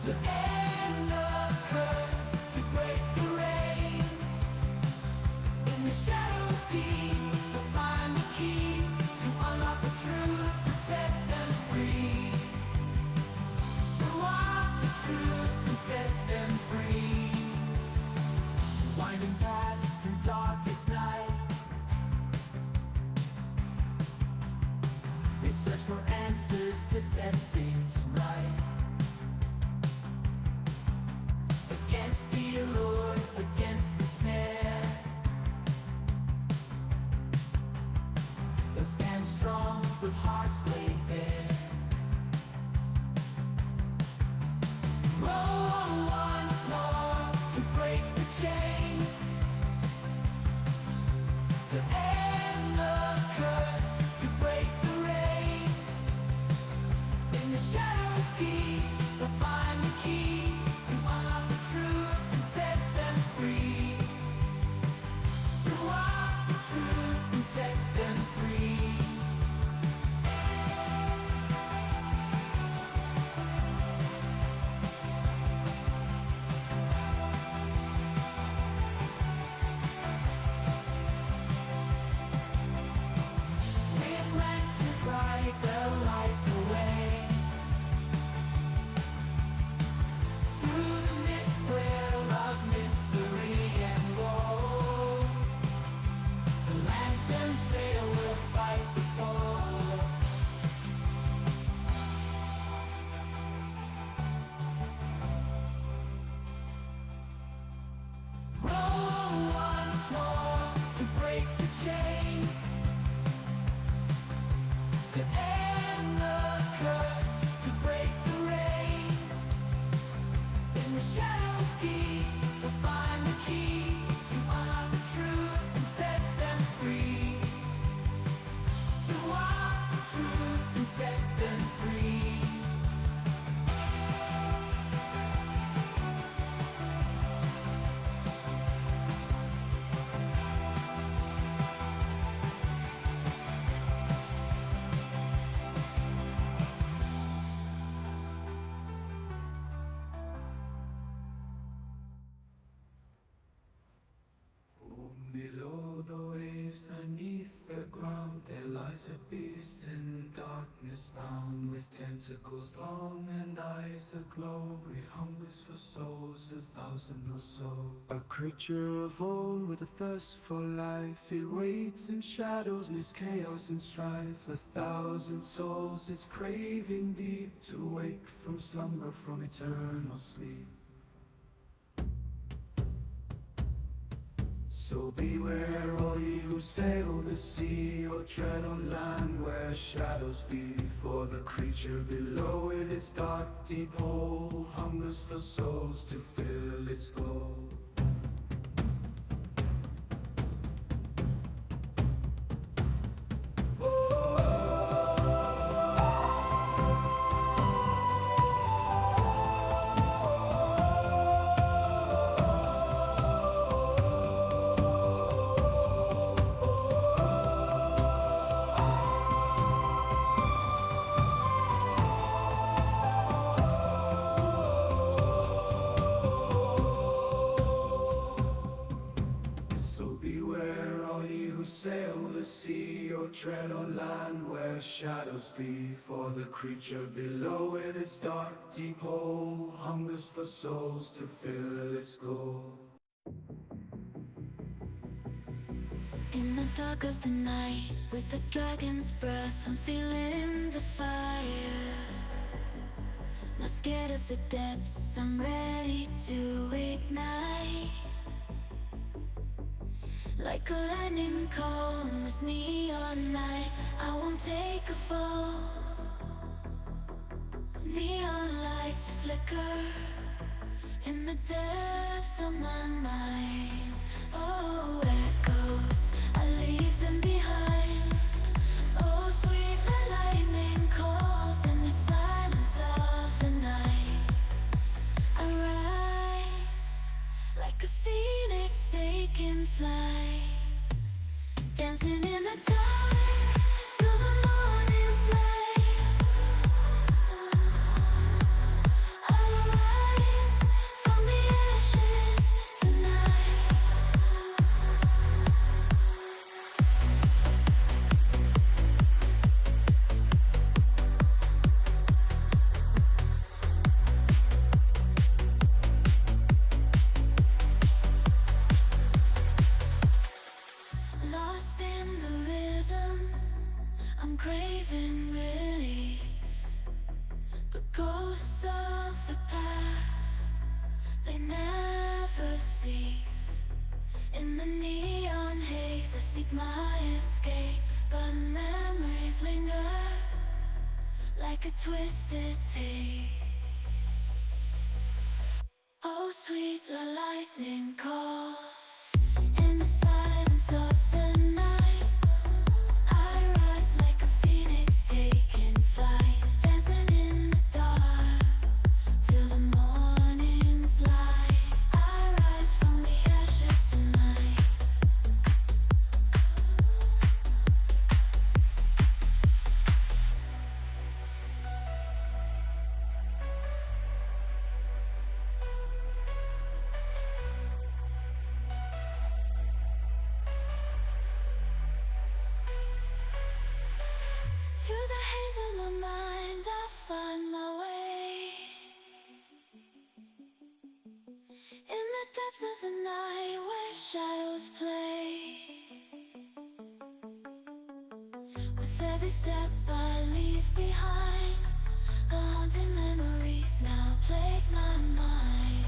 to end the curse, to break the reins. In the shadows deep, they'll find the key to unlock the truth and set them free. To walk the truth and set them free. Winding paths through darkest night, they search for answers to set things right. Against the allure, against the snare, they'll stand strong with hearts laid bare. Roll on once more to break the chains, to end the curse, to break the reins. In the shadows deep, they'll find the key to unlock the truth and set them free. To walk the truth and set them free. With lanterns bright, they'll light the way through the mist glare of mystery and woe. The lanterns veil will fight the foe. Roll once more to break the chains, to end the curse, to break the reins. In the shadows deep, they'll find the key to unlock the truth and set them free. To walk the truth and set them free. Below the waves, beneath the ground, there lies a beast in darkness bound, with tentacles long and eyes aglow. It hungers for souls, 1,000 or so. A creature of old with a thirst for life, it waits in shadows, midst chaos and strife. 1,000 souls, its craving deep, to wake from slumber, from eternal sleep. So beware all ye who sail the sea, or tread on land where shadows be. For the creature below with its dark deep hole hungers for souls to fill its glow. Beware all ye who sail the sea, or tread on land where shadows be. For the creature below with its dark deep hole hungers for souls to fill its goal. In the dark of the night, with a dragon's breath, I'm feeling the fire. Not scared of the depths, I'm ready to ignite. Like a lightning call in this neon night, I won't take a fall. Neon lights flicker in the depths of my mind. Oh, echoes, I leave them behind. Oh, sweet the lightning calls in the silence of the night. I rise like a phoenix taking flight, dancing in the dark till the morning's light. I rise twisted tea. Oh, sweet the lightning call. In the silence of the night, I rise like a phoenix taking flight, dancing in the dark till the morning's light. I rise from the ashes tonight. Through the haze of my mind, I find my way. In the depths of the night, where shadows play. With every step I leave behind, the haunting memories now plague my mind.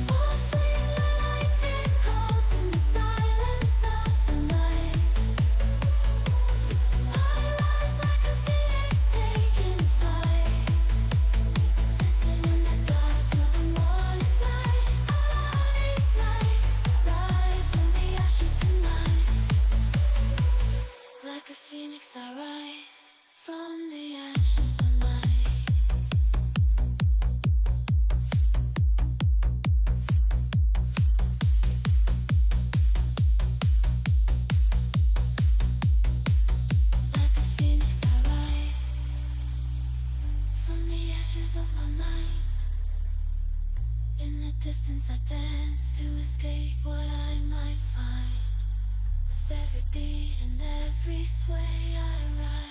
Oh, sweet the lightning calls in the silence of the night. I rise like a phoenix taking flight, dancing in the dark till the morning's light. Morning's light, rise from the ashes tonight. Like a phoenix I rise from the ashes of night. Like a phoenix I rise from the ashes of my mind. In the distance I dance to escape what I might find. With every beat and every sway I rise.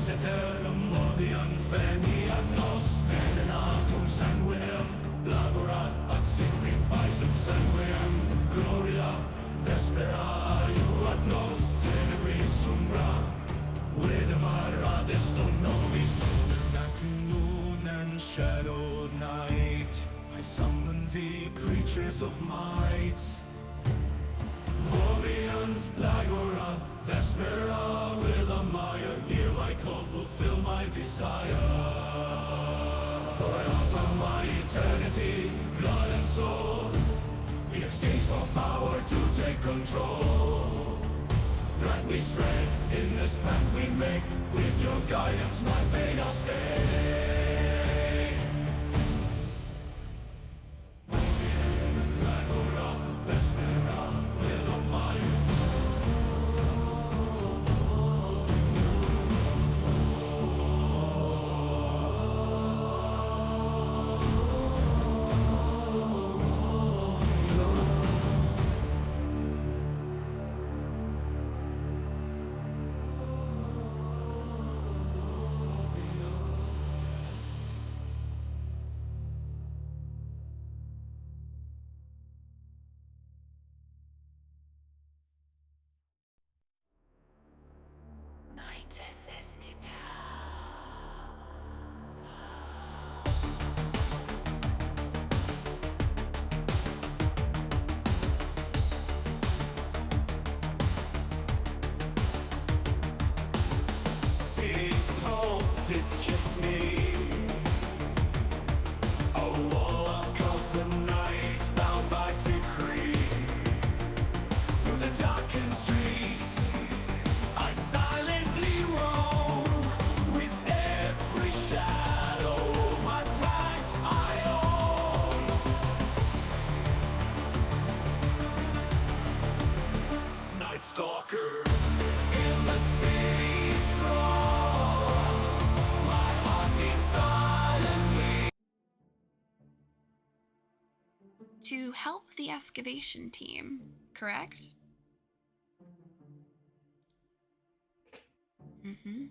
Eternum movium veniat nos venenatum sanguinem laborat ad sacrificem sanguinem gloria vespera iuat nos tenebris umbra vedemar ad estum nobis. Noon and shadow night, I summon the creatures of might. Orient, Lagorath, Vespera, with a mire, hear my call, fulfill my desire. For I offer my eternity, blood and soul, in exchange for power to take control. That we spread in this path we make, with your guidance my fate I'll stay. Lagorath, Vespera, with a mire. It's just me, a warlock of the night, bound by decree. Through the darkened streets, I silently roam. With every shadow, my plight I own. Night Stalker in the city's throng. To help the excavation team, correct? Mm-hmm.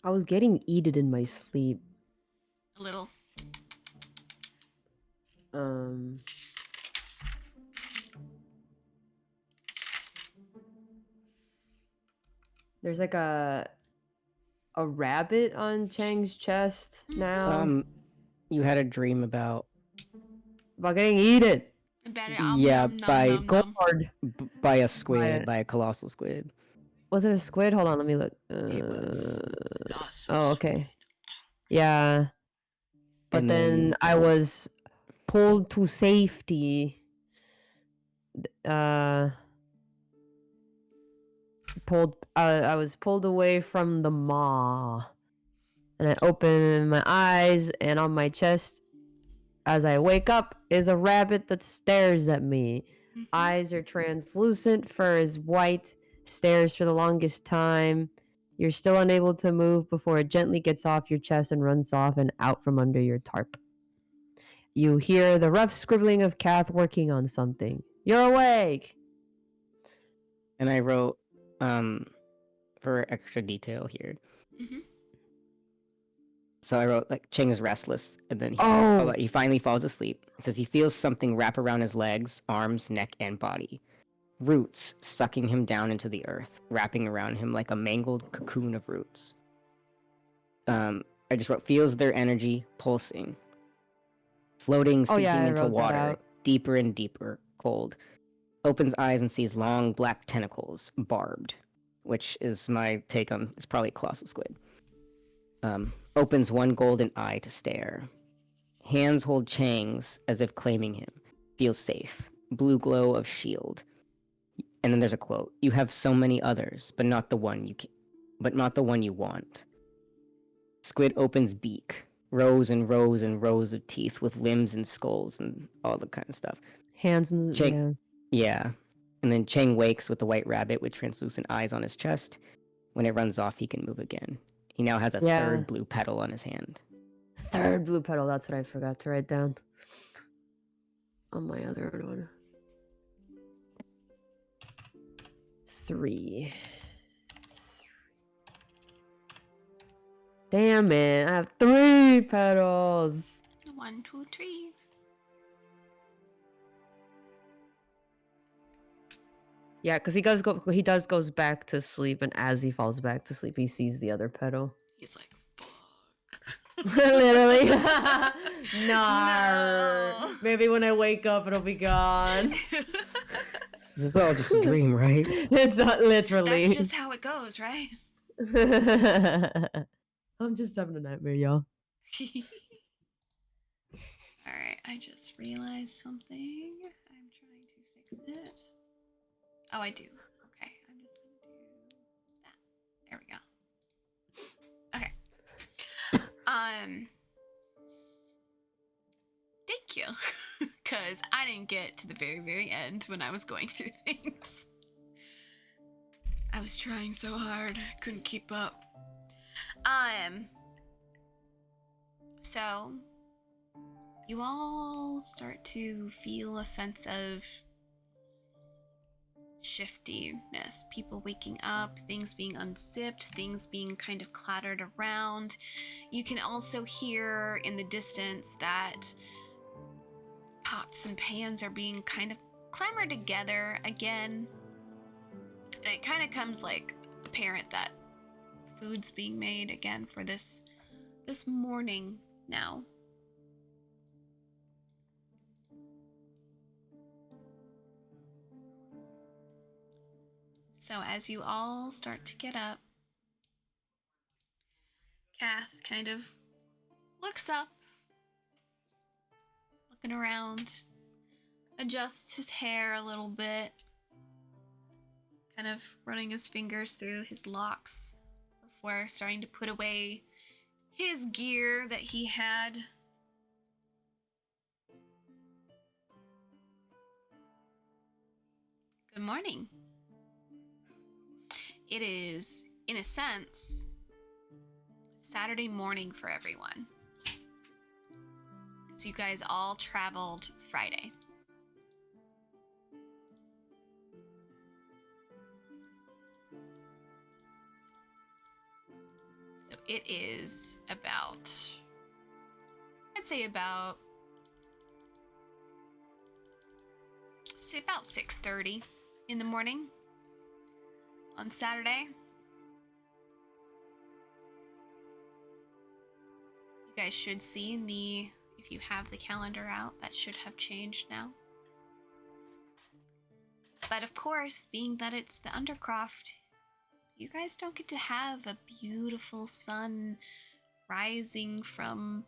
I was getting eaten in my sleep. A little. There's like a rabbit on Chang's chest now. You had a dream about getting eaten. Better Yeah, nom, nom, by nom, nom. by a squid, by a colossal squid. Was it a squid? Hold on, let me look. It was. Oh, okay. Yeah. But And then I was pulled to safety. I was pulled away from the maw. And I open my eyes, and on my chest, as I wake up, is a rabbit that stares at me. Mm-hmm. Eyes are translucent, fur is white, stares for the longest time. You're still unable to move before it gently gets off your chest and runs off and out from under your tarp. You hear the rough scribbling of Kath working on something. You're awake! And I wrote, for extra detail here. Mm-hmm. So I wrote, like, Cheng is restless, and then he finally falls asleep. It says he feels something wrap around his legs, arms, neck, and body. Roots sucking him down into the earth, wrapping around him like a mangled cocoon of roots. I just wrote, feels their energy pulsing. Floating, sinking into water, deeper and deeper, cold. Opens eyes and sees long black tentacles, barbed, which is my take on, it's probably a colossal squid. Opens one golden eye to stare. Hands hold Chang's as if claiming him. Feels safe. Blue glow of shield. And then there's a quote. You have so many others, but not the one you want. Squid opens beak. Rows and rows and rows of teeth with limbs and skulls and all the kind of stuff. Hands and yeah. And then Chang wakes with the white rabbit with translucent eyes on his chest. When it runs off, he can move again. He now has a third blue petal on his hand. Third blue petal, that's what I forgot to write down. On my other one. 3. Damn it, I have 3 petals. 1, 2, 3. Yeah, because he goes back to sleep, and as he falls back to sleep, he sees the other petal. He's like, fuck. Literally. No. Maybe when I wake up, it'll be gone. This is all just a dream, right? It's not literally. That's just how it goes, right? I'm just having a nightmare, y'all. Alright, I just realized something. I'm trying to fix it. Oh, I do. Okay, I'm just gonna do that. There we go. Okay. Thank you. Because I didn't get to the very, very end when I was going through things. I was trying so hard, I couldn't keep up. So you all start to feel a sense of shiftiness, people waking up, things being unzipped, things being kind of clattered around. You can also hear in the distance that pots and pans are being kind of clamored together again. And it kind of comes like apparent that food's being made again for this morning now. So as you all start to get up, Kath kind of looks up, looking around, adjusts his hair a little bit, kind of running his fingers through his locks before starting to put away his gear that he had. Good morning. It is, in a sense, Saturday morning for everyone. So you guys all traveled Friday. it is about, I'd say about 6:30 in the morning on Saturday. You guys should see in the, if you have the calendar out, that should have changed now. But of course, being that it's the Undercroft, you guys don't get to have a beautiful sun rising from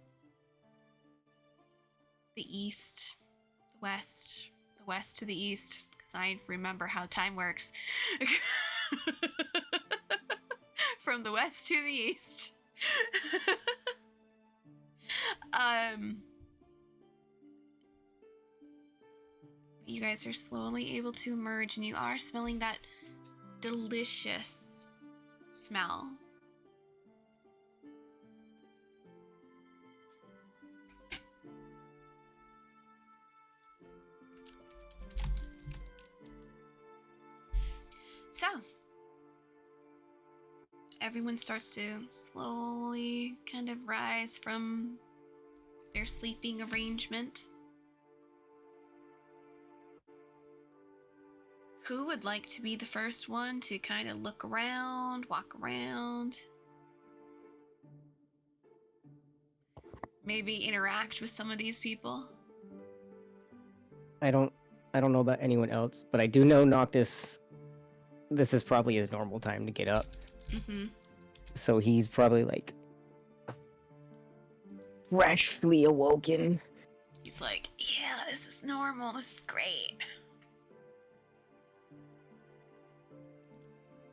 the east, the west to the east, because I remember how time works. From the west to the east. You guys are slowly able to emerge, and you are smelling that delicious smell. So, everyone starts to slowly kind of rise from their sleeping arrangement. Who would like to be the first one to kind of look around, walk around? Maybe interact with some of these people? I don't know about anyone else, but I do know Noctis. This is probably his normal time to get up. Mm-hmm. So he's probably like freshly awoken. He's like, yeah, this is normal. This is great.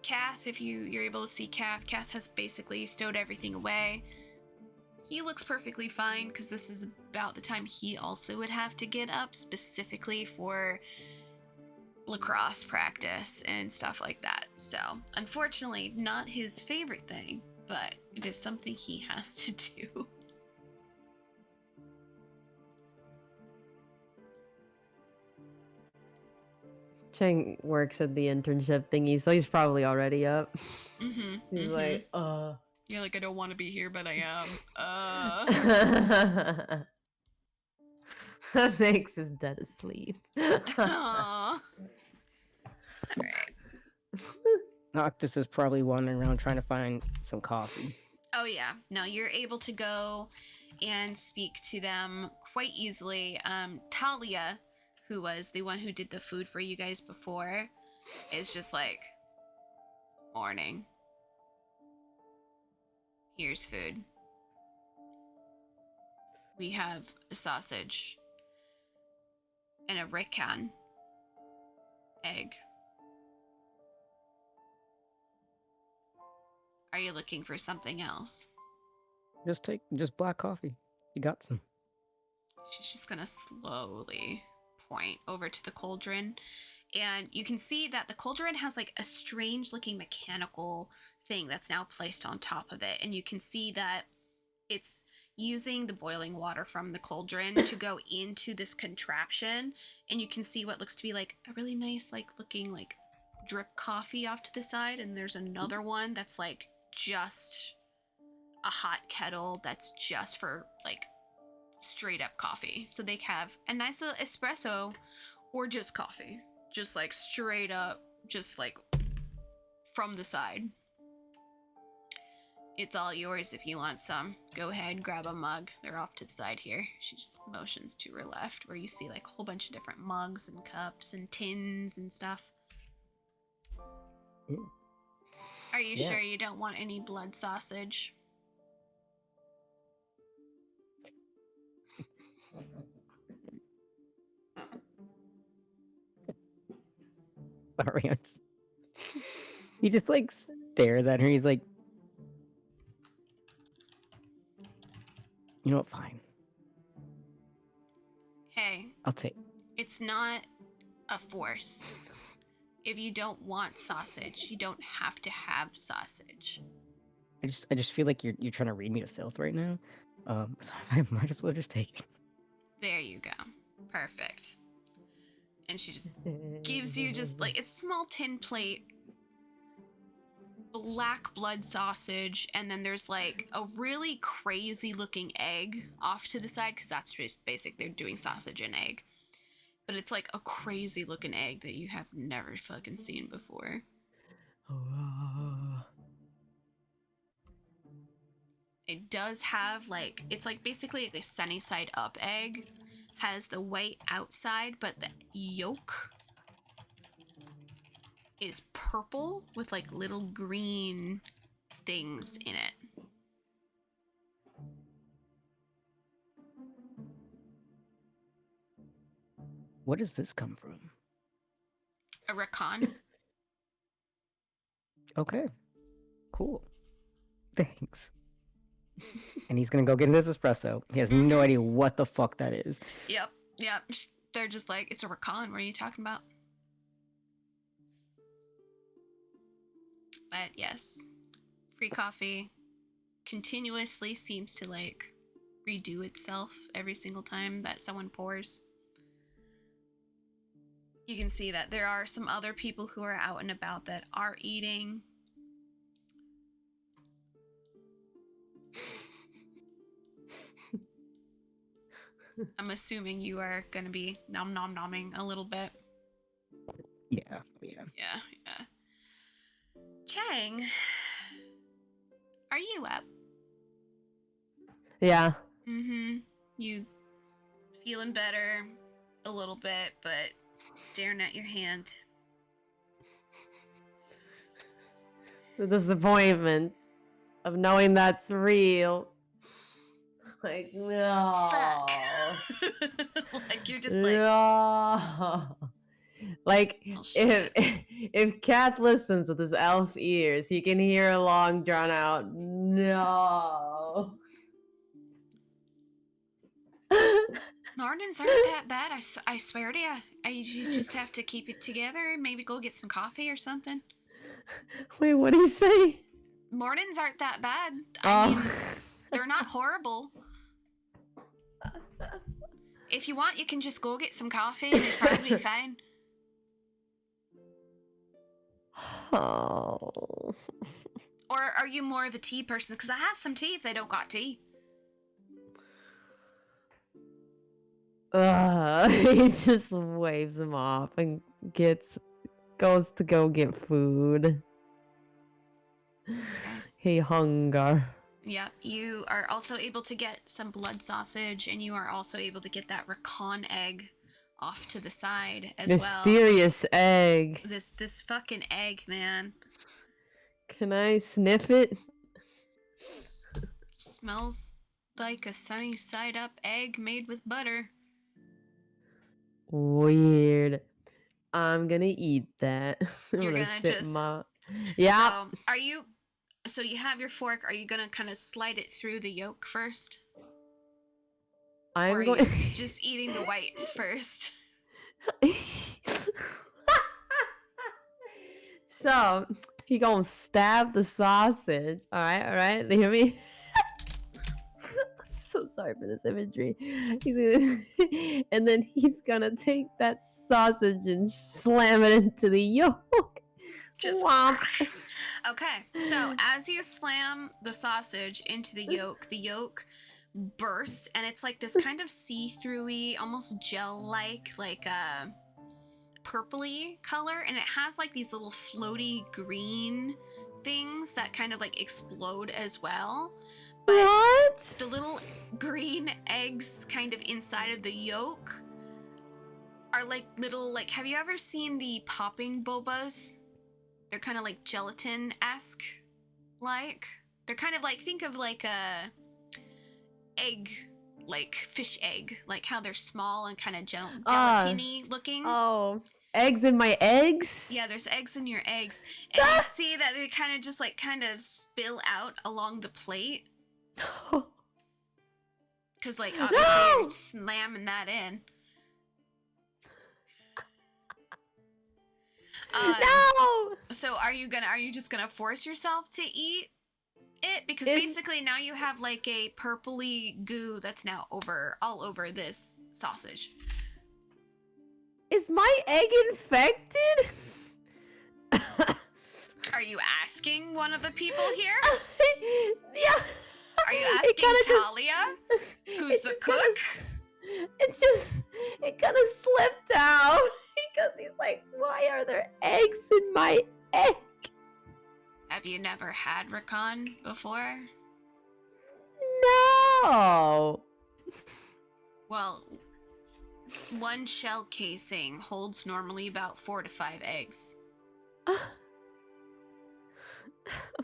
Kath, if you're able to see Kath has basically stowed everything away. He looks perfectly fine because this is about the time he also would have to get up specifically for lacrosse practice and stuff like that. So, unfortunately, not his favorite thing, but it is something he has to do. Cheng works at the internship thingy, so he's probably already up. Mm-hmm. He's like, You're like, I don't want to be here, but I am. That makes his dead asleep. Aww. Alright. Noctis is probably wandering around trying to find some coffee. Oh yeah, no, you're able to go and speak to them quite easily. Talia, who was the one who did the food for you guys before, is just like, morning. Here's food. We have a sausage and a rican egg. Are you looking for something else? Just black coffee. You got some. She's just gonna slowly point over to the cauldron, and you can see that the cauldron has like a strange looking mechanical thing that's now placed on top of it, and you can see that it's using the boiling water from the cauldron to go into this contraption, and you can see what looks to be like a really nice like looking like drip coffee off to the side, and there's another one that's like just a hot kettle that's just for like straight up coffee. So they have a nice little espresso or just coffee, just like straight up, just like from the side. It's all yours if you want some. Go ahead, grab a mug. They're off to the side here. She just motions to her left where you see like a whole bunch of different mugs and cups and tins and stuff. Are you sure you don't want any blood sausage? Sorry. He just like stares at her. He's like, you know what? Fine. Hey, I'll take. it's not a force. If you don't want sausage, you don't have to have sausage. I just feel like you're trying to read me to filth right now. So I might as well just take it. There you go. Perfect. And she just gives you just like a small tin plate black blood sausage, and then there's like a really crazy looking egg off to the side, because that's just basic. They're doing sausage and egg. But it's like a crazy looking egg that you have never fucking seen before. It does have like, it's like basically the sunny side up egg. Has the white outside, but the yolk is purple with like little green things in it. Where does this come from? A rakan. Okay. Cool. Thanks. And he's gonna go get his espresso. He has no idea what the fuck that is. Yep. They're just like, it's a rakan. What are you talking about? But yes, free coffee continuously seems to like redo itself every single time that someone pours. You can see that there are some other people who are out and about that are eating. I'm assuming you are going to be nom-nom-nomming a little bit. Yeah. Yeah. Chang, are you up? Yeah. Mm-hmm. You feeling better a little bit, but staring at your hand. The disappointment of knowing that's real. Like, no. Fuck. Like, you're just like... No. Like, Oh, shit. if Cat listens with his elf ears, he can hear a long, drawn out, no. Mornings aren't that bad, I swear to you. You just have to keep it together, maybe go get some coffee or something. Wait, what did he say? Mornings aren't that bad. I mean, they're not horrible. If you want, you can just go get some coffee and it'd probably be fine. Oh. Or are you more of a tea person? Because I have some tea if they don't got tea. He just waves him off and goes to go get food. He hunger. Yep, you are also able to get some blood sausage, and you are also able to get that rakan egg off to the side as Mysterious egg. This fucking egg, man. Can I sniff it? Smells like a sunny side up egg made with butter. Weird. I'm gonna eat that. You're gonna sip just... Yeah. So you have your fork. Are you gonna kind of slide it through the yolk first? I'm or are going. you just eating the whites first? So he gonna stab the sausage. All right. You hear me? I'm so sorry for this imagery. And then he's gonna take that sausage and slam it into the yolk. Just womp. Okay, so as you slam the sausage into the yolk bursts, and it's like this kind of see-throughy, almost gel-like, like purpley color, and it has like these little floaty green things that kind of like explode as well. But what? The little green eggs kind of inside of the yolk are like little, like, have you ever seen the popping bobas? They're kind of like gelatin-esque, like. They're kind of like, think of like a egg, like fish egg, like how they're small and kind of gelatiny looking. Oh, eggs in my eggs? Yeah, there's eggs in your eggs. And you see that they kind of just like kind of spill out along the plate. Because like obviously you're slamming that in. No! So are you just gonna force yourself to eat it? Because basically now you have like a purpley goo that's now all over this sausage. Is my egg infected? Are you asking one of the people here? Yeah. Are you It asking kinda just- Talia? Who's it the just cook? it kind of slipped out because he's like, why are there eggs in my egg? Have you never had Rakan before? No. Well, one shell casing holds normally about 4 to 5 eggs.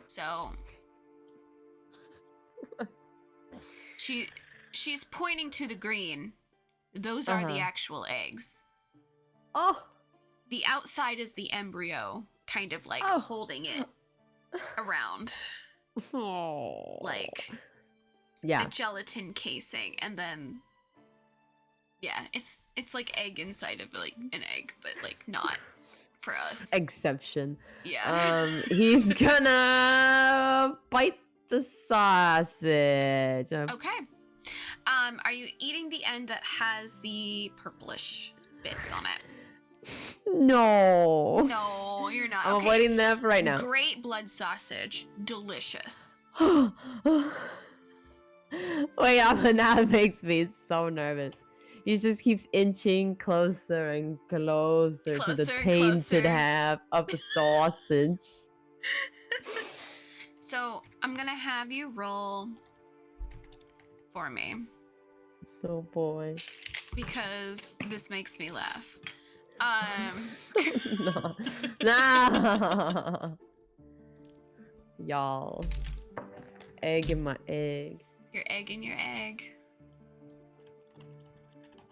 So she's pointing to the green. Those are the actual eggs. Oh. The outside is the embryo, kind of like holding it around. Oh. Like yeah. a gelatin casing, and then it's like egg inside of like an egg, but like not for us. Exception. Yeah. He's gonna bite the sausage. Okay. Are you eating the end that has the purplish bits on it? No. No, you're not. I'm Okay. avoiding that for right now. Great blood sausage. Delicious. Wait, now it makes me so nervous. He just keeps inching closer and closer to the Closer and tainted closer. half of the sausage. So I'm gonna have you roll for me Oh boy. because this makes me laugh. No. No. Y'all. Egg in my egg. Your egg in your egg.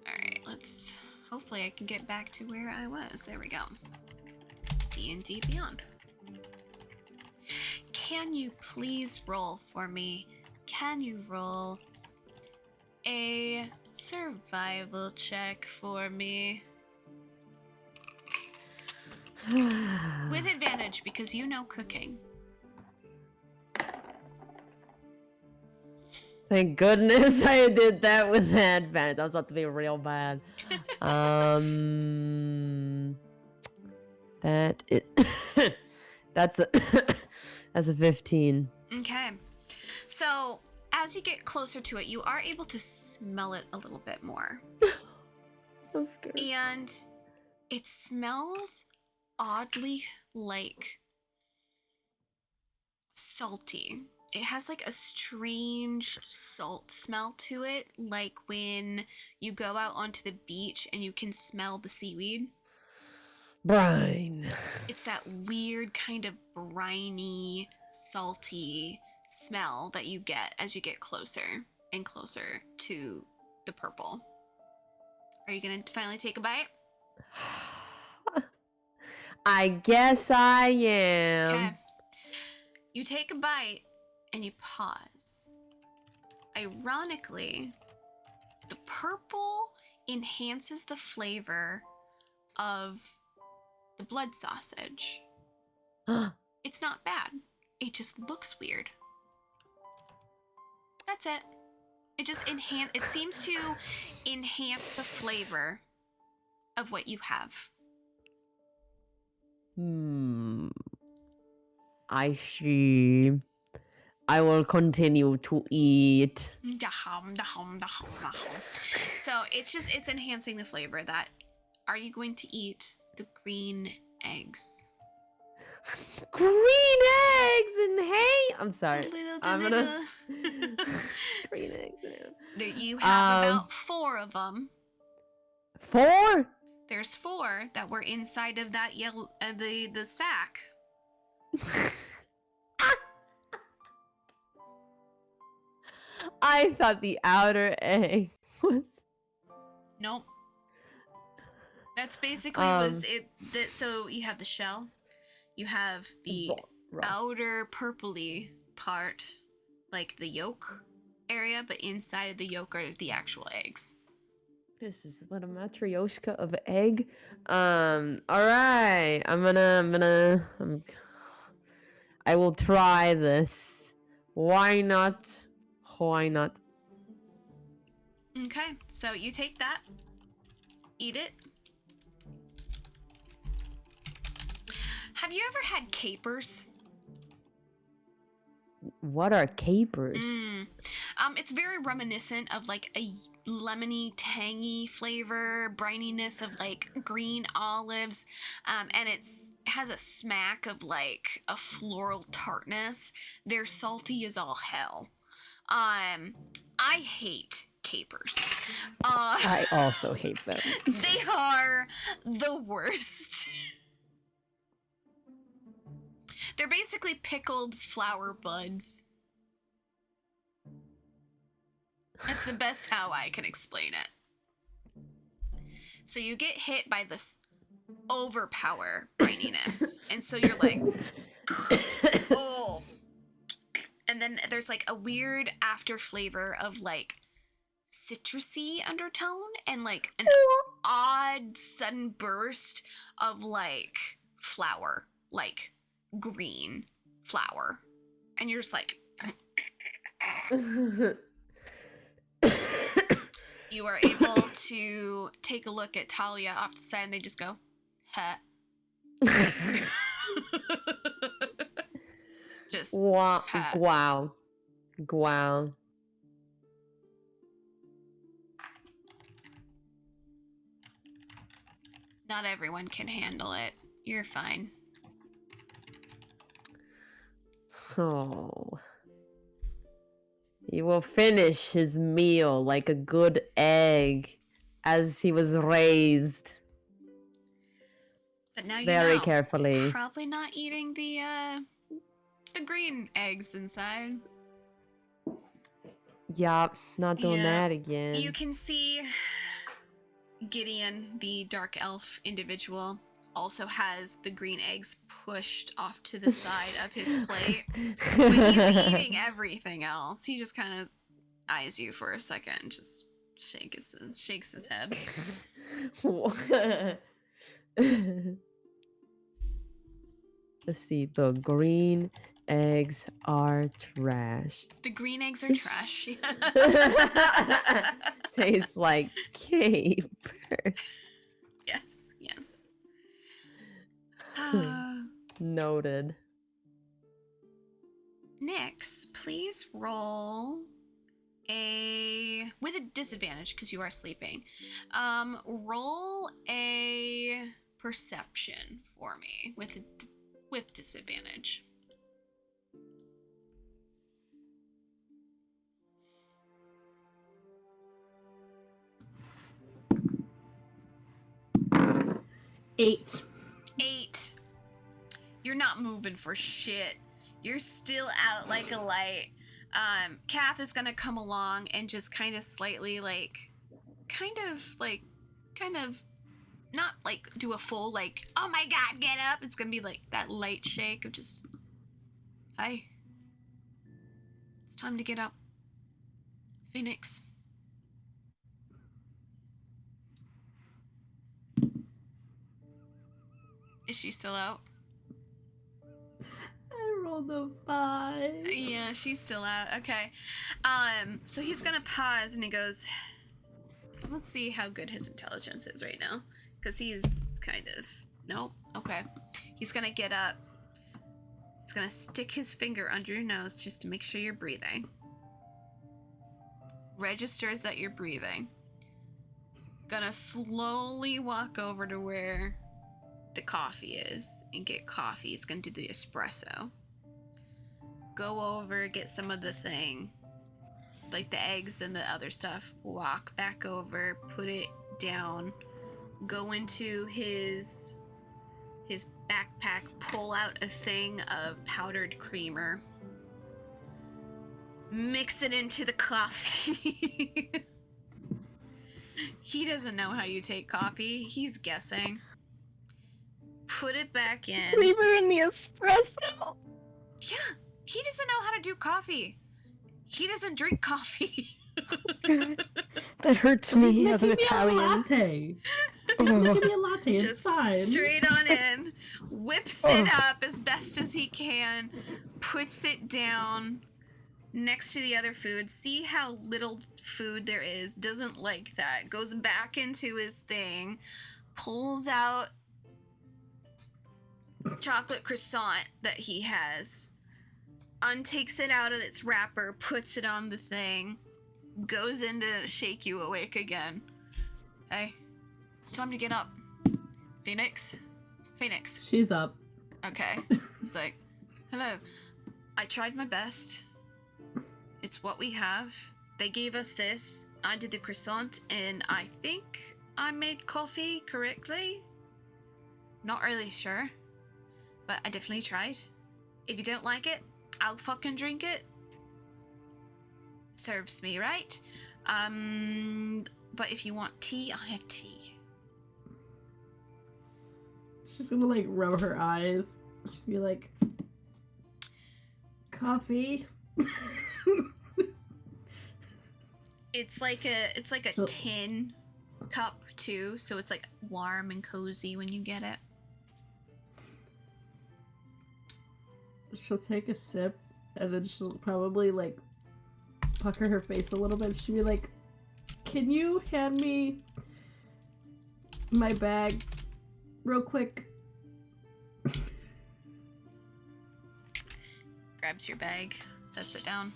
Alright, let's... Hopefully I can get back to where I was. There we go. D&D Beyond. Can you please roll for me? Can you roll a survival check for me? With advantage, because you know cooking. Thank goodness I did that with advantage. I was about to be real bad. That is that's a that's a 15. Okay. So, as you get closer to it, you are able to smell it a little bit more. I'm scared. And it smells oddly like salty. It has like a strange salt smell to it, like when you go out onto the beach and you can smell the seaweed. Brine. It's that weird kind of briny, salty smell that you get as you get closer and closer to the purple. Are you gonna finally take a bite? I guess I am. Okay. You take a bite and you pause. Ironically, the purple enhances the flavor of the blood sausage. It's not bad. It just looks weird. That's it. It just it seems to enhance the flavor of what you have. I see. I will continue to eat. So it's enhancing the flavor. That are you going to eat the green eggs? Green eggs and hay. I'm sorry. I'm gonna green eggs. There you have about 4 of them. 4? There's 4 that were inside of that yellow the sack. I thought the outer egg was. Nope. That's basically was it. So you have the shell, you have the outer purpley part, like the yolk area, but inside of the yolk are the actual eggs. This is a little matryoshka of egg. All right. I will try this. Why not? Why not? Okay, so you take that, eat it. Have you ever had capers? What are capers? It's very reminiscent of like a lemony, tangy flavor, brininess of like green olives, and it has a smack of like a floral tartness. They're salty as all hell. I hate capers. I also hate them. They are the worst. They're basically pickled flower buds. That's the best how I can explain it. So you get hit by this overpower brininess, and so you're like, oh. And then there's like a weird after flavor of like citrusy undertone and like an odd sudden burst of like flower, like green flower. And you're just like, you are able to take a look at Talia off the side and they just go, huh. Just wow. huh. Wow. Wow. Not everyone can handle it. You're fine. Oh. He will finish his meal like a good egg as he was raised. But now you're Very not carefully. probably not eating the green eggs inside. Yup, not doing Yeah. that again. You can see Gideon, the dark elf individual, also has the green eggs pushed off to the side of his plate. But he's eating everything else. He just kind of eyes you for a second and just shakes his head. Let's see, the green eggs are trash. The green eggs are trash. Tastes like capers. Yes, yes. Noted. Nyx, please roll with a disadvantage because you are sleeping. Roll a perception for me with disadvantage. Eight. You're not moving for shit. You're still out like a light. Kath is gonna come along and just kind of slightly kind of not like do a full like, oh my god, get up. It's gonna be like that light shake of just, hi. It's time to get up. Phoenix. Is she still out? I rolled a 5. Yeah, she's still out. Okay. So he's gonna pause and he goes, so let's see how good his intelligence is right now. Because he's kind of, nope. Okay. He's gonna get up. He's gonna stick his finger under your nose just to make sure you're breathing. Registers that you're breathing. Gonna slowly walk over to where the coffee is and get coffee. He's gonna do the espresso. Go over, get some of the thing, like the eggs and the other stuff. Walk back over, put it down. Go into his backpack, pull out a thing of powdered creamer. Mix it into the coffee. He doesn't know how you take coffee. He's guessing. Put it back in. Leave her in the espresso. Yeah, he doesn't know how to do coffee. He doesn't drink coffee. That hurts me as an Italian. Latte. He's making me a latte. It's Just fine. straight on in, whips it up as best as he can, puts it down next to the other food. See how little food there is. Doesn't like that. Goes back into his thing, pulls out chocolate croissant that he has, untakes it out of its wrapper, puts it on the thing, goes in to shake you awake again. Hey, it's time to get up. Phoenix? Phoenix. She's up. Okay. It's like, hello. I tried my best. It's what we have. They gave us this. I did the croissant, and I think I made coffee correctly. Not really sure, but I definitely tried. If you don't like it, I'll fucking drink it. Serves me right. But if you want tea, I have tea. She's gonna like rub her eyes. She'll be like, coffee. It's like a tin cup too, so it's like warm and cozy when you get it. She'll take a sip and then she'll probably like pucker her face a little bit. She'll be like, can you hand me my bag real quick? Grabs your bag, sets it down.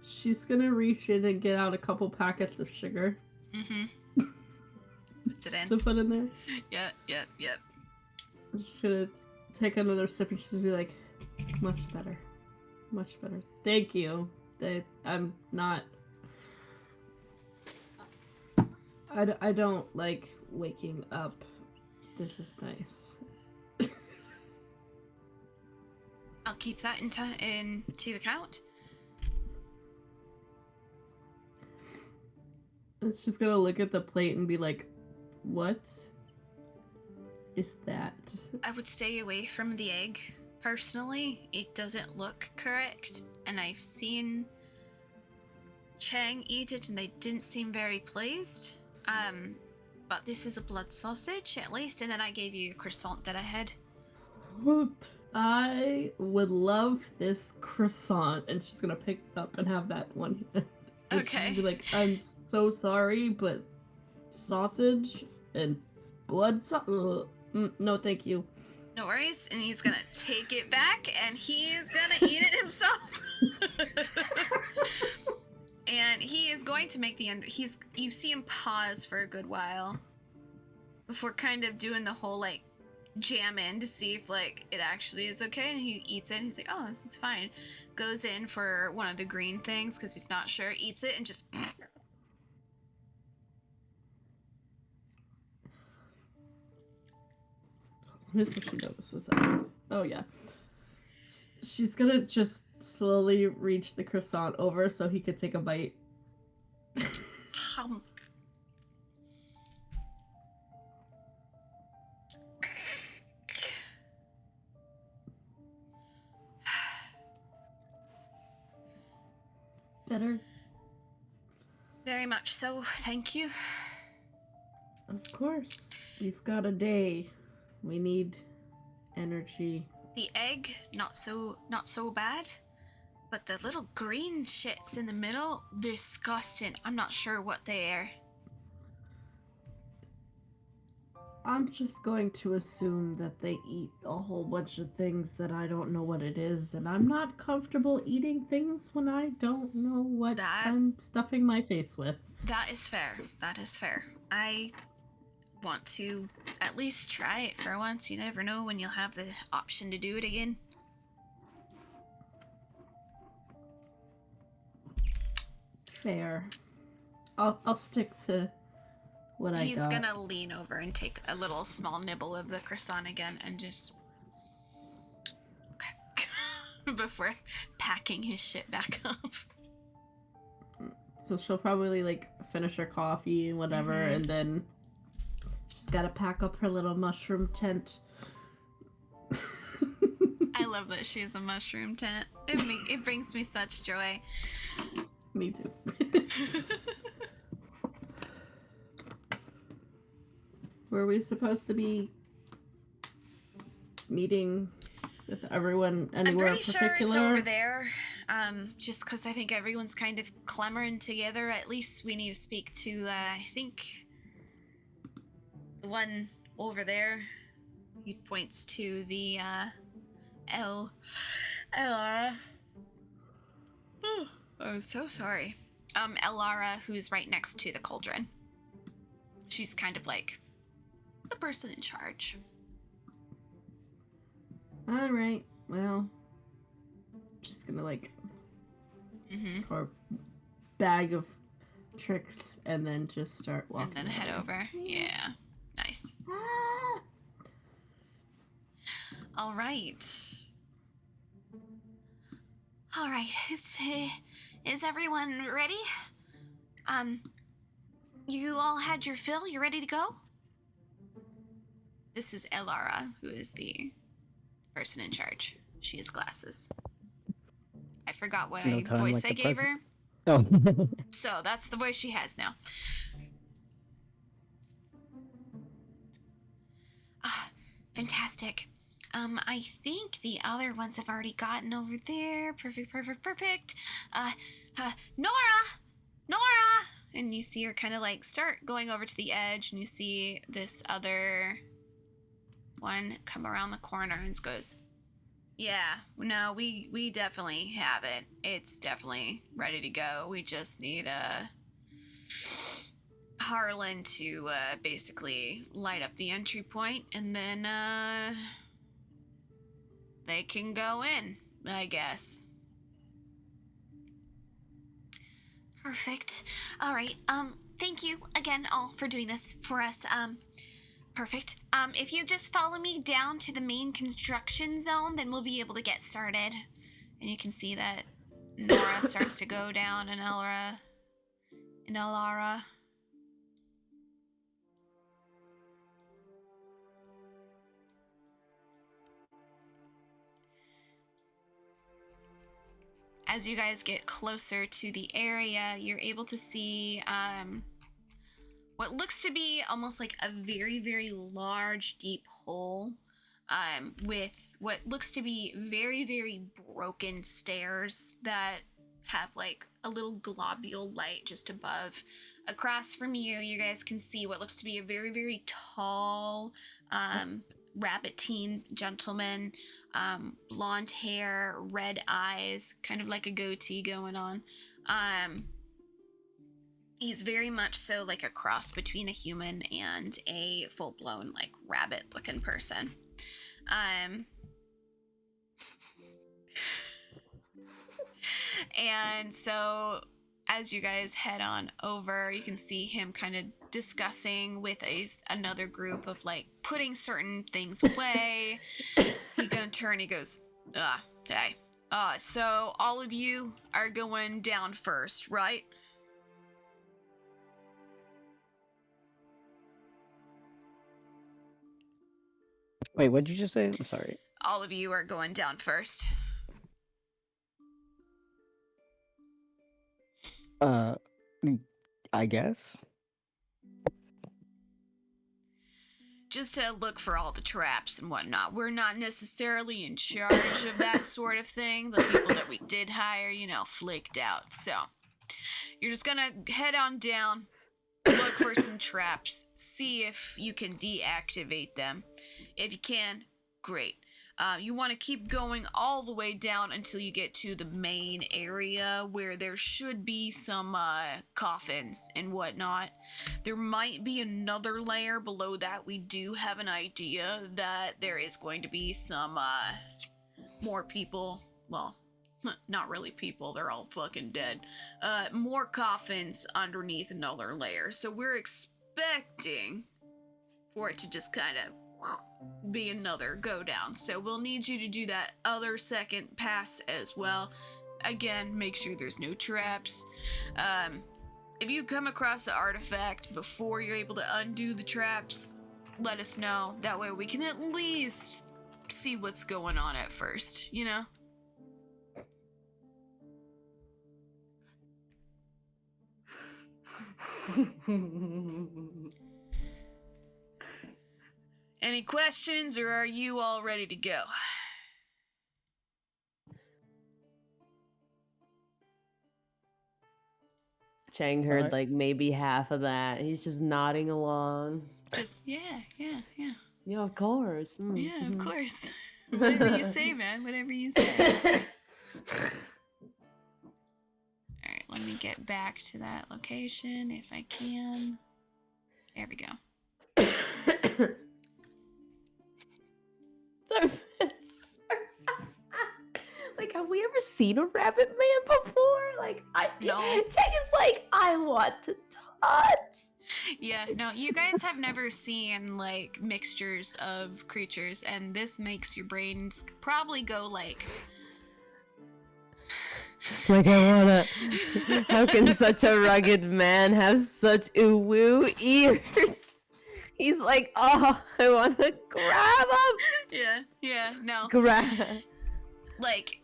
She's gonna reach in and get out a couple packets of sugar. Mm-hmm. Puts it in. To put in there. Yep. She's gonna take another sip and she's gonna be like, much better. Much better. Thank you. I'm not... I don't like waking up. This is nice. I'll keep that into account. It's just gonna look at the plate and be like, what is that? I would stay away from the egg, personally. It doesn't look correct, and I've seen Chang eat it and they didn't seem very pleased. But this is a blood sausage, at least, and then I gave you a croissant that I had. I would love this croissant, and she's gonna pick up and have that one. And Okay. she'll be like, I'm so sorry, but sausage and blood no, thank you. No worries, and he's gonna take it back, and he's gonna eat it himself. And he is going to make you see him pause for a good while before kind of doing the whole like jam in to see if like it actually is okay, and he eats it and he's like, oh, this is fine. Goes in for one of the green things because he's not sure, eats it and just Let me see if she notices that. Oh yeah. She's gonna just slowly reach the croissant over so he could take a bite. Better? Very much so, thank you. Of course. We've got a day. We need energy. The egg, not so bad. But the little green shits in the middle, disgusting. I'm not sure what they are. I'm just going to assume that they eat a whole bunch of things that I don't know what it is, and I'm not comfortable eating things when I don't know what I'm stuffing my face with. That is fair. That is fair. I want to at least try it for once. You never know when you'll have the option to do it again. Fair. I'll stick to what I got. He's gonna lean over and take a little small nibble of the croissant again and just... Okay. Before packing his shit back up. So she'll probably like finish her coffee and whatever, and then she's gotta pack up her little mushroom tent. I love that she has a mushroom tent. It brings me such joy. Me too. Were we supposed to be meeting with everyone anywhere I'm pretty particular? sure it's over there. Just because I think everyone's kind of clamoring together. At least we need to speak to, I think, the one over there. He points to the Elara. Oh, I'm so sorry. Elara, who's right next to the cauldron. She's kind of like the person in charge. All right. Well, just gonna like pour a bag of tricks and then just start walking. And then head over. Yeah. Nice. Ah! All right. All right. Is everyone ready? You all had your fill? You ready to go? This is Elara, who is the person in charge. She has glasses. I forgot what voice I gave her. Oh. So that's the voice she has now. Fantastic. I think the other ones have already gotten over there. Perfect. Nora! And you see her kind of like start going over to the edge, and you see this other one come around the corner and goes, yeah, no, we definitely have it. It's definitely ready to go. We just need Harlan to basically light up the entry point, and then they can go in, I guess. Perfect. All right. Thank you again all for doing this for us. Perfect. If you just follow me down to the main construction zone, then we'll be able to get started. And you can see that Nora starts to go down, and Elara. As you guys get closer to the area, you're able to see what looks to be almost like a very, very large, deep hole with what looks to be very, very broken stairs that have like a little globule light just above. Across from you, you guys can see what looks to be a very, very tall rabbit-teen gentleman, blonde hair, red eyes, kind of like a goatee going on. He's very much so like a cross between a human and a full-blown like rabbit-looking person. And so as you guys head on over, you can see him kind of discussing with another group of like putting certain things away. He's gonna turn, he goes, hey. So all of you are going down first, right? Wait, what did you just say? I'm sorry. All of you are going down first. I guess. Just to look for all the traps and whatnot. We're not necessarily in charge of that sort of thing. The people that we did hire, flaked out. So, you're just gonna head on down, look for some traps, see if you can deactivate them. If you can, great. You want to keep going all the way down until you get to the main area where there should be some coffins and whatnot. There might be another layer below that. We do have an idea that there is going to be some more people. Well, not really people, they're all fucking dead. More coffins underneath another layer. So we're expecting for it to just kind of be another go down. So we'll need you to do that other second pass as well. Again, make sure there's no traps. If you come across an artifact before you're able to undo the traps, let us know. That way we can at least see what's going on at first, Any questions, or are you all ready to go? Chang heard like maybe half of that. He's just nodding along. Just, yeah. Yeah, of course. Yeah, of course. Whatever you say, man. Whatever you say. Alright, let me get back to that location if I can. There we go. Like, have we ever seen a rabbit man before? Like, No. Chang is like, I want to touch. Yeah, no, you guys have never seen like mixtures of creatures, and this makes your brains probably go like. Like, I wanna. How can such a rugged man have such woo ears? He's like, oh, I wanna grab him. Yeah, no. Grab. Like,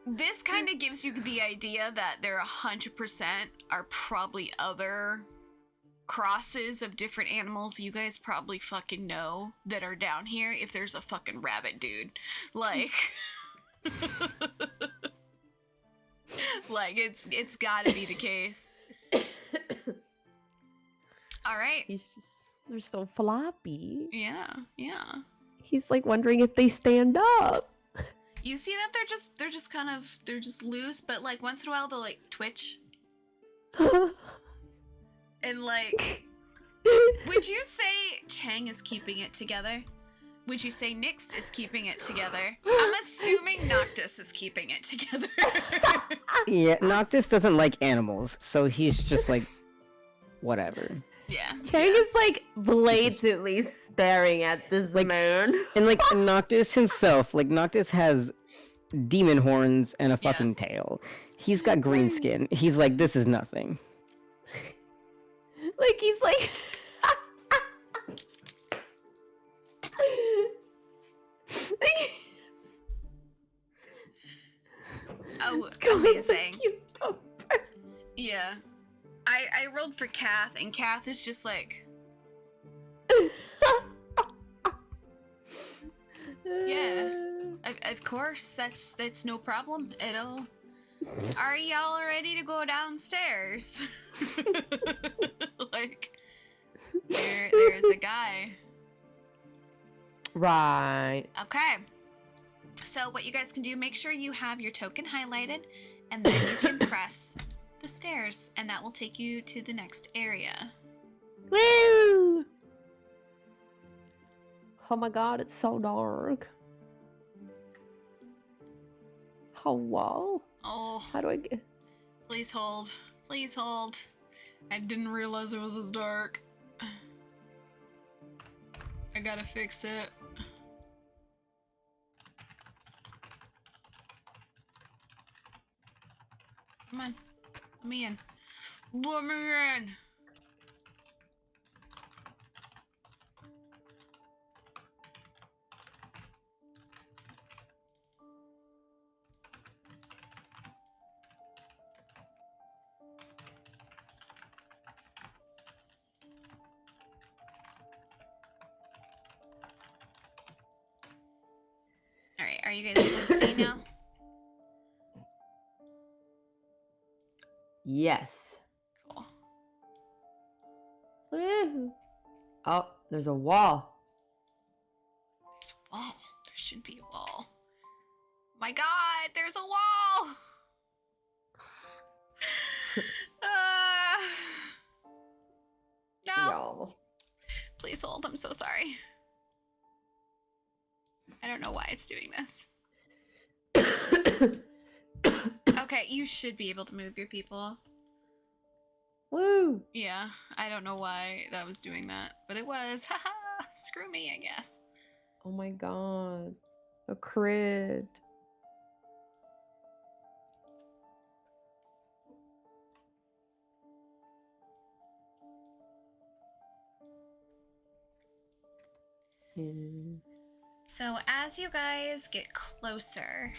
this kind of gives you the idea that there 100% are probably other crosses of different animals you guys probably fucking know that are down here if there's a fucking rabbit dude. Like, like it's gotta be the case. Alright. They're so floppy. Yeah. He's like wondering if they stand up. You see that they're just loose, but like once in a while they'll like twitch. And like, would you say Chang is keeping it together? Would you say Nyx is keeping it together? I'm assuming Noctis is keeping it together. Yeah, Noctis doesn't like animals, so he's just like, whatever. Yeah. Chang is like blatantly staring at this man. And like Noctis himself, like Noctis has demon horns and a fucking tail. He's got green skin. He's like, this is nothing. Like, he's like... Oh, amazing. Yeah. I rolled for Kath, and Kath is just like... Yeah. Of course, that's no problem at all. Are y'all ready to go downstairs? Like, there's a guy. Right. Okay. So what you guys can do, make sure you have your token highlighted, and then you can press the stairs, and that will take you to the next area. Woo! Oh my god, it's so dark. Oh, wow. Oh, How do I get... please hold. Please hold. I didn't realize it was this dark. I gotta fix it. Come on. Let me in. Let me in! Alright, are you guys able to see now? Yes. Cool. Woo. Oh, there's a wall. There's a wall. There should be a wall. My god, there's a wall! No. Y'all. Please hold, I'm so sorry. I don't know why it's doing this. Okay, you should be able to move your people. Woo! Yeah, I don't know why that was doing that, but it was. Haha, screw me, I guess. Oh my god. A crit. So as you guys get closer,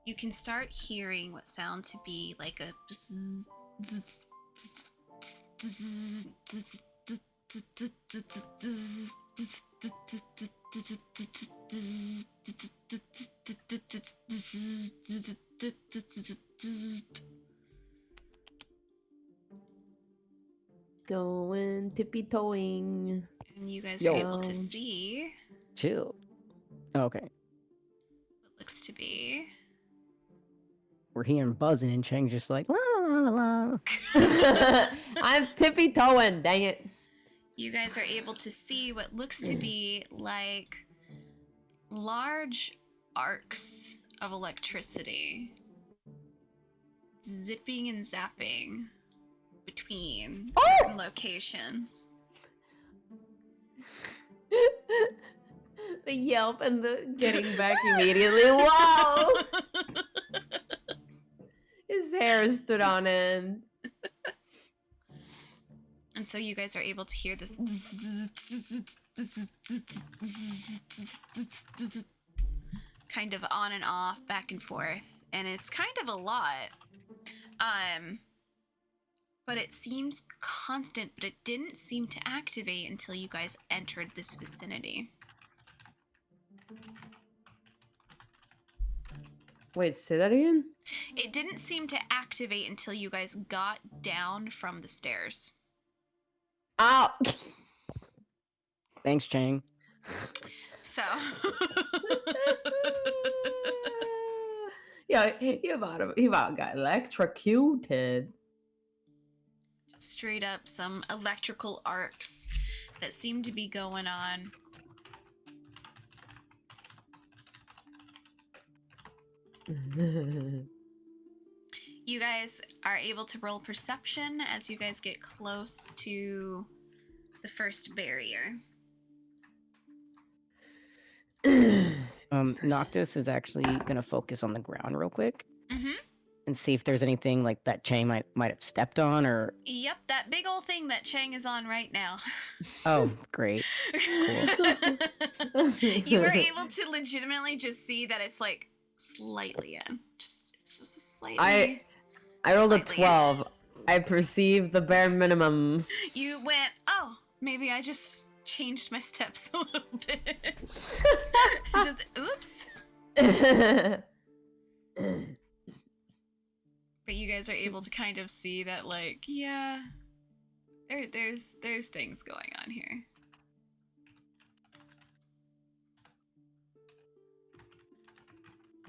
you can start hearing what sound to be like a bzz, bzz, bzz, bzz, Going tippy-toeing. And you guys Yo. are able to see Chill. Okay. what looks to be. We're hearing buzzing and Cheng just like, la la la la. I'm tippy toeing, dang it. You guys are able to see what looks to be like large arcs of electricity zipping and zapping between certain locations. The yelp and the getting back immediately. Wow! His hair stood on end. And so you guys are able to hear this kind of on and off, back and forth, and it's kind of a lot. But it seems constant, but it didn't seem to activate until you guys entered this vicinity. Wait, say that again? It didn't seem to activate until you guys got down from the stairs. Ow! Thanks, Cheng. So Yeah, he about got electrocuted. straight up some electrical arcs that seem to be going on. You guys are able to roll perception as you guys get close to the first barrier. Noctis is actually gonna focus on the ground real quick Mm-hmm. and see if there's anything like that Cheng might have stepped on or. Yep, that big old thing that Cheng is on right now. Oh, great. You were able to legitimately just see that it's like slightly in. It's just a slightly. I rolled a slightly 12. I perceived the bare minimum. You went, oh, maybe I just changed my steps a little bit. Just oops. But you guys are able to kind of see that, like, yeah, there's things going on here.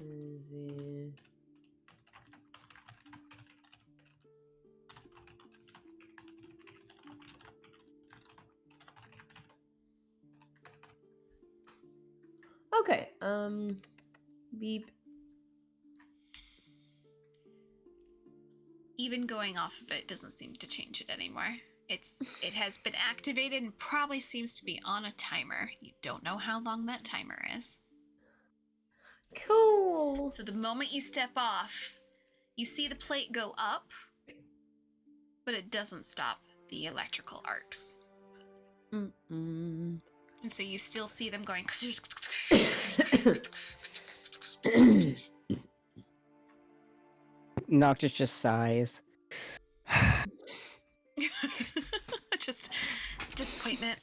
Easy. Okay, beep. Even going off of it doesn't seem to change it anymore. It has been activated and probably seems to be on a timer. You don't know how long that timer is. Cool. So the moment you step off, you see the plate go up, but it doesn't stop the electrical arcs. Mm-mm. And so you still see them going. Noctis just sighs. Just disappointment.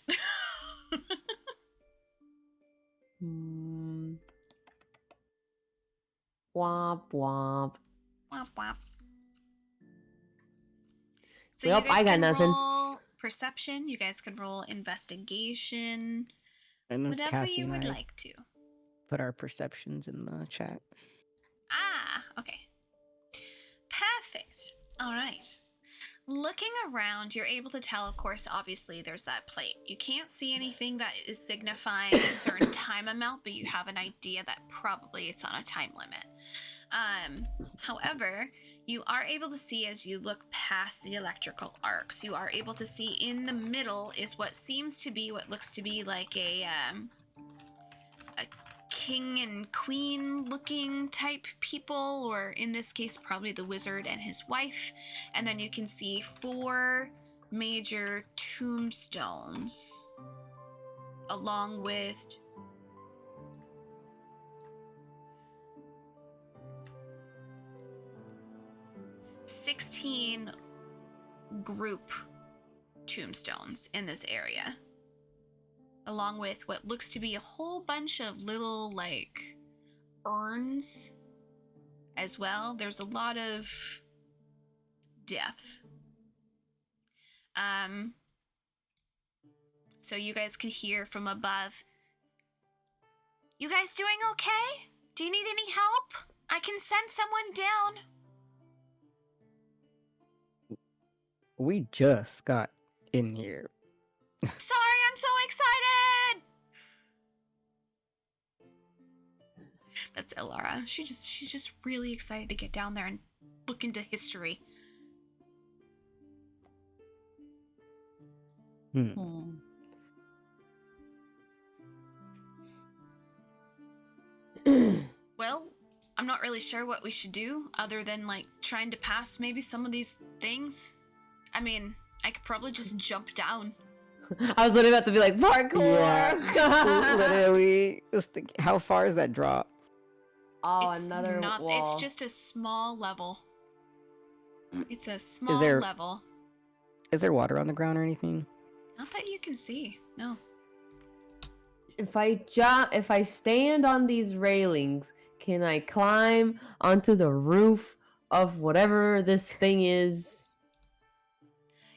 Womp womp. Womp womp. So Yep, you guys I got can nothing. roll perception. You guys can roll investigation. I know Whatever Cassie you and would I like to. put our perceptions in the chat. Ah, okay. Perfect. All right. Looking around, you're able to tell, of course, obviously, there's that plate. You can't see anything that is signifying a certain time amount, but you have an idea that probably it's on a time limit. However, you are able to see as you look past the electrical arcs, you are able to see in the middle is what seems to be what looks to be like a king and queen looking type people, or in this case probably the wizard and his wife. And then you can see 4 major tombstones along with $16 group tombstones in this area, along with what looks to be a whole bunch of little, like, urns as well. There's a lot of death. so you guys can hear from above. You guys doing okay? Do you need any help? I can send someone down. We just got in here. Sorry, I'm so excited. That's Ilara. She's just really excited to get down there and look into history. Well, I'm not really sure what we should do other than like trying to pass maybe some of these things. I mean, I could probably just jump down. I was literally about to be like, parkour! Yeah. Literally. Just think, how far is that drop? Oh, another wall. It's just a small level. It's a small level. Is there water on the ground or anything? Not that you can see. No. If I stand on these railings, can I climb onto the roof of whatever this thing is?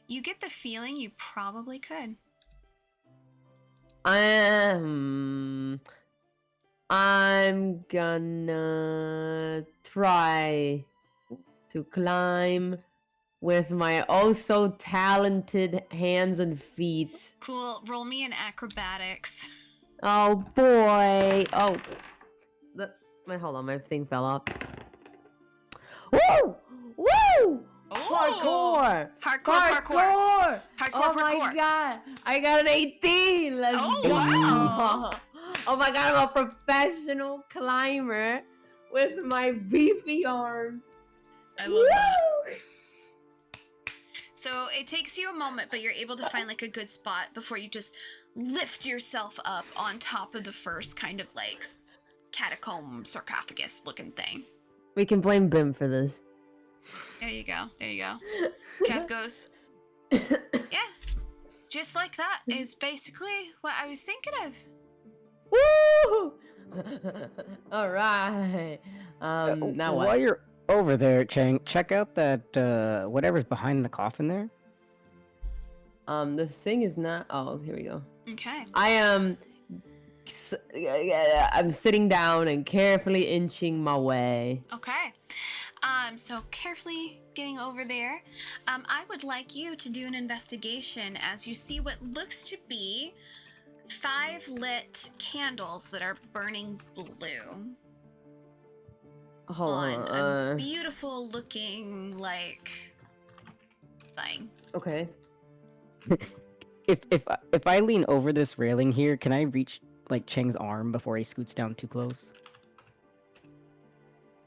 You get the feeling you probably could. I'm gonna try to climb with my oh so talented hands and feet. Cool. Roll me in acrobatics. Oh boy. Oh. Wait, hold on, my thing fell off. Woo! Woo! Parkour! Parkour! Oh my god! I got an 18! Let's go! Wow. Oh my god, I'm a professional climber with my beefy arms. I love that. So it takes you a moment, but you're able to find like a good spot before you just lift yourself up on top of the first kind of like catacomb sarcophagus looking thing. We can blame Bim for this. There you go. Kath goes, yeah, just like that is basically what I was thinking of. Woo! All right. Now what? While you're over there, Chang, check out that whatever's behind the coffin there. The thing is not. Oh, here we go. Okay. I am. I'm sitting down and carefully inching my way. Okay. So carefully getting over there. I would like you to do an investigation as you see what looks to be 5 lit candles that are burning blue Hold on on. a beautiful looking like thing. Okay. If I lean over this railing here, can I reach like Cheng's arm before he scoots down too close?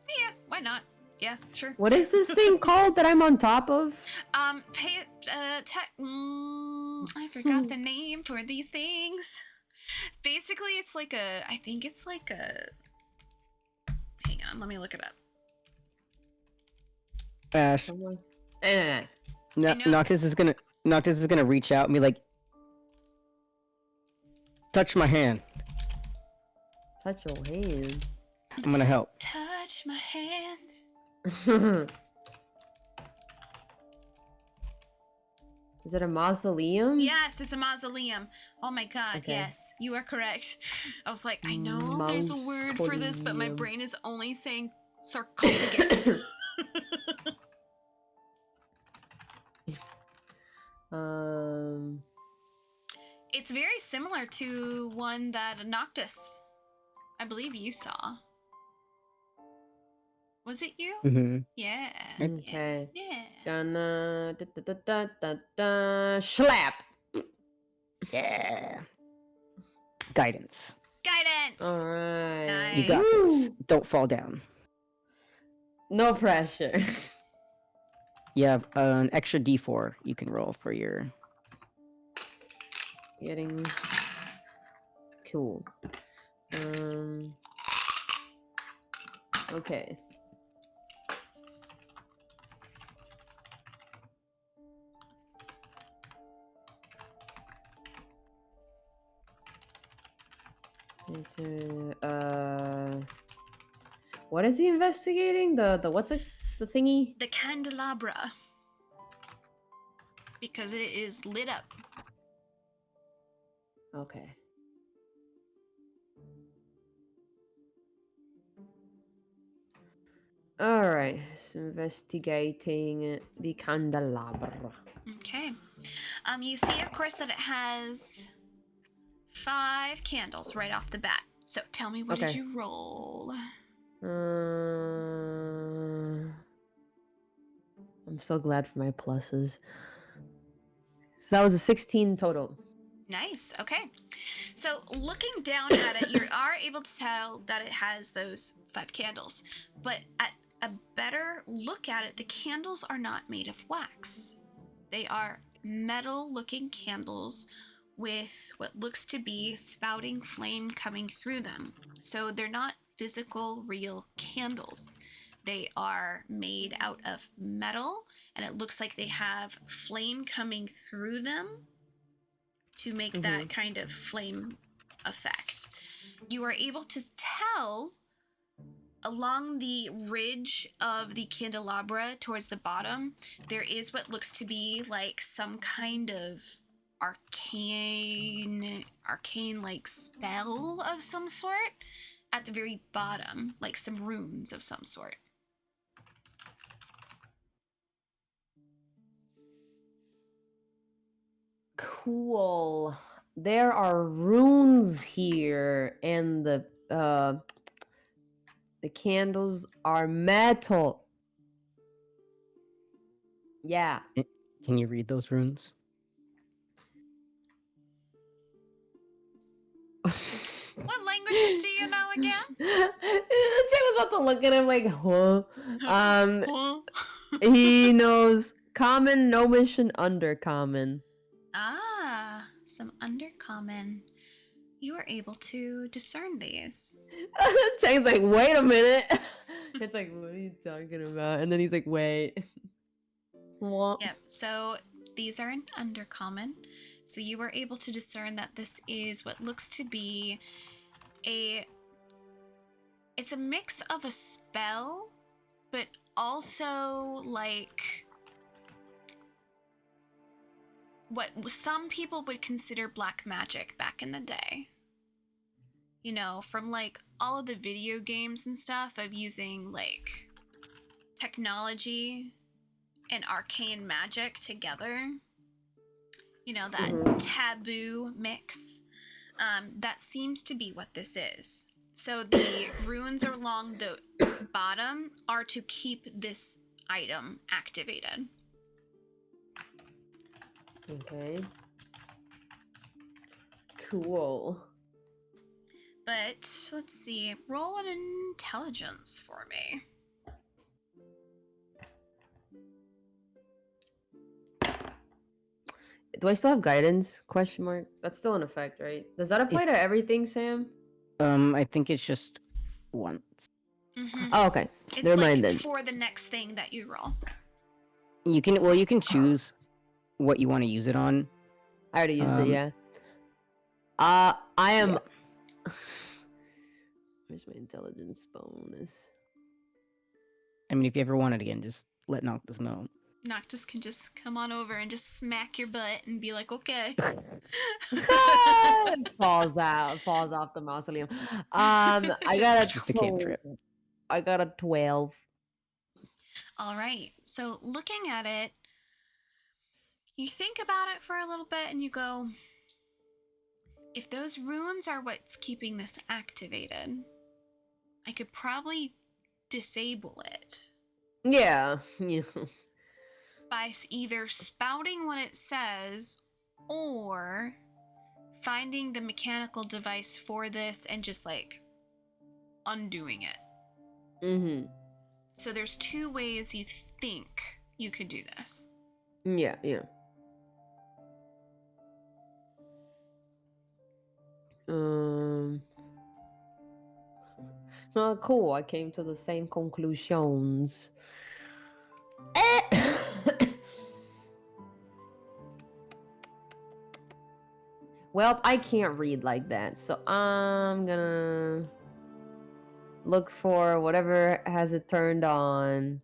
Yeah, why not? Yeah, sure. What is this thing called that I'm on top of? I forgot the name for these things. Basically, it's like I think it's like a... Hang on, let me look it up. Ash, Noctis is gonna reach out and be like, touch my hand. Touch your hand. I'm gonna help. Touch my hand. Is it a mausoleum? Yes, it's a mausoleum. Oh my god, Okay. yes, you are correct. I was like, I know there's a word for this, but my brain is only saying sarcophagus. It's very similar to one that Noctis, I believe you saw. Was it you? Mm-hmm. Yeah. Okay. Yeah. Gonna slap. Yeah. Guidance. Guidance. All right. You got this. Don't fall down. No pressure. You have an extra D4 you can roll for your. Getting cool. Okay. What is he investigating? The what's it? The thingy? The candelabra. Because it is lit up. Okay. All right. So investigating the candelabra. Okay. You see, of course, that it has 5 candles right off the bat. So tell me, what did Okay. you roll? I'm so glad for my pluses. So that was a 16 total. Nice. Okay. So looking down at it, you are able to tell that it has those 5 candles. But at a better look at it, the candles are not made of wax. They are metal-looking candles with what looks to be spouting flame coming through them. So they're not physical, real candles. They are made out of metal, and it looks like they have flame coming through them to make that kind of flame effect. You are able to tell along the ridge of the candelabra towards the bottom, there is what looks to be like some kind of arcane like spell of some sort at the very bottom, like some runes of some sort. Cool. There are runes here, and the candles are metal. Yeah. Can you read those runes? What languages do you know again? The chick was about to look at him like, huh? Huh? He knows common, gnomish, and undercommon. Ah, some undercommon. You are able to discern these. Chang's like, wait a minute. It's like, what are you talking about? And then he's like, wait. What? Yep, so these are an undercommon. So you were able to discern that this is what looks to be it's a mix of a spell, but also like what some people would consider black magic back in the day. You know, from like all of the video games and stuff of using like technology and arcane magic together. You know, that taboo mix. That seems to be what this is. So the runes along the bottom are to keep this item activated. Okay. Cool. But let's see, roll an intelligence for me. Do I still have guidance? Question mark. That's still in effect, right? Does that apply to everything, Sam? I think it's just once. Mm-hmm. Oh, okay. It's Never like mind then. for the next thing that you roll. You can choose what you want to use it on. I already used it, yeah. I am. Yeah. Where's my intelligence bonus? I mean, if you ever want it again, just let Noctis know. Noctis can just come on over and just smack your butt and be like, okay. falls off the mausoleum. I got Just a cantrip. I got a 12. All right. So looking at it, you think about it for a little bit and you go, if those runes are what's keeping this activated, I could probably disable it. Yeah. By either spouting what it says or finding the mechanical device for this and just like undoing it. Mm-hmm. So there's 2 ways you think you could do this. Yeah. Oh, cool. I came to the same conclusions. Well, I can't read like that, so I'm gonna look for whatever has it turned on.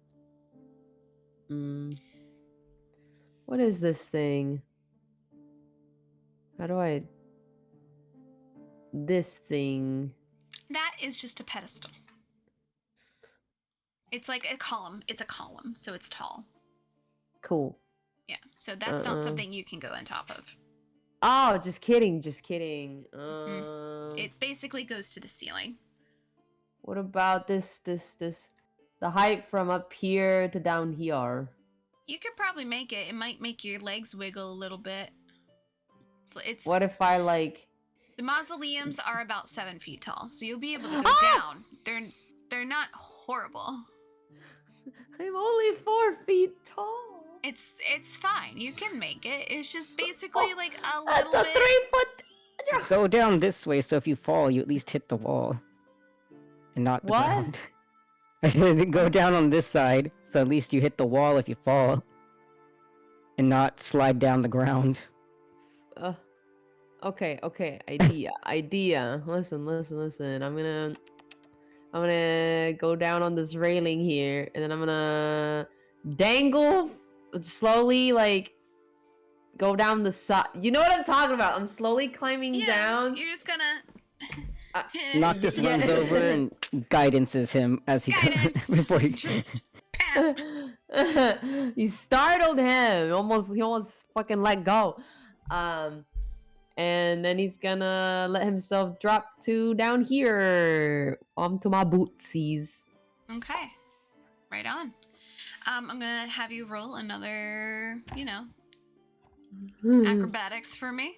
What is this thing? How do I... this thing? That is just a pedestal. It's like a column. It's a column, so it's tall. Cool. Yeah, so that's not something you can go on top of. Oh, just kidding, just kidding. It basically goes to the ceiling. What about this? The height from up here to down here. You could probably make it. It might make your legs wiggle a little bit. It's What if I like? the mausoleums are about 7 feet tall, so you'll be able to go down. They're not horrible. I'm only 4 feet tall. It's fine. You can make it. It's just basically like a little That's a bit. 3 foot. Go down this way, so if you fall, you at least hit the wall. And not the ground. Go down on this side, so at least you hit the wall if you fall. And not slide down the ground. Okay. Idea. Listen. I'm gonna go down on this railing here, and then I'm gonna dangle slowly, like go down the side. You know what I'm talking about? I'm slowly climbing down. You're just gonna. Noctis runs over and guidances him as he Guidance. before he Just pow. You startled him. He almost fucking let go. And then he's gonna let himself drop to down here onto my bootsies. Okay, right on. I'm gonna have you roll another, acrobatics for me.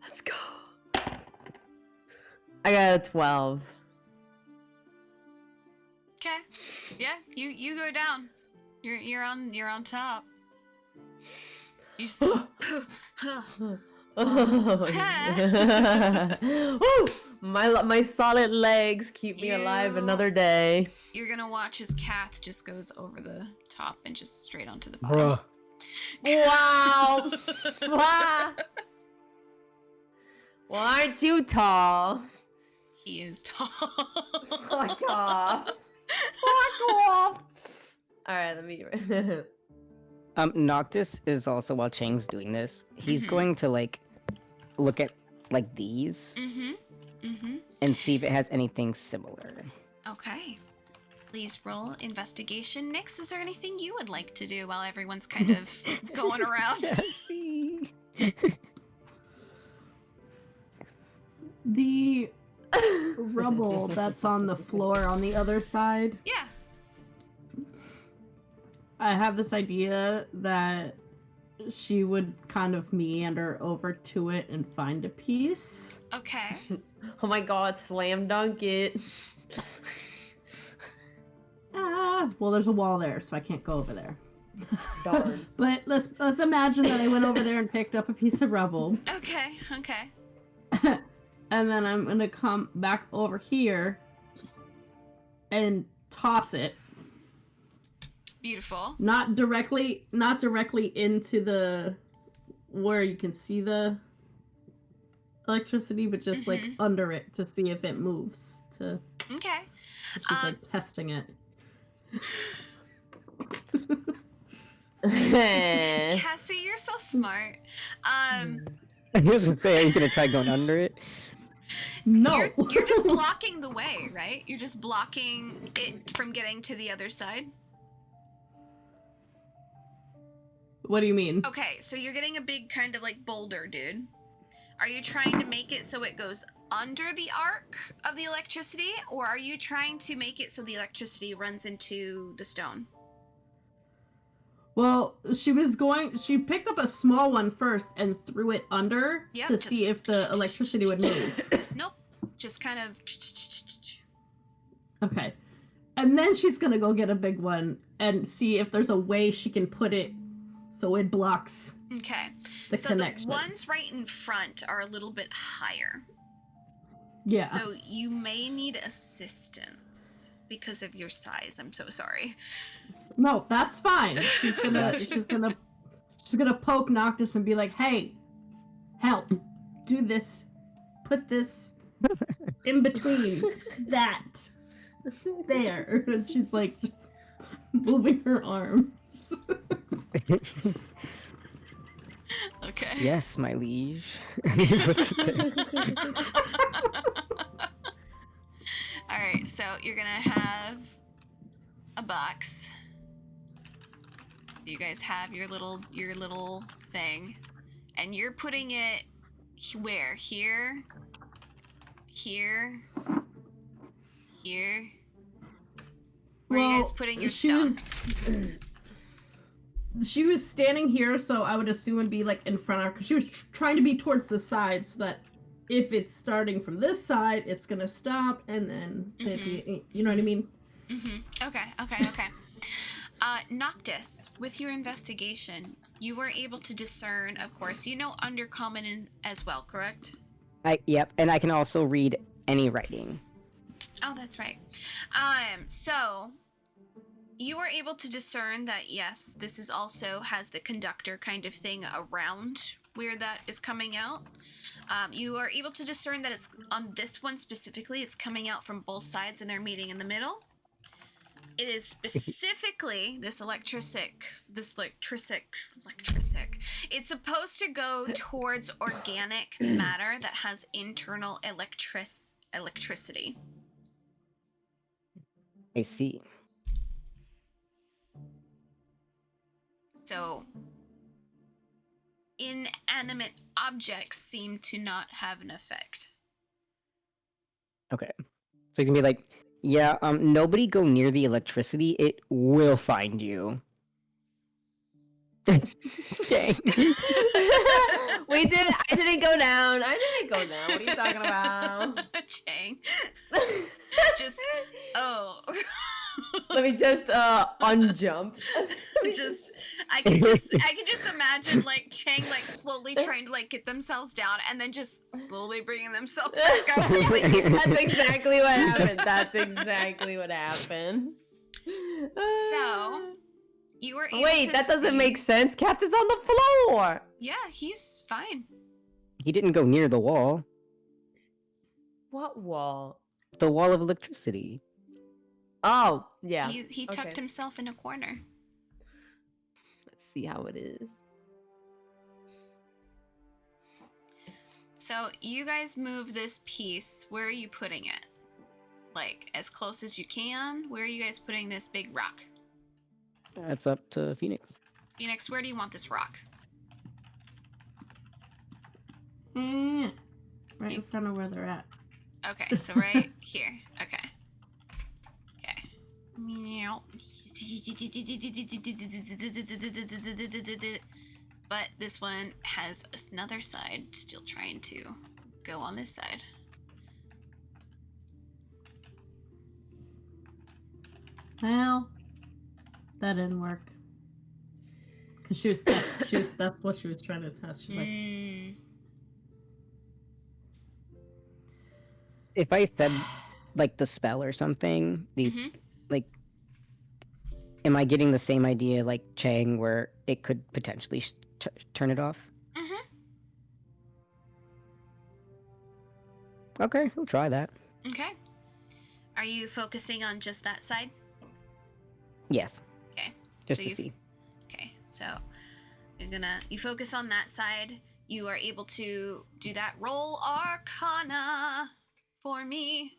Let's go. I got a 12. Okay. Yeah, you go down. You're on top. You just Woo! My solid legs keep me alive another day. You're gonna watch as Kath just goes over the top and just straight onto the Bruh. bottom. Wow! Wow! Well, aren't you tall? He is tall. Fuck off! Fuck off! All right, let me. Noctis is also, while Chang's doing this, he's going to look at these and see if it has anything similar. Okay. Please roll investigation. Nix, is there anything you would like to do while everyone's kind of going around? Jesse. The rubble that's on the floor on the other side. Yeah. I have this idea that she would kind of meander over to it and find a piece. Okay. Oh my god, slam dunk it. Well, there's a wall there, so I can't go over there. Darn. But let's imagine that I went over there and picked up a piece of rubble. Okay. And then I'm gonna come back over here and toss it. Beautiful. Not directly into the where you can see the electricity, but just like under it to see if it moves. Okay. It's just like testing it. Cassie, you're so smart. Here's the thing, are you gonna try going under it? No. You're just blocking the way, right? You're just blocking it from getting to the other side. What do you mean? Okay, so you're getting a big kind of like boulder, dude. Are you trying to make it so it goes under the arc of the electricity, or are you trying to make it so the electricity runs into the stone? Well, she picked up a small one first and threw it under to see if the electricity would move. Nope. Just kind of... Okay. And then she's gonna go get a big one and see if there's a way she can put it so it blocks the connection. The ones right in front are a little bit higher. Yeah. So you may need assistance because of your size. I'm so sorry. No, that's fine. She's gonna poke Noctis and be like, "Hey, help! Do this. Put this in between that there." And she's like just moving her arms. Okay. Yes, my liege. All right, so you're gonna have a box. So you guys have your little thing, and you're putting it where? Here, here, here. Where are you guys putting your stuff? She was standing here, so I would assume it'd be like in front of her, because she was trying to be towards the side, so that if it's starting from this side, it's gonna stop, and then you know what I mean? Okay. Noctis, with your investigation, you were able to discern, of course, you know Undercommon as well, correct? Yep, and I can also read any writing. Oh, that's right. So you were able to discern that yes, this is also has the conductor kind of thing around where that is coming out. You are able to discern that it's on this one specifically, it's coming out from both sides and they're meeting in the middle. It is specifically this electricic. It's supposed to go towards organic matter that has internal electricity. I see. So, inanimate objects seem to not have an effect. Okay. So you can be like, yeah, nobody go near the electricity. It will find you. Dang. I didn't go down. I didn't go down. What are you talking about? Chang. Just, oh. Let me just unjump. I can just imagine like Chang like slowly trying to like get themselves down and then just slowly bringing themselves back up. That's exactly what happened. So you were able Wait, to that doesn't see... make sense. Captain's on the floor. Yeah, he's fine. He didn't go near the wall. What wall? The wall of electricity. Oh, yeah. He tucked himself in a corner. Let's see how it is. So you guys move this piece. Where are you putting it? Like as close as you can? Where are you guys putting this big rock? That's up to Phoenix. Phoenix, where do you want this rock? Right in front of where they're at. Okay, so right here. Okay. Meow. But this one has another side still trying to go on this side. Well, that didn't work. Cause that's what she was trying to test. She's like, if I said like the spell or something, like, am I getting the same idea like Chang, where it could potentially turn it off? Okay, we'll try that. Okay. Are you focusing on just that side? Yes. Okay. Just to see. Okay, so you focus on that side. You are able to do that roll Arcana for me.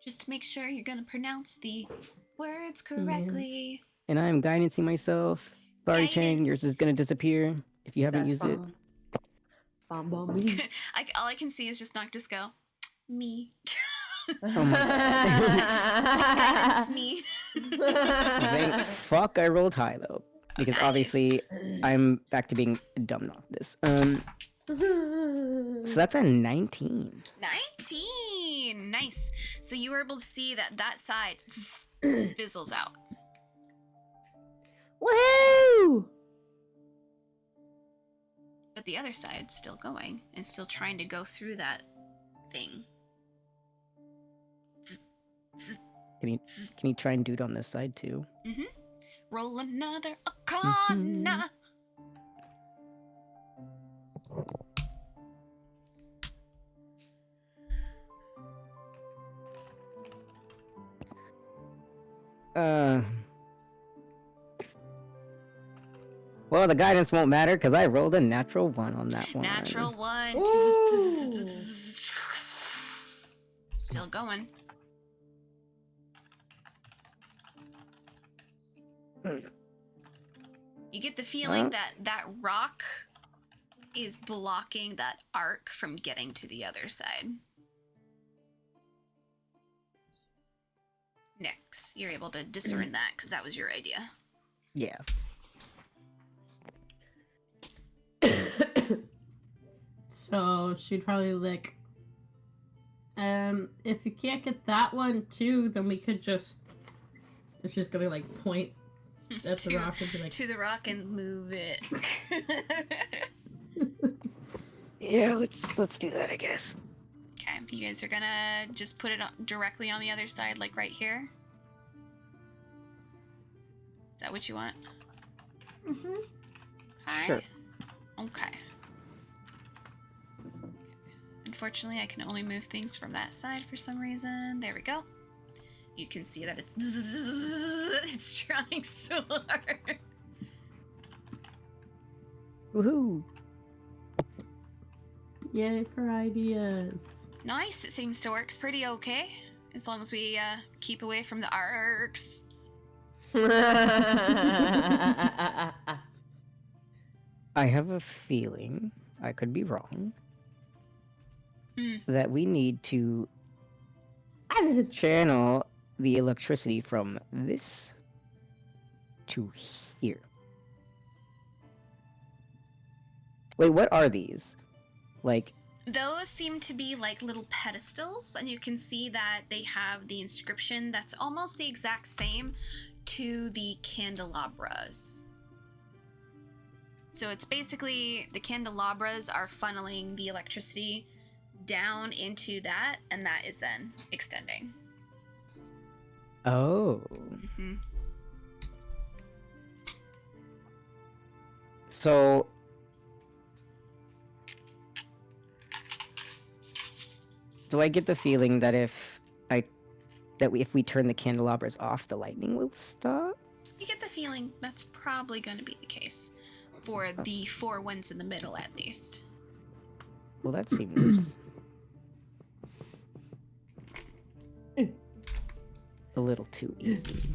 Just to make sure you're gonna pronounce the words correctly. And I'm guidancing myself. Sorry, Chang, yours is gonna disappear if you haven't used it. All I can see is just Noctis go, me. Oh my god. Guidance me. Thank fuck I rolled high though. Because obviously I'm back to being dumb Noctis. So that's a 19. 19! Nice. So you were able to see that side fizzles out. Woohoo! But the other side's still going and still trying to go through that thing. Can you try and do it on this side too? Roll another Arcana. Well, the guidance won't matter because I rolled a natural 1 on that one. Natural 1. Ooh. Still going. You get the feeling that that rock is blocking that arc from getting to the other side. Nyx, you're able to discern that because that was your idea. Yeah. So she'd probably like, if you can't get that one too, then we could just. It's just gonna like point at the rock and be like, to the rock and move it. Yeah, let's do that, I guess. Okay, you guys are gonna just put it directly on the other side, like right here. Is that what you want? mm-hmm. Okay. Sure. Okay. Unfortunately, I can only move things from that side for some reason. There we go. You can see that it's trying so hard. Woohoo! Yay for ideas. Nice. It seems to work pretty okay. As long as we keep away from the arcs. I have a feeling, I could be wrong, that we need to channel the electricity from this to here. Wait, what are these? Like, Those seem to be like little pedestals, and you can see that they have the inscription that's almost the exact same to the candelabras. So it's basically the candelabras are funneling the electricity down into that, and that is then extending. oh. Mm-hmm. So, do I get the feeling that if we turn the candelabras off, the lightning will stop? You get the feeling that's probably going to be the case for the 4 ones in the middle, at least. Well, that seems a little too easy.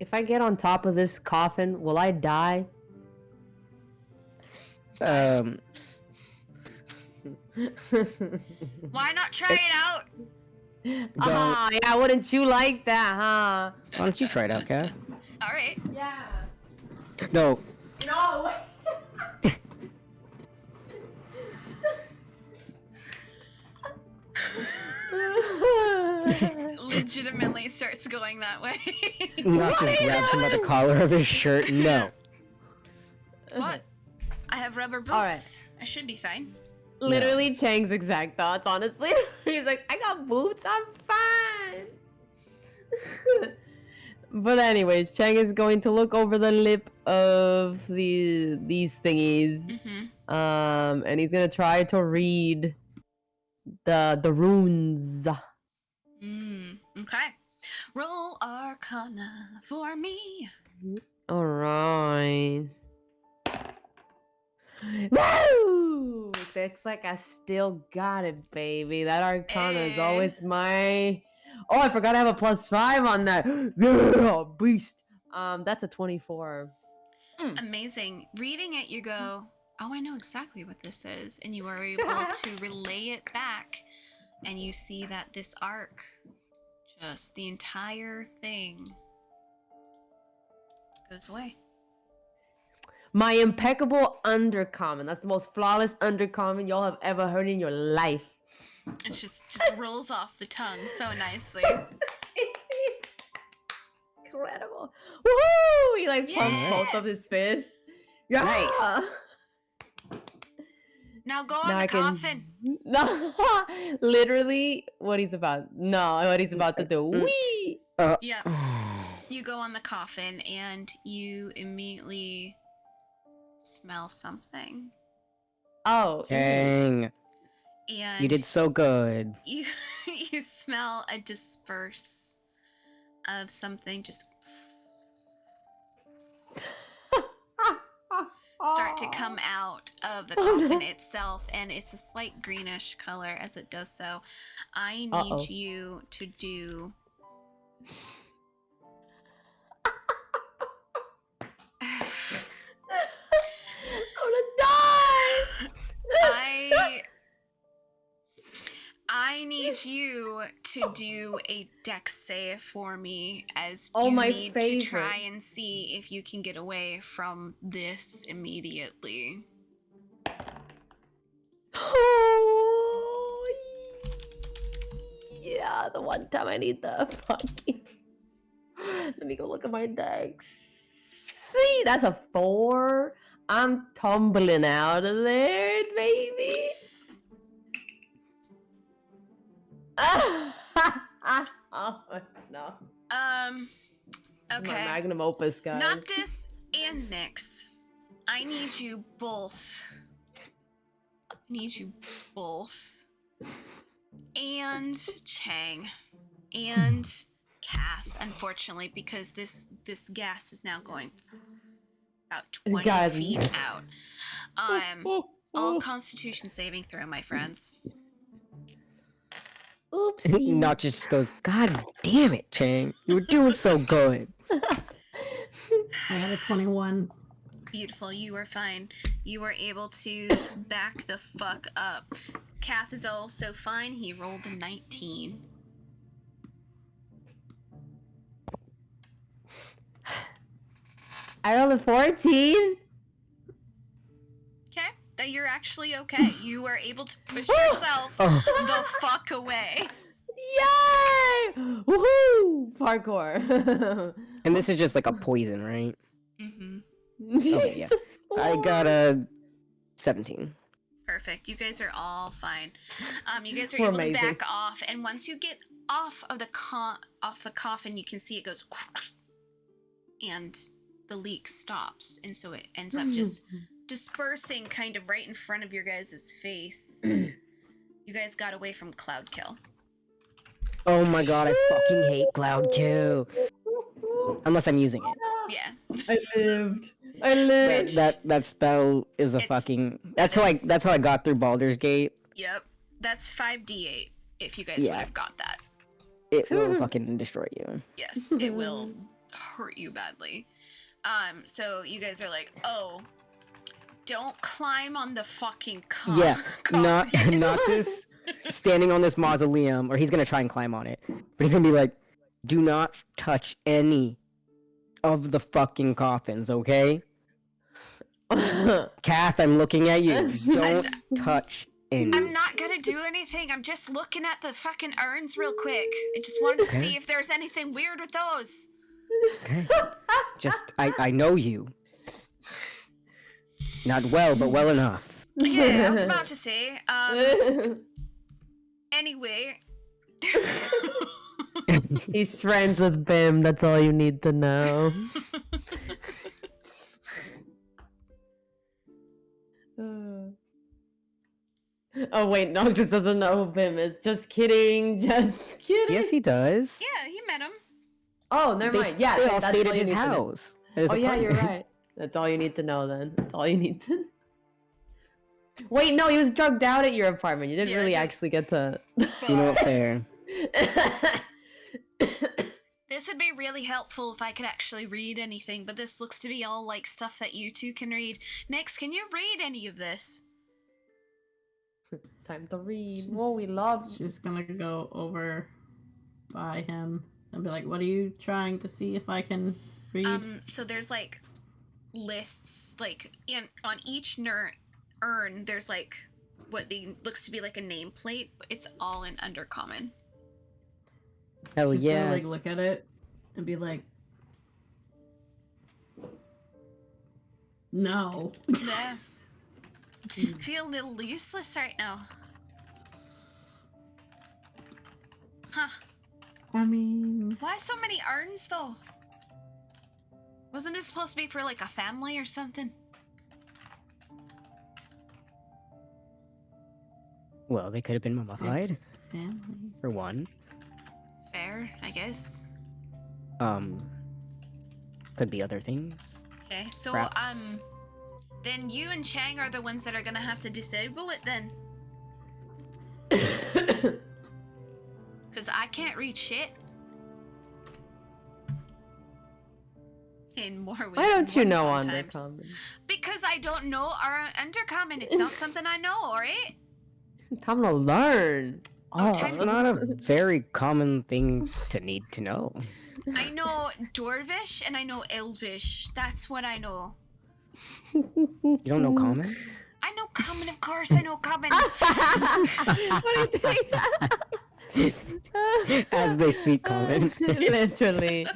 If I get on top of this coffin, will I die? Why not try it out? Yeah, wouldn't you like that, huh? Why don't you try it out, Cass? All right. Yeah. No. No. Legitimately starts going that way. Not just grabs him by the collar of his shirt. No. What? I have rubber boots. All right. I should be fine. Literally Chang's exact thoughts, honestly. He's like, I got boots, I'm fine. But anyways, Chang is going to look over the lip of these thingies. Mm-hmm. And he's gonna try to read the runes. Okay. Roll Arcana for me. Alright. Woo! Looks like I still got it, baby. That Arcana is always my... Oh, I forgot I have a +5 on that. Yeah, beast. That's a 24. Amazing. Reading it, you go, oh, I know exactly what this is. And you are able to relay it back. And you see that this arc, just the entire thing, goes away. My impeccable undercommon. That's the most flawless undercommon y'all have ever heard in your life. It just rolls off the tongue so nicely. Incredible. Woohoo! He like pumps Yeah. both of his fists. Yeah. Nice. Now go on Now the I can- coffin. No, literally what he's about. No, what he's about to do. Wee! Yeah. You go on the coffin and you immediately smell something. Oh. Dang. And You did so good. you you smell a disperse of something just start to come out of the coffin itself, and it's a slight greenish color as it does so. I need you to do... I'm gonna die! I need you to do a dex save for me, as Oh, you my need to favorite. try and see if you can get away from this immediately. Oh, yeah, the one time I need the fucking... Let me go look at my decks. See, that's a 4. I'm tumbling out of there, baby. Oh, no. This is my Okay. magnum opus, guys. Noctis and Nyx, I need you both. And Chang. And Kath, unfortunately, because this gas is now going about 20 Guys. feet out. All Constitution saving throw, my friends. Oopsies. Not just goes, God damn it, Chang. You were doing so good. I had a 21. Beautiful, you are fine. You are able to back the fuck up. Kath is also fine. He rolled a 19. I rolled a 14. Okay, that you're actually okay. You are able to push yourself the fuck away. Yay! Woohoo! Parkour. And this is just like a poison, right? Mm-hmm. Okay, yeah. I got a 17. Perfect. You guys are all fine. You guys are We're able amazing. to back off, and once you get off of the coffin, you can see it goes, and the leak stops, and so it ends up just dispersing kind of right in front of your guys' face. You guys got away from Cloud Kill. Oh my god, I fucking hate Cloud Kill. Unless I'm using it. Yeah. I lived. I lived. That spell is a It's- fucking. that is- That's how I got through Baldur's Gate. Yep. That's 5d8 if you guys Yeah. would have got that. It will fucking destroy you. Yes, it will hurt you badly. So you guys are like, oh, don't climb on the fucking Yeah, not coffin. not this standing on this mausoleum, or he's gonna try and climb on it, but he's gonna be like, do not touch any of the fucking coffins, okay? Kath, I'm looking at you. Don't touch any. I'm not gonna do anything. I'm just looking at the fucking urns real quick. I just wanted to see if there's anything weird with those. Okay. Just, I know you. Not well, but well enough. Yeah, I was about to say. Anyway. He's friends with Bim, that's all you need to know. Oh wait, Noctis doesn't know who Bim is. Just kidding, just kidding. Yes, he does. Yeah, he met him. Oh, never mind. Yeah, they all that's stayed all at you his need to know. house. at his Oh yeah, you're apartment. right. That's all you need to know then. That's all you need to. Wait, no, he was drugged out at your apartment. You didn't Yeah, really just- actually get to. You know what? Fair. This would be really helpful if I could actually read anything, but this looks to be all like stuff that you two can read. Next, can you read any of this? Time to read. Whoa, we love. She's gonna go over by him and be like, "What are you trying to see if I can read?" So there's like lists, like on each urn, there's like what looks to be like a nameplate, but it's all in Undercommon. Hell She's yeah. gonna like look at it and be like, "No." Yeah. Feel a little useless right now. Huh. I mean, Why so many urns though? Wasn't this supposed to be for like a family or something? Well, they could have been mummified, family. for one. Fair, I guess. Could be other things. Okay, so Perhaps. Then you and Chang are the ones that are gonna have to disable it then. Because I can't read shit. In more ways Why don't than you know one sometimes. Undercommon? Because I don't know our Undercommon. It's not something I know, alright? Time to learn. Oh, It's not a very common thing to need to know. I know Dwarvish and I know Elvish. That's what I know. You don't know common? I know Common, of course. I know Common. What do you think? As they speak common. Literally.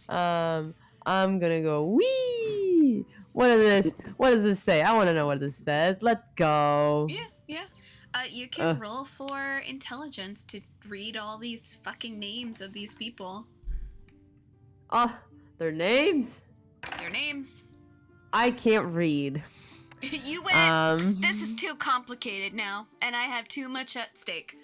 I'm gonna go wee. What is this? What does this say? I want to know what this says. Let's go. Yeah. You can roll for intelligence to read all these fucking names of these people. Their names? Their names. I can't read. You went. This is too complicated now, and I have too much at stake.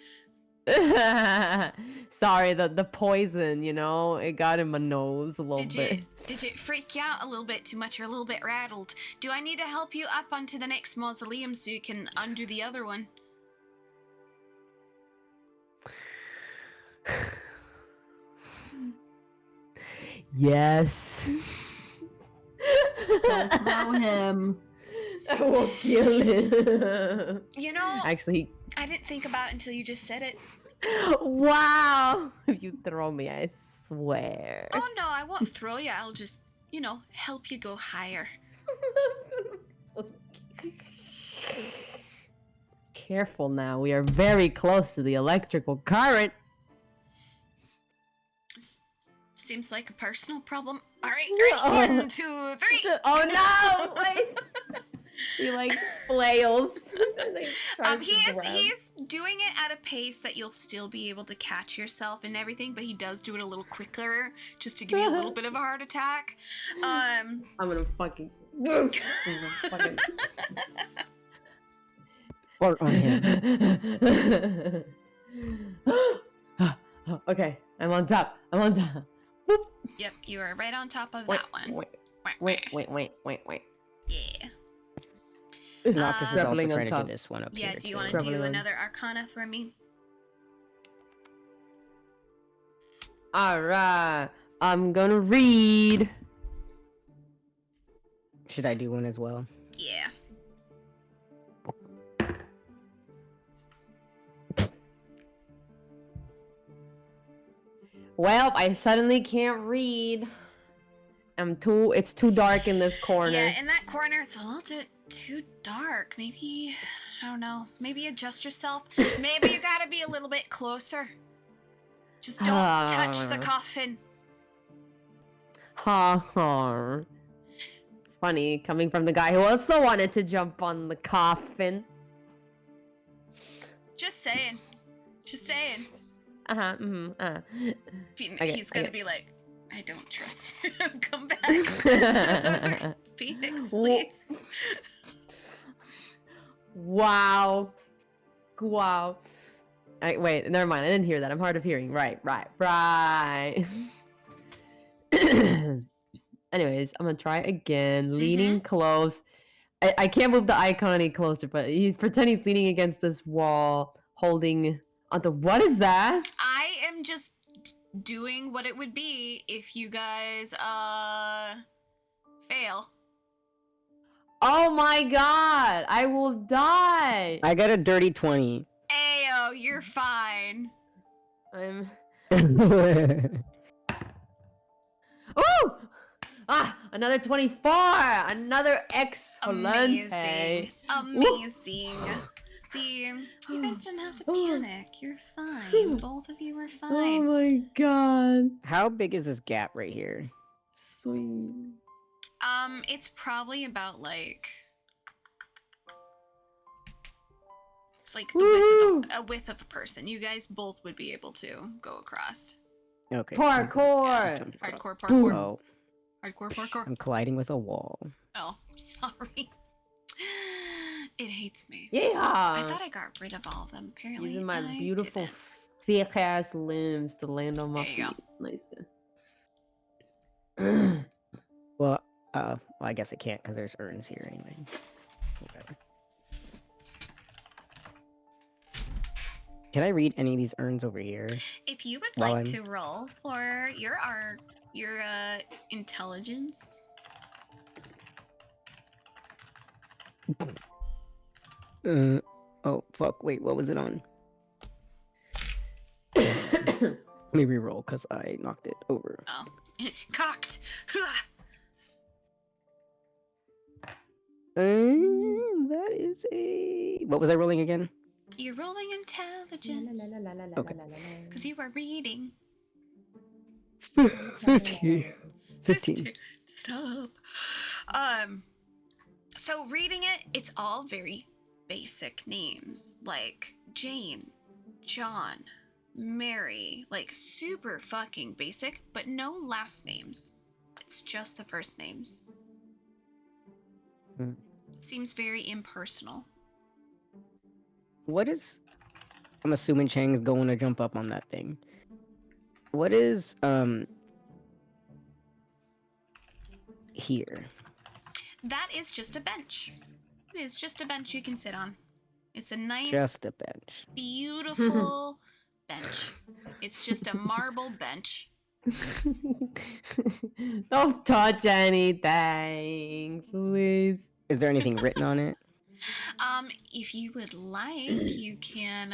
Sorry, the poison, you know, it got in my nose a little bit. Did it freak you out a little bit too much? You're a little bit rattled. Do I need to help you up onto the next mausoleum so you can undo the other one? Yes. Don't throw him. I will kill him. You know, Actually, I didn't think about it until you just said it. wow. If you throw me, I swear. Oh no, I won't throw you. I'll just, help you go higher. Careful now. We are very close to the electrical current. Seems like a personal problem. All right, 1, 2, 3. Oh no! Wait. He like flails. He's doing it at a pace that you'll still be able to catch yourself and everything, but he does do it a little quicker just to give you a little bit of a heart attack. I'm gonna fucking. Or on him. Okay, I'm on top. Boop. Yep, you are right on top of that one. Wait. Yeah. Noctis is also Grappling on trying to top. do this one up Yeah, here. do you want to Grappling do on. another Arcana for me? Alright, I'm gonna read. Should I do one as well? Yeah. Well, I suddenly can't read. It's too dark in this corner. Yeah, in that corner, it's a little bit too dark. Maybe, I don't know. Maybe adjust yourself. Maybe you gotta be a little bit closer. Just don't touch the coffin. Ha ha. Funny, coming from the guy who also wanted to jump on the coffin. Just saying. He's gonna be like, I don't trust him. Come back. Phoenix, please. Wow. Wait, never mind. I didn't hear that. I'm hard of hearing. Right. Anyways, I'm gonna try again. Leaning close. I can't move the icon any closer, but he's pretending he's leaning against this wall, holding onto. What is that? I am just doing what it would be if you guys fail. Oh my god! I will die. I got a dirty 20. Ayo, you're fine. I'm. Well, Oh! Another 24! Another excellent. Amazing. See, you guys didn't have to panic. You're fine. Both of you were Oh fine. my god. how big is this gap right here? Sweet. It's probably about like... It's like a width of a person. You guys both would be able to go across. Okay. Parkour! Hardcore parkour. Oh, Hardcore parkour. I'm colliding with a wall. Oh, sorry. It hates me. Yeah! I thought I got rid of all of them. Apparently, Using my I beautiful didn't. thick ass limbs to land on my There you feet. Nice. Well, Well, I guess it can't because there's urns here anyway. Whatever. Can I read any of these urns over here? If you would While like I'm- to roll for your intelligence. Oh fuck! Wait, what was it on? Let me re-roll because I knocked it over. Oh. Cocked. That is a. What was I rolling again? You're rolling intelligence. Okay. Because you are reading. 15. 15. Stop. So reading it, it's all very basic names. Like Jane, John, Mary. Like super fucking basic, but no last names. It's just the first names. Hmm. Seems very impersonal. What is? I'm assuming Chang's going to jump up on that thing. What is here? That is just a bench. It is just a bench you can sit on. It's a nice, Just a bench. beautiful bench. It's just a marble bench. Don't touch anything, please. Is there anything written on it? If you would like, you can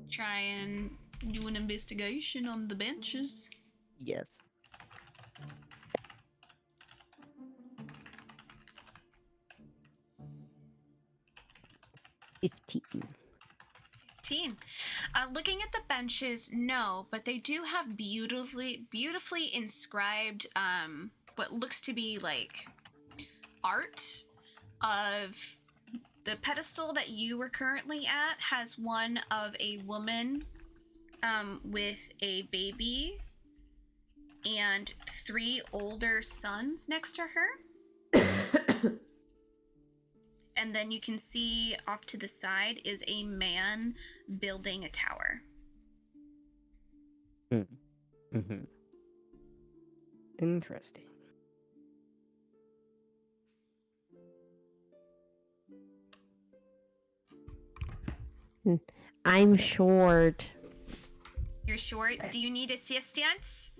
try and do an investigation on the benches. Yes. Teen. Looking at the benches, no, but they do have beautifully inscribed what looks to be like art of the pedestal that you were currently at has one of a woman with a baby and 3 older sons next to her. And then you can see off to the side is a man building a tower. Mm-hmm. Interesting. I'm short. You're short. Do you need assistance?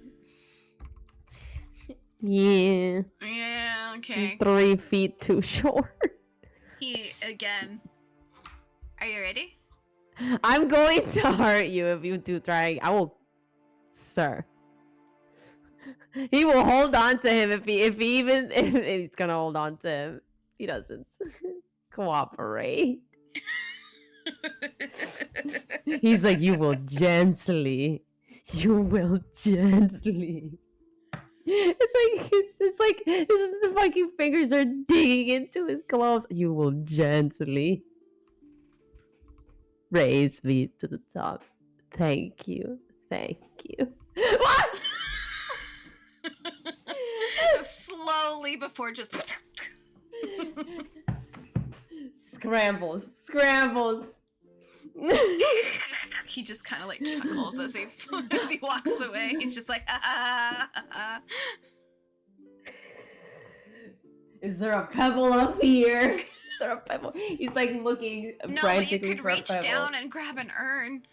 Yeah. Yeah, okay. 3 feet too short. Again. Are you ready? I'm going to hurt you if you do try. I will, sir. He will hold on to him if he's gonna hold on to him. He doesn't cooperate. He's like, you will gently. It's like the fucking fingers are digging into his clothes. You will gently raise me to the top. Thank you. What? Slowly before just Scrambles. he just kind of like chuckles as he walks away. He's just like, Is there a pebble up here? Is there a pebble? He's like looking no, but you frantically could for a reach pebble. down and grab an urn.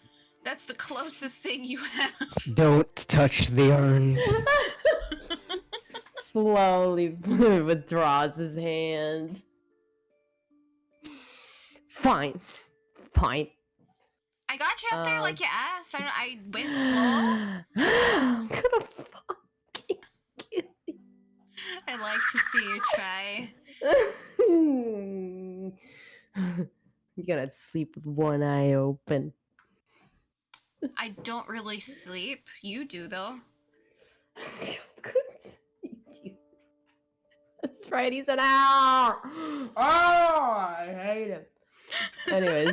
That's the closest thing you have. Don't touch the urns. Slowly withdraws his hand. Fine. I got you up there like you asked. I went slow. I'm gonna fucking kill you. I like to see you try. You're gonna sleep with one eye open. I don't really sleep. You do, though. I'm gonna eat you. That's right, he's an owl. Oh, I hate him. Anyways.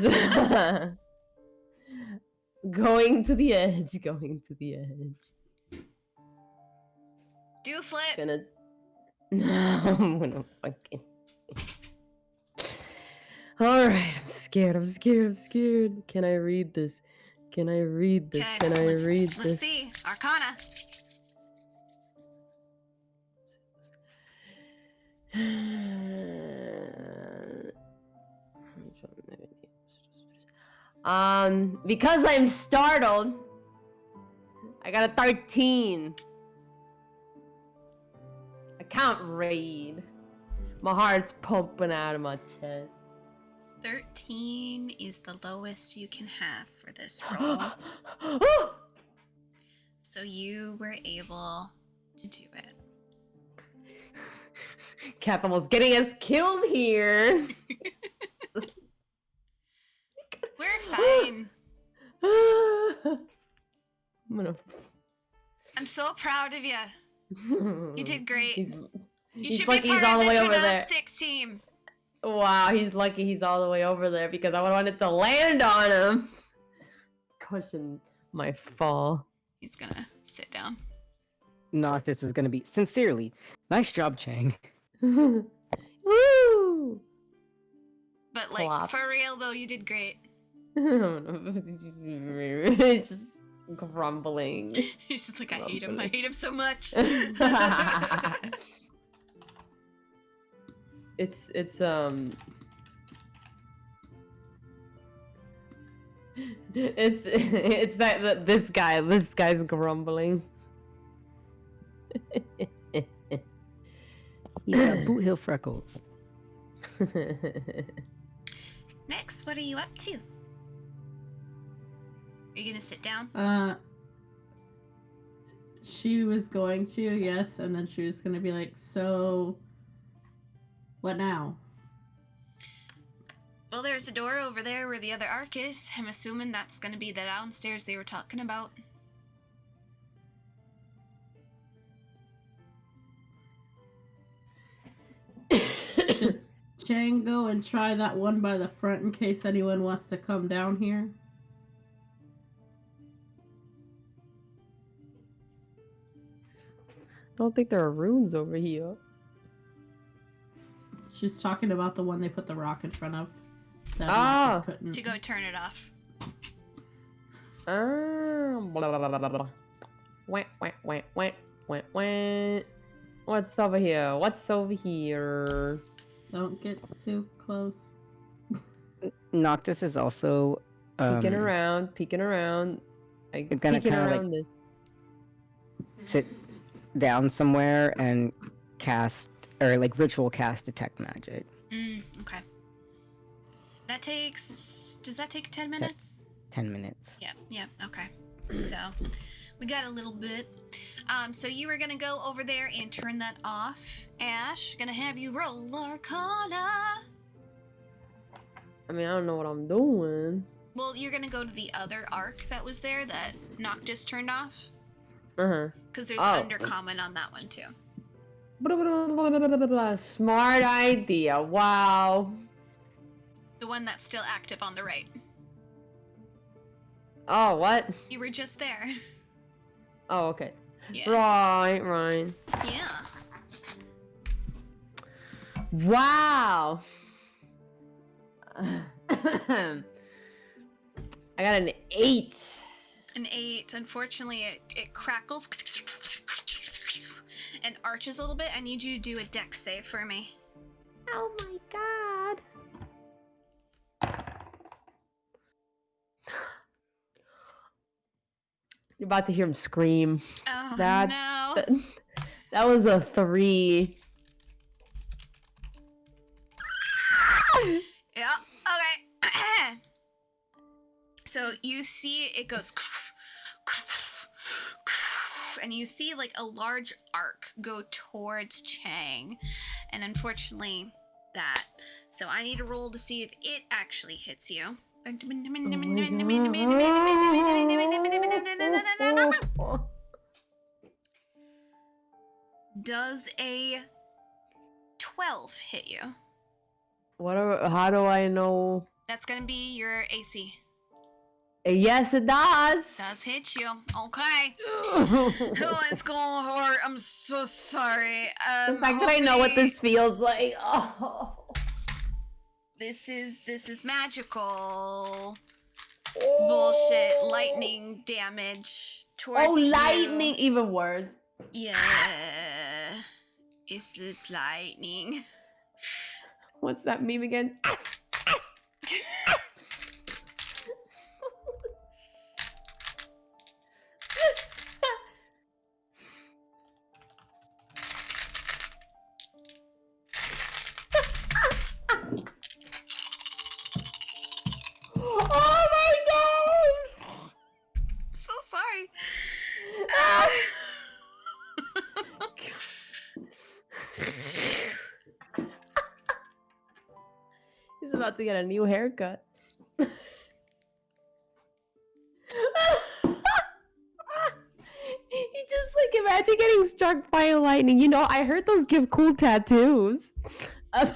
Going to the edge. Do flip. Gonna... I'm gonna fucking... Alright, I'm scared. Can I read this? Okay, let's see. Arcana. Because I'm startled, I got a 13. I can't read. My heart's pumping out of my chest. 13 is the lowest you can have for this roll. So you were able to do it. Cap almost getting us killed here. We're fine. I'm so proud of you. You did great. You should be part of the gymnastics team. Wow, he's lucky he's all the way over there because I wanted to land on him. Cushion my fall. He's gonna sit down. Noctis is gonna be sincerely. Nice job, Chang. Woo! But like, Clap. for real though, you did great. It's just grumbling. He's just like, I hate him so much. It's that this guy's grumbling. Yeah, boot heel freckles. Next, what are you up to? Are you gonna sit down? She was going to, yes, and then she was gonna be like, so what now? Well, there's a door over there where the other arc is. I'm assuming that's gonna be the downstairs they were talking about. Should Chang go and try that one by the front in case anyone wants to come down here? I don't think there are runes over here. She's talking about the one they put the rock in front of. That Ah! couldn't. To go turn it off. Blah, blah, blah, blah, blah. Wah, wah, wah, wah, wah, wah. What's over here? What's over here? Don't get too close. Noctis is also Peeking around. I'm gonna peeking kinda, around like, this. sit down somewhere and cast or like ritual cast detect magic. Okay. That takes... Does that take 10 minutes? 10 minutes. Yeah, okay. So, we got a little bit. So you were gonna go over there and turn that off. Ash, gonna have you roll Arcana. I mean, I don't know what I'm doing. Well, you're gonna go to the other arc that was there that Noctis turned off. Uh-huh. Because there's Oh. undercommon on that one too. Blah, blah, blah, blah, blah, blah, blah, blah. Smart idea. Wow. The one that's still active on the right. Oh, what? You were just there. Oh, okay. Yeah. Right. Yeah. Wow. I got an 8. An 8. Unfortunately, it crackles and arches a little bit. I need you to do a dex save for me. Oh my god. You're about to hear him scream. Oh, That- no. That was a 3. Yeah, okay. So you see it goes and you see like a large arc go towards Chang, and unfortunately that. So I need a roll to see if it actually hits you. Does a 12 hit you? How do I know? That's gonna be your AC. Yes, it does. Does hit you. Okay. Oh, it's going hard. I'm so sorry. The fact that I know what hopefully this feels like. Oh. This is magical bullshit. Lightning damage towards Oh, you. lightning, even worse. Yeah. Is this lightning? What's that meme again? Oh my god! So sorry. He's about to get a new haircut. He just like imagine getting struck by lightning. You know, I heard those give cool tattoos. I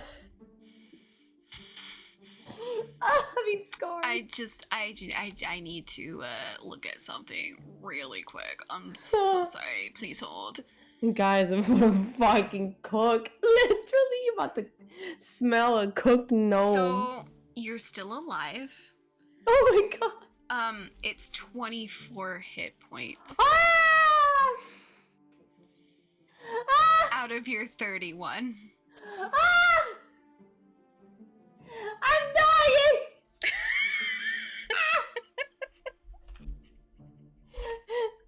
mean scars. I need to look at something really quick. I'm so sorry. Please hold. Guys, I'm a fucking cook. Literally, you're about to smell a cooked gnome. So you're still alive. Oh my god. It's 24 hit points Ah! Ah! out of your 31. Ah! I'm dying!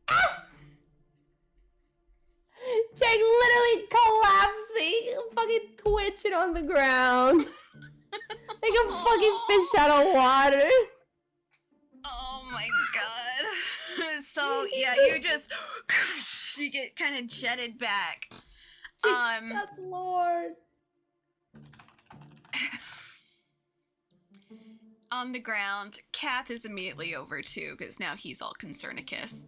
Ah! Jack literally collapsing, fucking twitching on the ground. Like a fucking fish out of water. Oh my god. So yeah, you get kind of jetted back. Jesus Lord. On the ground, Kath is immediately over too, because now he's all concernicus.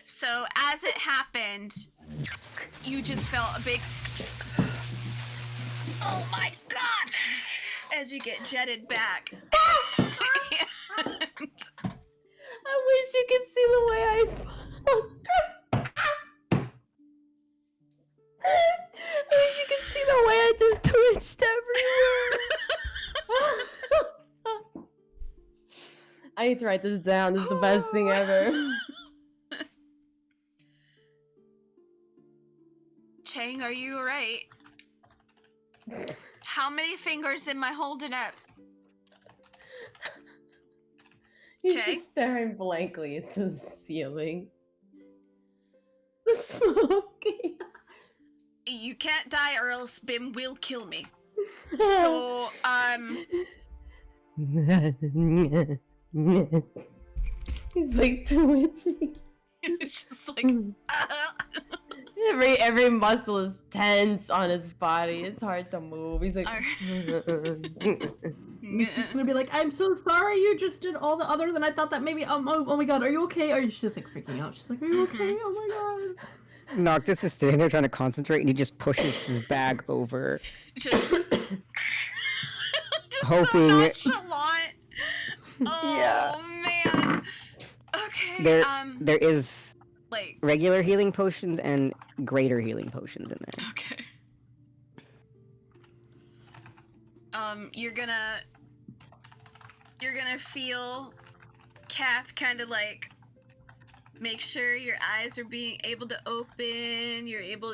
So as it happened, you just felt a big oh my god as you get jetted back. And I wish you could see the way I wish you could see the way I just twitched everywhere. I need to write this down. This is the best thing ever. Chang, are you alright? How many fingers am I holding up? He's Jay? just staring blankly at the ceiling. The smoking. You can't die or else Bim will kill me. So, He's like twitching. it's just like Every muscle is tense on his body. It's hard to move. He's like. He's just gonna be like, I'm so sorry you just did all the others, and I thought that maybe, oh my god, are you okay? Or she's just like freaking out. She's like, are you okay? Oh my god. Noctis is sitting there trying to concentrate, and he just pushes his bag over, just hoping. so nonchalant. Oh Yeah. man. Okay. There is like regular healing potions and greater healing potions in there. okay. You're gonna feel Kath kind of like make sure your eyes are being able to open.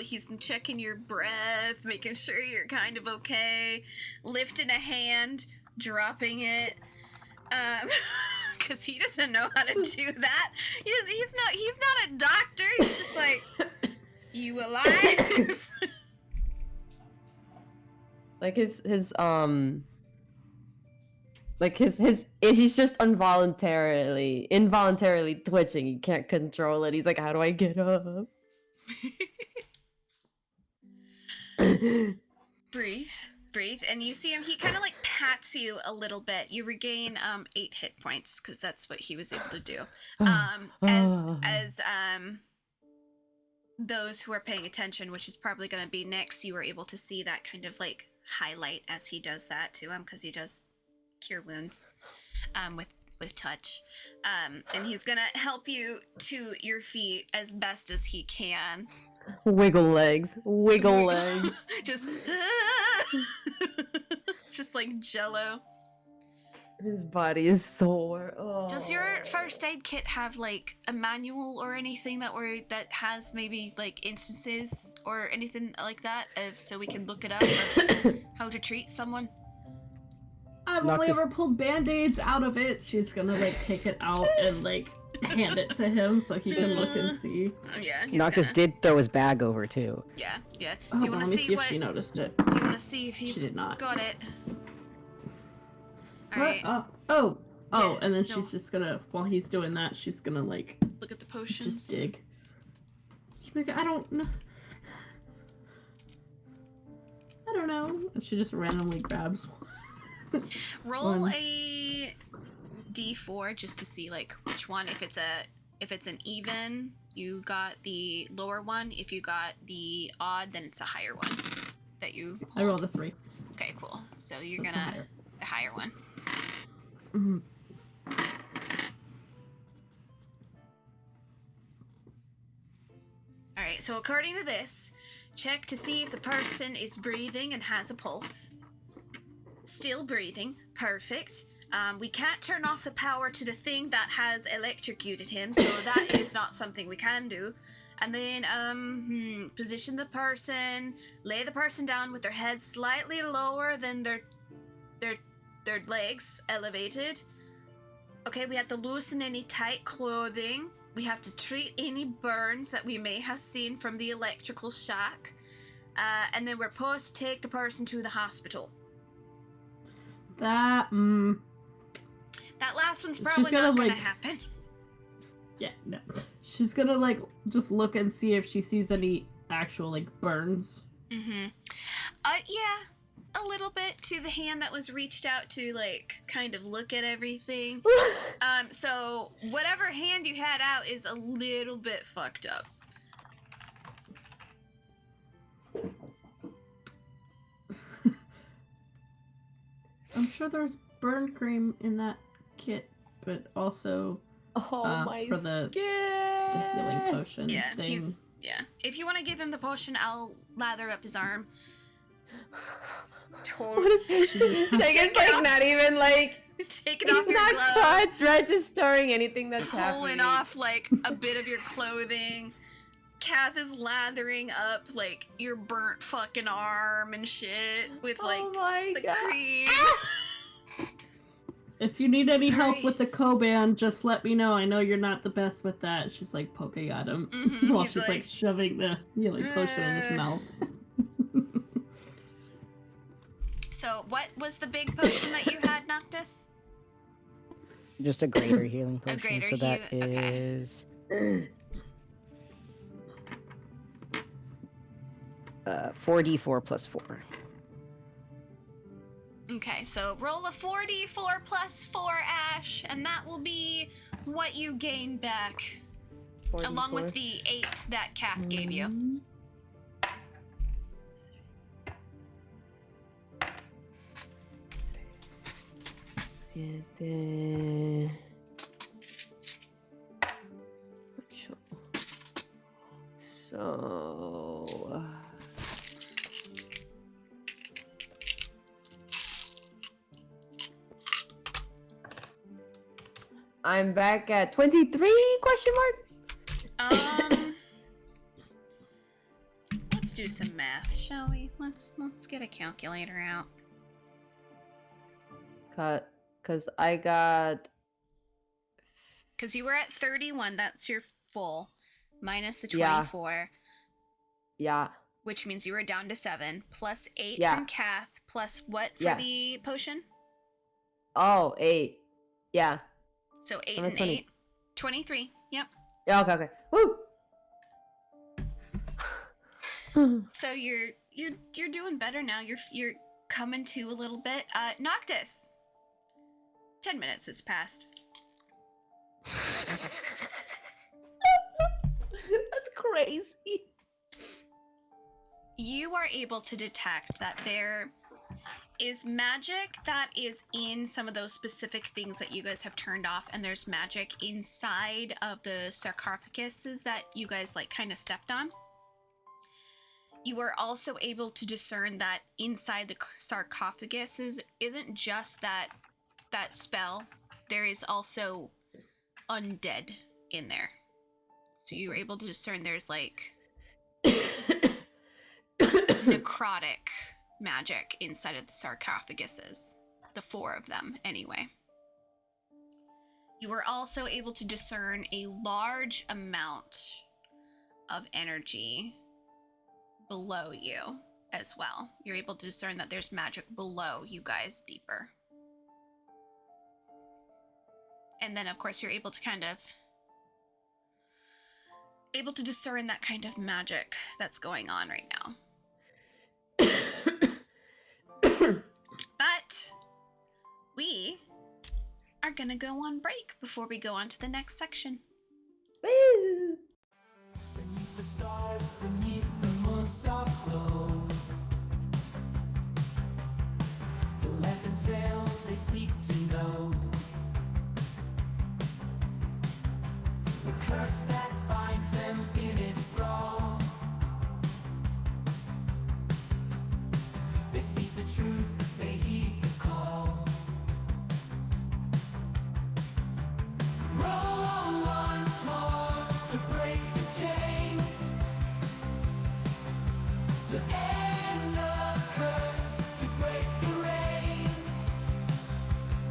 He's checking your breath, making sure you're kind of okay, lifting a hand, dropping it, because he doesn't know how to do that. He's not a doctor. He's just like, you alive? Like he's just involuntarily twitching. He can't control it. He's like, how do I get up? Breathe, and you see him. He kind of like pats you a little bit. You regain 8 hit points because that's what he was able to do. As those who are paying attention, which is probably going to be next, you are able to see that kind of like highlight as he does that to him, because he does cure wounds with touch, and he's gonna help you to your feet as best as he can. Wiggle legs. just just like jello. His body is sore. Oh. Does your first aid kit have like a manual or anything that has maybe like instances or anything like that, so we can look it up of how to treat someone? I've Not only just- ever pulled band-aids out of it. She's gonna like take it out and like hand it to him so he can look and see. Yeah, he's Noctis gonna... did throw his bag over too. Yeah. Oh, Do you want let to me see see what? if she noticed it. Do you want to see if he's She did not. got it? All What? right. Oh, Yeah, and then no. she's just gonna, while he's doing that, she's gonna like Look at the potions. just dig. She's like, I don't know. And she just randomly grabs one. Roll One. a d4 just to see like which one. If it's an even, you got the lower one. If you got the odd, then it's a higher one that you. I rolled a 3. Okay, cool. So you're So it's gonna higher. the higher one. Mm-hmm. All right. So according to this, check to see if the person is breathing and has a pulse. Still breathing. Perfect. We can't turn off the power to the thing that has electrocuted him, so that is not something we can do. And then, position the person, lay the person down with their head slightly lower than their legs elevated. Okay, we have to loosen any tight clothing. We have to treat any burns that we may have seen from the electrical shock. And then we're supposed to take the person to the hospital. That That last one's She's probably gonna, not gonna like- happen. yeah, no. She's gonna like just look and see if she sees any actual like burns. Mm-hmm. Yeah, a little bit to the hand that was reached out to, like, kind of look at everything. So whatever hand you had out is a little bit fucked up. I'm sure there's burn cream in that kit, but also Oh my for the healing skin. potion Yeah, thing. yeah. If you want to give him the potion, I'll lather up his arm. What Totally. is Tegan's like not even like Taking he's off your not glove, quite registering anything that's pulling happening. off like a bit of your clothing. Kath is lathering up like your burnt fucking arm and shit with like oh my the god. cream. If you need any help Sorry. with the Koban, just let me know. I know you're not the best with that. She's like poking at him Mhm, while he's she's like like, shoving the healing potion in his mouth. So, what was the big potion that you had, Noctis? Just a greater healing A potion. greater So that heal- okay. is 4d4 plus 4. Okay, so roll a 4d4 plus 4, Ash, and that will be what you gain back, along with the 8 that Kath gave you. Mm. Siete. Ocho. So. I'm back at 23 question mark? Let's do some math, shall we? Let's get a calculator out. Cause I got Because you were at 31, that's your full, minus the Yeah. 24, yeah. which means you were down to 7, plus 8 Yeah. from Kath, plus what for Yeah. the potion? Oh, 8. Yeah. So 8 I'm and at 20. 8. 23, yep. Yeah, okay, okay. Woo! So you're doing better now. You're coming to a little bit. Noctis. 10 minutes has passed. That's crazy. You are able to detect that there is magic that is in some of those specific things that you guys have turned off, and there's magic inside of the sarcophaguses that you guys like kind of stepped on. You are also able to discern that inside the sarcophaguses isn't just that that spell, there is also undead in there. So you're able to discern there's like necrotic magic inside of the sarcophaguses. The 4 of them, anyway. You were also able to discern a large amount of energy below you as well. You're able to discern that there's magic below you guys deeper. And then, of course, you're able to discern that kind of magic that's going on right now. But we are gonna go on break before we go on to the next section. Woo! Beneath the stars, beneath the moon's soft glow, the lanterns fail, they seek to know the curse that binds them in its thrall. They seek the truth, they heed the call. Roll once more to break the chains, to end the curse, to break the reins.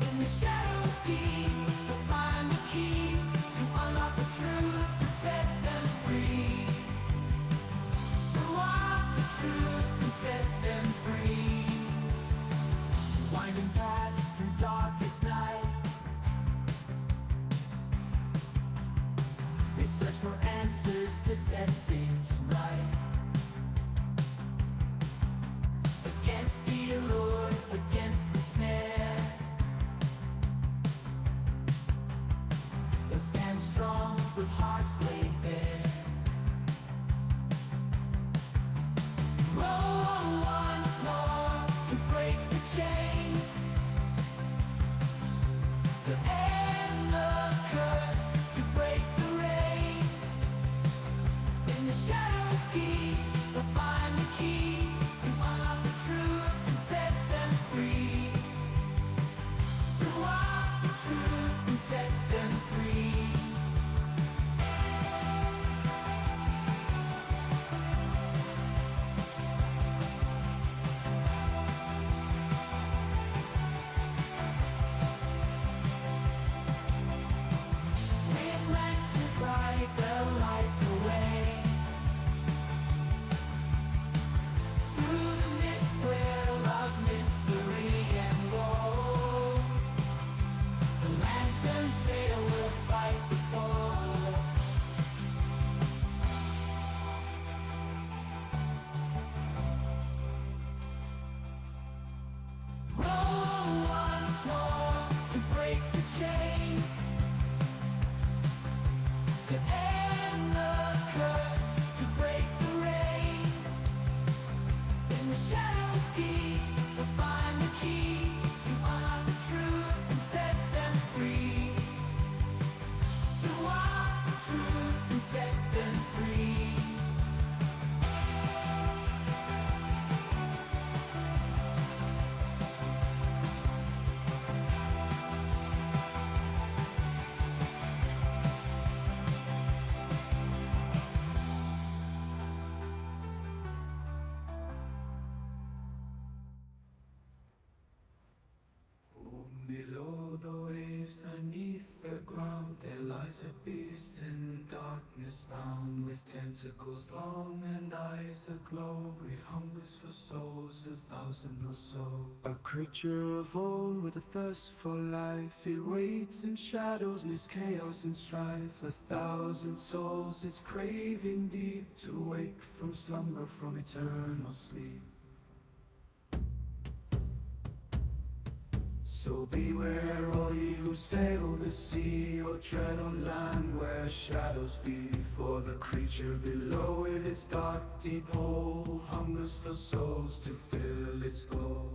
In the shadows deep, they'll find the key to unlock the truth and set them free. To walk the truth and set them free. Winding paths through darkest night, they search for answers to set things right. Against the allure, against the snare, they'll stand strong with hearts laid bare. Roll once more to break the chains, to end the curse, to break the reins. In the shadows deep, they'll find the key to unlock the truth and set them free. To walk the truth and set them free. With lanterns bright, they'll light the way through the mist glare of mystery and woe. The lanterns fail, will fight the foe. Roll once more to break the chains, to end the curse, to break the reins. In the shadows deep, they'll find the key to unlock the truth and set them free. To walk the truth and set them free. Below the waves, underneath the ground, there lies a beast in darkness bound, with tentacles long and eyes aglow. It hungers for souls, 1,000 or so. A creature of old with a thirst for life, it waits in shadows, midst chaos and strife. 1,000 souls, its craving deep, to wake from slumber, from eternal sleep. So beware all ye who sail the sea, or tread on land where shadows be. For the creature below with its dark deep hole hungers for souls to fill its goal.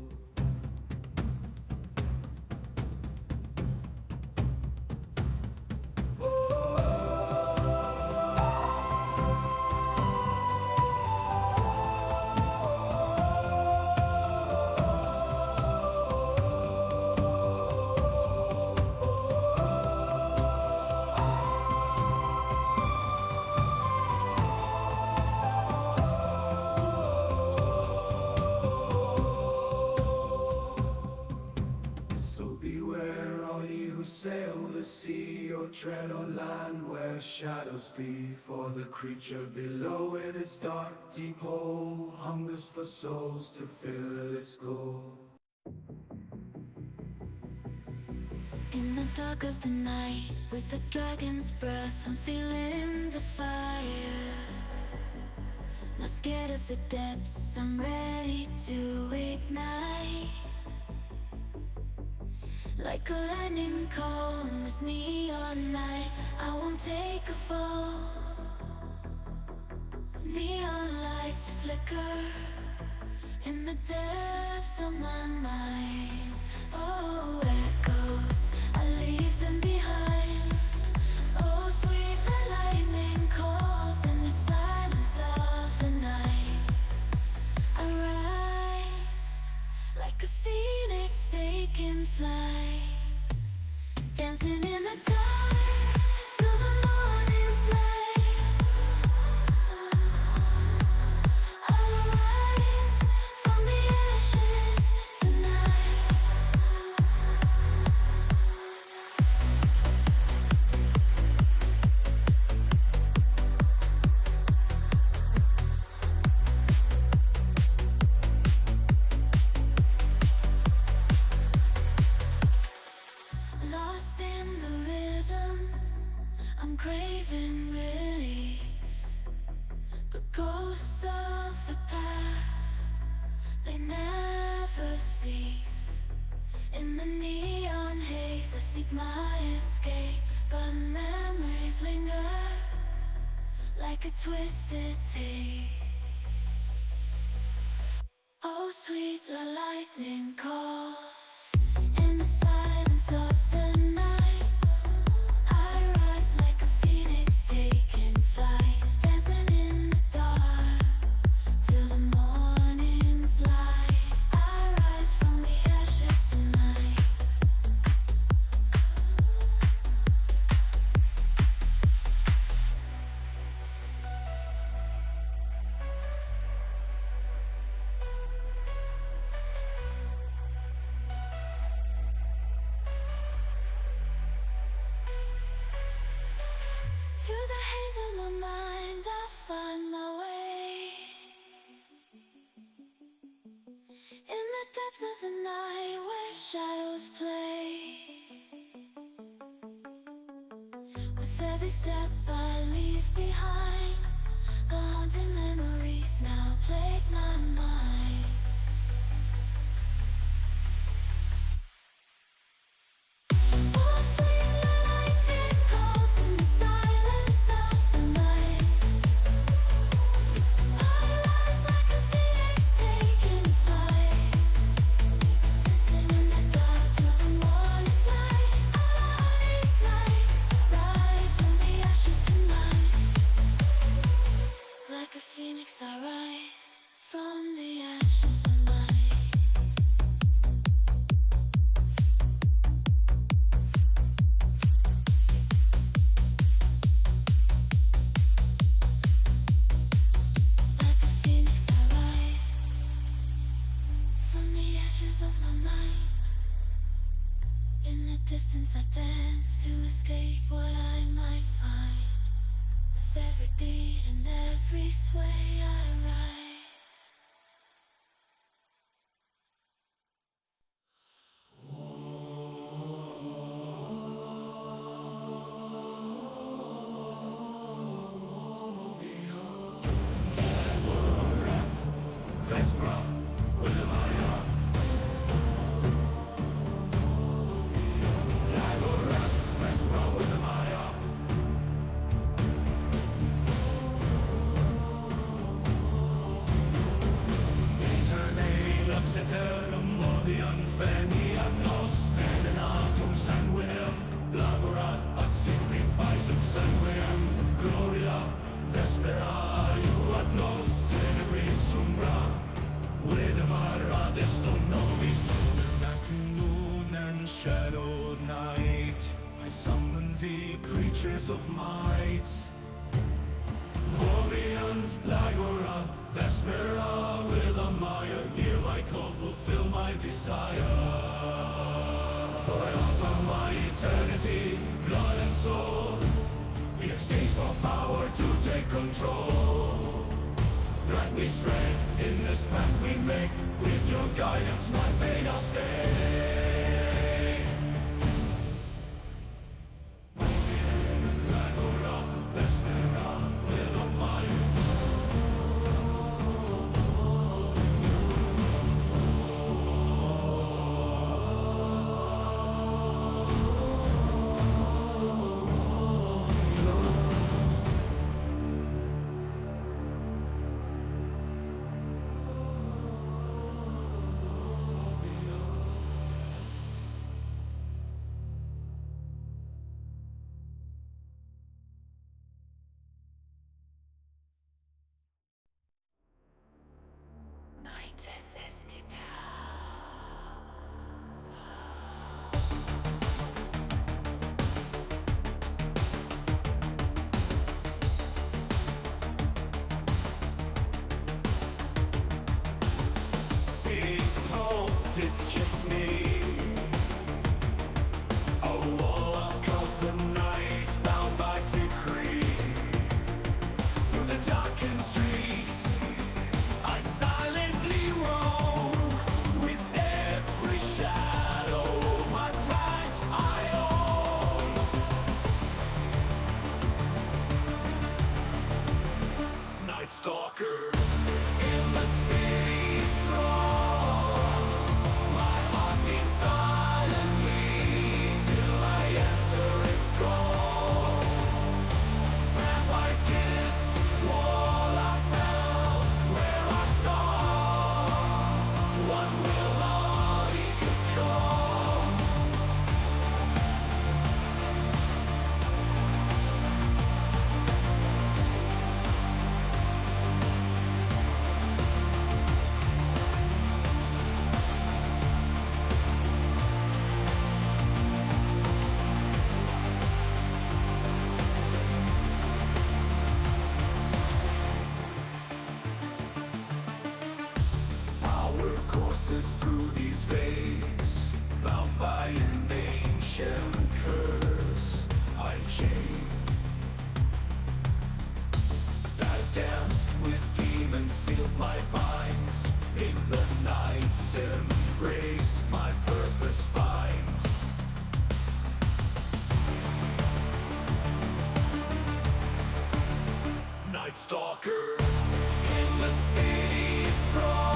So beware all ye who sail the sea or tread on land where shadows be, for the creature below with its dark deep hole hungers for souls to fill its goal. In the dark of the night, with the dragon's breath, I'm feeling the fire. Not scared of the depths, I'm ready to ignite. Like a lightning call in this neon night, I won't take a fall. Neon lights flicker in the depths of my mind. Oh, echoes, I leave them behind. Oh, sweet the lightning calls in the silence of the night. I rise like a phoenix taking flight, dancing in the dark till the morning's light. I'll rise from the ashes tonight. Lost in the rhythm, I'm craving release. But ghosts of the past, they never cease. In the neon haze, I seek my escape, but memories linger like a twisted tape. Oh, sweet the lightning calls in the silence of the night. I rise like a phoenix taking flight, dancing in the dark till the morning's light. I rise from the ashes tonight. Through the haze of my mind, I find my way. In the depths of the night, where shadows play. With every step I leave behind, the haunting memories now plague my mind. Oh, sweet the lightning calls in the silence of the night. I rise like a phoenix taking flight, dancing in the dark till the morning's light. Eyes light, rise from the ashes tonight. Like a phoenix I rise from the ashes of night. Like a phoenix I rise from the ashes of my mind. In the distance I dance to escape what I might find. With every beat and every sway I rise. Ceterum morbium veniat nos venenatum sanguinem laborat ad sacrificem sanguinem gloria vespera iuat nos tenebris umbra vedemar ad estum nobis. Noon and shadow night, I summon the creatures of might. Orient, Lagorath, Vespera, with a mire, hear my call, fulfill my desire. my eternity, blood and soul. We exchange for power to take control. That we stray in this path we make. With your guidance, my fate I'll stay. It's just me, a warlock of the night, bound by decree. Through the darkened streets, I silently roam. With every shadow, my pride I own. Night Stalker, in the city's throng. Through these veins, bound by an ancient curse, I'm chained. I've danced with demons, sealed my binds. In the night's embrace, my purpose finds. Night Stalker, in the city's throng.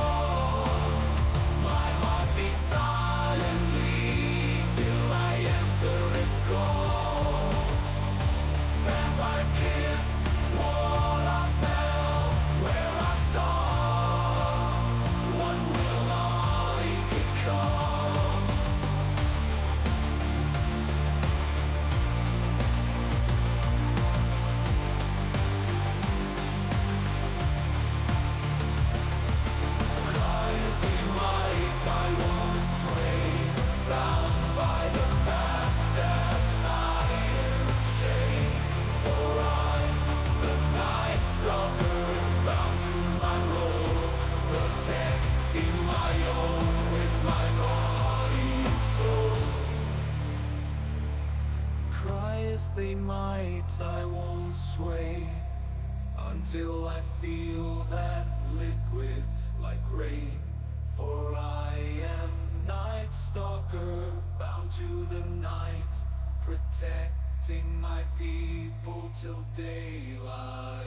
They might, I won't sway until I feel that liquid like rain. For I am Night Stalker, bound to the night, protecting my people till daylight.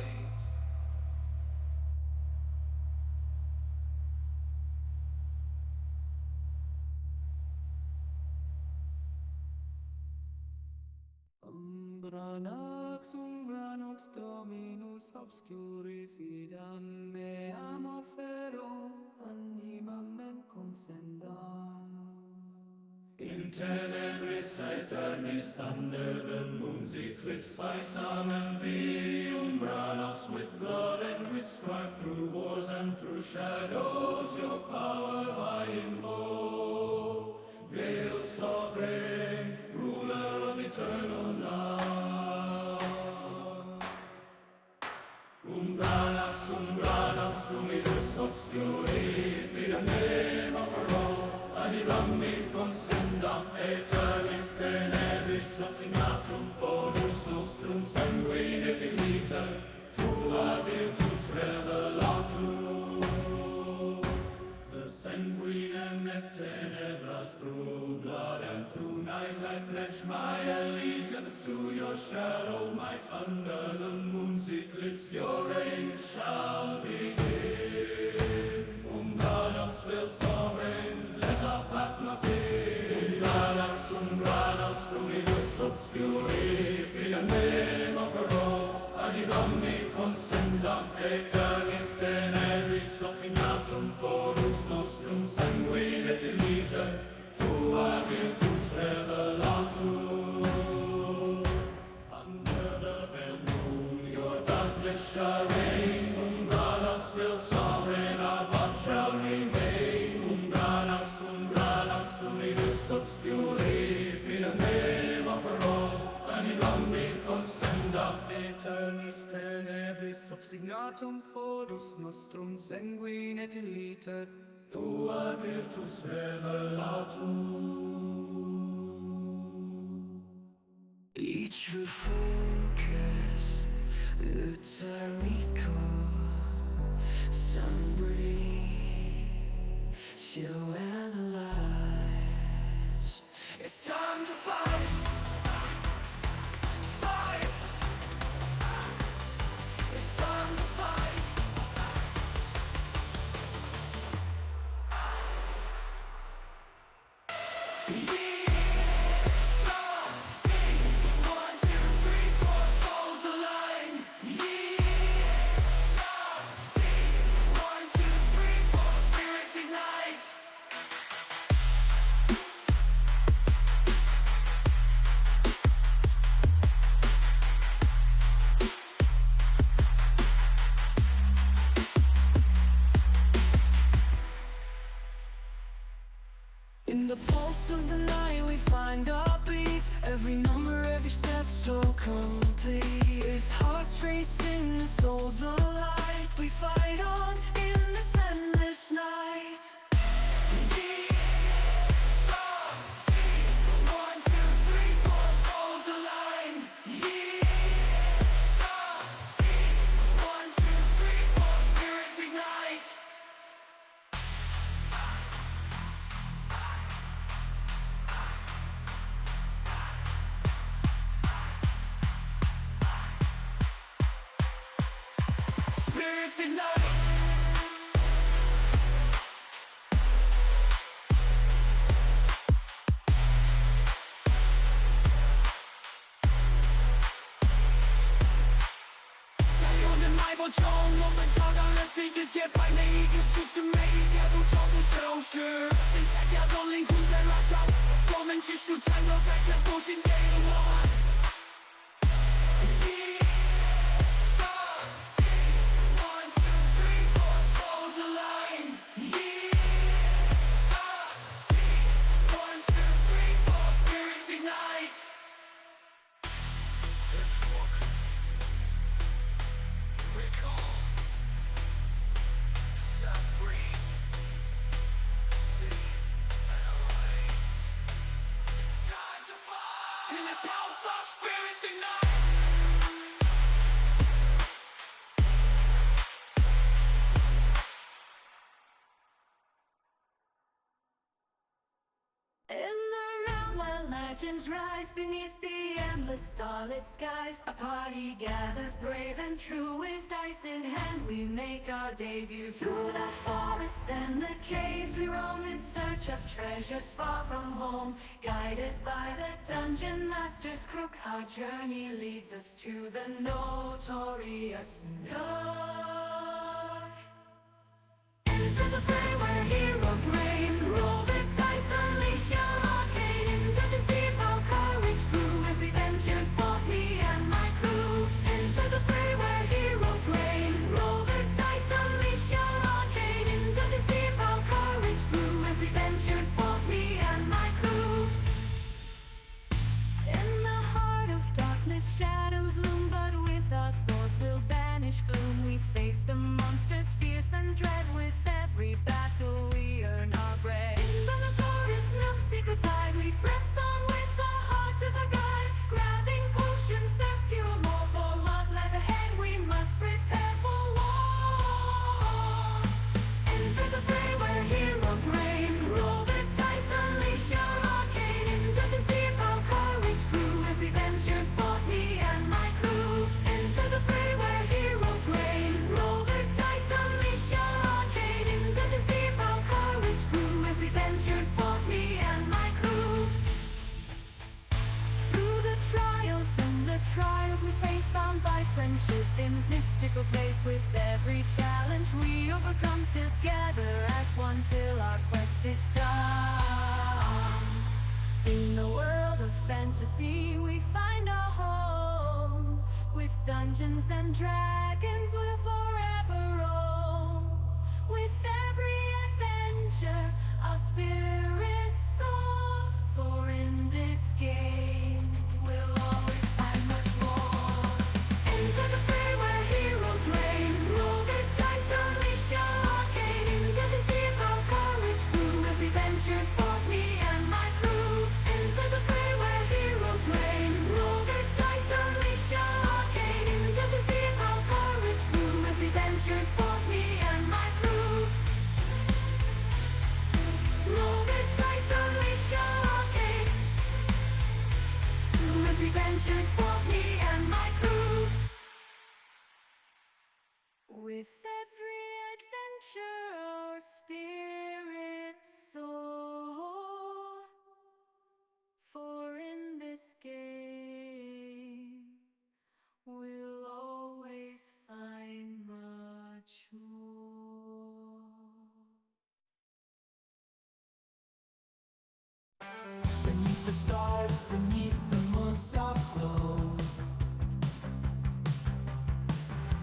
Umbranax umbranox dominus obscuri fidam meam offero animam mem concendam. In tenebris aeternis under the moon's eclipse I summon thee, Umbranox, with blood and with strife, through wars and through shadows your power I invoke. Veiled sovereign, ruler of eternal night. Umbranax, dominus obscuri, fidam name of a animam me concendam, aeternis te obsignatum fodus nostrum sanguine dilita, tua virtus revelatur. The sanguinem et tenebras through blood and through night I pledge my allegiance to your shadow might. Under the moon's eclipse your reign shall begin. Umbranax will sovereign, let our path not in. Umbranax fluidus obscuri, fidem of a row, adibamni consendam aeternis tenebris obsignatum fodus nostrum sanguine et illice, tua virtus revelatur. Under the veil moon your darkness shall reign, Umbranax will sovereign, our God shall remain. Umbranax fluidus obscuri, fidem of a row, animam me consenda aeternis tenebris obsignatum fodus nostrum sanguine et illice, tua virtus revelatur. Each focus utarico sunbreeze she'll analyze. It's time to fight. Fight. It's time to fight. In the pulse of the night we find our beats, every number, every step so complete. With hearts racing, the souls alight, we fight on in this endless night. Spirits ignite.在我的脉搏中，我们找到了自己节拍，每一个数字，每一条路中不收拾。现在跳动灵魂在燃烧，我们继续战斗，在这不幸给了我们。In this house of spirits ignite. In the realm where legends rise beneath the endless starlit skies, a party gathers brave and true. With dice in hand we make our debut. Through the forests and the caves we roam in search of treasures far from home. Guided by the dungeon master's crook, our journey leads us to the notorious Nook. Enter the fray where heroes reign. Roll the dice, unleash your arcane. In dungeons deep our courage grew as we ventured forth, me and my crew. Enter the fray where heroes reign. Roll the dice, unleash your arcane. In dungeons deep our courage grew as we ventured forth, me and my crew. In the heart of darkness shadows loom, but with our swords we'll banish gloom. We face the monsters fierce and dread. With every battle we earn our bread. In the notorious Nook secret tide we press on with our hearts as our guide. bound by friendship in this mystical place. With every challenge we overcome together as one till our quest is done. In the world of fantasy we find our home. With dungeons and dragons we'll forever roam. With every adventure our spirits soar. For in this game we'll always find much more. Enter the fray where heroes reign. Roll the dice, unleash your arcane. Get to see our courage grew as we ventured forth, me and my crew. Enter the fray where heroes reign. Roll the dice, unleash your arcane. Get to see our courage grew as we ventured forth, me and my crew. Roll the dice, unleash your arcane. As we ventured forth, me and my crew. With every adventure our spirits soar. For in this game we'll always find much more. Beneath the stars, beneath the moon's soft glow,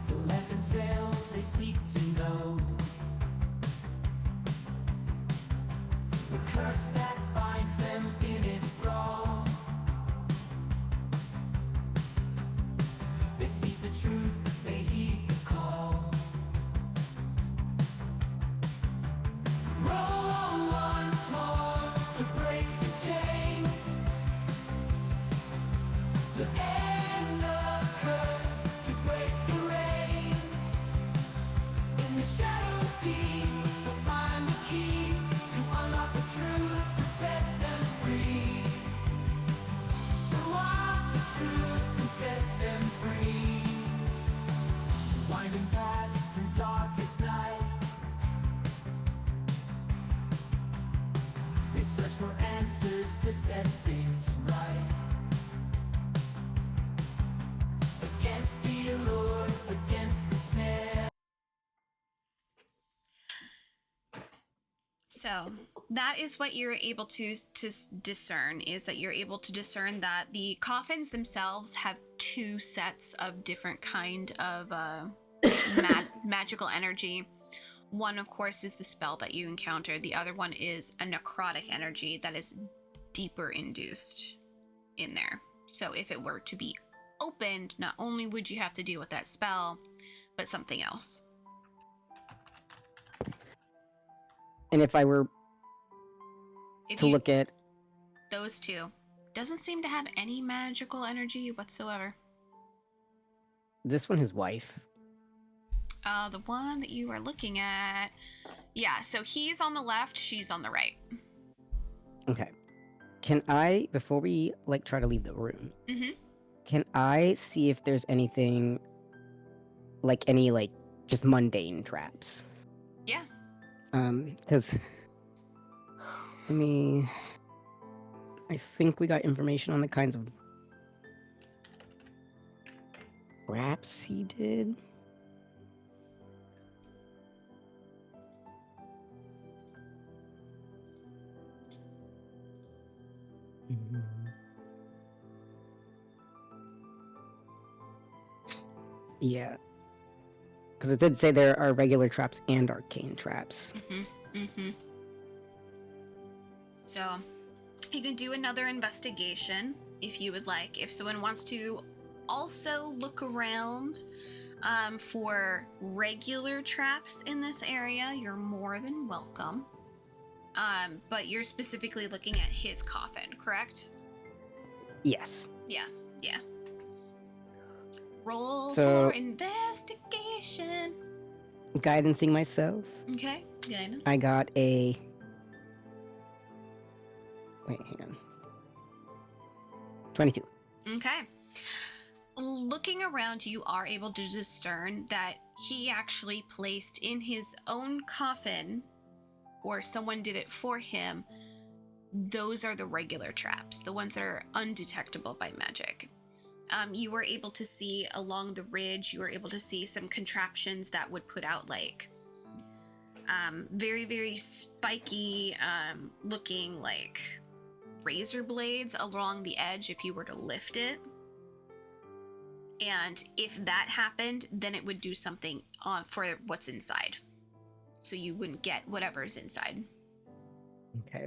the lanterns fail, they seek to know the curse that binds them in its thrall. They seek the truth, they heed the call. Roll once more to break the chains, to end the curse, to break the reins. In the shadows deep, they'll find the key to unlock the truth and set them free. To walk the truth and set them free. Winding paths through darkest night, they search for answers to set things right. Against the allure, against the snare. So that is what you're able to discern, is that you're able to discern that the coffins themselves have two sets of different kind of magical energy. One, of course, is the spell that you encounter. The other one is a necrotic energy that is deeper induced in there. So if it were to be opened, not only would you have to deal with that spell, but something else. And if I were If to you- look at those two, doesn't seem to have any magical energy whatsoever. this one, his wife. The one that you are looking at, yeah, so he's on the left, she's on the right. Okay. Can I, before we like try to leave the room, Mm-hmm. can I see if there's anything like any like just mundane traps? Yeah. Because I think we got information on the kinds of traps he did. Yeah. Because it did say there are regular traps and arcane traps. So you can do another investigation if you would like. If someone wants to also look around for regular traps in this area, you're more than welcome. But you're specifically looking at his coffin, correct? Yes. Yeah. Roll So- for investigation. Guidancing myself. Okay, guidance. I got a... Wait, hang on. 22. Okay. Looking around, you are able to discern that he actually placed in his own coffin, or someone did it for him. Those are the regular traps, the ones that are undetectable by magic. you were able to see along the ridge, you were able to see some contraptions that would put out like very, very spiky looking like razor blades along the edge if you were to lift it. And if that happened, then it would do something for what's inside. So you wouldn't get whatever's inside. Okay.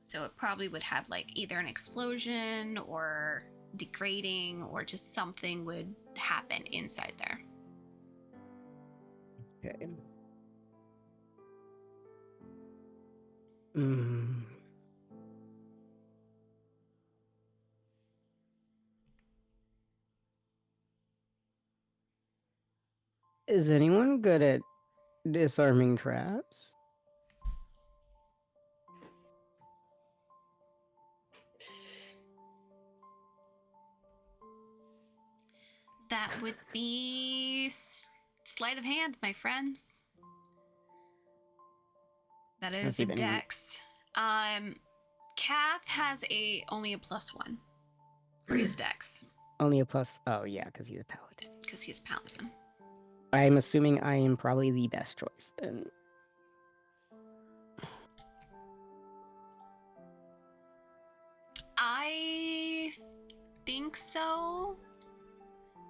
So it probably would have like either an explosion or degrading or just something would happen inside there. Okay. Mm. Is anyone good at disarming traps? That would be sleight of hand, my friends. That is a dex. Kath has only a +1 for his dex. Only a plus. Oh yeah, because he's a paladin. Because he's paladin. I'm assuming I am probably the best choice then. I think so.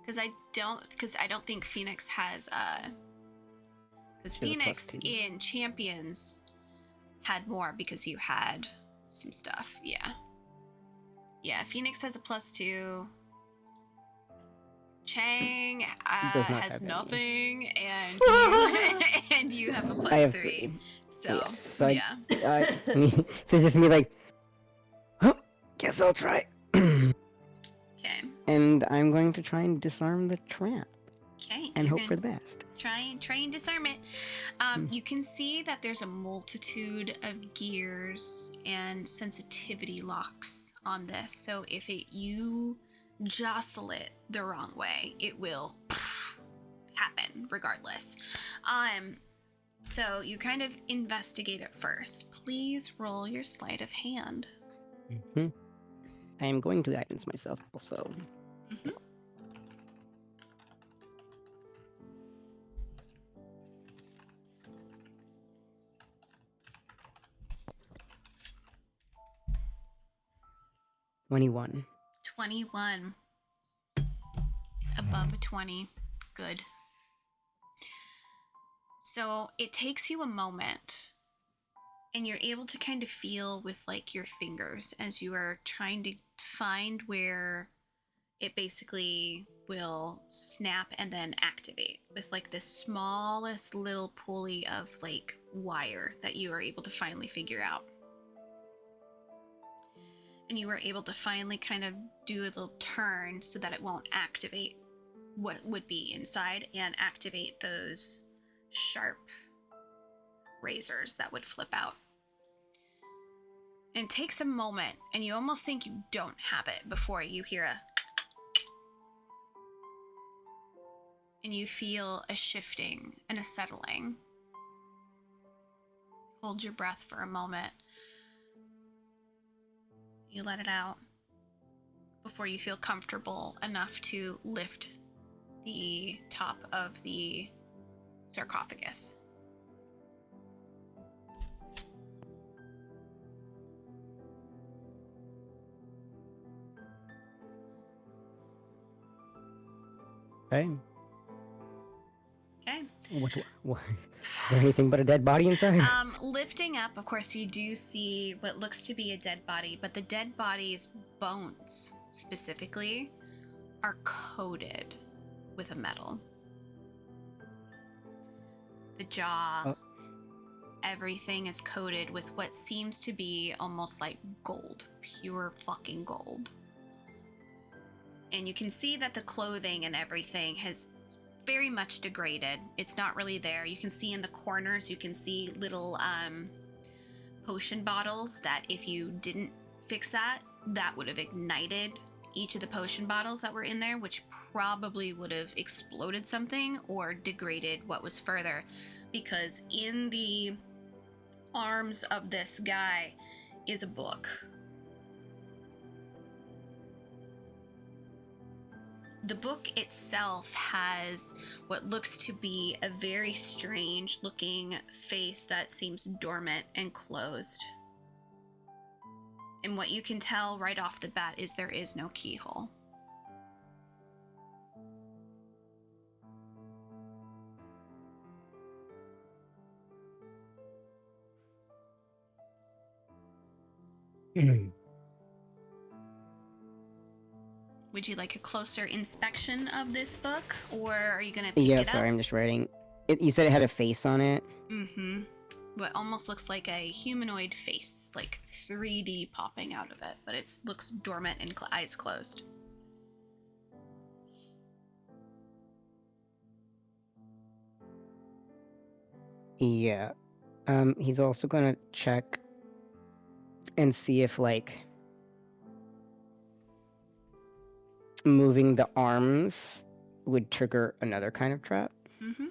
Because I don't think Phoenix has because Phoenix in Champions had more because you had some stuff. Yeah, Phoenix has a +2. Chang has nothing, and and you have a +3. I have 3. So yeah. So just me like, oh, guess I'll try. Okay. And I'm going to try and disarm the trap. Okay. And hope for the best. Try and disarm it. You can see that there's a multitude of gears and sensitivity locks on this. So if you jostle it the wrong way, it will happen regardless. So you kind of investigate it first. Please roll your sleight of hand. Mm-hmm. I am going to guidance myself also. Mm-hmm. $21. 21. Above a 20. Good. So it takes you a moment, and you're able to kind of feel with like your fingers as you are trying to find where it basically will snap and then activate with like the smallest little pulley of like wire that you are able to finally figure out. And you were able to finally kind of do a little turn so that it won't activate what would be inside and activate those sharp razors that would flip out. And it takes a moment, and you almost think you don't have it before you hear and you feel a shifting and a settling. Hold your breath for a moment. You let it out before you feel comfortable enough to lift the top of the sarcophagus. Okay. Okay. What? Is there anything but a dead body inside? Lifting up, of course, you do see what looks to be a dead body, but the dead body's bones, specifically, are coated with a metal. The jaw, everything is coated with what seems to be almost like gold, pure fucking gold. And you can see that the clothing and everything has very much degraded. It's not really there. You can see in the corners, you can see little potion bottles that if you didn't fix that, that would have ignited each of the potion bottles that were in there, which probably would have exploded something or degraded what was further, because in the arms of this guy is a book. The book itself has what looks to be a very strange looking face that seems dormant and closed. And what you can tell right off the bat is there is no keyhole. Would you like a closer inspection of this book, or are you gonna pick Yeah, it up? sorry, I'm just writing. You said it had a face on it? Mm-hmm. What almost looks like a humanoid face, like 3D popping out of it, but it looks dormant and eyes closed. Yeah. He's also gonna check and see if, like, moving the arms would trigger another kind of trap. Mm-hmm.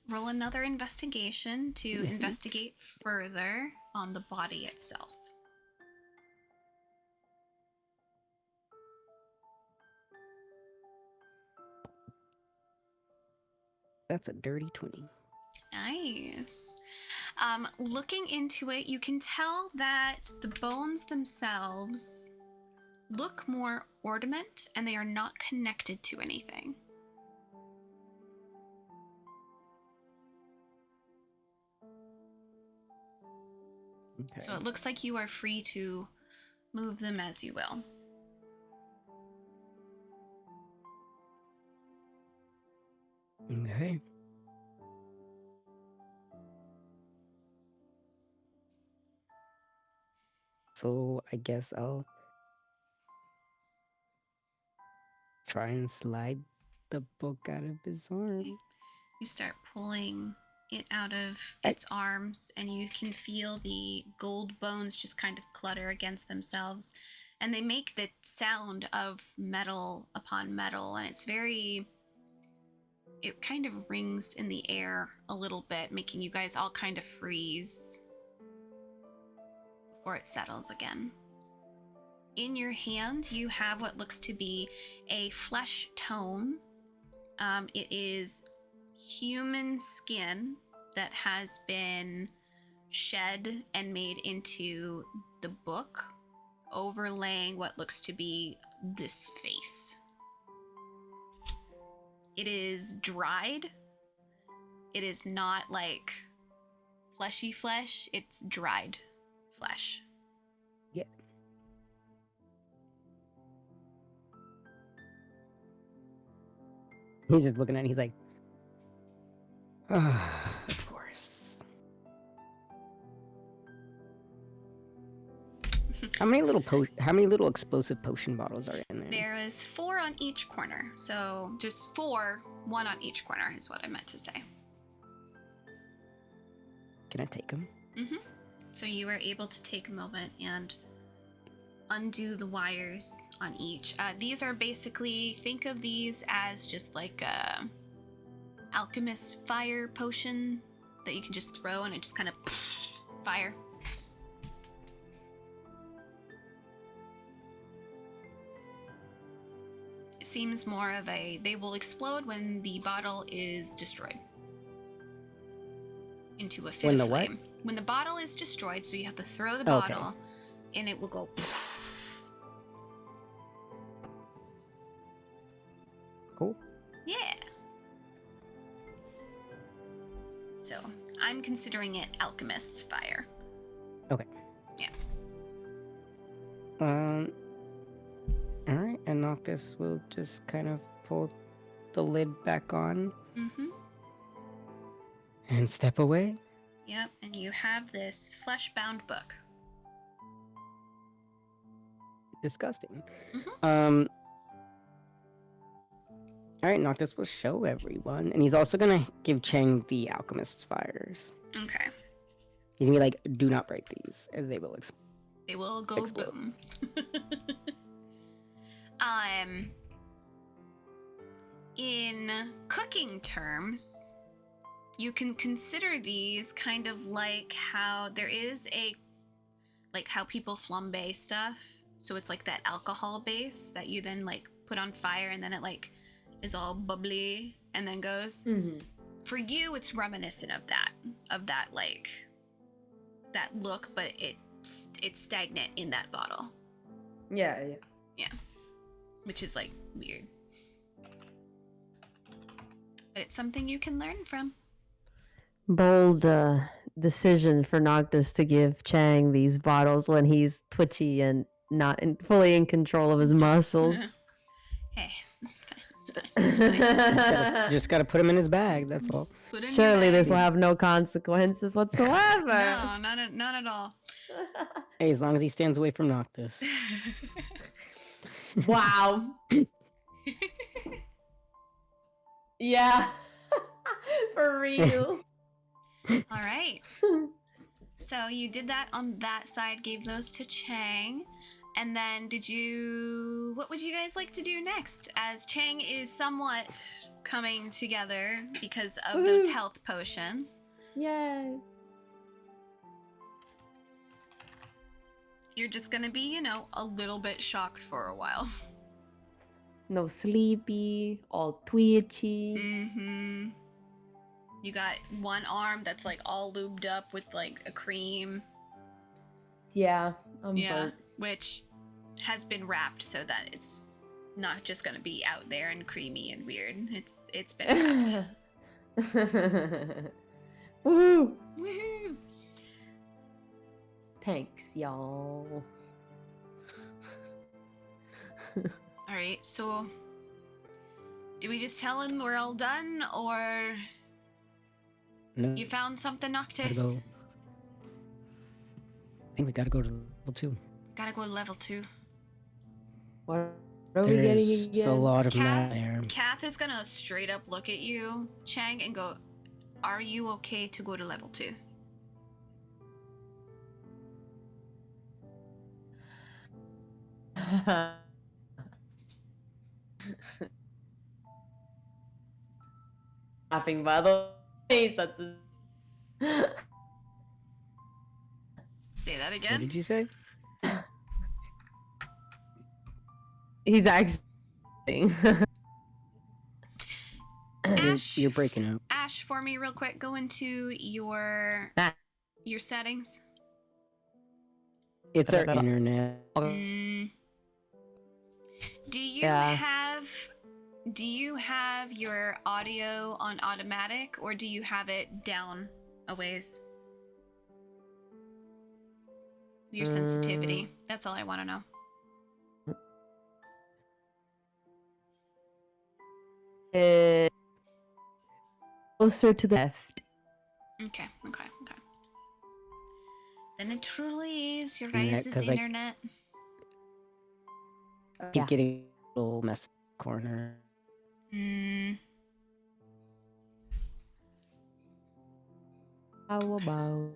Roll another investigation to investigate further on the body itself. That's a dirty 20. Nice. Looking into it, you can tell that the bones themselves look more ornament and they are not connected to anything. Okay. So it looks like you are free to move them as you will. Okay. So I guess I'll try and slide the book out of his arm. You start pulling it out of its arms, and you can feel the gold bones just kind of clutter against themselves, and they make the sound of metal upon metal, and it kind of rings in the air a little bit, making you guys all kind of freeze before it settles again. In your hand, you have what looks to be a flesh tome. It is human skin that has been shed and made into the book, overlaying what looks to be this face. It is dried. It is not like fleshy flesh, it's dried flesh. Yeah. He's just looking at it, he's like, of course. How many little explosive potion bottles are in there? There is 4 on each corner, so just 4, 1 on each corner is what I meant to say. Can I take them? Mm-hmm. So you are able to take a moment and undo the wires on each. These are basically, think of these as just like a alchemist fire potion that you can just throw and it just kind of fire. It seems more of they will explode when the bottle is destroyed into a fit When of the what? flame. When the bottle is destroyed, so you have to throw the Okay. bottle and it will go. Cool. Yeah. So I'm considering it alchemist's fire. Okay. Yeah. Alright, and Noctis will just kind of pull the lid back on Mm-hmm. and step away. Yep, and you have this flesh-bound book. Disgusting. Mhm. Alright, Noctis will show everyone, and he's also gonna give Chang the alchemist's fires. Okay. He's gonna be like, do not break these, and they will explode. They will go Explode. boom. In cooking terms, you can consider these kind of like how there is like how people flambe stuff. So it's like that alcohol base that you then like put on fire and then it like is all bubbly and then goes. Mm-hmm. For you, it's reminiscent of that like that look, but it's stagnant in that bottle. Yeah. Yeah, which is like weird, but it's something you can learn from. Bold decision for Noctis to give Chang these bottles when he's twitchy and not fully in control of his muscles. Hey, it's fine. It's fine. Just gotta put him in his bag. That's all. Put in your Surely bag. this will have no consequences whatsoever. No, not at all. Hey, as long as he stands away from Noctis. Wow. Yeah. For real. All right. So you did that on that side, gave those to Chang. And then what would you guys like to do next? As Chang is somewhat coming together because of those Woohoo. health potions. Yay. You're just gonna be, a little bit shocked for a while. No sleepy, all twitchy. Mm-hmm. You got one arm that's like all lubed up with like a cream. Yeah, I'm burnt. Which has been wrapped so that it's not just gonna be out there and creamy and weird. It's been wrapped. Woo! Woohoo! Thanks, y'all. Alright, so do we just tell him we're all done, or No, you found something, gotta go. Noctis? I think we gotta go to level 2. Gotta go to level 2. What are we getting There's again? a lot of Kath, that there. Kath is gonna straight up look at you, Chang, and go, "Are you okay to go to level 2?" Laughing by the way. Say that What again. did you say? He's actually. Ash, You're breaking up. Ash, for me, real quick. Go into your Ah. settings. It's our internet. Mm. Do you Yeah. have your audio on automatic, or do you have it down a ways? Your sensitivity. That's all I want to know. Closer to the left. Okay. Then it truly is your Internet, guys' 'cause I- internet. I keep Yeah. getting a little mess corner. Mm. How about?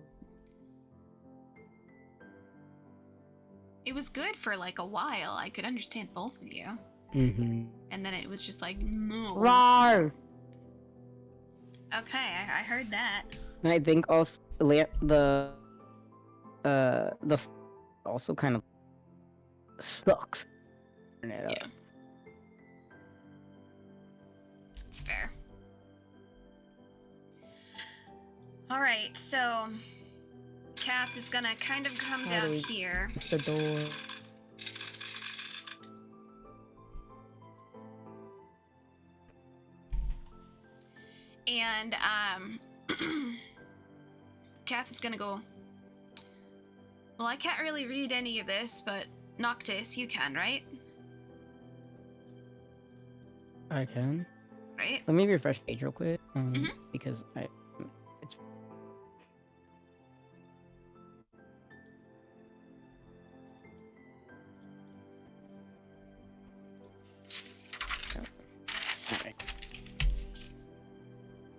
It was good for like a while. I could understand both of you. Mm-hmm. And then it was just like, no. Rawr! Okay, I heard that. And I think also the also kind of sucks. Yeah. It's fair. Alright, so Kath is gonna kind of come How do down we- here. It's the door. And Kath is gonna go, well, I can't really read any of this, but Noctis, you can, right? I can. Right? Let me refresh page real quick. Mhm. Because it's alright.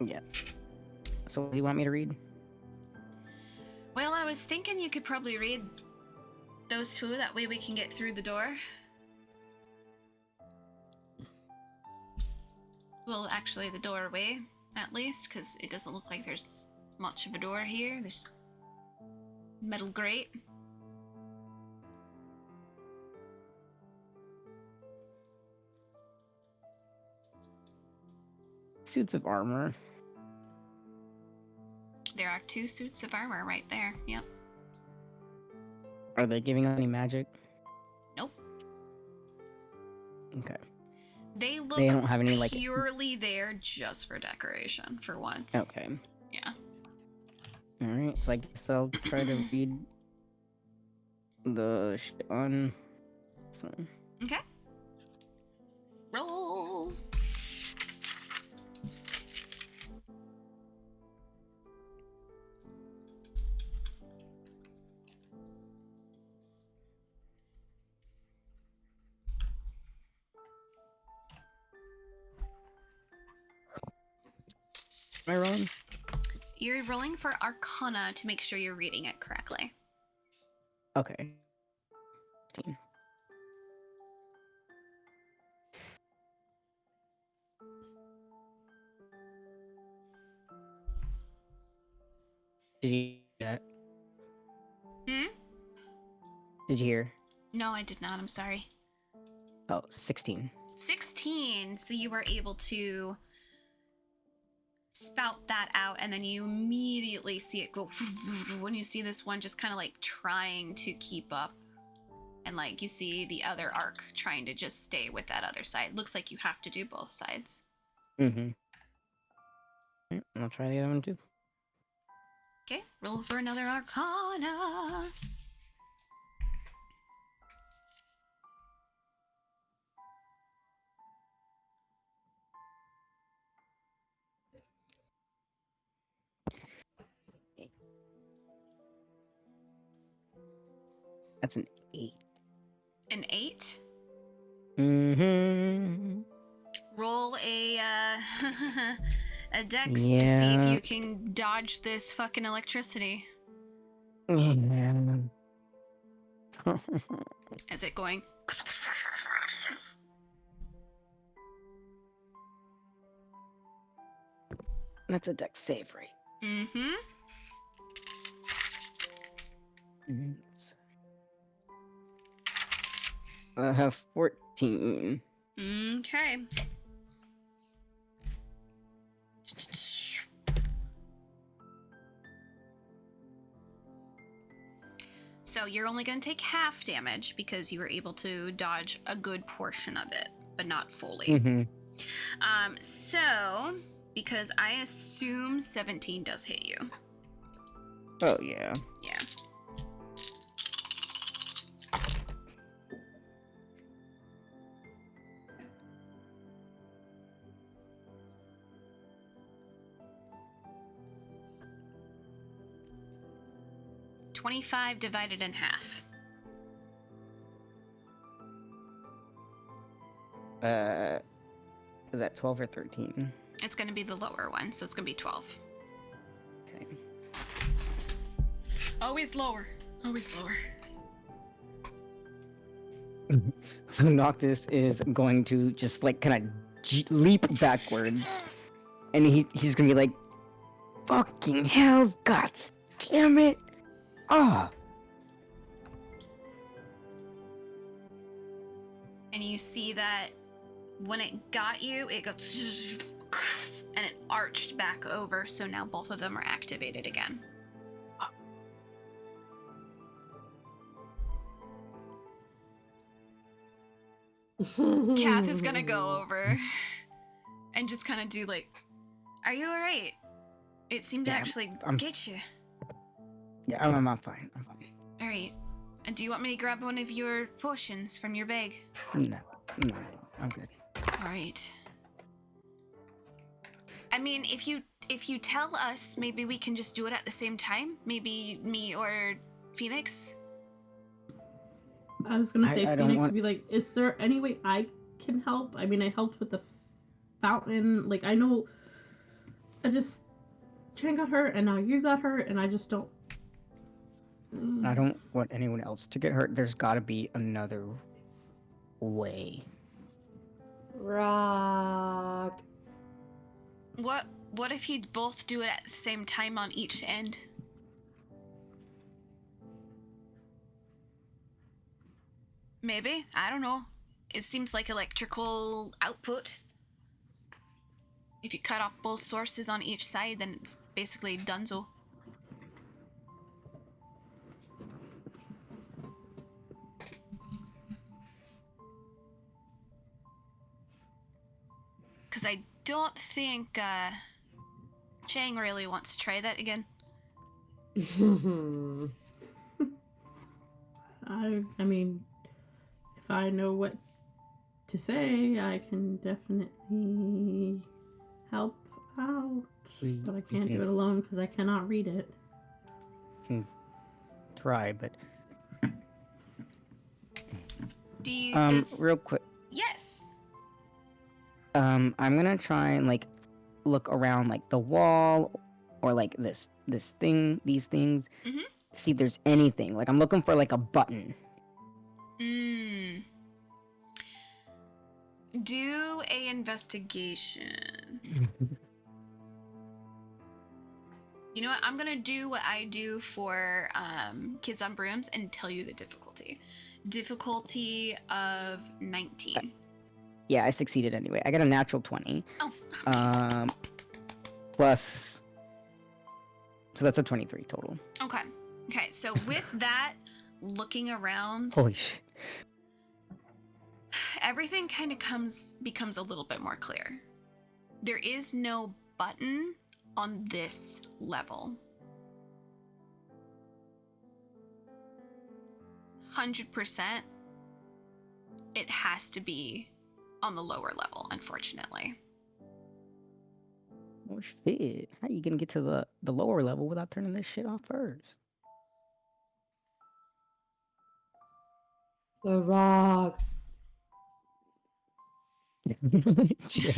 Yeah. So what do you want me to read? Well, I was thinking you could probably read those two, that way we can get through the door. Well, actually, the doorway, at least, because it doesn't look like there's much of a door here. There's metal grate. suits of armor. There are 2 suits of armor right there. Yep. Are they giving any magic? Nope. Okay. They look They don't have any, like... purely there just for decoration, for once. Okay. Yeah. Alright, so I guess I'll try to read the shit on this one. Okay. Roll. Am I wrong? You're rolling for Arcana to make sure you're reading it correctly. Okay. 16. Did you hear that? Hmm? Did you hear? No, I did not. I'm sorry. Oh, 16. 16. So you were able to spout that out, and then you immediately see it go when you see this one just kind of like trying to keep up, and like you see the other arc trying to just stay with that other side. Looks like you have to do both sides. Mm-hmm. Alright, I'll try the other one too. Okay, roll for another Arcana. That's an 8. An 8. Mm-hmm. Roll a a dex to see if Yeah. you can dodge this fucking electricity. Yeah. Is it going? That's a dex save, right? Mm-hmm. I have 14. Okay. So you're only going to take half damage because you were able to dodge a good portion of it, but not fully. Mm-hmm. So, because I assume 17 does hit you. Oh, yeah. Yeah. $25 divided in half. Is that 12 or 13? It's going to be the lower one, so it's going to be 12. Okay. Always lower. Always lower. So Noctis is going to just like kind of leap backwards, and he's gonna be like, "Fucking hell, God damn it! Ah!" And you see that when it got you, it goes and it arched back over, so now both of them are activated again. Kath is gonna go over and just kind of do like, "Are you alright?" It seemed to Yeah, actually I'm- get you. Yeah, I'm fine. I'm fine. Alright. And do you want me to grab one of your potions from your bag? No, I'm good. Alright. I mean, if you tell us, maybe we can just do it at the same time. Maybe me or Phoenix. I was gonna say I don't Phoenix want- would be like, is there any way I can help? I mean, I helped with the fountain. Like, I know I just Chan got hurt and now you got hurt and I just don't. I don't want anyone else to get hurt. There's got to be another way. Rock. What if you both do it at the same time on each end? Maybe. I don't know. It seems like electrical output. If you cut off both sources on each side, then it's basically donezo. Because I don't think Chang really wants to try that again. I mean, if I know what to say, I can definitely help out. But I can't do it alone because I cannot read it. Can try, but Do you real quick. Yes. I'm gonna try and like look around like the wall or like this thing, these things. Mhm. See if there's anything. Like I'm looking for like a button. Do a investigation. You know what? I'm gonna do what I do for Kids on Brooms and tell you the difficulty. Difficulty of 19. Yeah, I succeeded anyway. I got a natural 20. Oh, amazing. Plus, so that's a 23 total. Okay, so with that, looking around, Holy shit. everything kind of becomes a little bit more clear. There is no button on this level. 100%, it has to be on the lower level, unfortunately. Oh shit. How you gonna get to the lower level without turning this shit off first? The rock. Jane. Jane,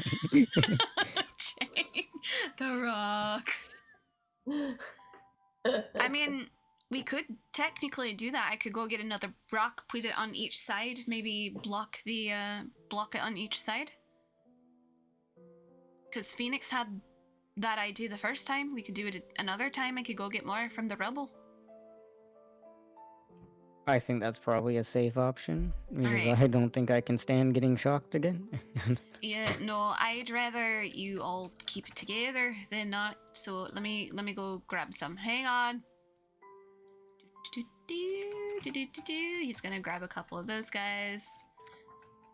the rock. I mean, we could technically do that. I could go get another rock, put it on each side, maybe block it on each side. Because Phoenix had that idea the first time. We could do it another time. I could go get more from the rubble. I think that's probably a safe option. Because Alright. I don't think I can stand getting shocked again. Yeah, no, I'd rather you all keep it together than not. So let me go grab some. Hang on. He's gonna grab a couple of those guys.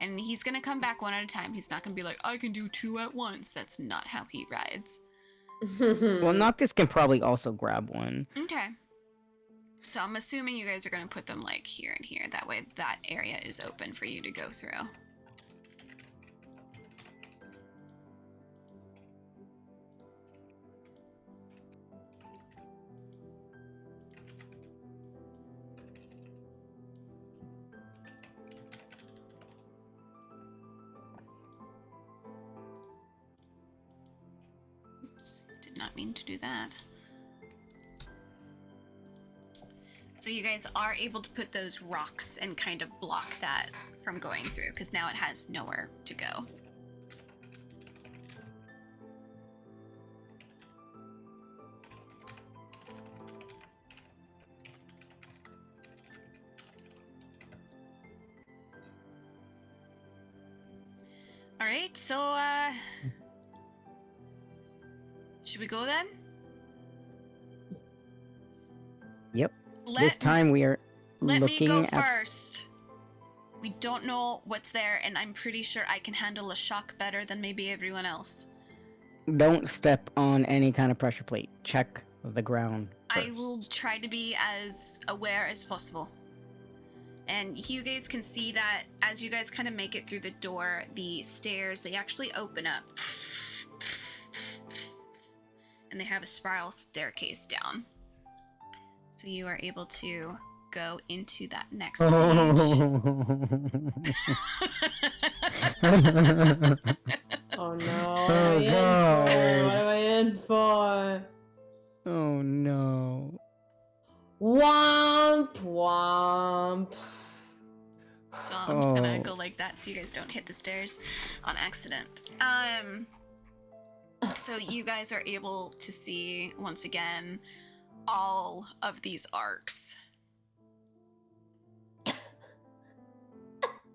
And he's gonna come back one at a time. He's not gonna be like, I can do 2 at once. That's not how he rides. Well, Noctis can probably also grab one. Okay. So I'm assuming you guys are gonna put them like here and here. That way that area is open for you to go through. Oops, did not mean to do that. So you guys are able to put those rocks and kind of block that from going through, because now it has nowhere to go. Alright, so should we go then? Yep. This time we are Let me looking go at... first. We don't know what's there, and I'm pretty sure I can handle a shock better than maybe everyone else. Don't step on any kind of pressure plate. Check the ground first. I will try to be as aware as possible. And you guys can see that as you guys kind of make it through the door, the stairs, they actually open up. And they have a spiral staircase down. So you are able to go into that next stage. Oh no, what am I in for? Oh no. Womp womp. So I'm just gonna go like that so you guys don't hit the stairs on accident. So you guys are able to see, once again, all of these arcs.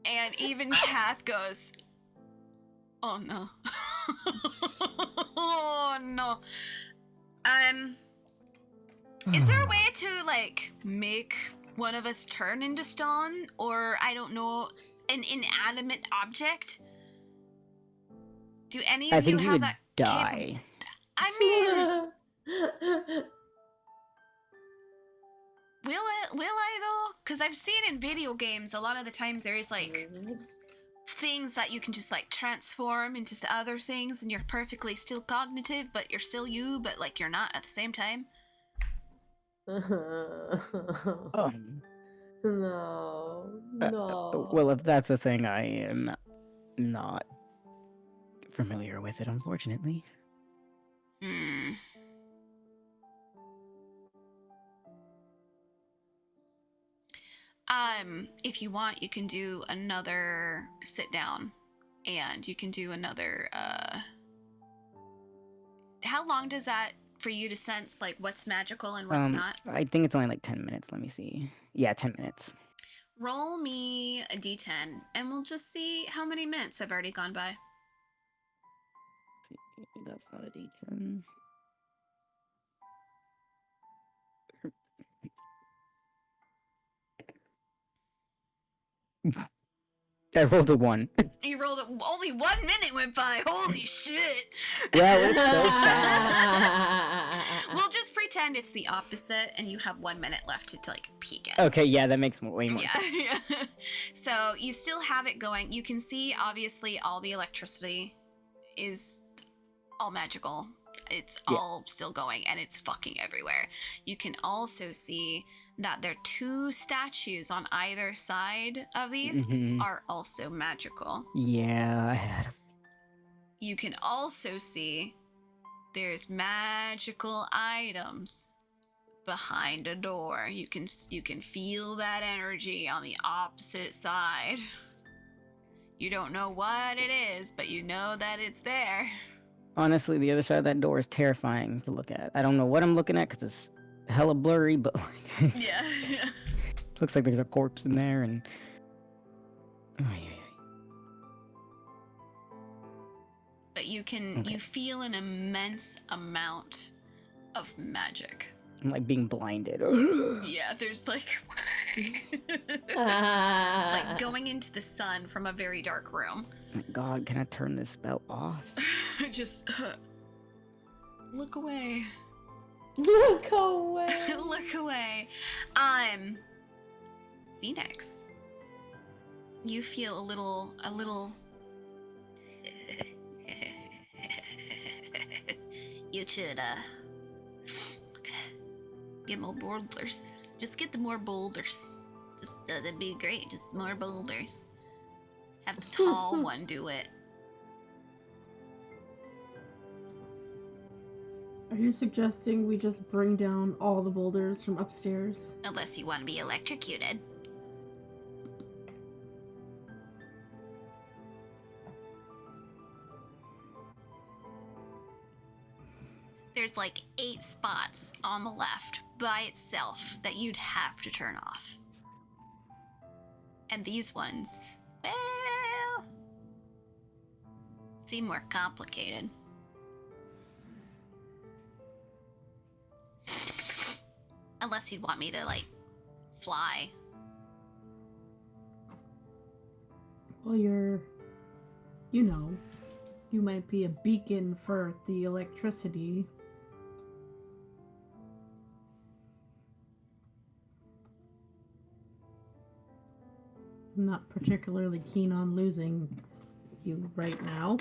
And even Kath goes, oh no. Oh no. Is there a way to like make one of us turn into stone, or I don't know, an inanimate object? Do any I of you think you have would that die. I mean, will I though? Because I've seen in video games a lot of the times there is like things that you can just like transform into other things, and you're perfectly still cognitive, but you're still you, but like you're not at the same time. Oh. No. Well, if that's a thing, I am not familiar with it, unfortunately. Hmm. If you want, you can do another sit down, and you can do another. How long does that for you to sense like what's magical and what's not? I think it's only like 10 minutes. Let me see. Yeah, 10 minutes. Roll me a d10, and we'll just see how many minutes have already gone by. That's not a D10. I rolled a 1. You rolled it. Only 1 minute went by. Holy shit! Yeah, it was so fast. We'll just pretend it's the opposite, and you have 1 minute left to like peek it. Okay, yeah, that makes way more sense. Yeah. So you still have it going. You can see, obviously, all the electricity is all magical. It's all still going, and it's fucking everywhere. You can also see that there are 2 statues on either side of these are also magical. Yeah, I had a... You can also see there's magical items behind a door. You can feel that energy on the opposite side. You don't know what it is, but you know that it's there. Honestly, the other side of that door is terrifying to look at. I don't know what I'm looking at because it's hella blurry, but like... Yeah. Looks like there's a corpse in there, and... But you feel an immense amount of magic. I'm like being blinded. Yeah, there's like... It's like going into the sun from a very dark room. God, can I turn this spell off? Just... look away. Look away. Look away. Phoenix. You feel a little... You should, get more boulders. Just get the more boulders. Just, that'd be great. Just more boulders. Have the tall one do it. Are you suggesting we just bring down all the boulders from upstairs? Unless you want to be electrocuted. There's like 8 spots on the left by itself that you'd have to turn off. And these ones, well, seem more complicated. Unless you'd want me to, like, fly. Well, you might be a beacon for the electricity. I'm not particularly keen on losing you right now.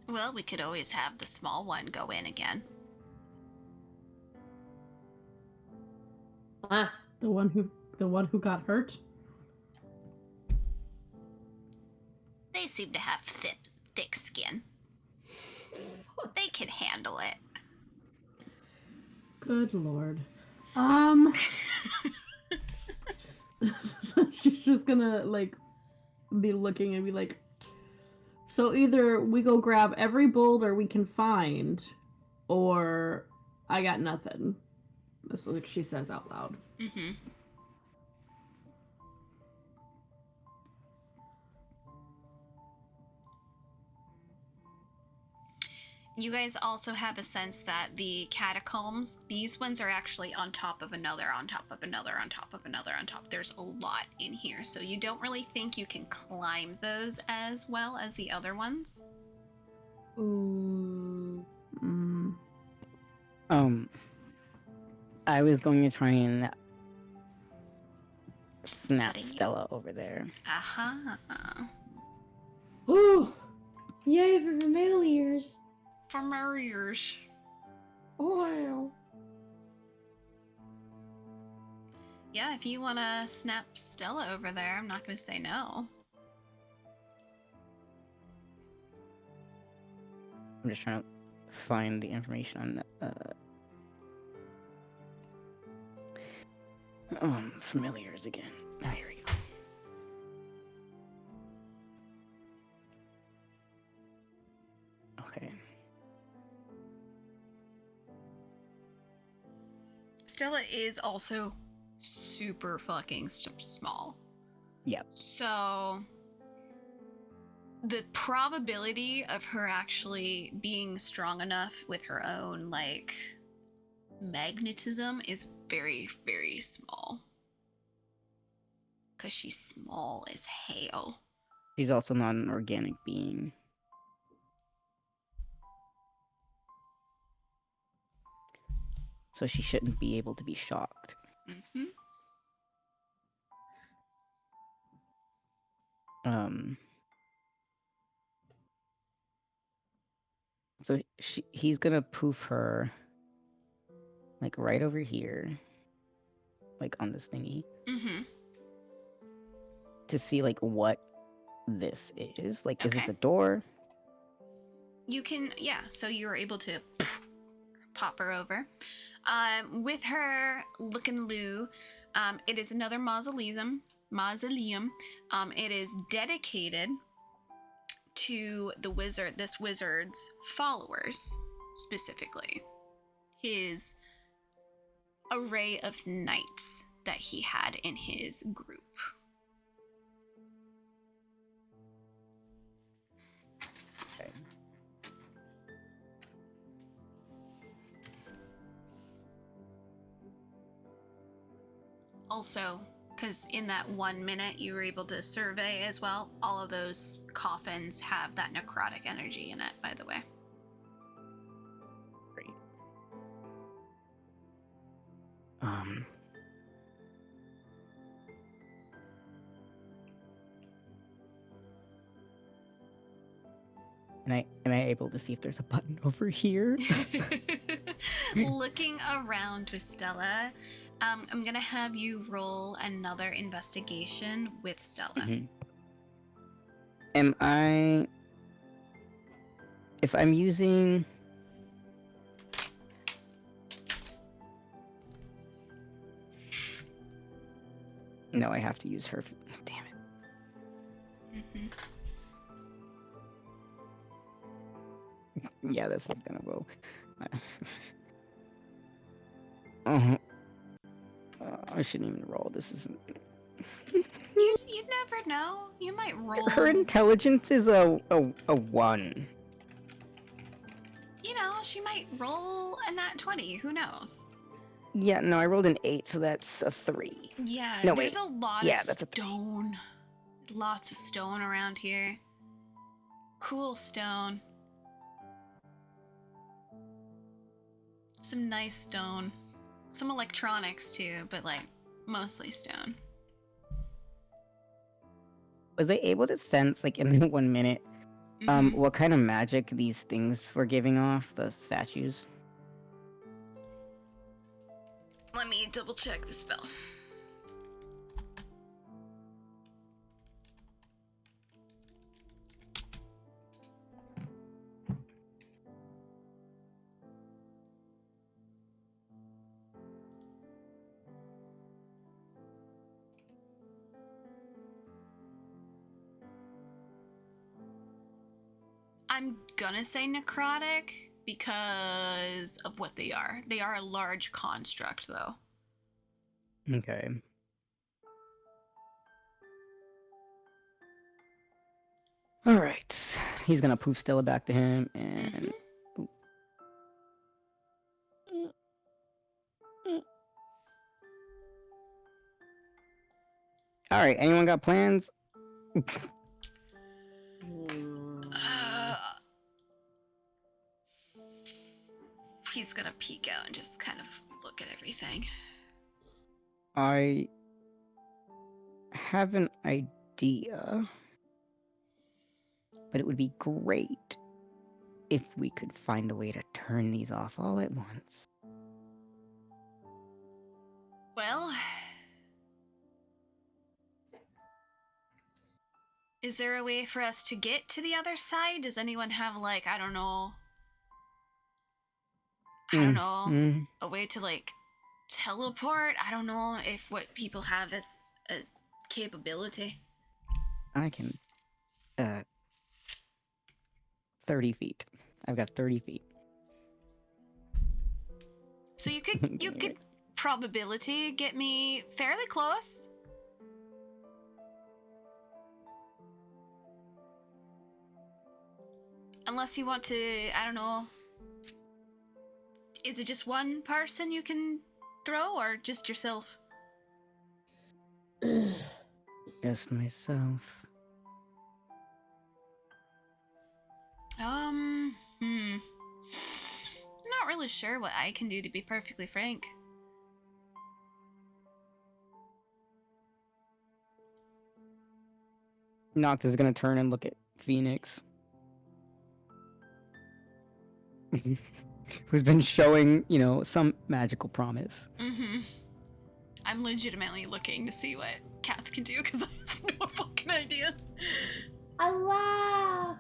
Well, we could always have the small one go in again. The one who got hurt? They seem to have thick skin. They can handle it. Good lord. So she's just gonna, like, be looking and be like, so either we go grab every boulder we can find, or I got nothing. That's what she says out loud. Mm-hmm. You guys also have a sense that the catacombs, these ones are actually on top of another, on top of another, on top of another, on top. There's a lot in here, so you don't really think you can climb those as well as the other ones. Ooh. I was going to try and Just snap letting you- Stella over there. Ooh. Yay for familiars. Familiars. Oh, wow. Yeah, if you want to snap Stella over there, I'm not going to say no. I'm just trying to find the information on familiars again. Oh, here we go. Okay. Stella is also super fucking small. Yep. So the probability of her actually being strong enough with her own, like, magnetism is very, very small. Because she's small as hell. She's also not an organic being. So she shouldn't be able to be shocked. Mm-hmm. So he's gonna poof her, like, right over here, like, on this thingy, Mm-hmm. to see, like, what this is. Like, is this Okay. a door? You can, yeah, so you're able to pop her over. With her look-and-loo, it is another mausoleum. It is dedicated to this wizard's followers, specifically. His array of knights that he had in his group. Okay. Also, because in that 1 minute you were able to survey as well, all of those coffins have that necrotic energy in it, by the way. Great. Am I able to see if there's a button over here? Looking around with Stella, I'm gonna have you roll another investigation with Stella. Mm-hmm. If I'm using... No, I have to use her. Damn it. Mm-hmm. Yeah, this is gonna go. I shouldn't even roll. This isn't. You never know. You might roll. Her intelligence is a 1. You know, she might roll a nat 20. Who knows? Yeah, no, I rolled an 8, so that's a 3. Yeah, No, there's wait. a lot Yeah, of that's a 3. stone. Lots of stone around here. Cool stone. Some nice stone. Some electronics too, but like mostly stone. Was I able to sense, like, in the 1 minute, Mhm. what kind of magic these things were giving off, the statues? Let me double check the spell. I'm gonna say necrotic because of what they are. They are a large construct, though. Okay. Alright. He's gonna poof Stella back to him, and... Ooh, All right, anyone got plans? He's gonna peek out and just kind of look at everything. I have an idea, but it would be great if we could find a way to turn these off all at once. Well, is there a way for us to get to the other side? Does anyone have, like, I don't know, a way to, like, teleport? I don't know if what people have is a capability. I can, 30 feet. I've got 30 feet. So you could probability get me fairly close. Unless you want to, I don't know. Is it just one person you can throw, or just yourself? Just myself. Not really sure what I can do, to be perfectly frank. Noct is gonna turn and look at Phoenix. Who's been showing, some magical promise. Mm-hmm. I'm legitimately looking to see what Kath can do, because I have no fucking idea. Allah!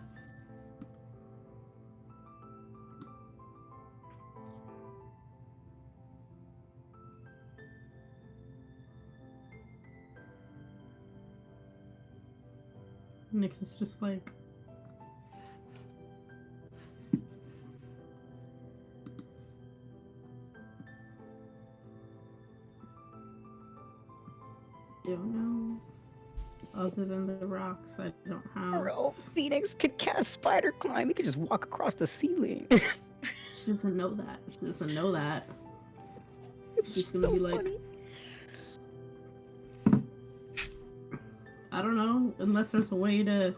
Nyx is just like... Don't know. Other than the rocks, I don't have... Bro, Phoenix could cast spider climb. He could just walk across the ceiling. She doesn't know that. She doesn't know that. She's gonna so be like... funny. I don't know, unless there's a way to...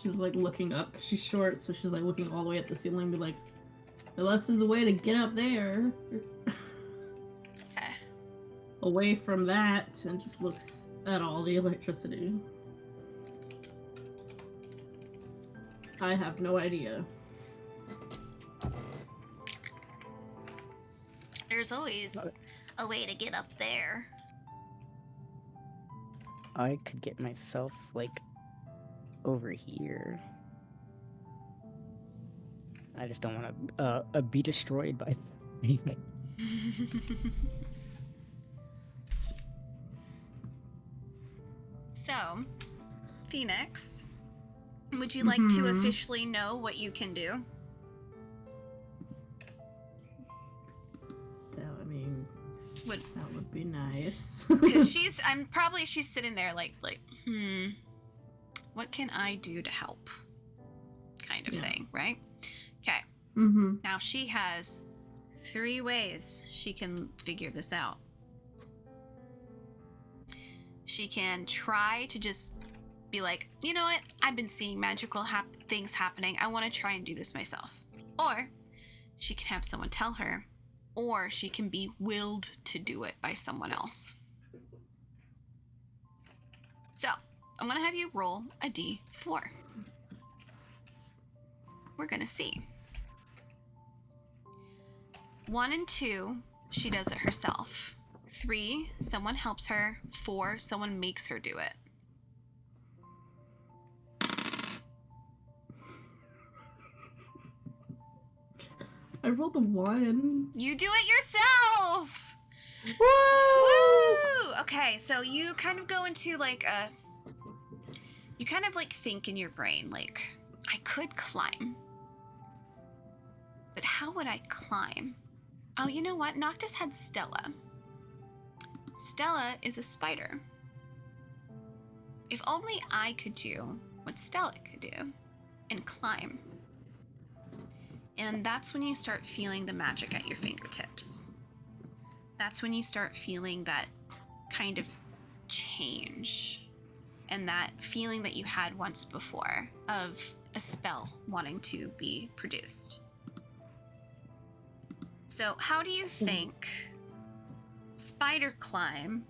She's like looking up, because she's short, so she's like looking all the way at the ceiling and be like, unless there's a way to get up there. Away from that, and just looks at all the electricity. I have no idea. There's always a way to get up there. I could get myself, over here. I just don't want to be destroyed by anything. So, Phoenix, would you like to officially know what you can do? That would be nice. Because she's sitting there like, what can I do to help? Kind of thing, right? Okay. Now she has 3 ways she can figure this out. She can try to just be like, you know what? I've been seeing magical things happening. I want to try and do this myself. Or she can have someone tell her. Or she can be willed to do it by someone else. So, I'm going to have you roll a d4. We're going to see. 1 and 2, she does it herself. 3, someone helps her. 4, someone makes her do it. I rolled a 1. You do it yourself! Woo! Woo! Okay, so you kind of go into you kind of think in your brain, I could climb. But how would I climb? Oh, you know what? Noctis had Stella. Stella is a spider. If only I could do what Stella could do and climb. And that's when you start feeling the magic at your fingertips. That's when you start feeling that kind of change, and that feeling that you had once before of a spell wanting to be produced. So how do you think spider climb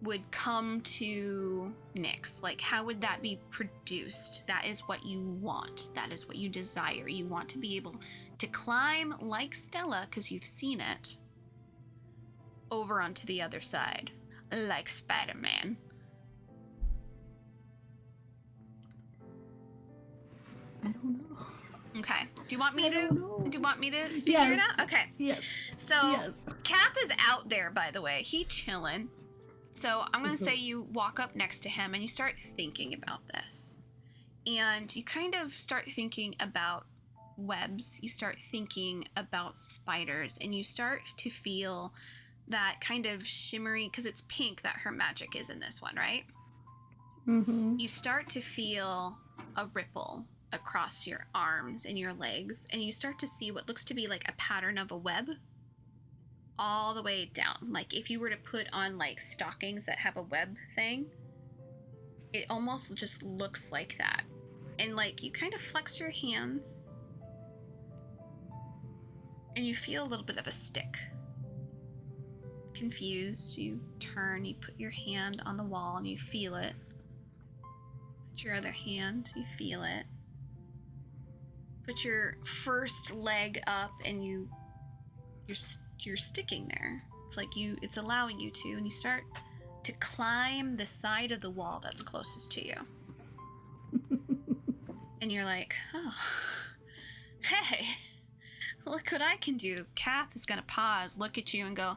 would come to Nyx? Like, how would that be produced? That is what you want. That is what you desire. You want to be able to climb like Stella, because you've seen it, over onto the other side, like Spider-Man. I don't know. Okay. Do you want me I to? don't know. Do you want me to figure it Yes. out? Okay. Yes. So, Yes. Kath is out there, by the way. He chilling. So I'm going to say you walk up next to him and you start thinking about this. And you kind of start thinking about webs. You start thinking about spiders. And you start to feel that kind of shimmery, because it's pink that her magic is in this one, right? Mm-hmm. You start to feel a ripple across your arms and your legs. And you start to see what looks to be like a pattern of a web all the way down. Like if you were to put on like stockings that have a web thing, it almost just looks like that. And like you kind of flex your hands and you feel a little bit of a stick. Confused, you turn, you put your hand on the wall and you feel it. Put your other hand, you feel it. Put your first leg up and you're sticking there. It's like it's allowing you to, and you start to climb the side of the wall that's closest to you. And you're like, oh, hey, look what I can do. Kath is gonna pause, look at you, and go,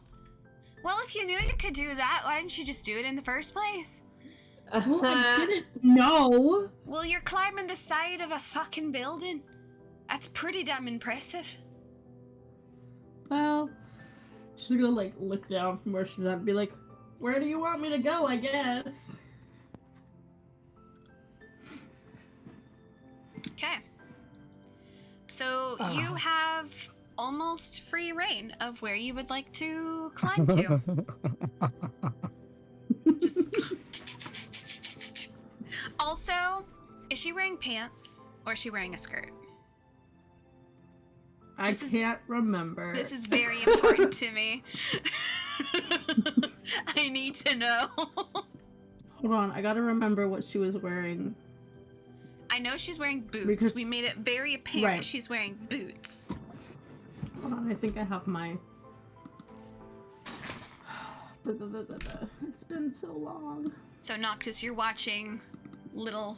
well, if you knew you could do that, why didn't you just do it in the first place? Well, I didn't know. Well, you're climbing the side of a fucking building. That's pretty damn impressive. Well, she's gonna like look down from where she's at and be like, where do you want me to go, I guess? Okay. So you have almost free reign of where you would like to climb to. Just also, is she wearing pants or is she wearing a skirt? I can't remember. This is very important to me. I need to know. Hold on, I gotta remember what she was wearing. I know she's wearing boots. Because- We made it very apparent Right. she's wearing boots. Hold on, I think I have my... It's been so long. So Noctis, you're watching little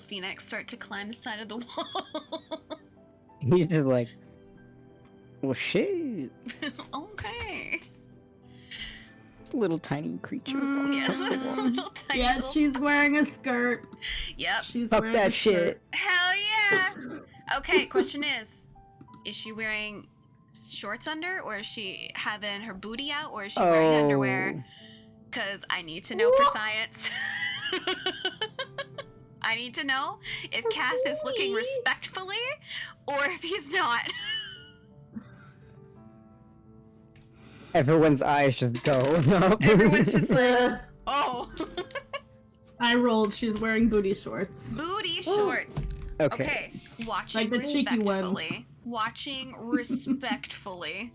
Phoenix start to climb the side of the wall. He's just like, well, shit. Okay. It's a little tiny creature. Yeah, little tiny Yeah, little- she's wearing a skirt. Yep. She's Fuck wearing a that skirt. shit. Hell yeah. Okay, question is she wearing shorts under, or is she having her booty out, or is she wearing underwear? Because I need to know for science. I need to know if Kath is looking respectfully or if he's not. Everyone's eyes just go up. Everyone's just like, oh. I rolled. She's wearing booty shorts. Booty shorts. Okay. Okay, watching Like the cheeky ones. respectfully. Watching respectfully.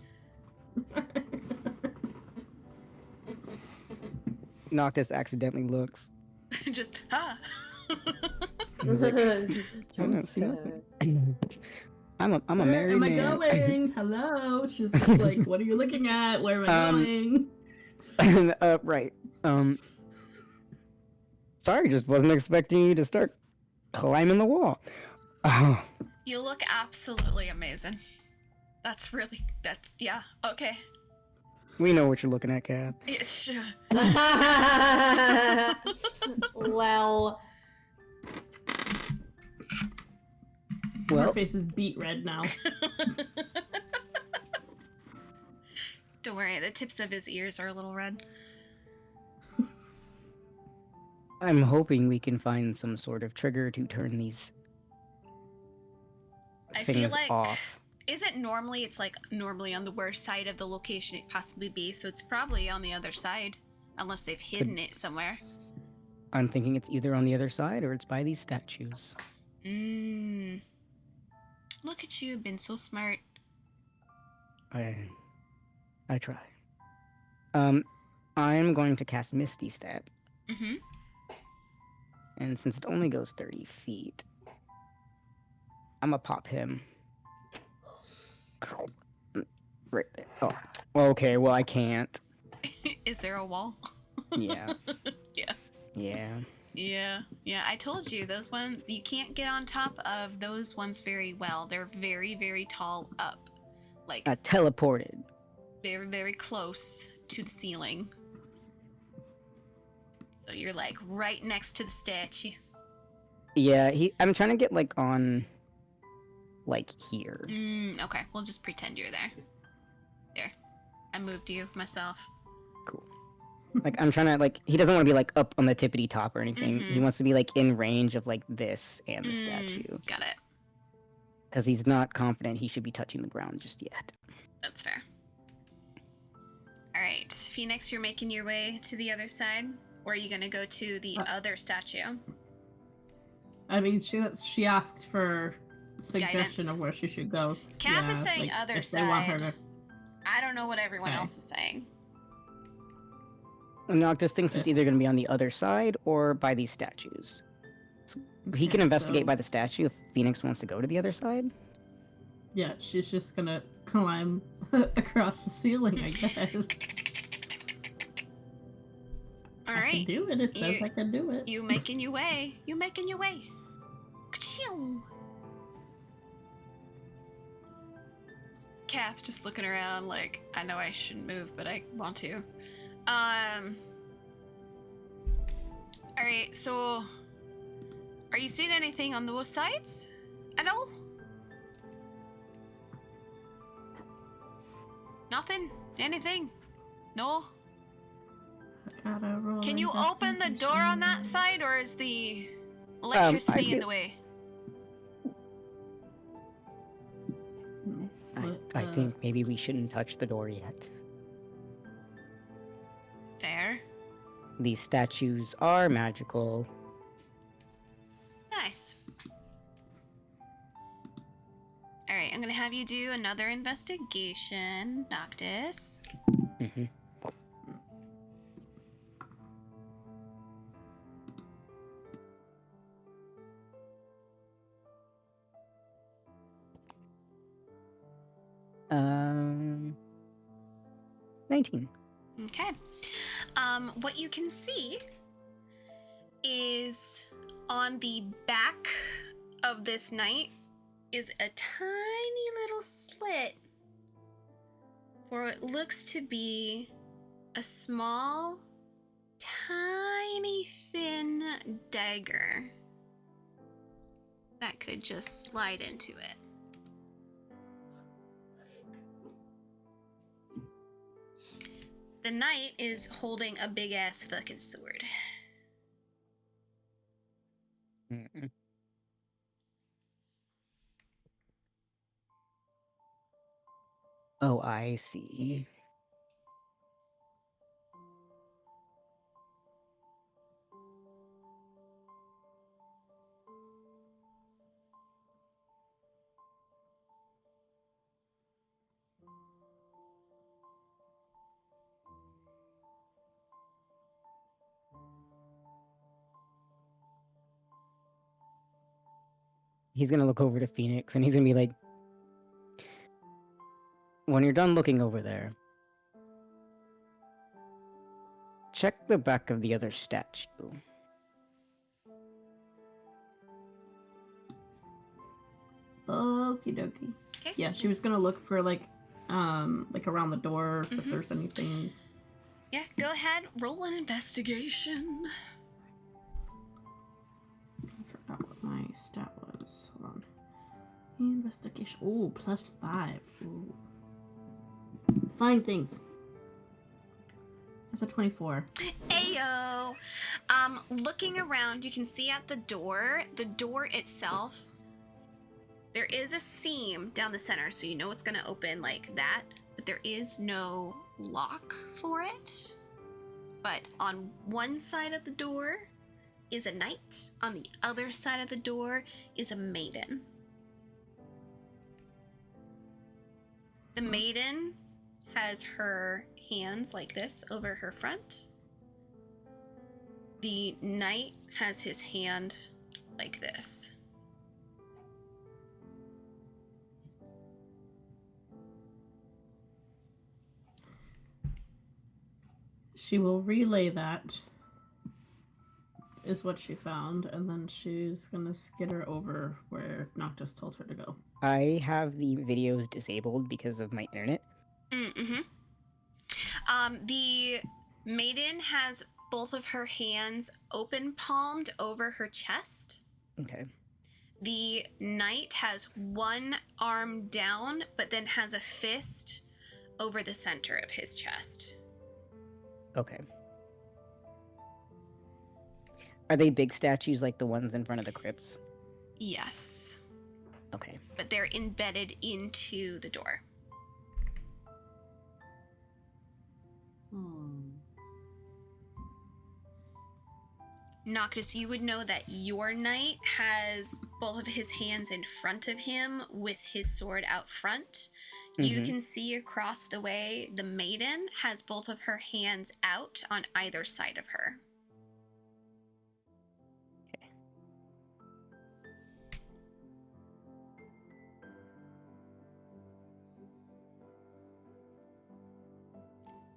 Noctis accidentally looks. Just, huh. He's like, I don't see nothing. I'm a Where married am I man. going? Hello. She's just like, what are you looking at? Where am I going? Right. Sorry, just wasn't expecting you to start climbing the wall. Oh, You look absolutely amazing. Yeah, okay. we know what you're looking at, Kat. Yeah, sure. Well, Her Well, face is beet red now. Don't worry, the tips of his ears are a little red. I'm hoping we can find some sort of trigger to turn these I things feel like off. it's normally on the worst side of the location it possibly be, so it's probably on the other side. Unless they've hidden it somewhere. I'm thinking it's either on the other side or it's by these statues. Look at you, been so smart. I try. I'm going to cast Misty Step. Mm-hmm. And since it only goes 30 feet, I'm gonna pop him. Right there. Oh. Okay, well, I can't. Is there a wall? Yeah. Yeah. Yeah. Yeah, I told you, those ones, you can't get on top of those ones very well. They're very, very tall up. Like, Teleported. very, very close to the ceiling. So you're like right next to the statue. Yeah, I'm trying to get like on like here. Okay, we'll just pretend you're there. There. I moved you myself. Cool. Like I'm trying to like he doesn't want to be like up on the tippity top or anything. He wants to be like in range of like this and the statue. Got it. Because he's not confident he should be touching the ground just yet. That's fair. Alright, Phoenix, you're making your way to the other side? Or are you gonna go to the other statue? I mean, she asked for suggestion Guidance. of where she should go. Cap is saying like, other if they want her side. to... I don't know what everyone Okay. else is saying. Noctis thinks it's either going to be on the other side or by these statues. So he can Okay, investigate so- by the statue if Phoenix wants to go to the other side. Yeah, she's just gonna climb across the ceiling, I guess. I Alright. can do it. It says I can do it. You making your way. You making your way. Ka-chew. Kath's just looking around like, I know I shouldn't move, but I want to. Alright, so are you seeing anything on those sides at all? Nothing? Anything? No? I gotta roll Can you open the door on that side, or is the electricity in the way? I think maybe we shouldn't touch the door yet. Fair. These statues are magical. Nice. Alright, I'm gonna have you do another investigation, Noctis. Mm-hmm. Um, 19. Okay. What you can see is on the back of this knight is a tiny little slit for what looks to be a small, tiny, thin dagger that could just slide into it. The knight is holding a big ass fucking sword. Mm-mm. Oh, I see. He's gonna look over to Phoenix and he's gonna be like, when you're done looking over there, check the back of the other statue. Okie dokie. Okay. Yeah, she was gonna look for like around the doors if there's anything. Yeah, go ahead, roll an investigation. I forgot what my stat was. Hold on. Investigation. Oh, +5. Ooh. Find things. That's a 24. Ayo! Looking around, you can see at the door itself, there is a seam down the center, so you know it's gonna open like that, but there is no lock for it. But on one side of the door is a knight. On the other side of the door is a maiden. The maiden has her hands like this over her front. The knight has his hand like this. She will relay that, is what she found, and then she's gonna skitter over where Noctis told her to go. I have the videos disabled because of my internet. Mm-hmm. The maiden has both of her hands open palmed over her chest. Okay. The knight has one arm down, but then has a fist over the center of his chest. Okay. Are they big statues like the ones in front of the crypts? Yes. Okay. But they're embedded into the door. Noctis, you would know that your knight has both of his hands in front of him with his sword out front. You can see across the way the maiden has both of her hands out on either side of her. Okay.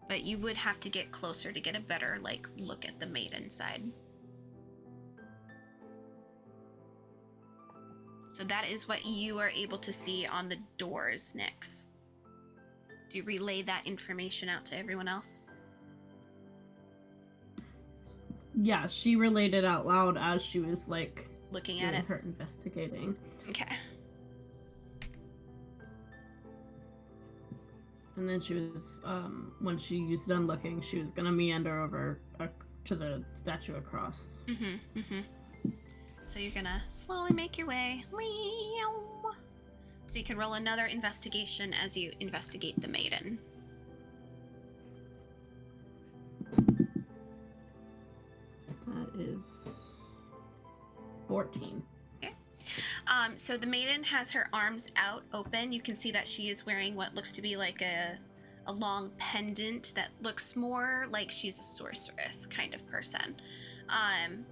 But you would have to get closer to get a better look at the maiden side. So that is what you are able to see on the doors, Nyx. Do you relay that information out to everyone else? Yeah, she relayed it out loud as she was Looking at doing it. her investigating. Okay. And then she was, when she was done looking, she was gonna meander over to the statue across. So you're gonna slowly make your way. So you can roll another investigation as you investigate the maiden. That is 14. So the maiden has her arms out open. You can see that she is wearing what looks to be like a long pendant that looks more like she's a sorceress kind of person.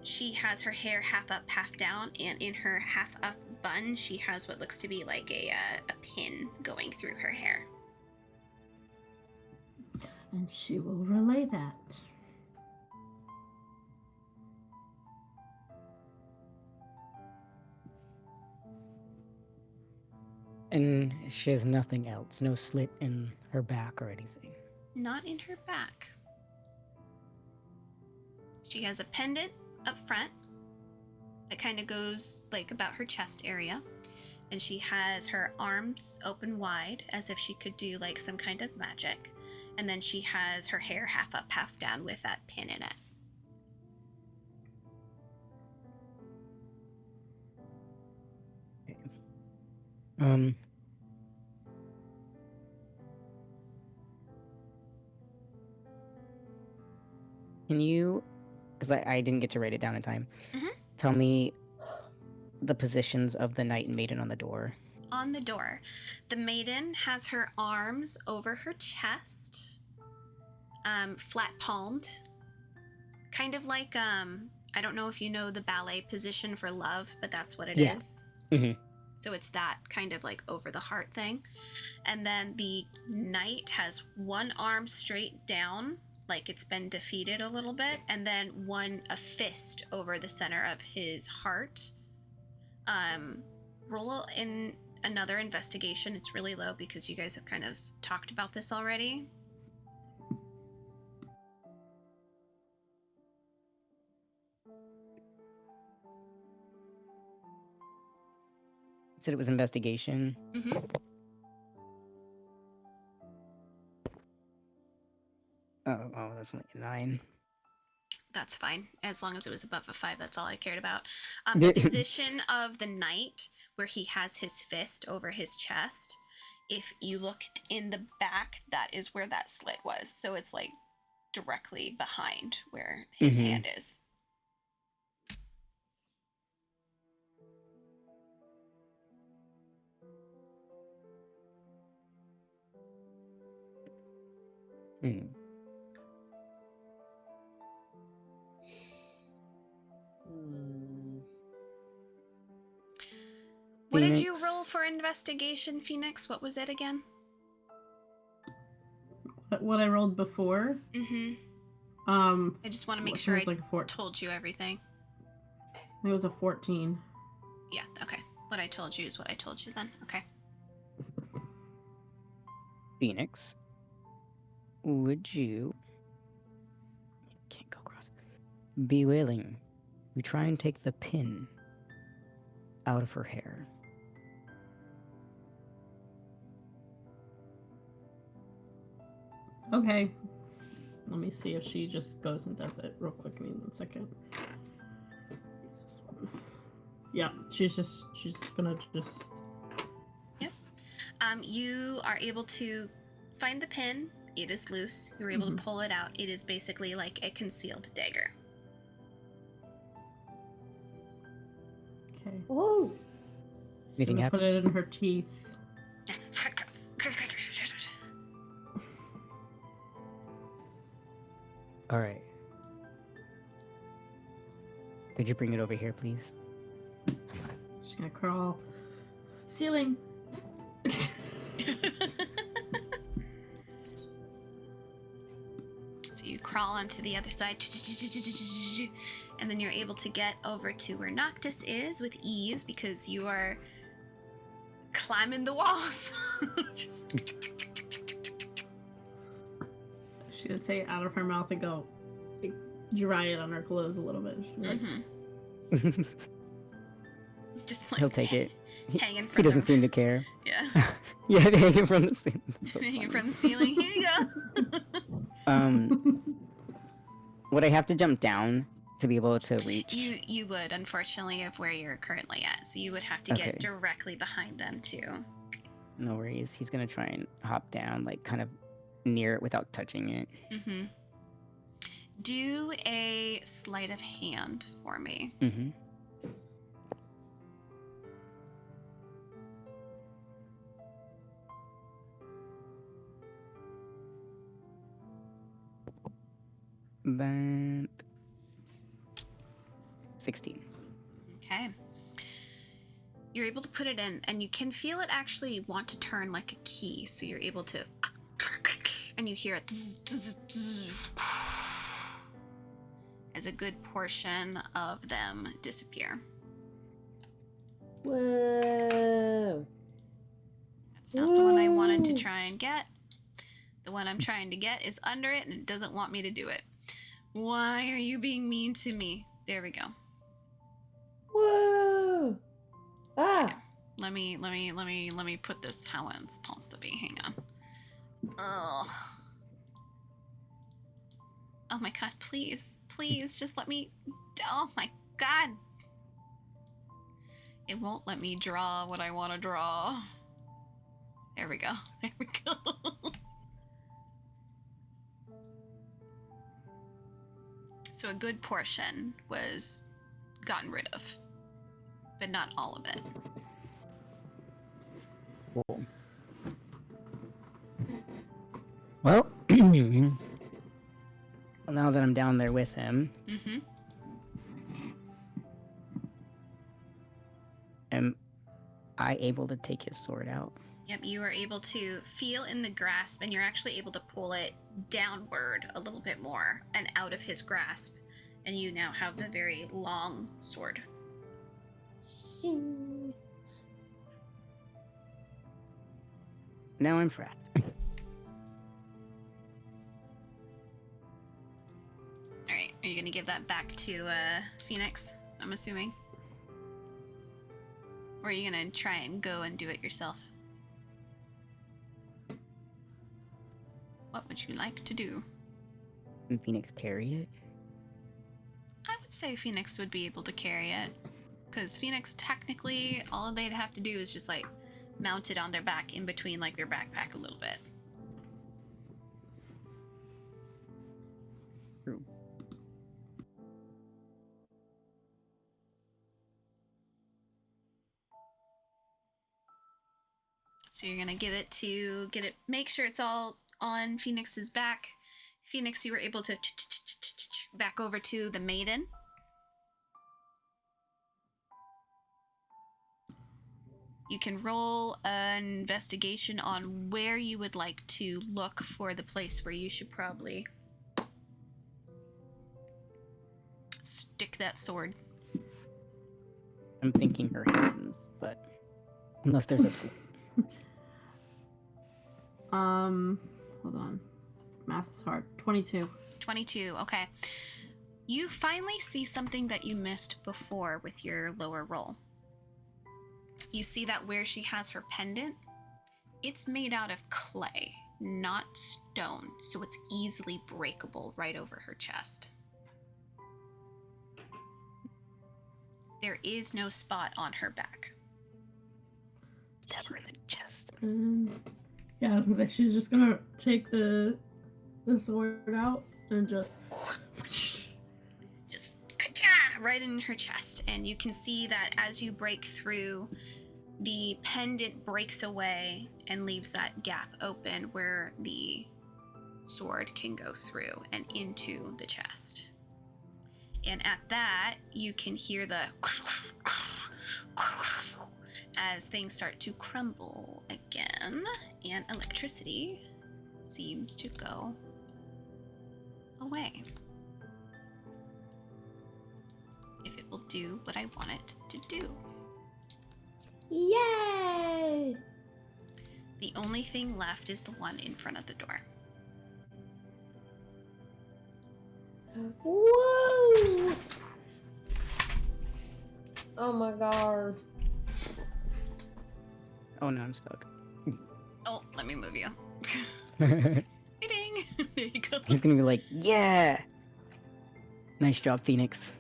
She has her hair half up, half down, and in her half up bun, she has what looks to be like a pin going through her hair. And she will relay that. And she has nothing else, no slit in her back or anything. Not in her back. She has a pendant up front that kind of goes about her chest area. And she has her arms open wide as if she could do some kind of magic. And then she has her hair half up, half down with that pin in it. Okay. Can you, because I didn't get to write it down in time, tell me the positions of the knight and maiden on the door? On the door, the maiden has her arms over her chest, flat palmed, kind of like, I don't know if you know the ballet position for love, but that's what it is. So it's that kind of over the heart thing. And then the knight has one arm straight down, like it's been defeated a little bit, and then a fist over the center of his heart. Roll in another investigation. It's really low because you guys have kind of talked about this already. Said it was investigation. Oh, that's like a 9. That's fine. As long as it was above a 5, that's all I cared about. The position of the knight, where he has his fist over his chest, if you looked in the back, that is where that slit was. So it's directly behind where his hand is. Hmm. What did you Phoenix. roll for investigation, Phoenix? What was it again? What I rolled before? Mm-hmm. I just want to make sure I told you everything. It was a 14. Yeah, okay. What I told you is what I told you then. Okay. Phoenix, would you... Can't go across. Be willing to try and take the pin out of her hair? Okay. Let me see if she just goes and does it real quick. Give me 1 second. This one. Yeah, she's gonna just... Yep. You are able to find the pin. It is loose. You're able to pull it out. It is basically like a concealed dagger. Okay. Whoa! Anything happen? Put it in her teeth. All right. Could you bring it over here, please? She's gonna crawl. Ceiling! So you crawl onto the other side, and then you're able to get over to where Noctis is with ease because you are climbing the walls. She's gonna take it out of her mouth and go like, dry it on her clothes a little bit. Like, Just like He'll take it. hanging from He doesn't seem to care. Yeah. Yeah, hanging from the ceiling. Hanging from the ceiling. Here you go. Would I have to jump down to be able to reach? You would, unfortunately, of where you're currently at. So you would have to get directly behind them too. No worries. He's gonna try and hop down, like kind of near it without touching it. Mm-hmm. Do a sleight of hand for me. Mm-hmm. That 16. Okay. You're able to put it in, and you can feel it actually want to turn like a key. So you're able to, and you hear it as a good portion of them disappear. Whoa! That's not the one I wanted to try and get. The one I'm trying to get is under it, and it doesn't want me to do it. Why are you being mean to me? There we go. Whoa! Ah! Okay. Let me put this how it's supposed to be. Hang on. Ugh. Oh my god, please. Please, just let me... Oh my god. It won't let me draw what I want to draw. There we go. There we go. So a good portion was gotten rid of, but not all of it. Cool. Well, now that I'm down there with him, am I able to take his sword out? Yep, you are able to feel in the grasp, and you're actually able to pull it downward a little bit more and out of his grasp, and you now have the very long sword. Shing. Now I'm frapped. Alright, are you gonna give that back to Phoenix, I'm assuming? Or are you gonna try and go and do it yourself? What would you like to do? Can Phoenix carry it? I would say Phoenix would be able to carry it. Because Phoenix, technically, all they'd have to do is just, like, mount it on their back in between, like, their backpack a little bit. So you're gonna make sure it's all on Phoenix's back. Phoenix, you were able to back over to the maiden. You can roll an investigation on where you would like to look for the place where you should probably stick that sword. I'm thinking her hands, but unless there's a slip. Hold on. Math is hard. 22. 22, okay. You finally see something that you missed before with your lower roll. You see that where she has her pendant, it's made out of clay, not stone, so it's easily breakable right over her chest. There is no spot on her back. Stab her in the chest. Yeah, I was gonna say she's just gonna take the sword out and just ka-cha, right in her chest. And you can see that as you break through, the pendant breaks away and leaves that gap open where the sword can go through and into the chest. And at that, you can hear the as things start to crumble again, and electricity seems to go away. If it will do what I want it to do. Yay! The only thing left is the one in front of the door. Whoa! Oh my god. Oh no, I'm stuck. Oh, let me move you. He's Ding! There you go. gonna be like, yeah! Nice job, Phoenix.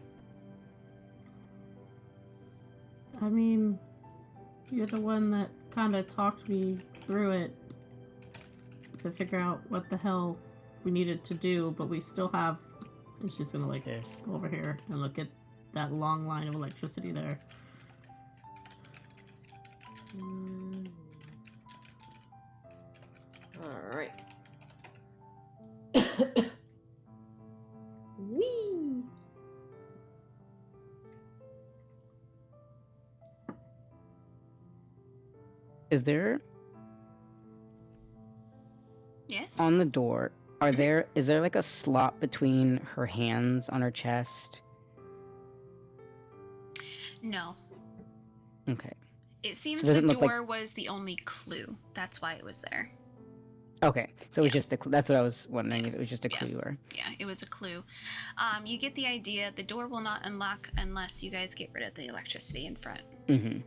I mean, you're the one that kind of talked me through it to figure out what the hell we needed to do, but we still have... And she's gonna, like, Yes. go over here and look at that long line of electricity there. Alright. Whee! Is there Yes? on the door? Is there like a slot between her hands on her chest? No. Okay. It seems So does the it look door was the only clue. That's why it was there. Okay. So it was Yeah. just that's what I was wondering, Yeah. if it was just a Yeah. clue or... Yeah, it was a clue. You get the idea. The door will not unlock unless you guys get rid of the electricity in front. Mm-hmm.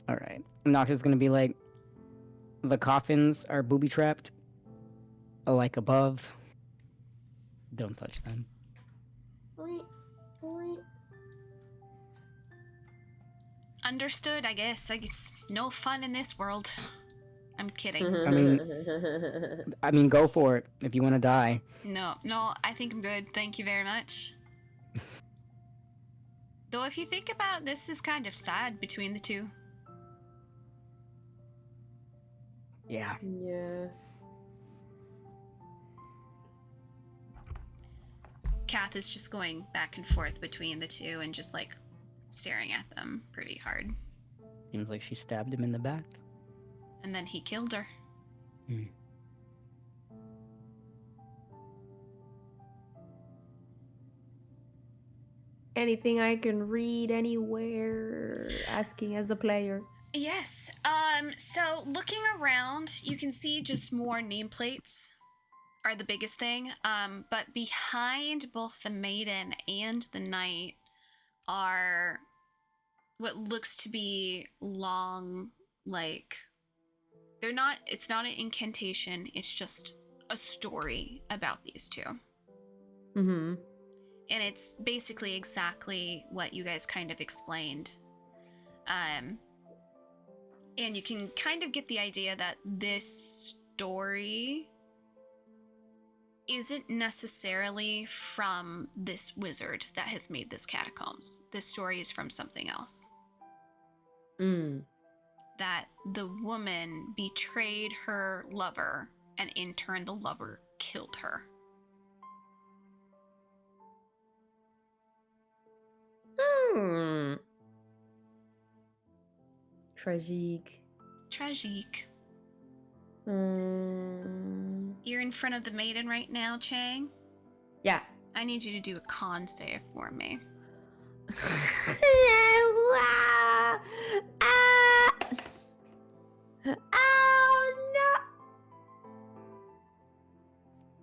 Alright. Nox is gonna be like, the coffins are booby-trapped. Like above. Don't touch them. Understood, I guess. It's no fun in this world. I'm kidding. I mean, go for it if you want to die. No, I think I'm good. Thank you very much. Though if you think about this is kind of sad between the two. Yeah. Yeah. Kath is just going back and forth between the two and just like staring at them pretty hard. Seems like she stabbed him in the back. And then he killed her. Hmm. Anything I can read anywhere? Asking as a player. Yes. So looking around, you can see just more nameplates are the biggest thing. But behind both the maiden and the knight are what looks to be long, like it's not an incantation, it's just a story about these two. Mm-hmm. And it's basically exactly what you guys kind of explained. And you can kind of get the idea that this story isn't necessarily from this wizard that has made this catacombs. This story is from something else. Mm. that the woman betrayed her lover, and in turn, the lover killed her. Hmm. Tragique. Tragique. Mm. You're in front of the maiden right now, Chang. Yeah. I need you to do a con save for me. Oh no!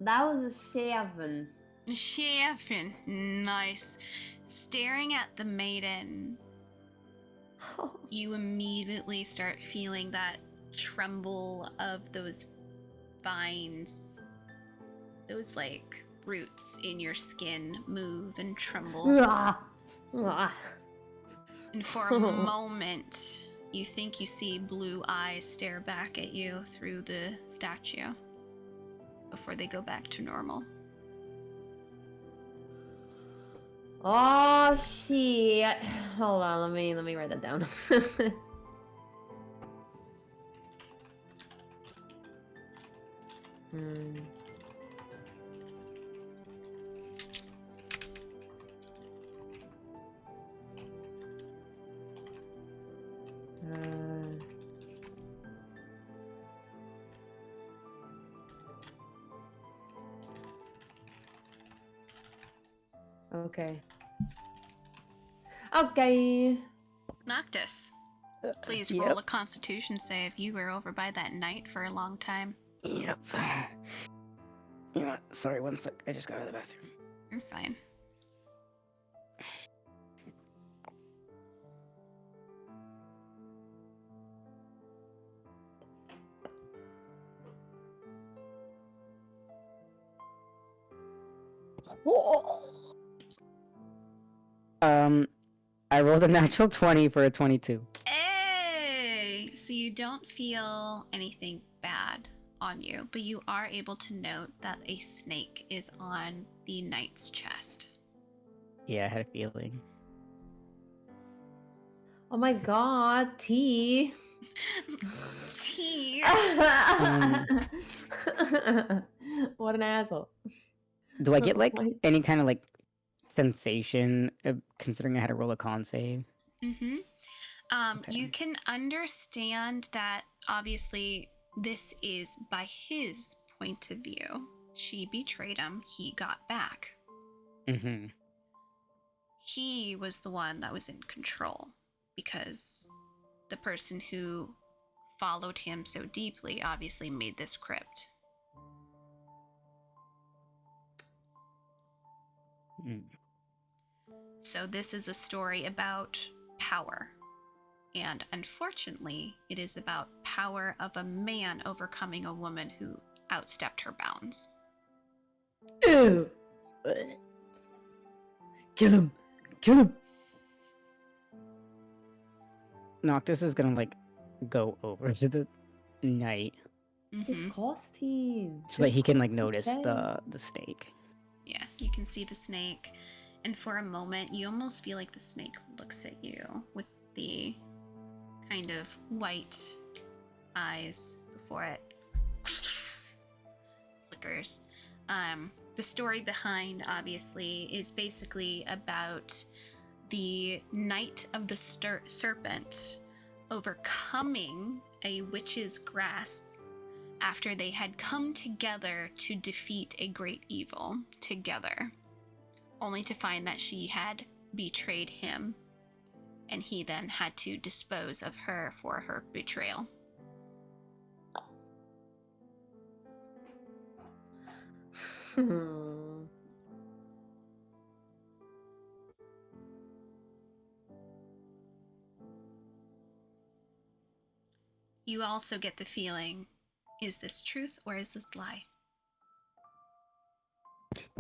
That was a 7. Chefin, nice. Staring at the maiden, you immediately start feeling that tremble of those vines, those like roots in your skin move and tremble. And for a moment, you think you see blue eyes stare back at you through the statue before they go back to normal. Oh shit! Hold on, let me write that down. Hmm. Okay. Okay. Noctis, please Yep. roll a constitution save. You were over by that knight for a long time. Yep. You know what? Sorry, one sec. I just got out of the bathroom. You're fine. I rolled a natural 20 for a 22. Hey! So you don't feel anything bad on you, but you are able to note that a snake is on the knight's chest. Yeah, I had a feeling. Oh my god, T. Tea! What an asshole. Do I get like What? any kind of like sensation considering I had to roll a con save? Mm-hmm. Okay. You can understand that obviously this is by his point of view. She betrayed him, he got back. Mm-hmm. He was the one that was in control because the person who followed him so deeply obviously made this crypt. Mm. So this is a story about power. And unfortunately, it is about power of a man overcoming a woman who outstepped her bounds. Ew. Kill him. Kill him. Noctis is gonna like go over to the knight His Mm-hmm. costume. so that he can like notice the snake. Yeah, you can see the snake. And for a moment, you almost feel like the snake looks at you with the kind of white eyes before it flickers. The story behind, obviously, is basically about the Knight of the Serpent overcoming a witch's grasp after they had come together to defeat a great evil together, only to find that she had betrayed him, and he then had to dispose of her for her betrayal. You also get the feeling, is this truth or is this lie?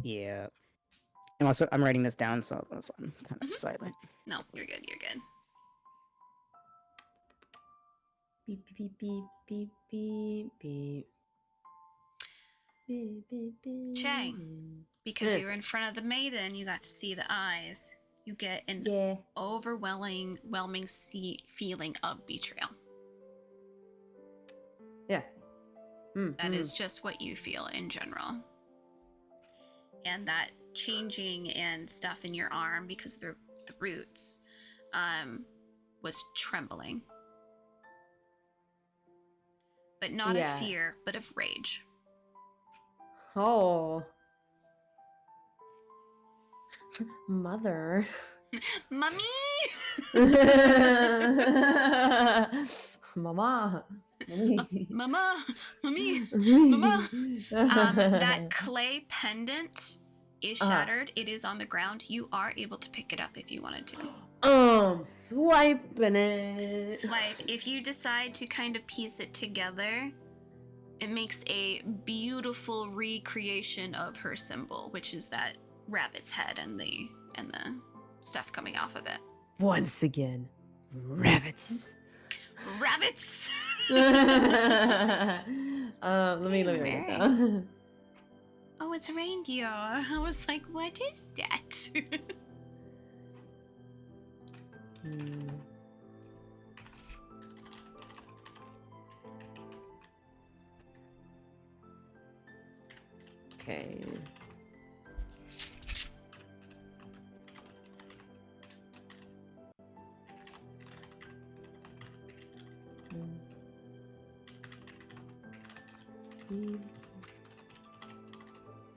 Yeah. And also, I'm writing this down, so that's why I'm kind of Mhm. silent. No, you're good, you're good. Beep beep beep beep beep beep. Beep beep beep. Chang, because you were in front of the maiden, you got to see the eyes. You get an Yeah. overwhelming feeling of betrayal. Yeah. That is just what you feel in general. And that changing and stuff in your arm because of the roots was trembling. But not of fear, but of rage. Oh. Mother. Mummy! Mama. Mommy. Mama! Mummy! Mama! That clay pendant is shattered. It is on the ground. You are able to pick it up if you wanted to. Swiping it. Swipe. If you decide to kind of piece it together, it makes a beautiful recreation of her symbol, which is that rabbit's head and the stuff coming off of it. Once again, rabbits. Rabbits. Let me write it down. Oh, it's a reindeer. I was like, what is that? Okay.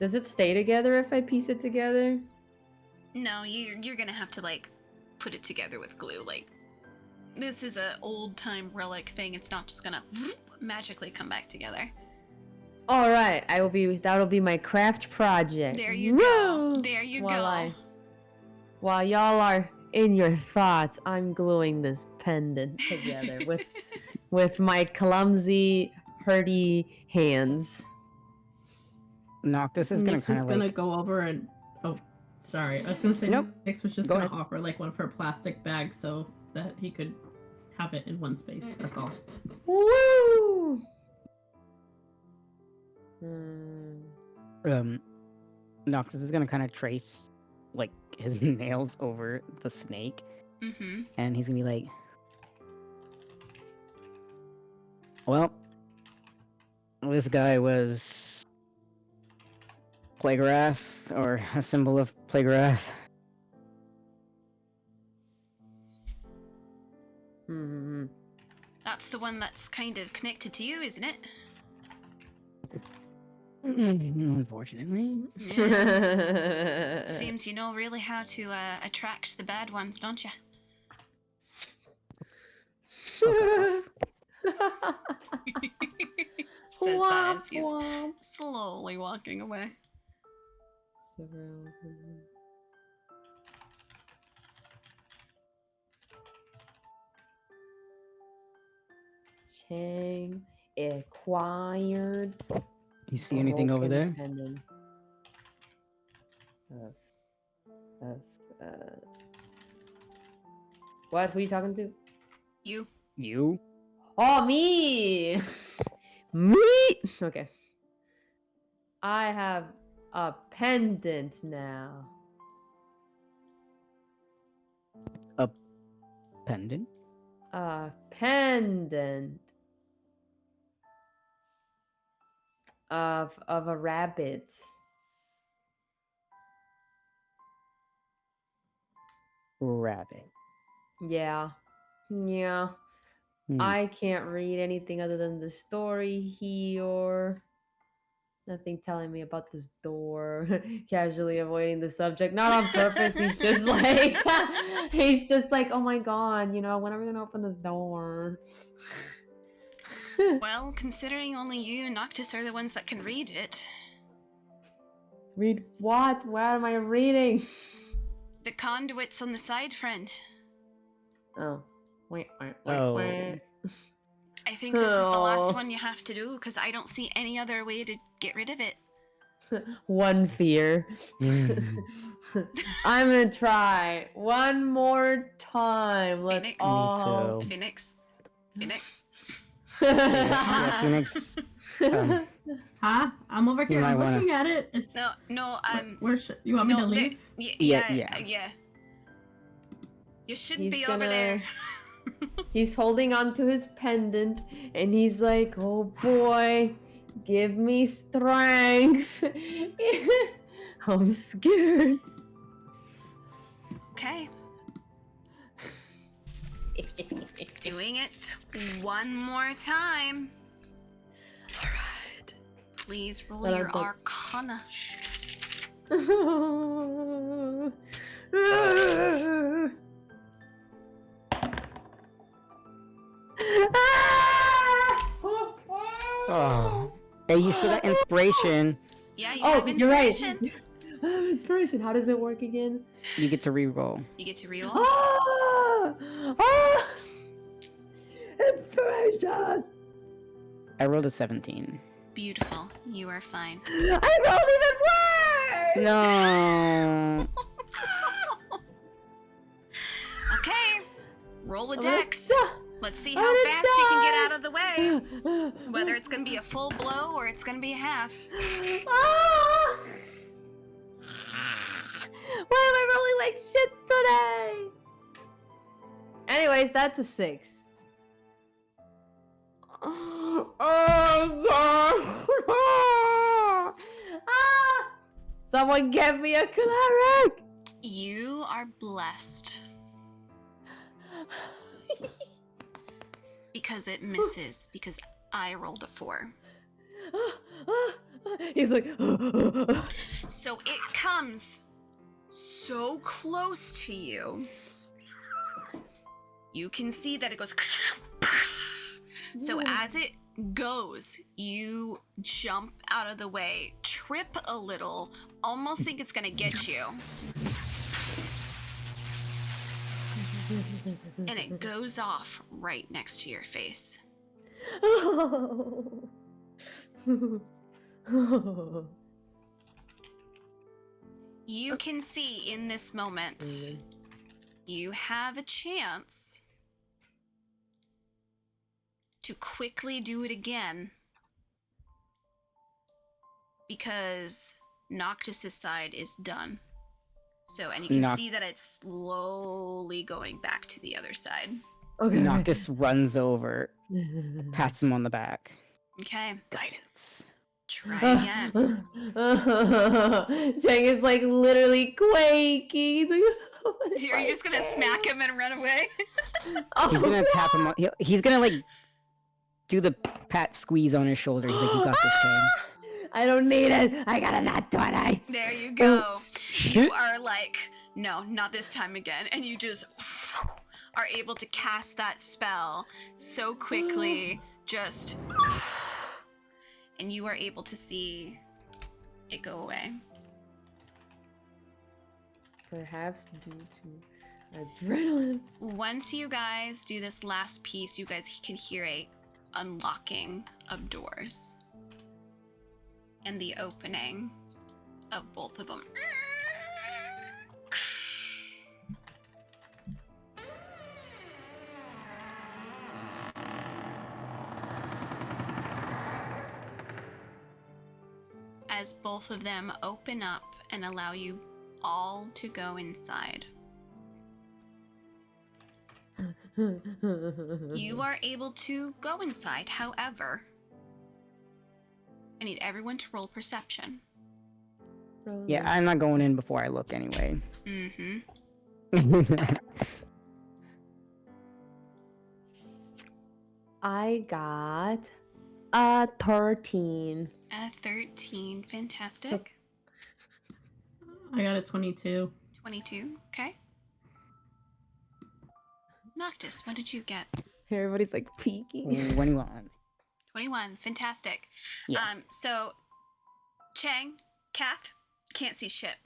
Does it stay together if I piece it together? No, you're gonna have to like put it together with glue. Like, this is a old time relic thing. It's not just gonna magically come back together. All right, that'll be my craft project. There you go. There you go. While y'all are in your thoughts, I'm gluing this pendant together with my clumsy, hurdy hands. Noctis is gonna kind of gonna go over and sorry, I was gonna say Nope. Nix was just Go gonna ahead. offer like one of her plastic bags so that he could have it in one space. That's all. Woo! Noctis is gonna kind of trace like his nails over the snake, and he's gonna be like, "Well, this guy was Plagueorath, or a symbol of Plagueorath." That's the one that's kind of connected to you, isn't it? Unfortunately. Yeah. Seems you know really how to attract the bad ones, don't you? Says that as he's slowly walking away. Chang acquired. You see anything over there? pendant of what? Who are you talking to? You. You? Oh, me! Me! Okay. I have a pendant now. A pendant? A pendant of a rabbit. Rabbit. Yeah. I can't read anything other than the story here. Nothing telling me about this door. Casually avoiding the subject. Not on purpose. He's just like, oh my god, when are we gonna open this door? Well, considering only you and Noctis are the ones that can read it. Read what? What am I reading? The conduits on the side, friend. Oh. Oh. I think this is the last one you have to do, because I don't see any other way to get rid of it. One fear. I'm gonna try one more time. Let's Phoenix. all... Phoenix. Yeah, Phoenix. Huh? I'm over here. I'm looking at it. It's... No. Where you want me to leave? Yeah. You shouldn't He's be over there. He's holding on to his pendant, and he's like, "Oh boy, give me strength." I'm scared. Okay. Doing it one more time. All right. Please roll But your I'll go- Arcana. Oh. Hey, you still got inspiration. Yeah, you Oh, have you're right. inspiration. Inspiration. How does it work again? You get to reroll. You get to reroll. Ah! Ah! Inspiration. I rolled a 17. Beautiful. You are fine. I rolled even worse. No. Okay. Roll a I'm gonna dex. die. Let's see I'm how gonna fast you can get die. out of the way. Whether it's gonna be a full blow or it's gonna be a half. Ah! Why am I rolling like shit today? Anyways, that's a 6. Oh god! Ah! Someone get me a cleric! You are blessed. Because it misses. Because I rolled a 4. He's like, So it comes so close to you. You can see that it goes. So as it goes, you jump out of the way, trip a little, almost think it's gonna get you. And it goes off right next to your face. You can see in this moment, you have a chance to quickly do it again because Noctis's side is done. So, and you can see that it's slowly going back to the other side. Okay. Noctis runs over, pats him on the back. Okay, Guidance. try again. Chang is like literally quaking. He's like, "What if Are you I just gonna fail?" smack him and run away? Oh, He's gonna no. tap him on. He's gonna like do the pat squeeze on his shoulder. He's like, "You got this, Chang." I don't need it. I got a nat 20. There you go. You are like, no, not this time again. And you just are able to cast that spell so quickly, just, and you are able to see it go away. Perhaps due to adrenaline. Once you guys do this last piece, you guys can hear a unlocking of doors and the opening of both of them. As both of them open up and allow you all to go inside. You are able to go inside, however, I need everyone to roll perception. Yeah, I'm not going in before I look anyway. Mm-hmm. I got a 13. A 13, fantastic. I got a 22. 22, okay. Noctis, what did you get? Everybody's like peeking. 21. 21, fantastic. Yeah. So Chang, Kath, can't see shit.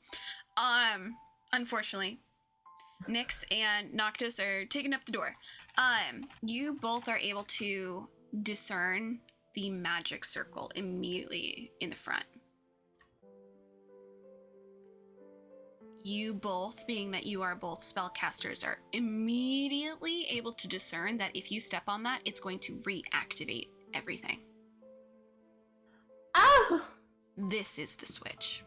Unfortunately, Nyx and Noctis are taking up the door. You both are able to discern the magic circle immediately in the front. You both, being that you are both spellcasters, are immediately able to discern that if you step on that, it's going to reactivate everything. Ah! This is the switch.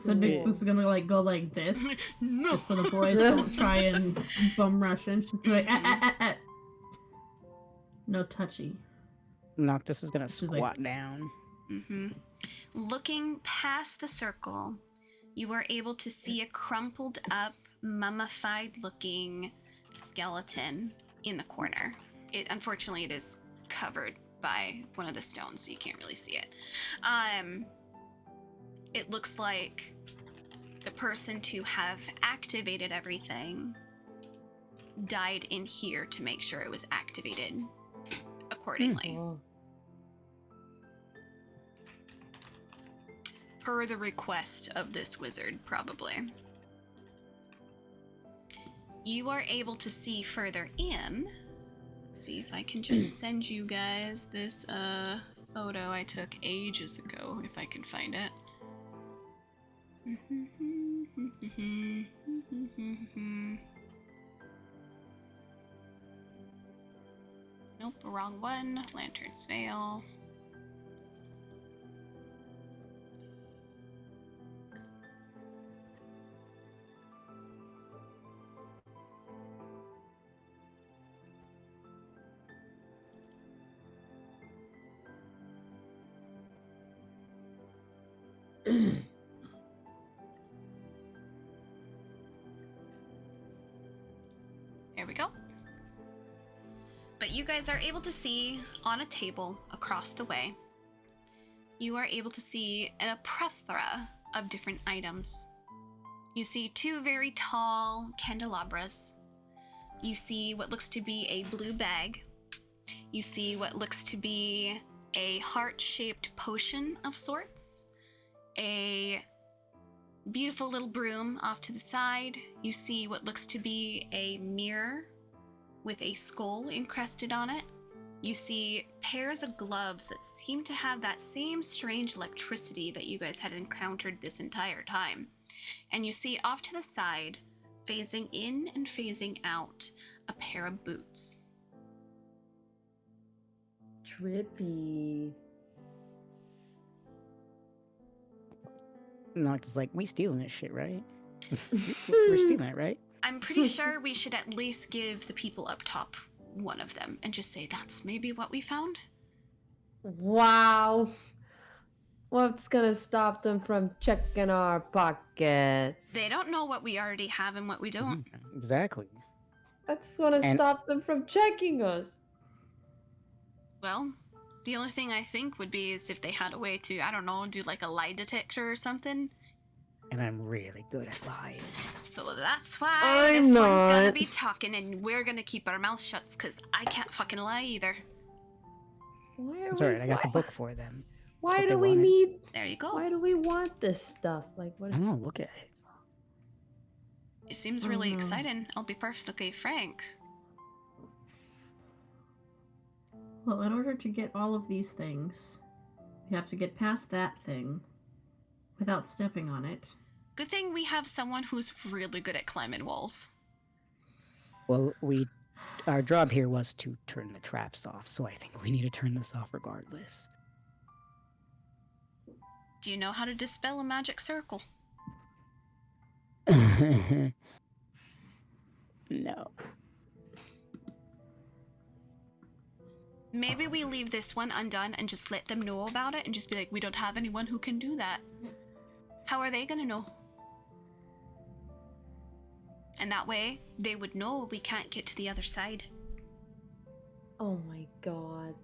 So Nyx is gonna like go like this, No. just so the boys don't try and bum rush in. She's like, no touchy. Noctis is gonna She's squat like- down. Looking past the circle, you are able to see a crumpled up, mummified looking skeleton in the corner. Unfortunately, it is covered by one of the stones, so you can't really see it. It looks like the person to have activated everything died in here to make sure it was activated accordingly. Per the request of this wizard, probably. You are able to see further in. Let's see if I can just send you guys this photo I took ages ago, if I can find it. Nope, wrong one. Lantern's Veil. There we go. But you guys are able to see on a table across the way, you are able to see a plethora of different items. You see 2 very tall candelabras. You see what looks to be a blue bag. You see what looks to be a heart-shaped potion of sorts. A beautiful little broom off to the side. You see what looks to be a mirror with a skull encrusted on it. You see pairs of gloves that seem to have that same strange electricity that you guys had encountered this entire time. And you see off to the side, phasing in and phasing out, a pair of boots. Trippy. Noctis is like, we stealing this shit, right? We're stealing it, right? I'm pretty sure we should at least give the people up top one of them and just say that's maybe what we found. Wow. What's gonna stop them from checking our pockets? They don't know what we already have and what we don't. Exactly. That's gonna And- stop them from checking us. Well, the only thing I think would be is if they had a way to, I don't know, do like a lie detector or something. And I'm really good at lying. So that's why I'm this one's gonna not. be talking and we're gonna keep our mouths shut because I can't fucking lie either. Why are It's we? alright, I got the book for them. Why what do they we wanted. need? There you go. Why do we want this stuff? Like what? I don't know, look at it. It seems really Oh, no. exciting. I'll be perfectly frank. Well, in order to get all of these things, we have to get past that thing without stepping on it. Good thing we have someone who's really good at climbing walls. Well, our job here was to turn the traps off, so I think we need to turn this off regardless. Do you know how to dispel a magic circle? No. Maybe we leave this one undone and just let them know about it and just be like, we don't have anyone who can do that. How are they gonna know? And that way, they would know we can't get to the other side. Oh my god.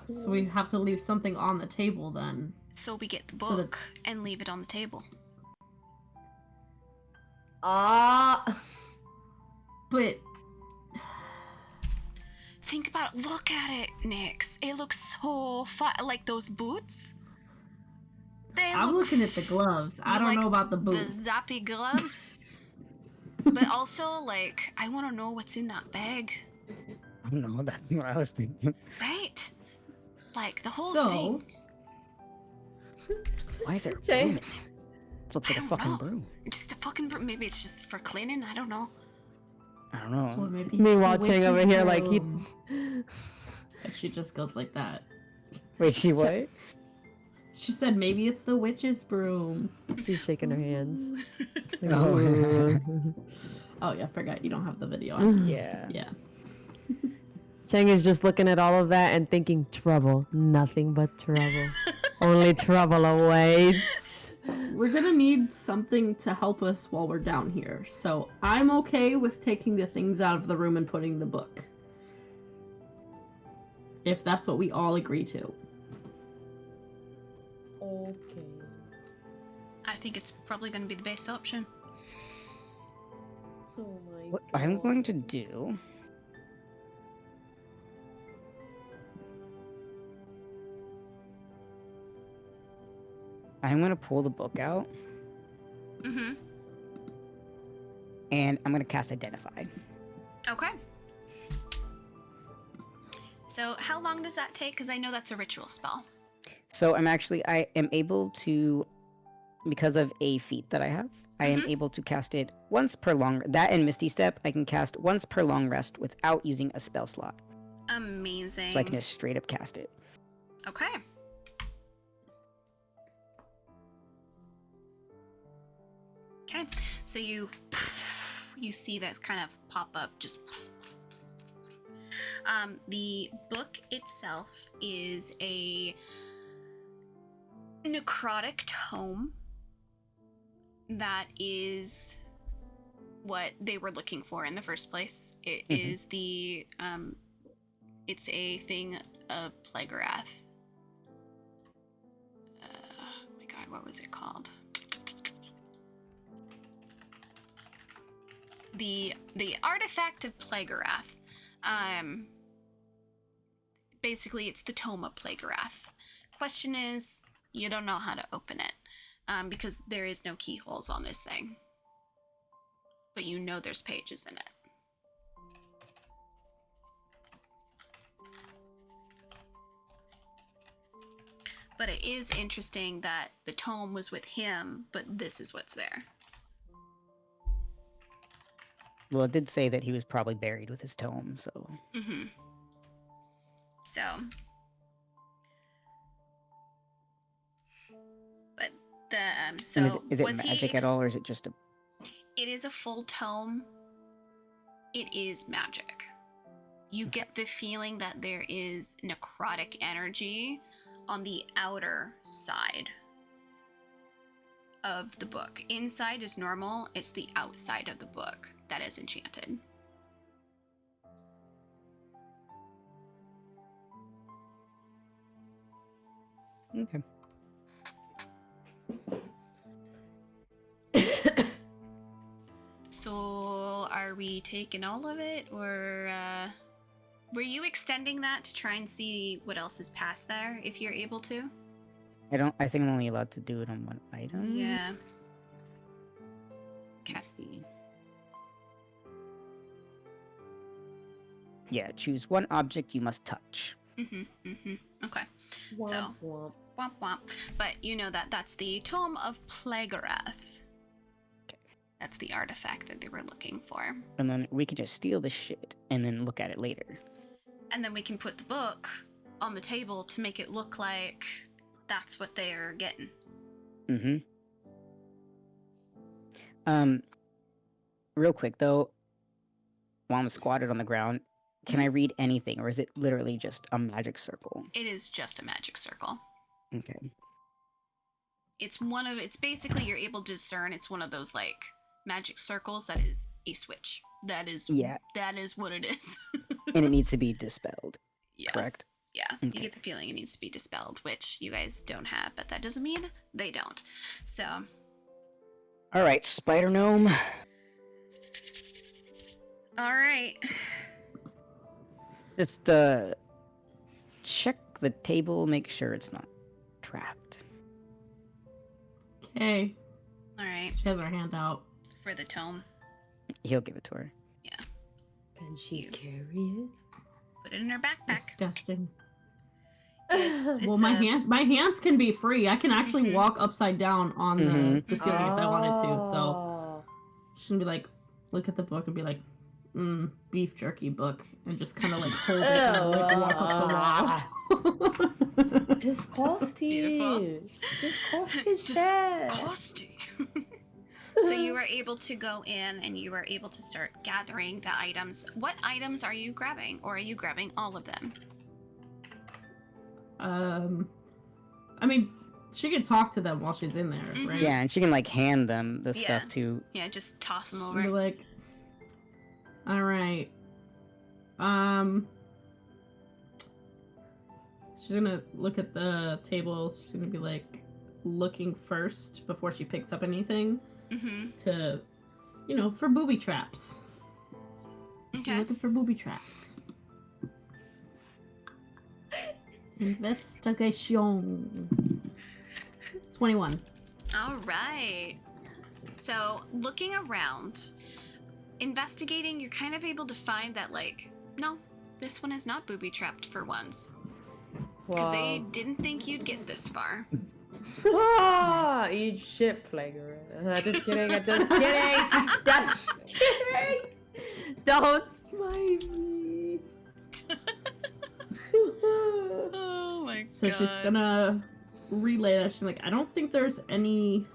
So we have to leave something on the table then. So we get the So the- book and leave it on the table. Ah. But Think about it. Look at it, Nyx. It looks so fun. Like those boots. They I'm look looking at the gloves. I You don't like know about the boots. The zappy gloves. But also, like, I want to know what's in that bag, I don't know, that's what I was thinking. right? Like, the whole So- thing. Why is there a Jay. broom in there? It looks I like a don't fucking know. broom. Just a fucking maybe it's just for cleaning. I don't know. I don't know. So maybe Meanwhile, it's the Chang over witch's here like he. broom. And she just goes like that. Wait, she what? She said maybe it's the witch's broom. She's shaking her hands. Like, Oh. "Ooh." Oh yeah, I forgot you don't have the video on. Yeah. Yeah. Cheng is just looking at all of that and thinking, trouble, nothing but trouble. Only trouble awaits. We're gonna need something to help us while we're down here. So I'm okay with taking the things out of the room and putting the book. If that's what we all agree to. Okay. I think it's probably going to be the best option. Oh my What I'm going to do. I'm going to pull the book out Mm-hmm. and I'm going to cast Identify. Okay. So how long does that take? Because I know that's a ritual spell. So I am able to, because of a feat that I have, I am able to cast it once per long. That and Misty Step, I can cast once per long rest without using a spell slot. Amazing. So I can just straight up cast it. Okay. Okay. So you see that kind of pop up just. The book itself is a necrotic tome that is what they were looking for in the first place. It is the it's a thing of Plagueorath. Oh my god, what was it called? The artifact of Plagueorath. Basically, it's the tome of Plagueorath. Question is, you don't know how to open it, because there is no keyholes on this thing. But you know there's pages in it. But it is interesting that the tome was with him, but this is what's there. Well, it did say that he was probably buried with his tome, so. Mm-hmm. So. But the so And is it was he magic at all, or is it just a? It is a full tome. It is magic. You get the feeling that there is necrotic energy on the outer side of the book. Inside is normal. It's the outside of the book that is enchanted. Okay. So, are we taking all of it, or were you extending that to try and see what else is past there, if you're able to? I think I'm only allowed to do it on one item. Yeah. Okay. Let's see. Yeah, choose one object you must touch. Okay. So, womp womp. But you know that that's the Tome of Plagueorath. That's the artifact that they were looking for. And then we can just steal the shit and then look at it later. And then we can put the book on the table to make it look like that's what they're getting. Real quick though, while I'm squatted on the ground, can I read anything, or is it literally just a magic circle? It is just a magic circle. Okay. It's basically, you're able to discern, it's one of those like magic circles that is a switch. That is what it is. And it needs to be dispelled. Yeah. Correct? Yeah. Okay. You get the feeling it needs to be dispelled, which you guys don't have, but that doesn't mean they don't. So. Alright, Spider Gnome. Alright. Just check the table, make sure it's not trapped. Okay. Alright. She has her hand out. For the tome. He'll give it to her. Yeah. Can she carry it? Put it in her backpack. Disgusting. It's Well, my hands can be free. I can actually walk upside down on the ceiling if I wanted to. So she's gonna be like, look at the book and be like, beef jerky book and just kind of like hold it and like walk up the wall. Disgusting. Disgusting Just shit. costing. So you were able to go in and you were able to start gathering the items. What items are you grabbing, or are you grabbing all of them? I mean, she can talk to them while she's in there, right? Yeah, and she can like hand them the stuff too. Yeah, just toss them She'll over. be like, all right. She's gonna look at the table. She's gonna be like looking first before she picks up anything to, for booby traps. She's Okay. looking for booby traps. Investigation. 21. All right. So, looking around, investigating, you're kind of able to find that, like, no, this one is not booby-trapped for once. Because they didn't think you'd get this far. Ah, eat shit, player. Just kidding. I'm just kidding. Just kidding. Don't smite me. Oh my god. So she's gonna relay that. She's like, I don't think there's any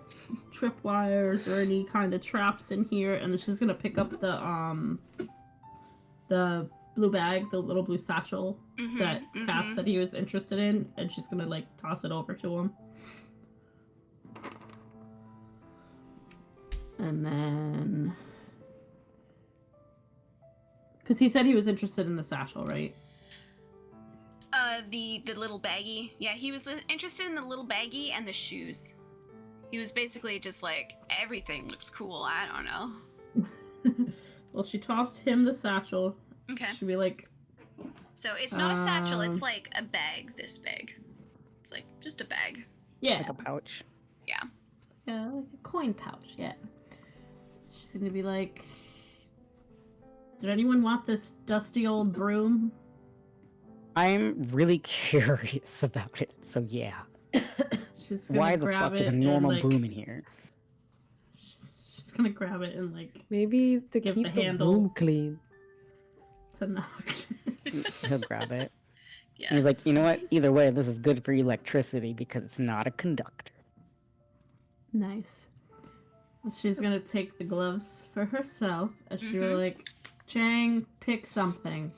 tripwires or any kind of traps in here. And then she's gonna pick up the blue bag, the little blue satchel that Kath said he was interested in, and she's gonna like toss it over to him. And then, because he said he was interested in the satchel, right? The little baggie. Yeah, he was interested in the little baggie and the shoes. He was basically just like, everything looks cool, I don't know. Well, she tossed him the satchel. Okay. She'd be like, So it's not a satchel, it's like a bag this big. It's like just a bag. yeah. Like a pouch. Yeah. Yeah, like a coin pouch, yeah. She's gonna be like, did anyone want this dusty old broom? I'm really curious about it, so yeah. She's gonna Why the grab fuck it is a and, normal like, broom in here? She's gonna grab it and like Maybe to Give keep the the handle. room clean. to knock. He'll grab it. Yeah. And he's like, you know what? Either way, this is good for electricity because it's not a conductor. Nice. She's gonna take the gloves for herself, as she will like, Chang, pick something.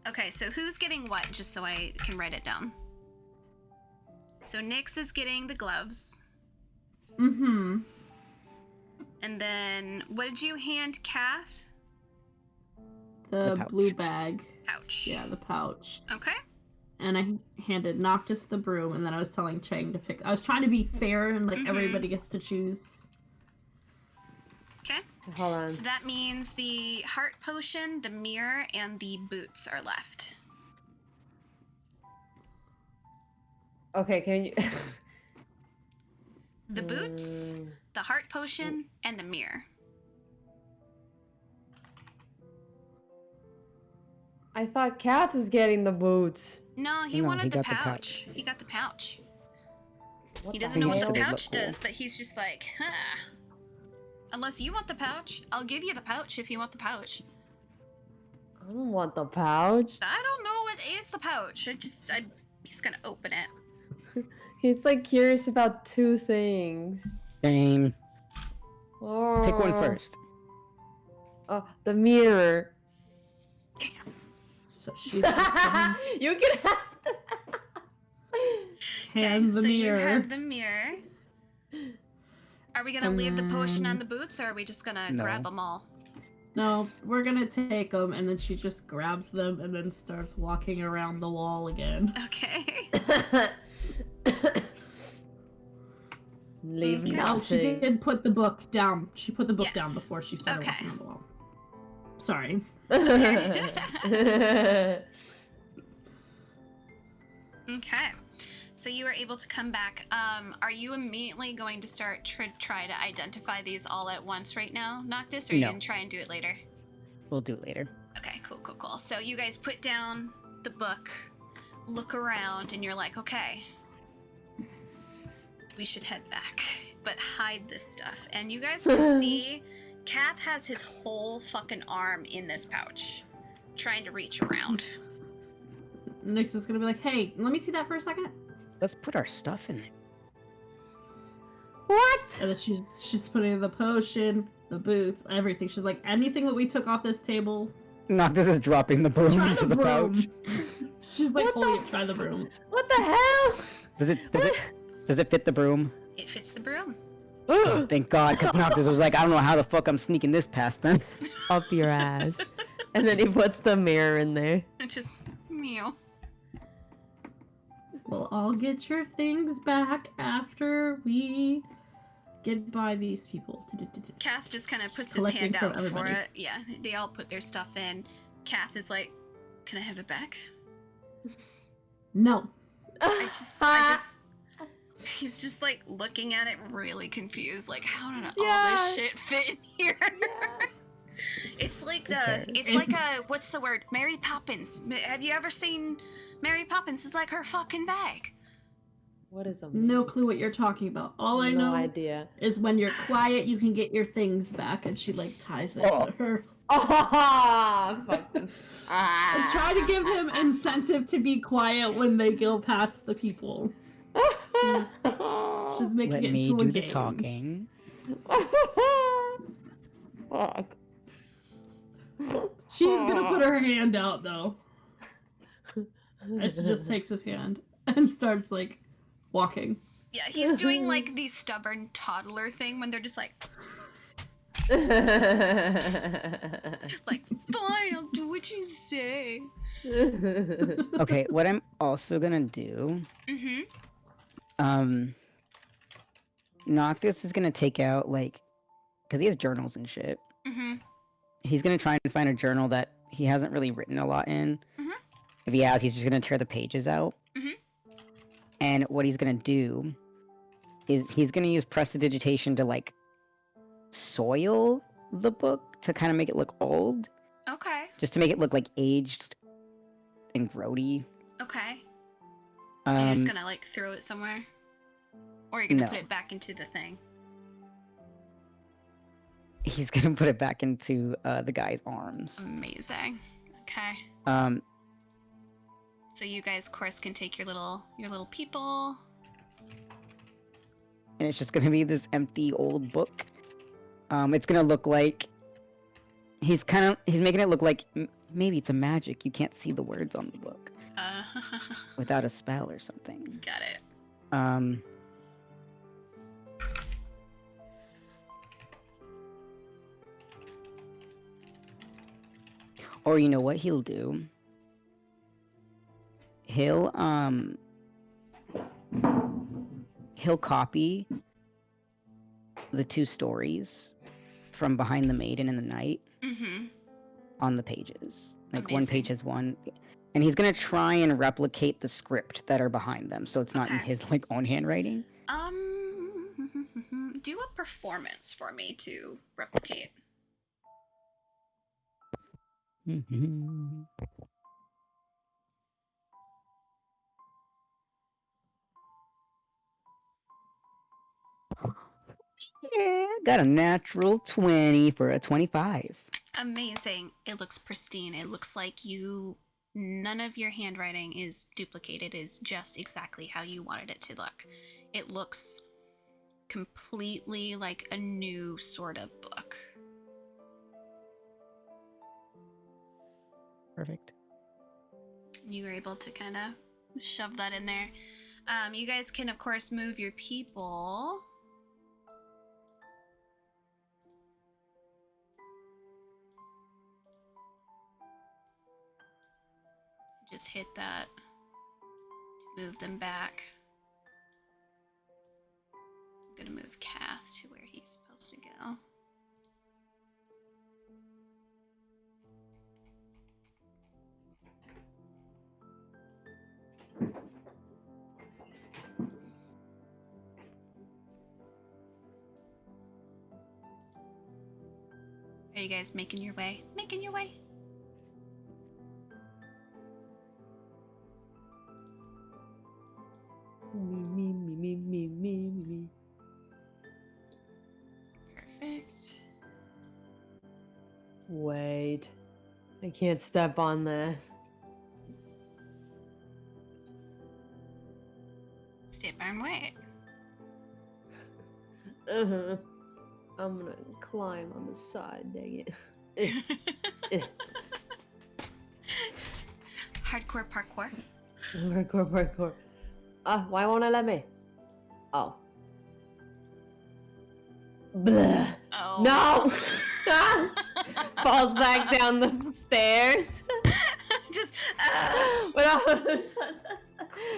Okay, so who's getting what, just so I can write it down? So Nyx is getting the gloves. Mm-hmm. And then, what did you hand Kath? The pouch. blue bag. Pouch. Yeah, the pouch. Okay. And I handed Noctis the broom, and then I was telling Chang to pick. I was trying to be fair, and like everybody gets to choose. Okay. Hold on. So that means the heart potion, the mirror, and the boots are left. Okay, can you? The boots, the heart potion, and the mirror. I thought Kath was getting the boots. No, he No, wanted he the got the pouch. pouch. He got the pouch. What He the doesn't know what hell? the They look pouch cool. does, but he's just like, huh. Unless you want the pouch, I'll give you the pouch if you want the pouch. I don't want the pouch. I don't know what is the pouch. I'm just gonna open it. He's like curious about two things. Same. Oh. Pick one first. Oh, the mirror. So she's just gonna You can have. hand the so mirror. you have the mirror. Are we gonna leave the potion on the boots, or are we just gonna No. grab them all? No, we're gonna take them, and then she just grabs them and then starts walking around the wall again. Okay. Leave Okay. No, she nothing. did put the book down. She put the book down Yes. before she started Okay. walking on the wall. Sorry. Okay. So you were able to come back. Are you immediately going to start try to identify these all at once right now, Noctis, or you No. gonna try and do it later? We'll do it later. Okay, cool. So you guys put down the book. look around and you're like, okay, we should head back, but hide this stuff. And you guys can see Kath has his whole fucking arm in this pouch, trying to reach around. Nyx is gonna be like, hey, let me see that for a second. Let's put our stuff in there. What? And then she's putting the potion, the boots, everything. She's like, anything that we took off this table. Not that it's dropping the broom Try into the the broom. pouch. She's like, What holy, the try the broom. What the hell? Does it fit the broom? It fits the broom. Thank God, because Noctis was like, I don't know how the fuck I'm sneaking this past them. Up your ass. And then he puts the mirror in there. Just meow. We'll all get your things back after we get by these people. Kath just kind of puts his Collecting hand from out for everybody. it. Yeah, they all put their stuff in. Kath is like, can I have it back? No. He's just like looking at it really confused, like, how did all Yeah. this shit fit in here? It's like what's the word? Mary Poppins. Have you ever seen Mary Poppins? It's like her fucking bag. What is a No clue what you're talking about. All I know No idea. is when you're quiet, you can get your things back. And she like ties it to her. Oh, fucking. And try to give him incentive to be quiet when they go past the people. She's making Let it me into a do the game. talking. Fuck. She's gonna put her hand out though. And she just takes his hand and starts like walking. Yeah, he's doing like the stubborn toddler thing when they're just like, fine, I'll do what you say. Okay, what I'm also gonna do, Noctis is gonna take out, like, because he has journals and shit. He's gonna try and find a journal that he hasn't really written a lot in. If he has, he's just gonna tear the pages out. And what he's gonna do is he's gonna use prestidigitation to, like, soil the book to kind of make it look old. Okay. Just to make it look, like, aged and grody. Okay. You're just gonna like throw it somewhere? Or you're gonna put it back into the thing? He's gonna put it back into the guy's arms. Amazing. Okay. So you guys, of course, can take your little people. And it's just gonna be this empty old book. It's gonna look like he's making it look like maybe it's a magic. You can't see the words on the book without a spell or something. Got it. Or you know what he'll do? He'll copy the two stories from Behind the Maiden in the Night on the pages. Like one page is one, and he's gonna try and replicate the script that are behind them, so it's not in his like own handwriting. Do a performance for me to replicate. Yeah, got a natural 20 for a 25. Amazing. It looks pristine. It looks like none of your handwriting is duplicated. It is just exactly how you wanted it to look. It looks completely like a new sort of book. Perfect. You were able to kind of shove that in there. You guys can, of course, move your people. Just hit that to move them back. I'm gonna move Kath to where he's supposed to go. Are you guys making your way? Making your way? Me. Perfect. Wait. I can't step on that. Step and wait. Uh-huh. I'm gonna climb on the side, dang it. Eh. Hardcore parkour. Parkour. Why won't it let me? Oh. Bleh. Oh. No! Falls back down the stairs. Just.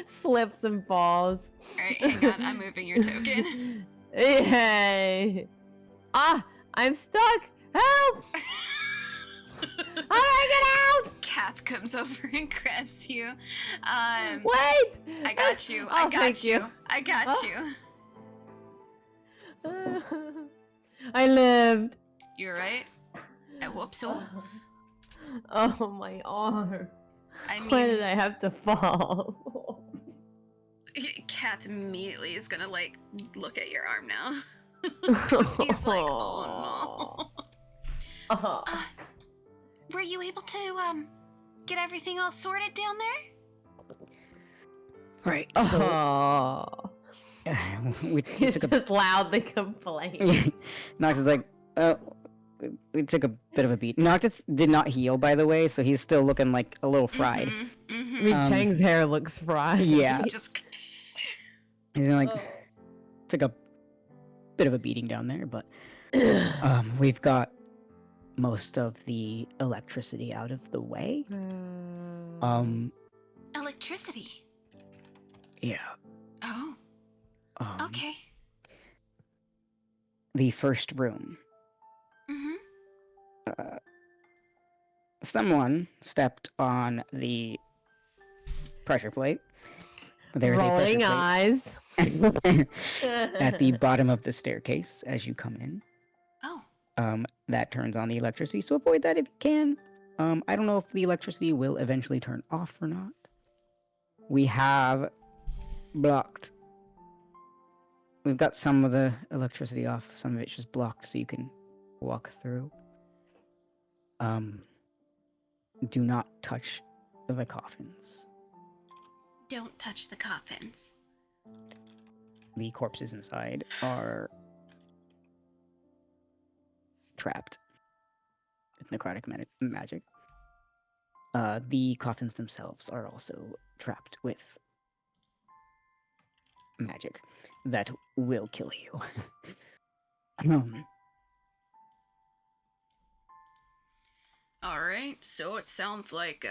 Slips and falls. Alright, hang on. I'm moving your token. Yay! I'm stuck! Help! How do I get out? Kath comes over and grabs you. Wait! I got you. Oh, I got thank you. you. I got Oh. you. I lived. You're right. I hope so. Oh, my arm. I Why mean, did I have to fall? Kath immediately is gonna like look at your arm now. 'Cause he's like, oh no. Were you able to get everything all sorted down there? Right. Oh. We He's took just loudly complaining. Noctis is like, we took a bit of a beat. Noctis did not heal, by the way, so he's still looking like a little fried. I mean, Chang's hair looks fried. Yeah. Just. He's like, took a bit of a beating down there, but we've got most of the electricity out of the way. Electricity. Yeah. Oh. Okay. The first room. Mm-hmm. Someone stepped on the pressure plate. There's Rolling a eyes. pressure plate at the bottom of the staircase as you come in. Oh. That turns on the electricity, so avoid that if you can. I don't know if the electricity will eventually turn off or not. We have blocked. We've got some of the electricity off, some of it's just blocked so you can walk through. Do not touch the coffins. Don't touch the coffins. The corpses inside are trapped with necrotic magic. The coffins themselves are also trapped with magic that will kill you. Alright, so it sounds like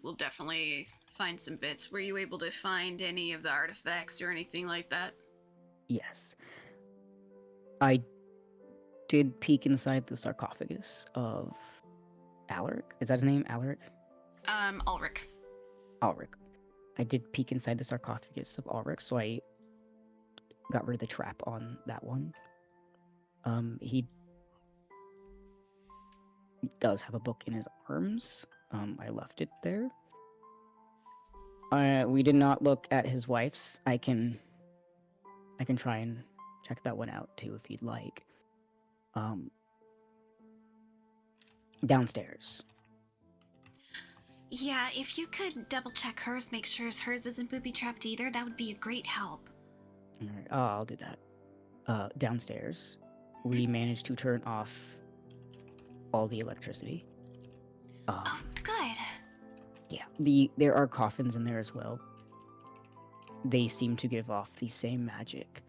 we'll definitely find some bits. Were you able to find any of the artifacts or anything like that? Yes. I did peek inside the sarcophagus of Alaric. Is that his name? Alaric? Ulrich. Ulrich. I did peek inside the sarcophagus of Ulrich, so I got rid of the trap on that one. He does have a book in his arms. I left it there. We did not look at his wife's. I can try and check that one out too if you'd like. Downstairs. Yeah, if you could double check hers, make sure hers isn't booby trapped either, that would be a great help. Alright, I'll do that. Downstairs, we managed to turn off all the electricity. Oh, good. Yeah, there are coffins in there as well. They seem to give off the same magic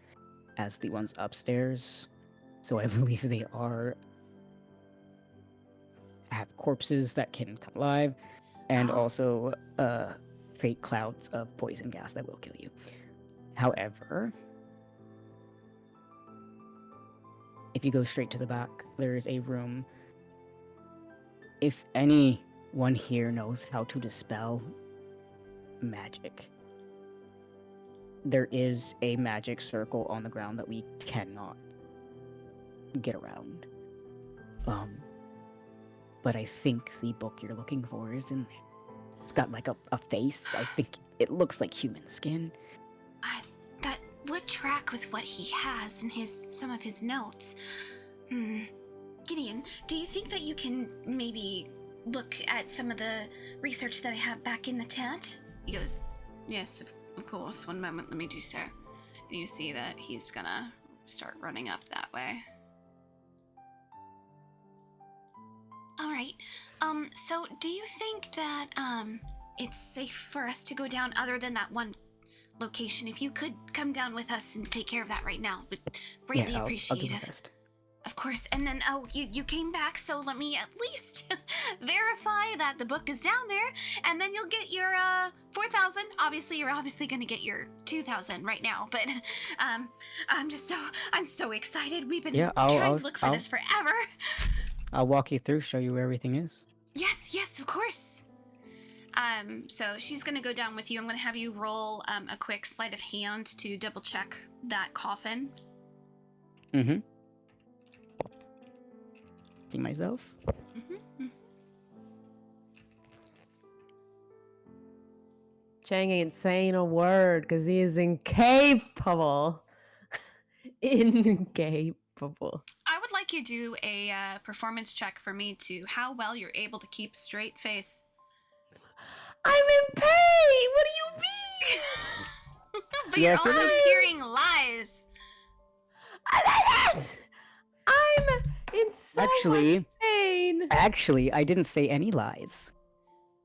as the ones upstairs, so I believe they have corpses that can come alive, and also create clouds of poison gas that will kill you. However, if you go straight to the back, there is a room. If anyone here knows how to dispel magic, there is a magic circle on the ground that we cannot get around. But I think the book you're looking for is in there. It's got like a face. I think it looks like human skin. I would track with what he has in some of his notes. Gideon, do you think that you can maybe look at some of the research that I have back in the tent? He goes, yes, of course. One moment, let me do so. And you see that he's gonna start running up that way. Alright, so do you think that, it's safe for us to go down other than that one location? If you could come down with us and take care of that right now, would greatly appreciate I'll do my it. best. Of course, and then, you came back, so let me at least verify that the book is down there, and then you'll get your, 4,000. Obviously, you're gonna get your 2,000 right now, but, I'm so excited. We've been trying to look for this forever. I'll walk you through, show you where everything is. Yes, of course. So she's gonna go down with you. I'm gonna have you roll, a quick sleight of hand to double check that coffin. Mm-hmm. See myself. Chang ain't saying a word because he is incapable. Incapable. I would like you to do a performance check for me to how well you're able to keep a straight face. I'm in pain! What do you mean? But you're also hearing lies. I'm in so much pain. Actually, I didn't say any lies.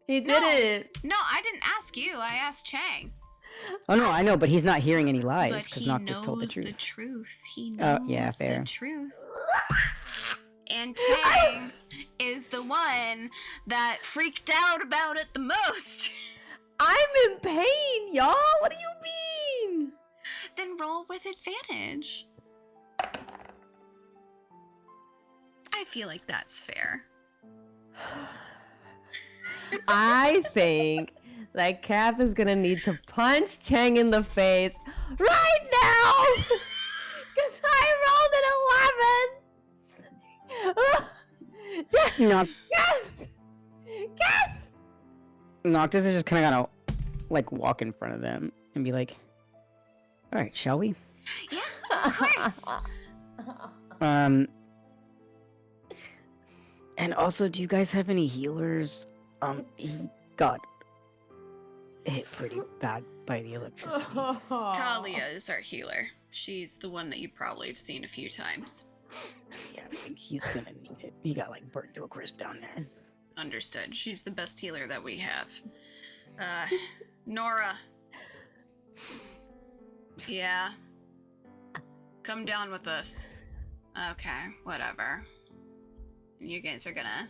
He didn't. No, I didn't ask you. I asked Chang. Oh no, I know, but he's not hearing any lies But because he Noctis knows told the the truth. truth. He knows yeah, fair. the truth. And Chang is the one that freaked out about it the most. I'm in pain, y'all. What do you mean? Then roll with advantage. I feel like that's fair. I think that Cap is gonna need to punch Chang in the face right now because I rolled an 11. Cap! Noctis is just kind of gonna like walk in front of them and be like, "All right, shall we?" Yeah, of course. And also, do you guys have any healers? He got hit pretty bad by the electricity. Talia is our healer. She's the one that you probably have seen a few times. Yeah, I think he's gonna need it. He got like burnt to a crisp down there. Understood. She's the best healer that we have. Nora. Yeah. Come down with us. Okay, whatever. You guys are gonna...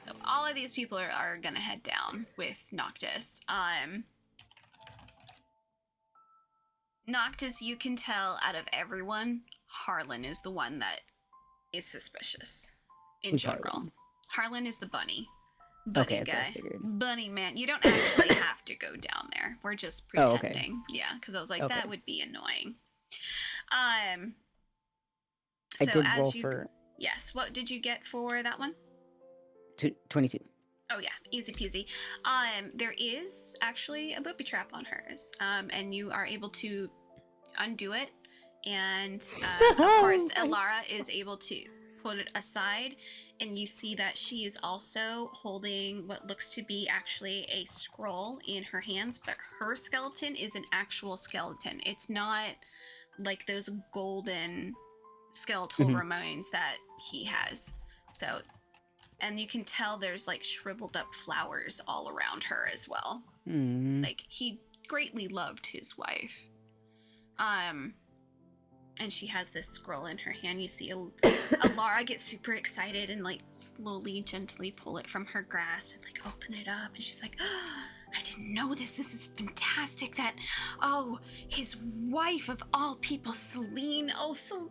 So all of these people are gonna head down with Noctis. Noctis, you can tell out of everyone, Harlan is the one that is suspicious. In Who's general. Harlan is the bunny. Okay, Bunny that's what I guy. figured. Bunny man. You don't actually have to go down there. We're just Oh, pretending. okay. Yeah, because I was like, Okay. that would be annoying. I So did as roll you... for Yes, what did you get for that one? 22. Oh yeah, easy peasy. There is actually a booby trap on hers. And you are able to undo it. And of course, Elara is able to put it aside. And you see that she is also holding what looks to be actually a scroll in her hands. But her skeleton is an actual skeleton. It's not like those golden skeletal remains that he has. So... And you can tell there's like shriveled up flowers all around her as well. Like he greatly loved his wife. And she has this scroll in her hand. You see Alara get super excited and like slowly, gently pull it from her grasp and like open it up. And she's like, oh, I didn't know this. This is fantastic. That, oh, his wife of all people, Celine. Oh, Celine.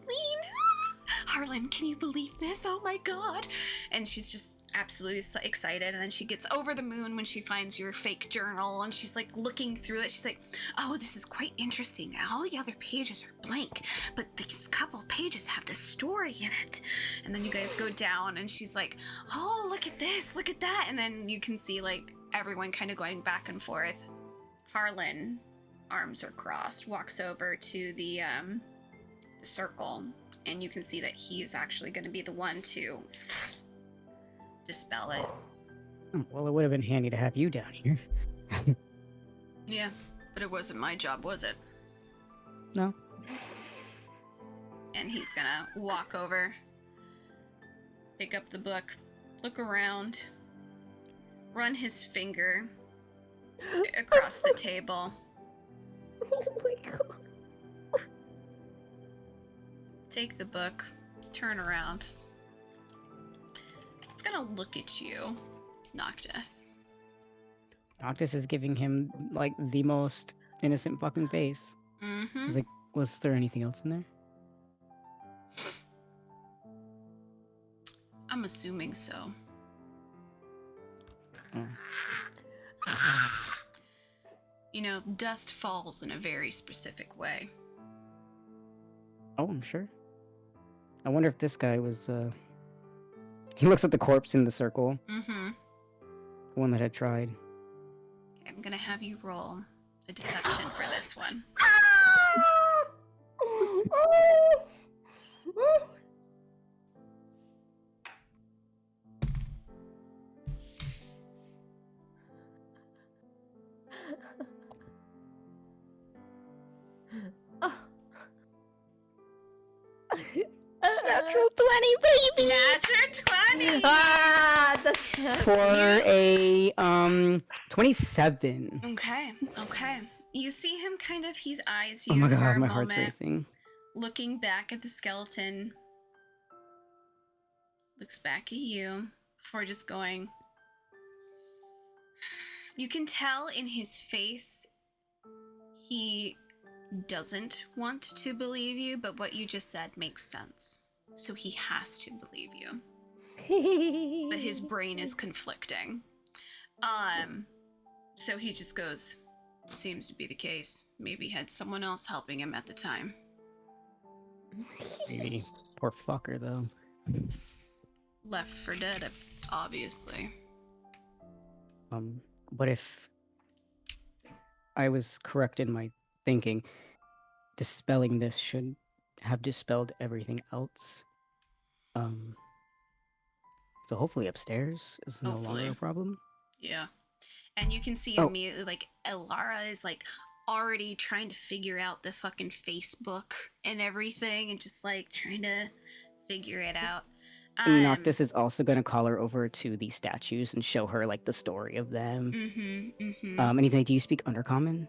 Harlan, can you believe this? Oh my god. And she's just absolutely excited. And then she gets over the moon when she finds your fake journal and she's like looking through it. She's like, oh, this is quite interesting. All the other pages are blank, but these couple pages have the story in it. And then you guys go down and she's like, oh, look at this, look at that. And then you can see like everyone kind of going back and forth. Harlan, arms are crossed, walks over to the circle, and you can see that he is actually going to be the one to dispel it. Well, it would have been handy to have you down here. Yeah, but it wasn't my job, was it? No. And he's gonna walk over, pick up the book, look around, run his finger across the table. Oh my god. Take the book, turn around. It's gonna look at you, Noctis. Noctis is giving him, like, the most innocent fucking face. Mm-hmm. He's like, was there anything else in there? I'm assuming so. Oh. You know, dust falls in a very specific way. Oh, I'm sure. I wonder if this guy was, He looks at the corpse in the circle. Mm-hmm. The one that had tried. I'm gonna have you roll a deception for this one. Natural 20, baby! Natural 20! For a, 27. Okay. You see him kind of, he eyes Oh you my for god, a my heart's moment, racing. looking back at the skeleton, looks back at you, before just going. You can tell in his face, he doesn't want to believe you, but what you just said makes sense. So he has to believe you. But his brain is conflicting. So he just goes, seems to be the case. Maybe had someone else helping him at the time. Maybe. Poor fucker, though. Left for dead, obviously. But if I was correct in my thinking, dispelling this should have dispelled everything else. So hopefully upstairs is no longer a problem. Yeah. And you can see immediately, like, Elara is, like, already trying to figure out the fucking Facebook and everything, and just, like, trying to figure it out. Noctis is also going to call her over to the statues and show her, like, the story of them. And he's like, do you speak Undercommon?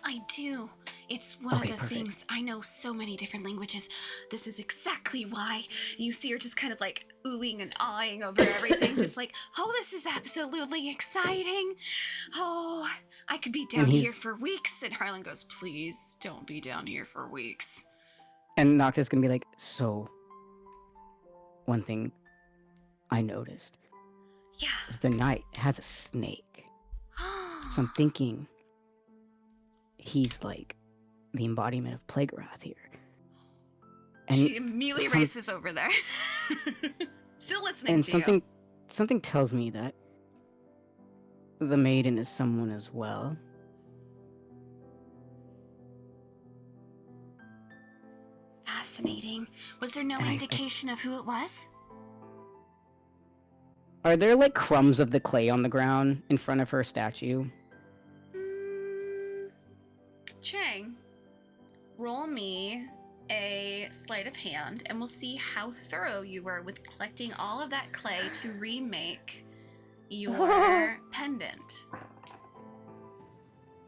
I do. It's one of the perfect. things. I know so many different languages. This is exactly why. You see her just kind of, like, oohing and awing over everything, just like, oh, this is absolutely exciting. Oh, I could be down here for weeks. And Harlan goes, please don't be down here for weeks. And Noctis is going to be like, so... One thing I noticed is the knight has a snake. So I'm thinking he's like the embodiment of Plague Wrath here. And she immediately races over there. Still listening to you. Something tells me that the maiden is someone as well. Fascinating. Was there no indication of who it was? Are there like crumbs of the clay on the ground in front of her statue? Chang, roll me a sleight of hand and we'll see how thorough you were with collecting all of that clay to remake your pendant.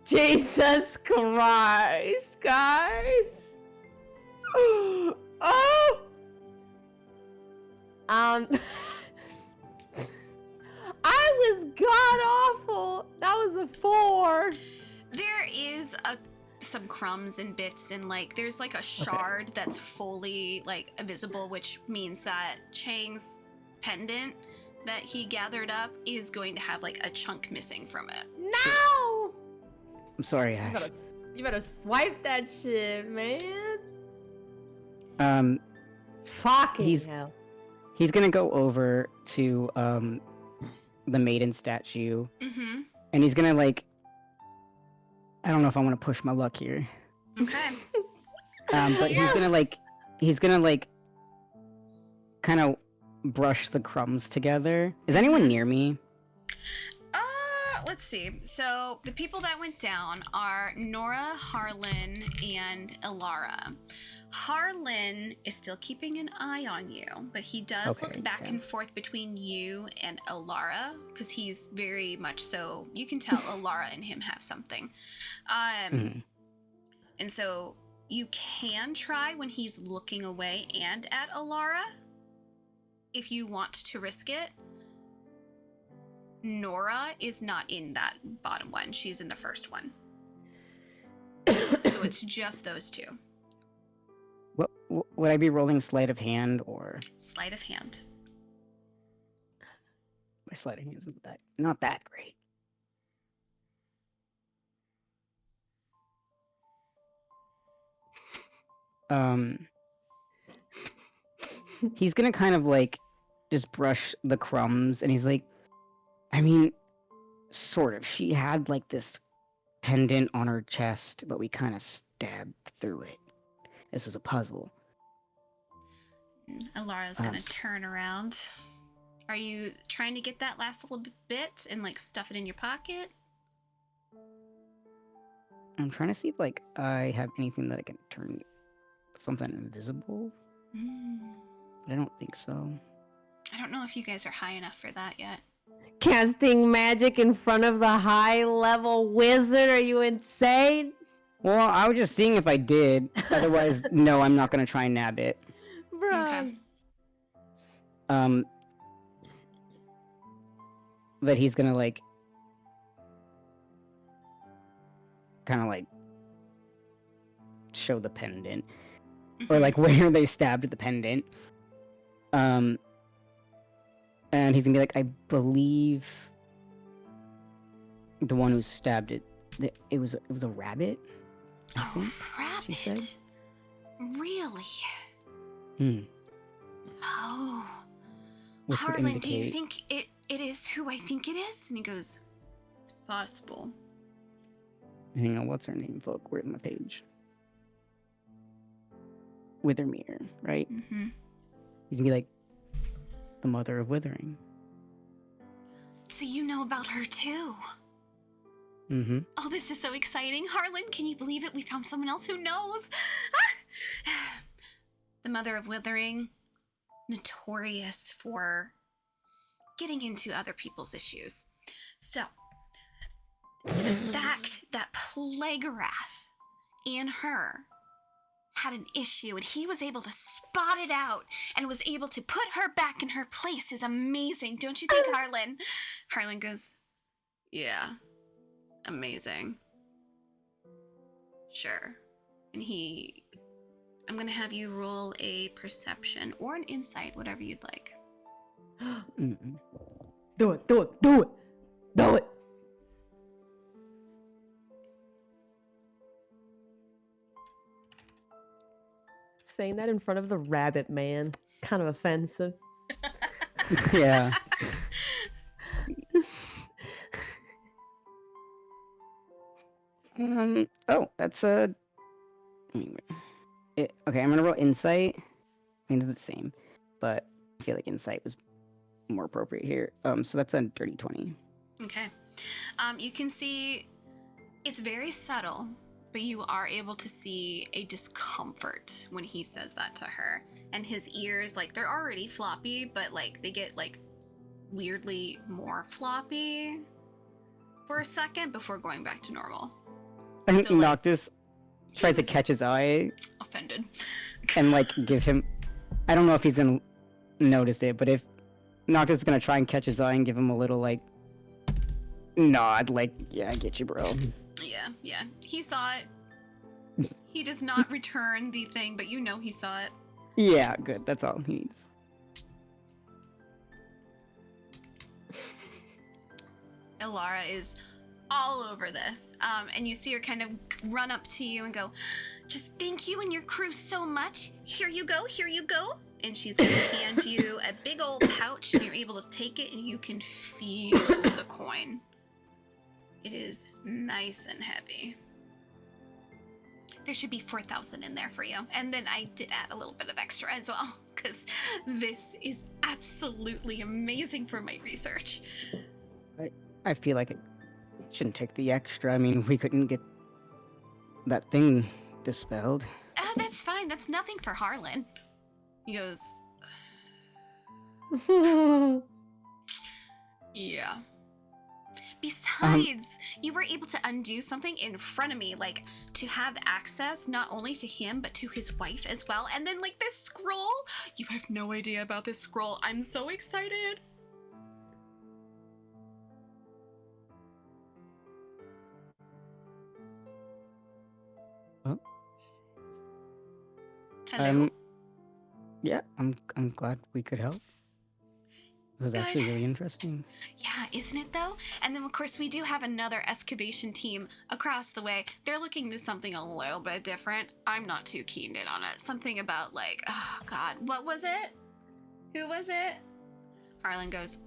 Jesus Christ, guys! Oh! I was god awful. That was a 4. There is some crumbs and bits, and like there's like a shard that's fully like visible, which means that Chang's pendant that he gathered up is going to have like a chunk missing from it. No! I'm sorry, Ash. You better swipe that shit, man. Fucking hell. He's gonna go over to the maiden statue, and he's gonna like, I don't know if I want to push my luck here. Okay. But he's gonna kind of brush the crumbs together. Is anyone near me? Let's see. So the people that went down are Nora, Harlan, and Elara. Harlan is still keeping an eye on you, but he does look back and forth between you and Elara, because he's very much so, you can tell Elara and him have something. And so you can try when he's looking away and at Elara, if you want to risk it. Nora is not in that bottom one. She's in the first one. So it's just those two. What would I be rolling sleight of hand or? Sleight of hand. My sleight of hand isn't not that great. He's gonna kind of like just brush the crumbs, and he's like, I mean, sort of. She had like this pendant on her chest, but we kind of stabbed through it. This was a puzzle. Alara's gonna turn around. Are you trying to get that last little bit and like stuff it in your pocket? I'm trying to see if like I have anything that I can turn something invisible. But I don't think so. I don't know if you guys are high enough for that yet. Casting magic in front of the high-level wizard? Are you insane? Well, I was just seeing if I did. Otherwise, no, I'm not gonna try and nab it. Bro. Okay. But he's gonna like kind of like show the pendant, or like where they stabbed the pendant. And he's gonna be like, I believe the one who stabbed it. It was a rabbit. Oh, rabbit! She said. Really? Oh. Which would Harlan, do you indicate- think it is who I think it is? And he goes, it's possible. Hang on, what's her name, folk? Where's my page? Withermere, right? He's gonna be like, the mother of Withering. So you know about her too? Oh, this is so exciting. Harlan, can you believe it? We found someone else who knows. The mother of Withering, notorious for getting into other people's issues. So, the fact that Plagueorath and her had an issue and he was able to spot it out and was able to put her back in her place is amazing. Don't you think, Harlan? Harlan goes, yeah, amazing. Sure. And I'm going to have you roll a perception or an insight, whatever you'd like. Do it, do it, do it, do it. Saying that in front of the rabbit man, kind of offensive. Yeah. Oh, that's a. Anyway. Okay, I'm gonna roll insight. I mean, it's the same, but I feel like insight was more appropriate here. So that's a dirty 20. Okay. You can see it's very subtle, but you are able to see a discomfort when he says that to her. And his ears, like, they're already floppy, but like they get like weirdly more floppy for a second before going back to normal. I think So, like, Noctis tried to was catch his eye offended. and like give him. I don't know if he's gonna notice it, but if Noctis is gonna try and catch his eye and give him a little like nod, like, yeah, I get you, bro. Yeah. He saw it. He does not return the thing, but you know he saw it. Yeah, good. That's all he needs. Elara is all over this, and you see her kind of run up to you and go, just thank you and your crew so much. Here you go. And she's gonna hand you a big old pouch, and you're able to take it, and you can feel the coin. It is nice and heavy. There should be 4,000 in there for you. And then I did add a little bit of extra as well, because this is absolutely amazing for my research. I feel like it shouldn't take the extra. I mean, we couldn't get that thing dispelled. That's fine. That's nothing for Harlan. He goes, yeah. Besides, you were able to undo something in front of me, like to have access not only to him but to his wife as well. And then like this scroll, you have no idea about this scroll. I'm so excited. Oh. Hello. Yeah, I'm glad we could help. It was Good. actually really interesting. Yeah, isn't it though? And then of course we do have another excavation team across the way. They're looking to something a little bit different. I'm not too keened in on it. Something about like, oh god, what was it? Who was it? Harlan goes,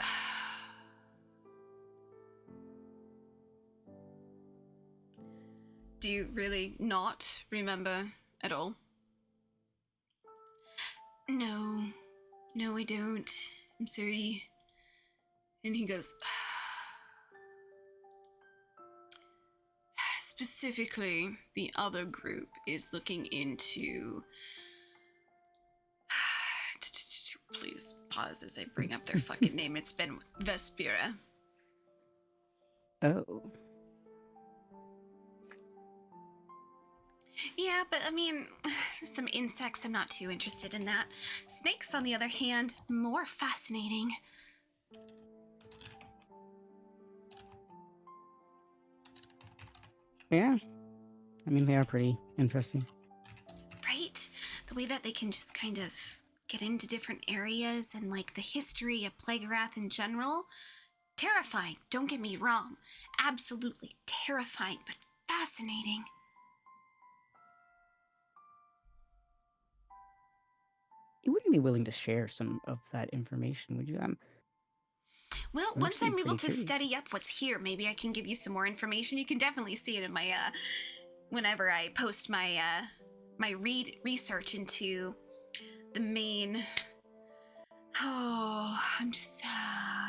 do you really not remember at all? No, I don't. I'm sorry. And he goes, specifically, the other group is looking into. Please pause as I bring up their fucking name. It's been Vespira. Oh. Yeah, but I mean, some insects, I'm not too interested in that. Snakes, on the other hand, more fascinating. Yeah. I mean, they are pretty interesting. Right? The way that they can just kind of get into different areas and like the history of Plagueirath in general. Terrifying, don't get me wrong. Absolutely terrifying, but fascinating. You wouldn't be willing to share some of that information, would you? Well, I'm once I'm actually able pretty to curious. study up what's here, maybe I can give you some more information. You can definitely see it in my, whenever I post my, my research into the main... Oh, I'm just,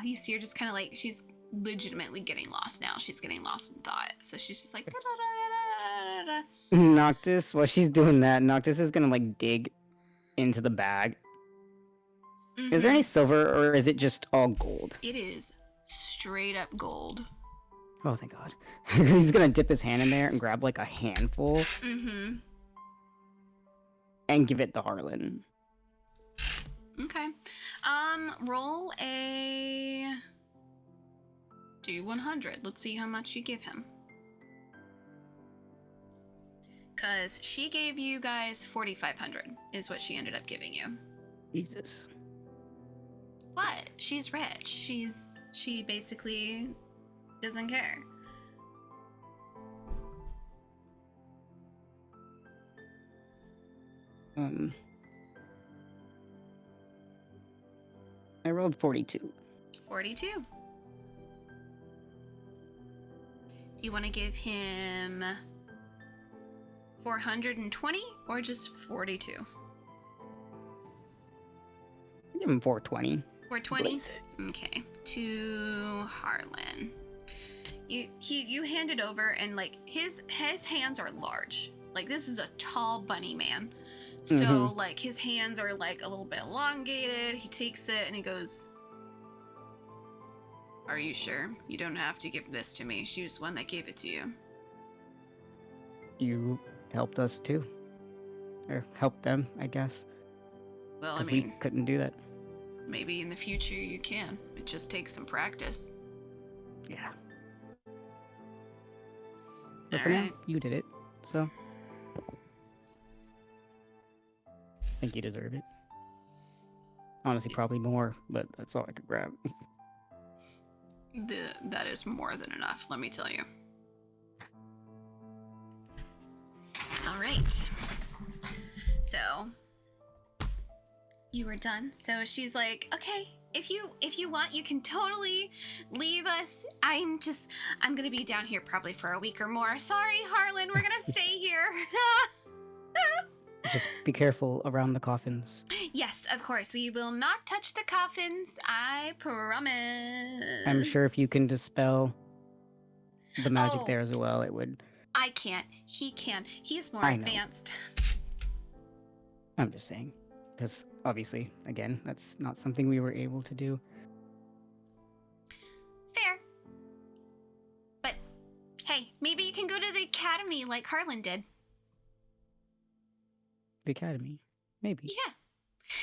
you see her just kind of like, she's legitimately getting lost now. She's getting lost in thought. So she's just like, da-da-da-da-da-da-da. Noctis, while she's doing that, Noctis is gonna like dig into the bag. Is there any silver or is it just all gold? It is straight up gold. Oh, thank God. He's gonna dip his hand in there and grab like a handful and give it to Harlan. Okay. Roll a D100. Let's see how much you give him. Cause she gave you guys 4,500 is what she ended up giving you. Jesus. But she's rich. She basically doesn't care. I rolled 42. 42. Do you want to give him 420 or just 42? Give him 420. 420? Okay. To Harlan. You hand it over and like his hands are large. Like this is a tall bunny man. So like his hands are like a little bit elongated. He takes it and he goes, "Are you sure? You don't have to give this to me. She was the one that gave it to you." You helped us too. Or helped them, I guess. Well, I 'Cause mean, we couldn't do that. maybe in the future you can. It just takes some practice. Yeah. But All for now, right. you did it. So I think you deserve it. Honestly, probably more, but that's all I could grab. That is more than enough, let me tell you. All right. So you were done. So she's like, "Okay, if you want, you can totally leave us. I'm gonna be down here probably for a week or more. Sorry, Harlan, we're gonna stay here." Just be careful around the coffins. Yes, of course. We will not touch the coffins. I promise. I'm sure if you can dispel the magic Oh. there as well, it would. I can't. He can. He's more I know. advanced. I'm just saying. Because obviously, again, that's not something we were able to do. Fair. But, hey, maybe you can go to the academy like Harlan did. The academy. Maybe. Yeah.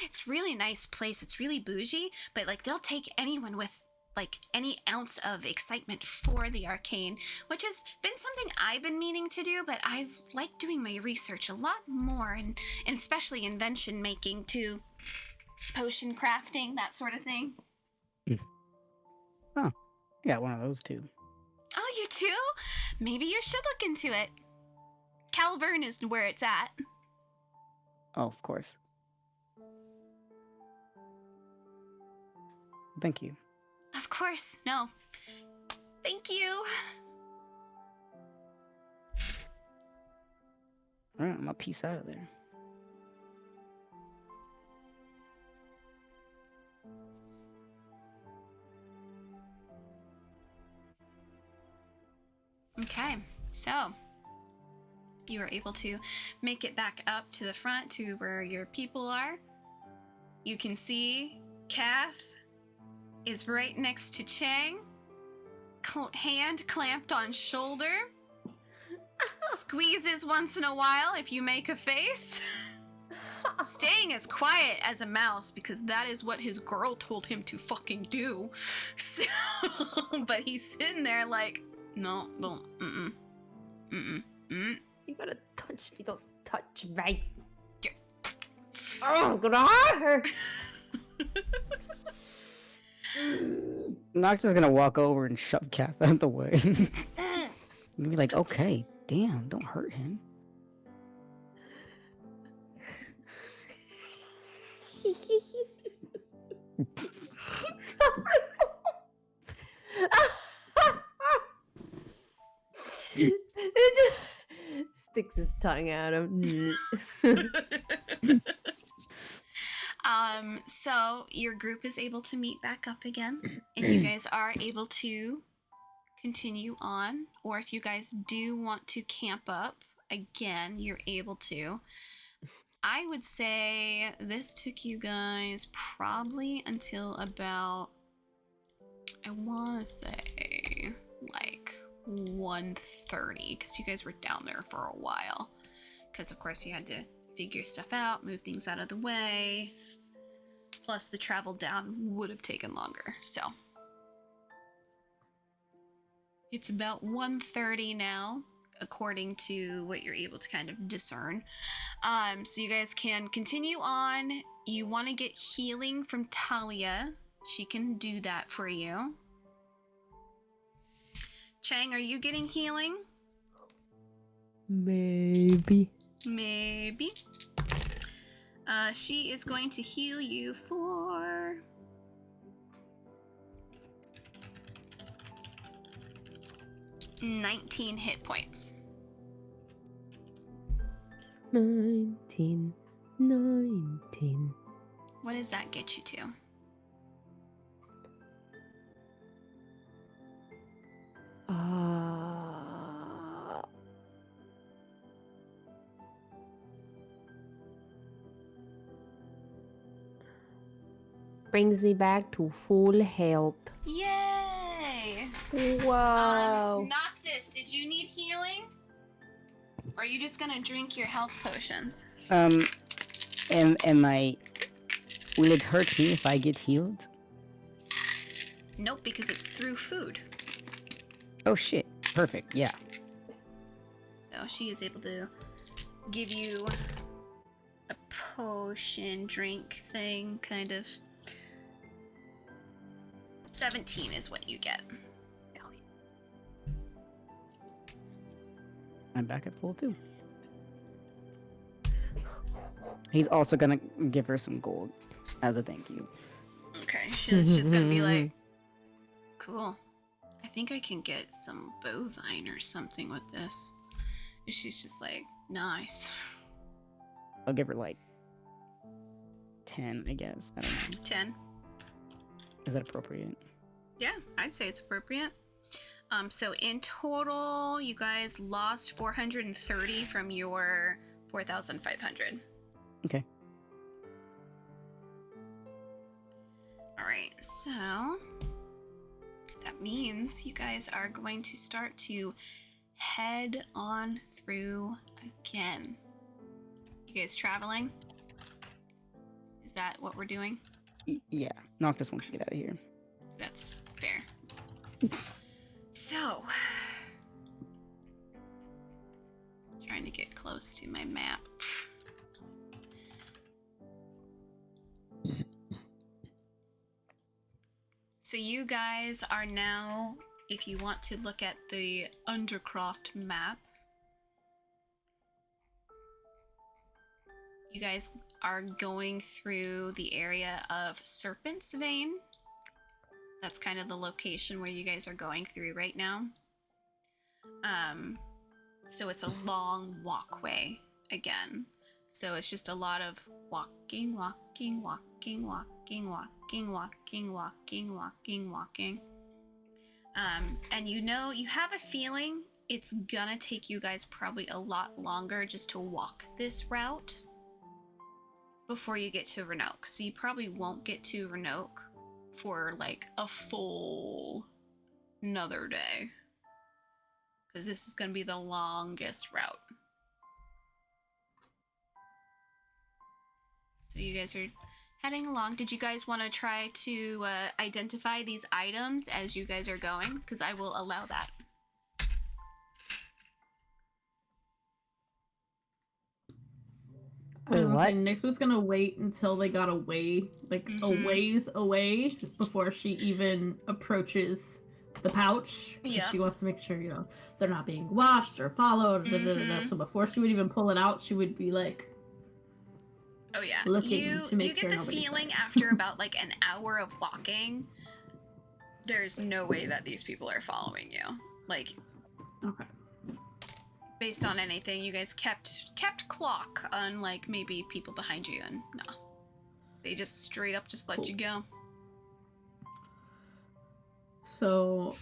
It's really nice place. It's really bougie, but like they'll take anyone with like any ounce of excitement for the arcane, which has been something I've been meaning to do, but I've liked doing my research a lot more, and especially invention making too, potion crafting, that sort of thing. Oh, I got one of those too. Oh, you too? Maybe you should look into it. Calvern is where it's at. Oh, of course. Thank you. Of course, no. Thank you. Alright, I'm gonna peace out of there. Okay, so you are able to make it back up to the front to where your people are. You can see Kath is right next to Chang, hand clamped on shoulder, squeezes once in a while if you make a face, staying as quiet as a mouse because that is what his girl told him to fucking do. So, but he's sitting there like, no, don't, You gotta touch me, don't touch me. Oh, I'm gonna hurt her. Nox is gonna walk over and shove Kath out of the way. And be like, okay, damn, don't hurt him. It just sticks his tongue at him. So your group is able to meet back up again, and you guys are able to continue on, or if you guys do want to camp up again, you're able to. I would say this took you guys probably until about, I want to say like 1:30, because you guys were down there for a while, because of course you had to figure stuff out, move things out of the way, plus the travel down would have taken longer. So it's about 1:30 now, according to what you're able to kind of discern. So you guys can continue on. You want to get healing from Talia. She can do that for you. Chang, are you getting healing? Maybe. Maybe. She is going to heal you for 19 hit points. 19. What does that get you to? Brings me back to full health. Yay! Wow. Noctis, did you need healing? Or are you just gonna drink your health potions? Am I... Will it hurt me if I get healed? Nope, because it's through food. Oh shit, perfect, yeah. So she is able to give you a potion drink thing, kind of. 17 is what you get. I'm back at full too. He's also gonna give her some gold as a thank you. Okay, she's just gonna be like, cool. I think I can get some bovine or something with this. And she's just like, nice. I'll give her like 10, I guess. I don't know. 10. Is that appropriate? Yeah, I'd say it's appropriate. So in total, you guys lost 430 from your 4,500. Okay. All right, so that means you guys are going to start to head on through again. You guys traveling? Is that what we're doing? Yeah. Noctis wants to get out of here. That's fair. So, trying to get close to my map. So you guys are now, if you want to look at the Undercroft map, you guys are going through the area of Serpent's Vein. That's kind of the location where you guys are going through right now. So it's a long walkway again. So it's just a lot of walking. And you have a feeling it's gonna take you guys probably a lot longer just to walk this route before you get to Renoke. So you probably won't get to Renoke for like a full another day, because this is going to be the longest route. So you guys are heading along. Did you guys want to try to identify these items as you guys are going? Because I will allow that. I was gonna What? say Nyx was gonna wait until they got away, like a ways away, before she even approaches the pouch. 'Cause Yeah. She wants to make sure, they're not being watched or followed. So before she would even pull it out, she would be like, Oh yeah, looking you to make sure get the nobody's feeling there. after about like an hour of walking, there's no way that these people are following you. Like, okay. based on anything, you guys kept clock on like maybe people behind you, and no, they just straight up just let Cool. you go. So,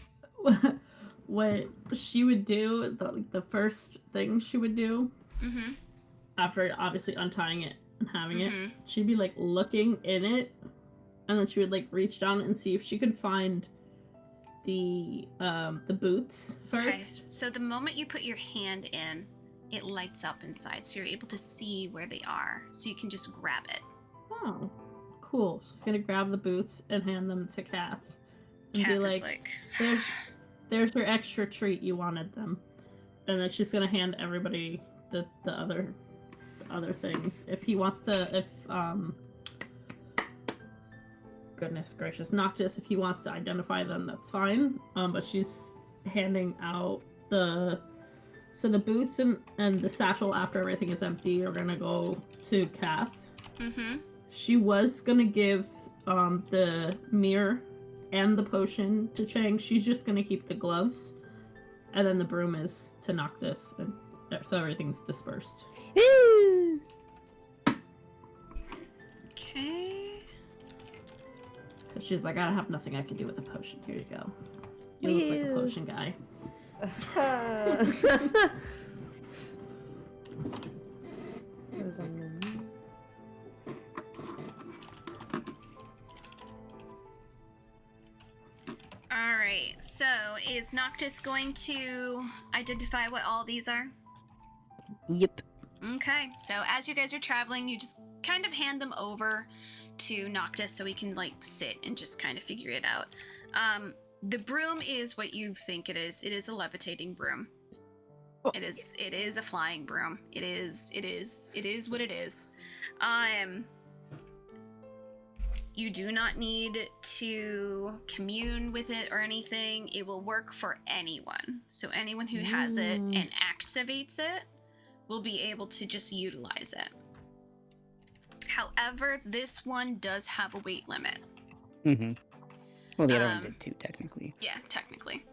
what she would do, the first thing she would do, Mm-hmm. after obviously untying it and having it, Mhm. she'd be like looking in it, and then she would like reach down and see if she could find the boots first. Okay. So the moment you put your hand in, it lights up inside, so you're able to see where they are, so you can just grab it. Oh, cool. She's gonna grab the boots and hand them to Kath, and Kath be is like, like, "There's your extra treat. You wanted them." And then she's gonna hand everybody the other things. If he wants to, goodness gracious, Noctis, if he wants to identify them, that's fine. But she's handing out the boots and the satchel after everything is empty are gonna go to Kath. mm-hmm. She was gonna give the mirror and the potion to Chang. She's just gonna keep the gloves, and then the broom is to Noctis, and so everything's dispersed. Okay. Cause she's like, I don't have nothing I can do with a potion. Here you go. You look like a Ew. potion guy. Those on the- All right. So is Noctis going to identify what all these are? Yep. Okay. So as you guys are traveling, you just kind of hand them over to Noctis so he can like sit and just kind of figure it out. The broom is what you think it is. It is a levitating broom. Oh. It is a flying broom. It is what it is. You do not need to commune with it or anything. It will work for anyone. So anyone who has it and activates it will be able to just utilize it. However, this one does have a weight limit. Mm-hmm. Well, the other one did too, technically. Yeah, technically.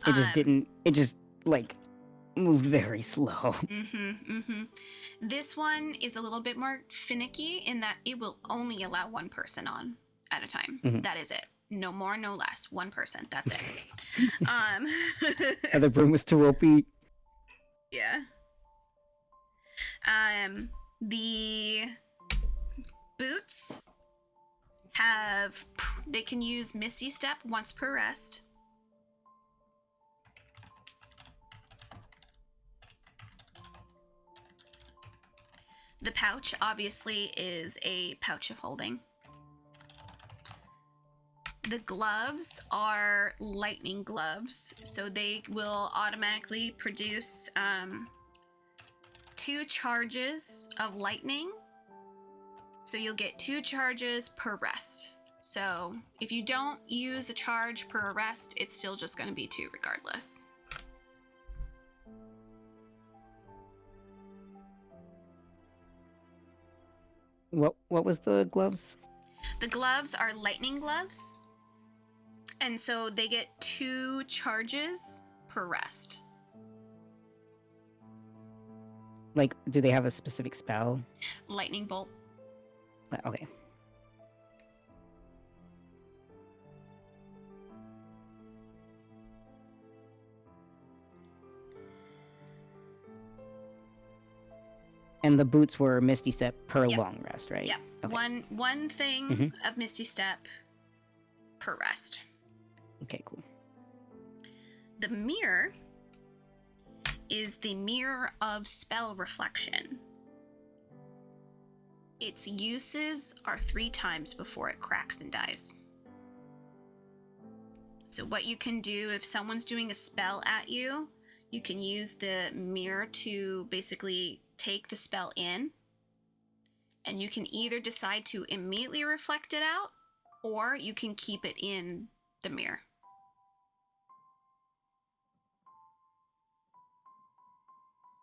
It just didn't. It just like moved very slow. This one is a little bit more finicky in that it will only allow one person on at a time. That is it. No more, no less. One person. That's it. The broom was too OP. Yeah. The boots they can use Misty Step once per rest. The pouch obviously is a pouch of holding. The gloves are lightning gloves, so they will automatically produce 2 charges of lightning. So you'll get 2 charges per rest. So if you don't use a charge per rest, it's still just going to be 2 regardless. What was the gloves? The gloves are lightning gloves. And so they get 2 charges per rest. Like, do they have a specific spell? Lightning bolt. Okay. And the boots were Misty Step per long rest, right? Yep. Okay. One thing of Misty Step per rest. Okay, cool. The mirror is the mirror of spell reflection. Its uses are 3 times before it cracks and dies. So what you can do if someone's doing a spell at you, you can use the mirror to basically take the spell in, and you can either decide to immediately reflect it out, or you can keep it in the mirror.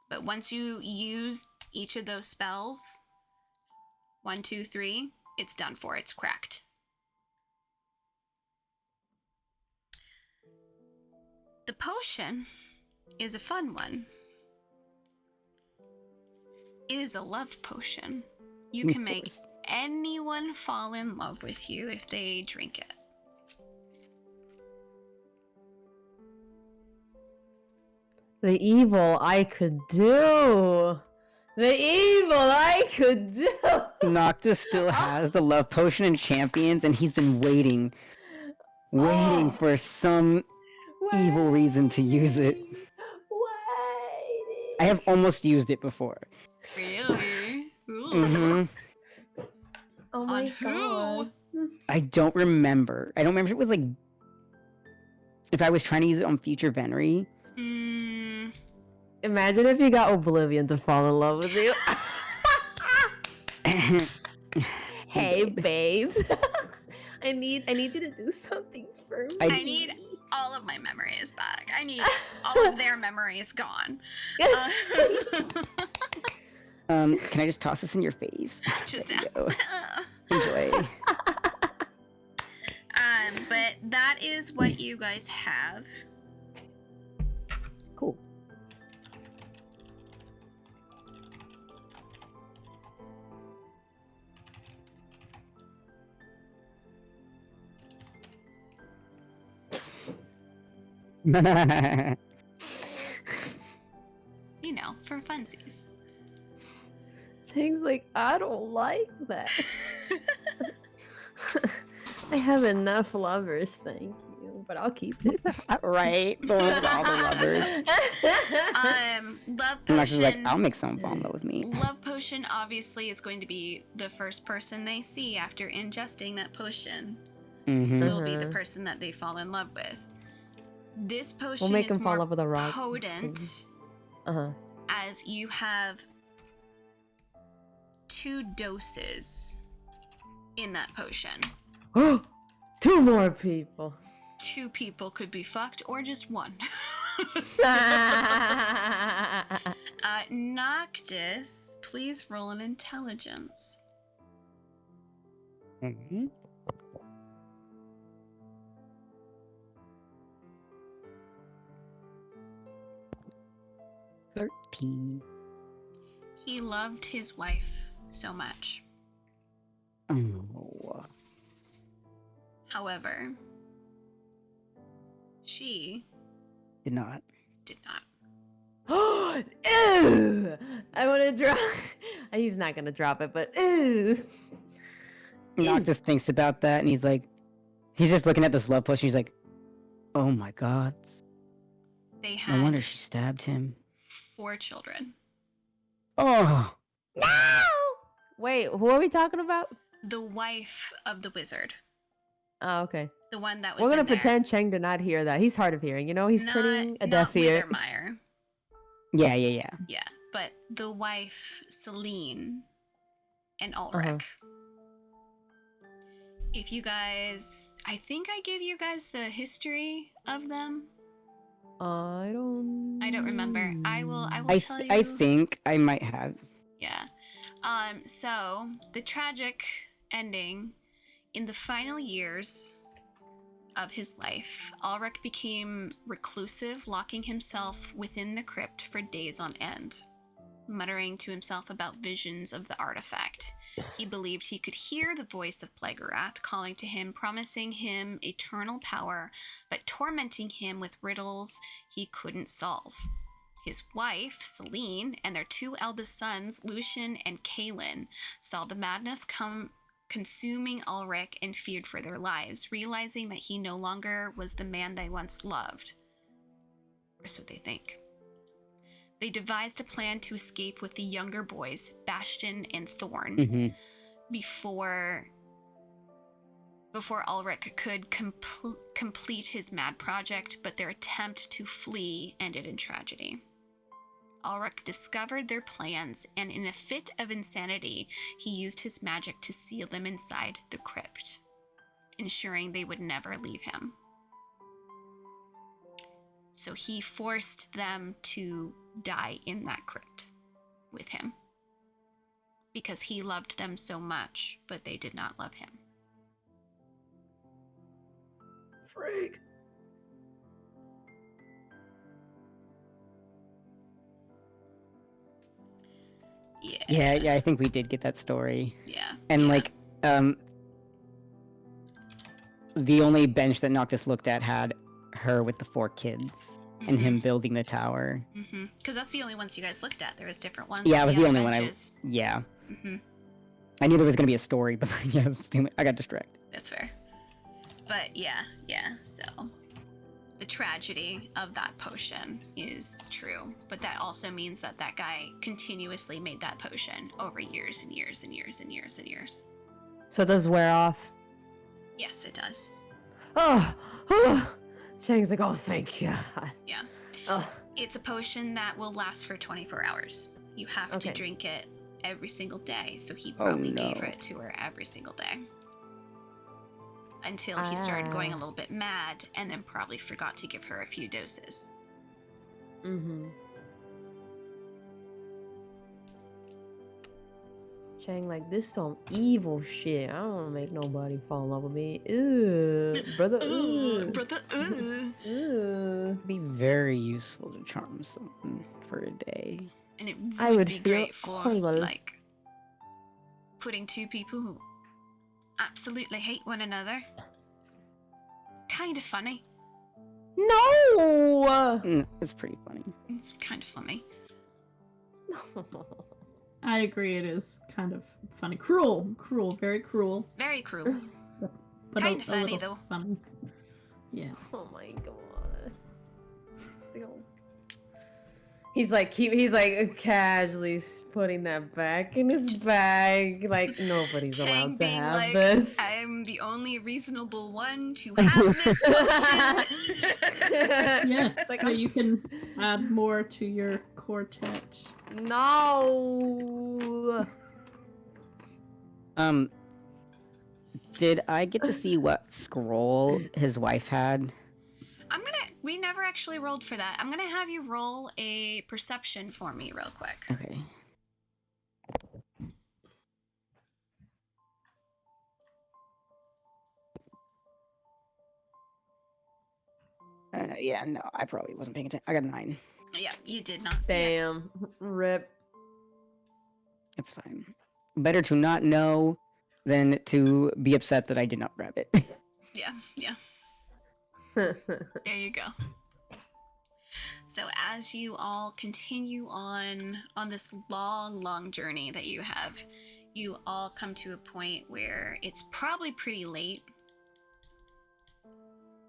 But once you use each of those spells, 1, 2, 3, it's done for. It's cracked. The potion is a fun one. It is a love potion. You can make anyone fall in love with you if they drink it. The evil I could do. The evil I could do. Noctis still has the love potion in Champions, and he's been waiting for some evil reason to use it. Waiting. I have almost used it before. Really? Oh my god. I don't remember. I don't remember if it was like if I was trying to use it on future Venery. Imagine if you got Oblivion to fall in love with you. Hey babes. I need you to do something for me. I need all of my memories back. I need all of their memories gone. Can I just toss this in your face? Just Enjoy. But that is what you guys have. Cool. You know, for funsies. Chang's like, I don't like that. I have enough lovers, thank you, but I'll keep it. Right? Those are all the lovers. Love I'm actually like, potion. I'll make someone fall in love with me. Love potion obviously is going to be the first person they see after ingesting that potion. Will be the person that they fall in love with. This potion We'll make is them fall in more love with a rock. potent as you have 2 doses in that potion. 2 more people. 2 people could be fucked, or just 1. Noctis, please roll an intelligence. 13. He loved his wife so much. Oh. However, she Did not. did not. Ew! I want to drop. He's not gonna drop it, but ew. Noctis thinks about that and he's just looking at this love potion. He's like, oh my god. They No wonder had she stabbed him. 4 children. Oh. No! Wait, who are we talking about? The wife of the wizard. Oh, okay. The one that was We're gonna in there. pretend Cheng did not hear that. He's hard of hearing, you know? He's turning a deaf not ear. Withermire. Yeah. Yeah, but the wife, Celine, and Ulrich. If you guys... I think I gave you guys the history of them. I don't remember. I will tell you. I think I might have. Yeah. So the tragic ending in the final years of his life, Ulrich became reclusive, locking himself within the crypt for days on end, muttering to himself about visions of the artifact. He believed he could hear the voice of Plaguerat calling to him, promising him eternal power, but tormenting him with riddles he couldn't solve. His wife, Celine, and their 2 eldest sons, Lucian and Kalen, saw the madness consuming Ulrich and feared for their lives, realizing that he no longer was the man they once loved. Or so they think. They devised a plan to escape with the younger boys, Bastion and Thorn, before Ulrich could complete his mad project, but their attempt to flee ended in tragedy. Ulrich discovered their plans, and in a fit of insanity, he used his magic to seal them inside the crypt, ensuring they would never leave him. So he forced them to die in that crypt with him, because he loved them so much, but they did not love him. Freak. Yeah, I think we did get that story. Yeah. And yeah. The only bench that Noctis looked at had her with the 4 kids and him building the tower. Because that's the only ones you guys looked at. There was different ones. Yeah, it was the only benches. one yeah. I knew there was gonna be a story, but yeah, I got distracted. That's fair. But yeah, so the tragedy of that potion is true, but that also means that that guy continuously made that potion over years and years and years and years and years. So it does wear off? Yes, it does. Oh. Cheng's like, oh, thank you. Yeah. Oh. It's a potion that will last for 24 hours. You have to drink it every single day, so he probably gave it to her every single day. Until he started going a little bit mad, and then probably forgot to give her a few doses. Cheng like, this some evil shit. I don't want to make nobody fall in love with me. Ew, brother. Ew. Brother. Ew. Be very useful to charm someone for a day. And it I would would be feel great for horrible. like putting 2 people who absolutely hate one another. Kind of funny. No. It's pretty funny. It's kind of funny. I agree, it is kind of funny. Cruel, very cruel. Very cruel. But Kind of funny, little though. Funny. Yeah. Oh my god. He's like casually putting that back in his bag. Like nobody's Chang allowed to being have like, this. I'm the only reasonable one to have this potion. Yes, Like, so you can add more to your quartet. No. Did I get to see what scroll his wife had? We never actually rolled for that. I'm gonna have you roll a perception for me real quick. Okay. Yeah, no, I probably wasn't paying attention. I got a 9. Yeah, you did not see it. Damn. Rip. It's fine. Better to not know than to be upset that I did not grab it. Yeah, yeah. There you go. So as you all continue on this long journey that you have, you all come to a point where it's probably pretty late,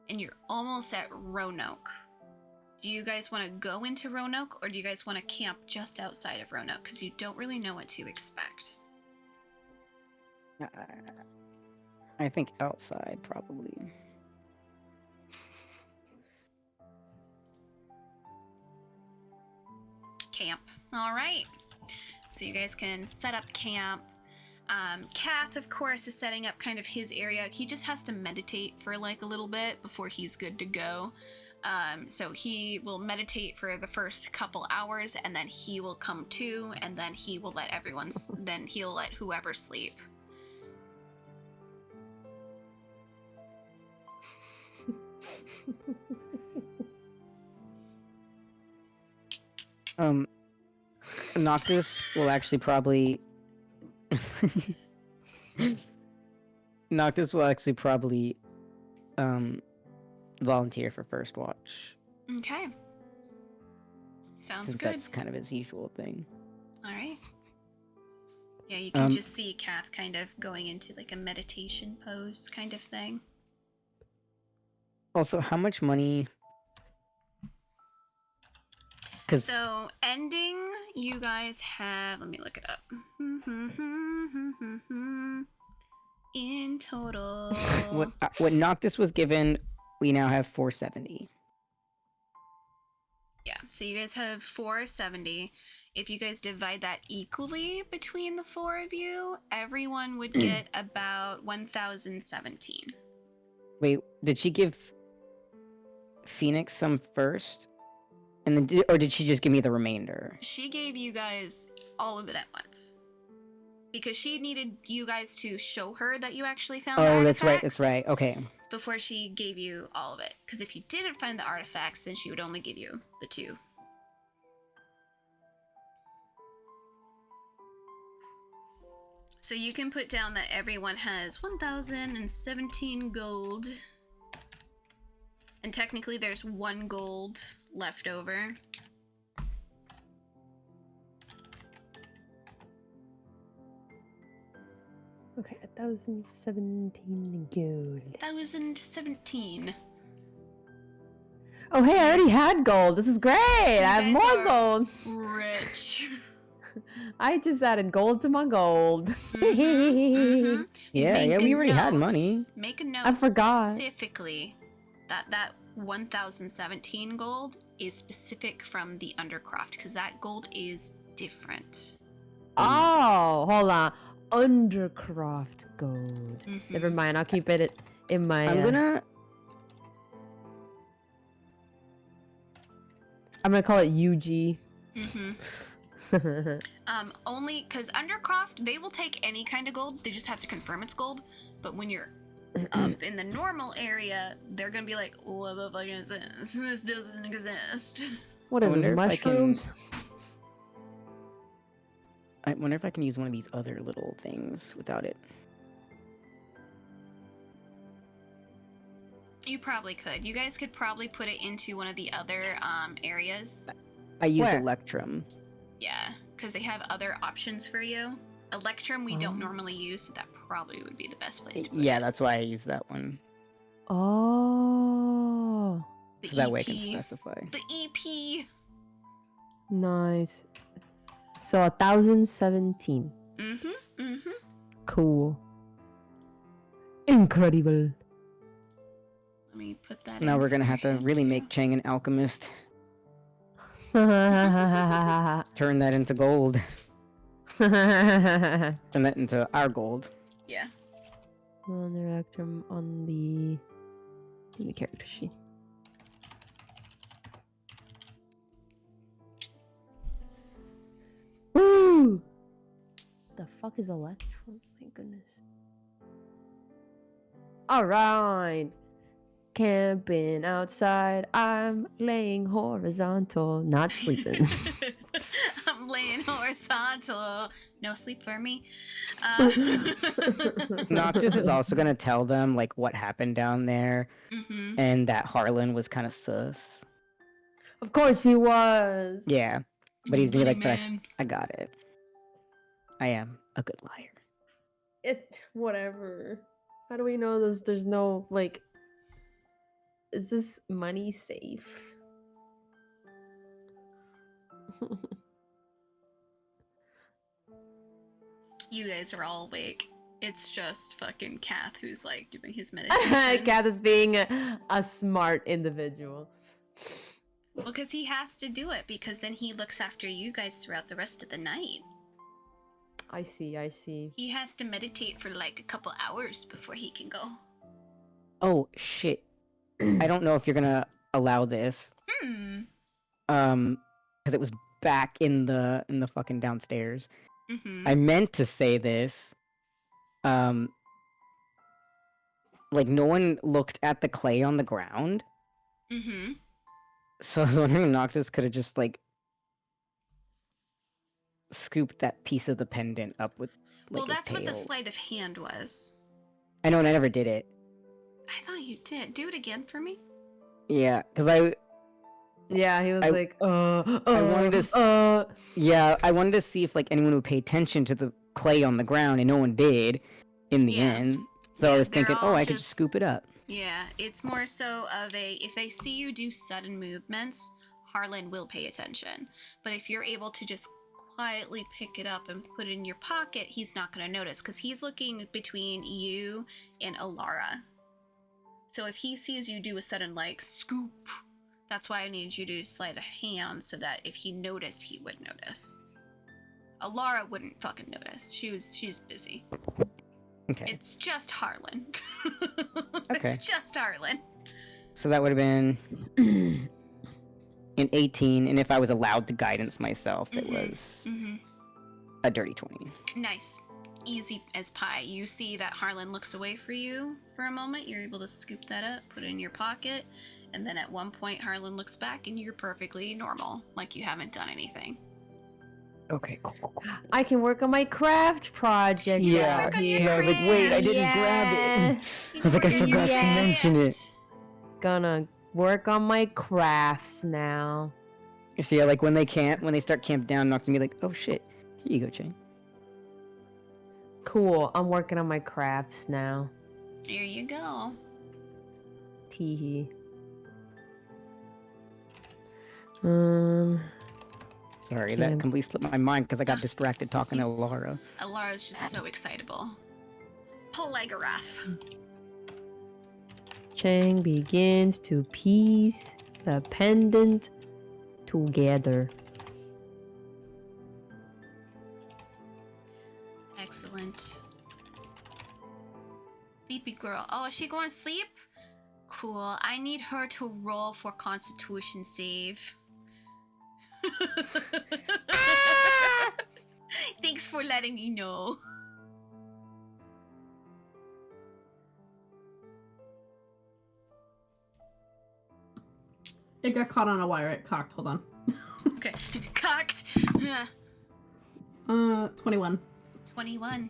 and you're almost at Roanoke. Do you guys want to go into Roanoke, or do you guys want to camp just outside of Roanoke? Because you don't really know what to expect. I think outside, probably. Camp. All right. So you guys can set up camp. Kath, of course, is setting up kind of his area. He just has to meditate for like a little bit before he's good to go. So he will meditate for the first couple hours, and then he will come to, and then he will let everyone, then he'll let whoever sleep. Noctis will actually probably... Noctis will actually probably, volunteer for first watch. Okay. Sounds Since good. that's kind of his usual thing. All right. Yeah, you can just see Kath kind of going into like a meditation pose kind of thing. Also, how much money... So, ending, you guys have... Let me look it up. In total... What Noctis was given, we now have 470. Yeah, so you guys have 470. If you guys divide that equally between the four of you, everyone would get about 1,017. Wait, did she give Phoenix some first? And then, or did she just give me the remainder? She gave you guys all of it at once. Because she needed you guys to show her that you actually found the artifacts. Oh, that's right, okay. Before she gave you all of it. Because if you didn't find the artifacts, then she would only give you the 2. So you can put down that everyone has 1,017 gold. And technically there's 1 gold left over. Okay, 1,017 gold. 1,017. Oh, hey, I already had gold. This is great. I have guys more are gold. Rich. I just added gold to my gold. Yeah, we already had money. Make a note I forgot. specifically that 1,017 gold is specific from the Undercroft, because that gold is different. Oh, hold on. Undercroft gold. Never mind. I'll keep it in my. I'm gonna call it UG. Only because Undercroft, they will take any kind of gold. They just have to confirm it's gold. But when you're up in the normal area, they're gonna be like, "What the fuck is this? This doesn't exist." What is this? Mushrooms? I wonder if I can use one of these other little things without it. You probably could. You guys could probably put it into one of the other areas. I used Electrum. Yeah, because they have other options for you. Electrum we don't normally use, so that probably would be the best place to put it. That's why I use that one. Oh. The So that EP. way I can specify. The EP. Nice. So 1,017. Cool. Incredible. Let me put that Now in we're gonna for have to him really too. make Chang an alchemist. Turn Turn that into gold. Turn that into our gold. Yeah. on the Electrum on the character sheet. Woo! The fuck is Electrum? My goodness. All right. camping outside. I'm laying horizontal, not sleeping. I'm laying horizontal. No sleep for me. Noctis is also gonna tell them like what happened down there, and that Harlan was kind of sus. Of course he was. Yeah, but he's gonna be like, but man. I got it. I am a good liar. Whatever. How do we know this? There's no like. Is this money safe? You guys are all awake. It's just fucking Kath who's like doing his meditation. Kath is being a smart individual. Well, because he has to do it, because then he looks after you guys throughout the rest of the night. I see. He has to meditate for like a couple hours before he can go. Oh shit! I don't know if you're gonna allow this. Because it was back in the fucking downstairs. I meant to say this. Like no one looked at the clay on the ground. So I was wondering if Noctis could have just like scooped that piece of the pendant up with like well, that's his what the tail. sleight of hand was. I know, and I never did it. I thought you did. Do it again for me. Yeah, because Yeah, he was I wanted to. Yeah, I wanted to see if like anyone would pay attention to the clay on the ground, and no one did. In the end, so I was thinking, oh, I could just scoop it up. Yeah, it's more so of a, if they see you do sudden movements, Harlan will pay attention. But if you're able to just quietly pick it up and put it in your pocket, he's not going to notice, because he's looking between you and Alara. So if he sees you do a sudden, like, scoop, that's why I needed you to sleight of hand, so that if he noticed, he would notice. Alara wouldn't fucking notice. She's busy. Okay. It's just Harlan. Okay. It's just Harlan. So that would have been an 18, and if I was allowed to guidance myself, it was a dirty 20. Nice. Easy as pie. You see that Harlan looks away for you for a moment. You're able to scoop that up, put it in your pocket, and then at one point Harlan looks back and you're perfectly normal, like you haven't done anything. Okay, cool. I can work on my craft project. Yeah, out here. yeah. I was like, wait, I didn't grab it. I was like, I forgot to mention it. Gonna work on my crafts now. You see, like when they start camp down, Noctis gonna be like, oh shit, here you go, Chang. Cool. I'm working on my crafts now. There you go. Teehee. Sorry, that completely slipped my mind because I got distracted talking to Laura. Alara's just so excitable. Polygorath. Chang begins to piece the pendant together. Excellent. Sleepy girl. Oh, is she going to sleep? Cool. I need her to roll for Constitution save. Thanks for letting me know. It got caught on a wire. It cocked. Hold on. Okay. Cocked. 21. 21.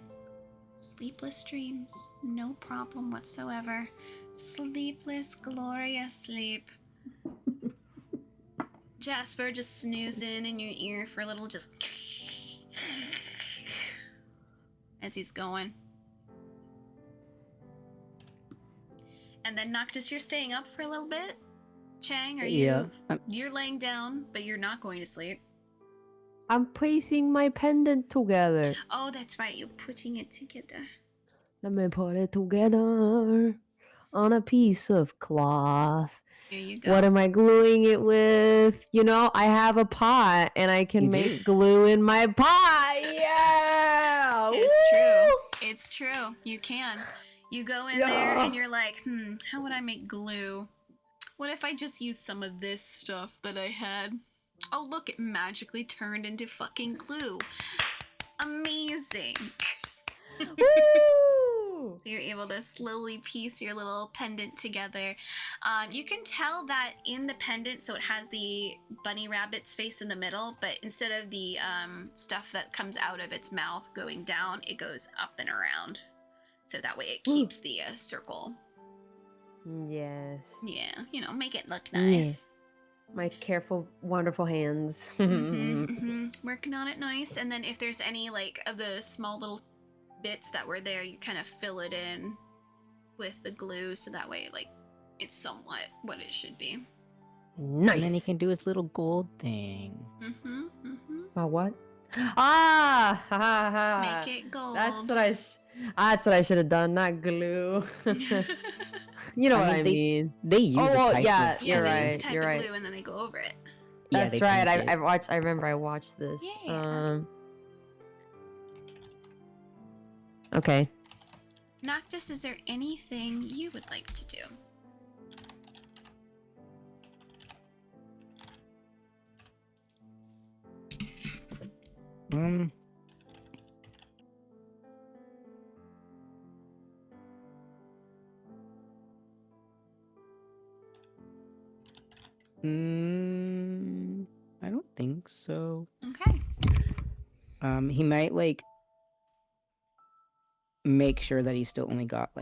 Sleepless dreams. No problem whatsoever. Sleepless, glorious sleep. Jasper just snoozing in your ear for a little, just as he's going. And then Noctis, you're staying up for a little bit? Chang, are you? Yeah. You're laying down, but you're not going to sleep. I'm piecing my pendant together. Oh, that's right. You're putting it together. Let me put it together on a piece of cloth. Here you go. What am I gluing it with? You know, I have a pot and I can make glue in my pot. Yeah! It's true. It's true. You can. You go in there and you're like, how would I make glue? What if I just use some of this stuff that I had? Oh, look, it magically turned into fucking glue. Amazing. Woo! So you're able to slowly piece your little pendant together. You can tell that in the pendant, so it has the bunny rabbit's face in the middle, but instead of the stuff that comes out of its mouth going down, it goes up and around. So that way it keeps the circle. Yes. Yeah, make it look nice. Yes. My careful, wonderful hands. Working on it nice. And then if there's any of the small little bits that were there, you kind of fill it in with the glue, so that way it's somewhat what it should be. Nice. And then he can do his little gold thing. What? Ah! Ha, ha, ha. Make it gold. That's what I should have done, not glue. You know what I mean. They use a type yeah, of you're they right. use a type You're of right. glue and then they go over it. That's they right. paint it. I remember I watched this. Yeah. Okay. Noctis, is there anything you would like to do? I don't think so. Okay. He might make sure that he's still only got I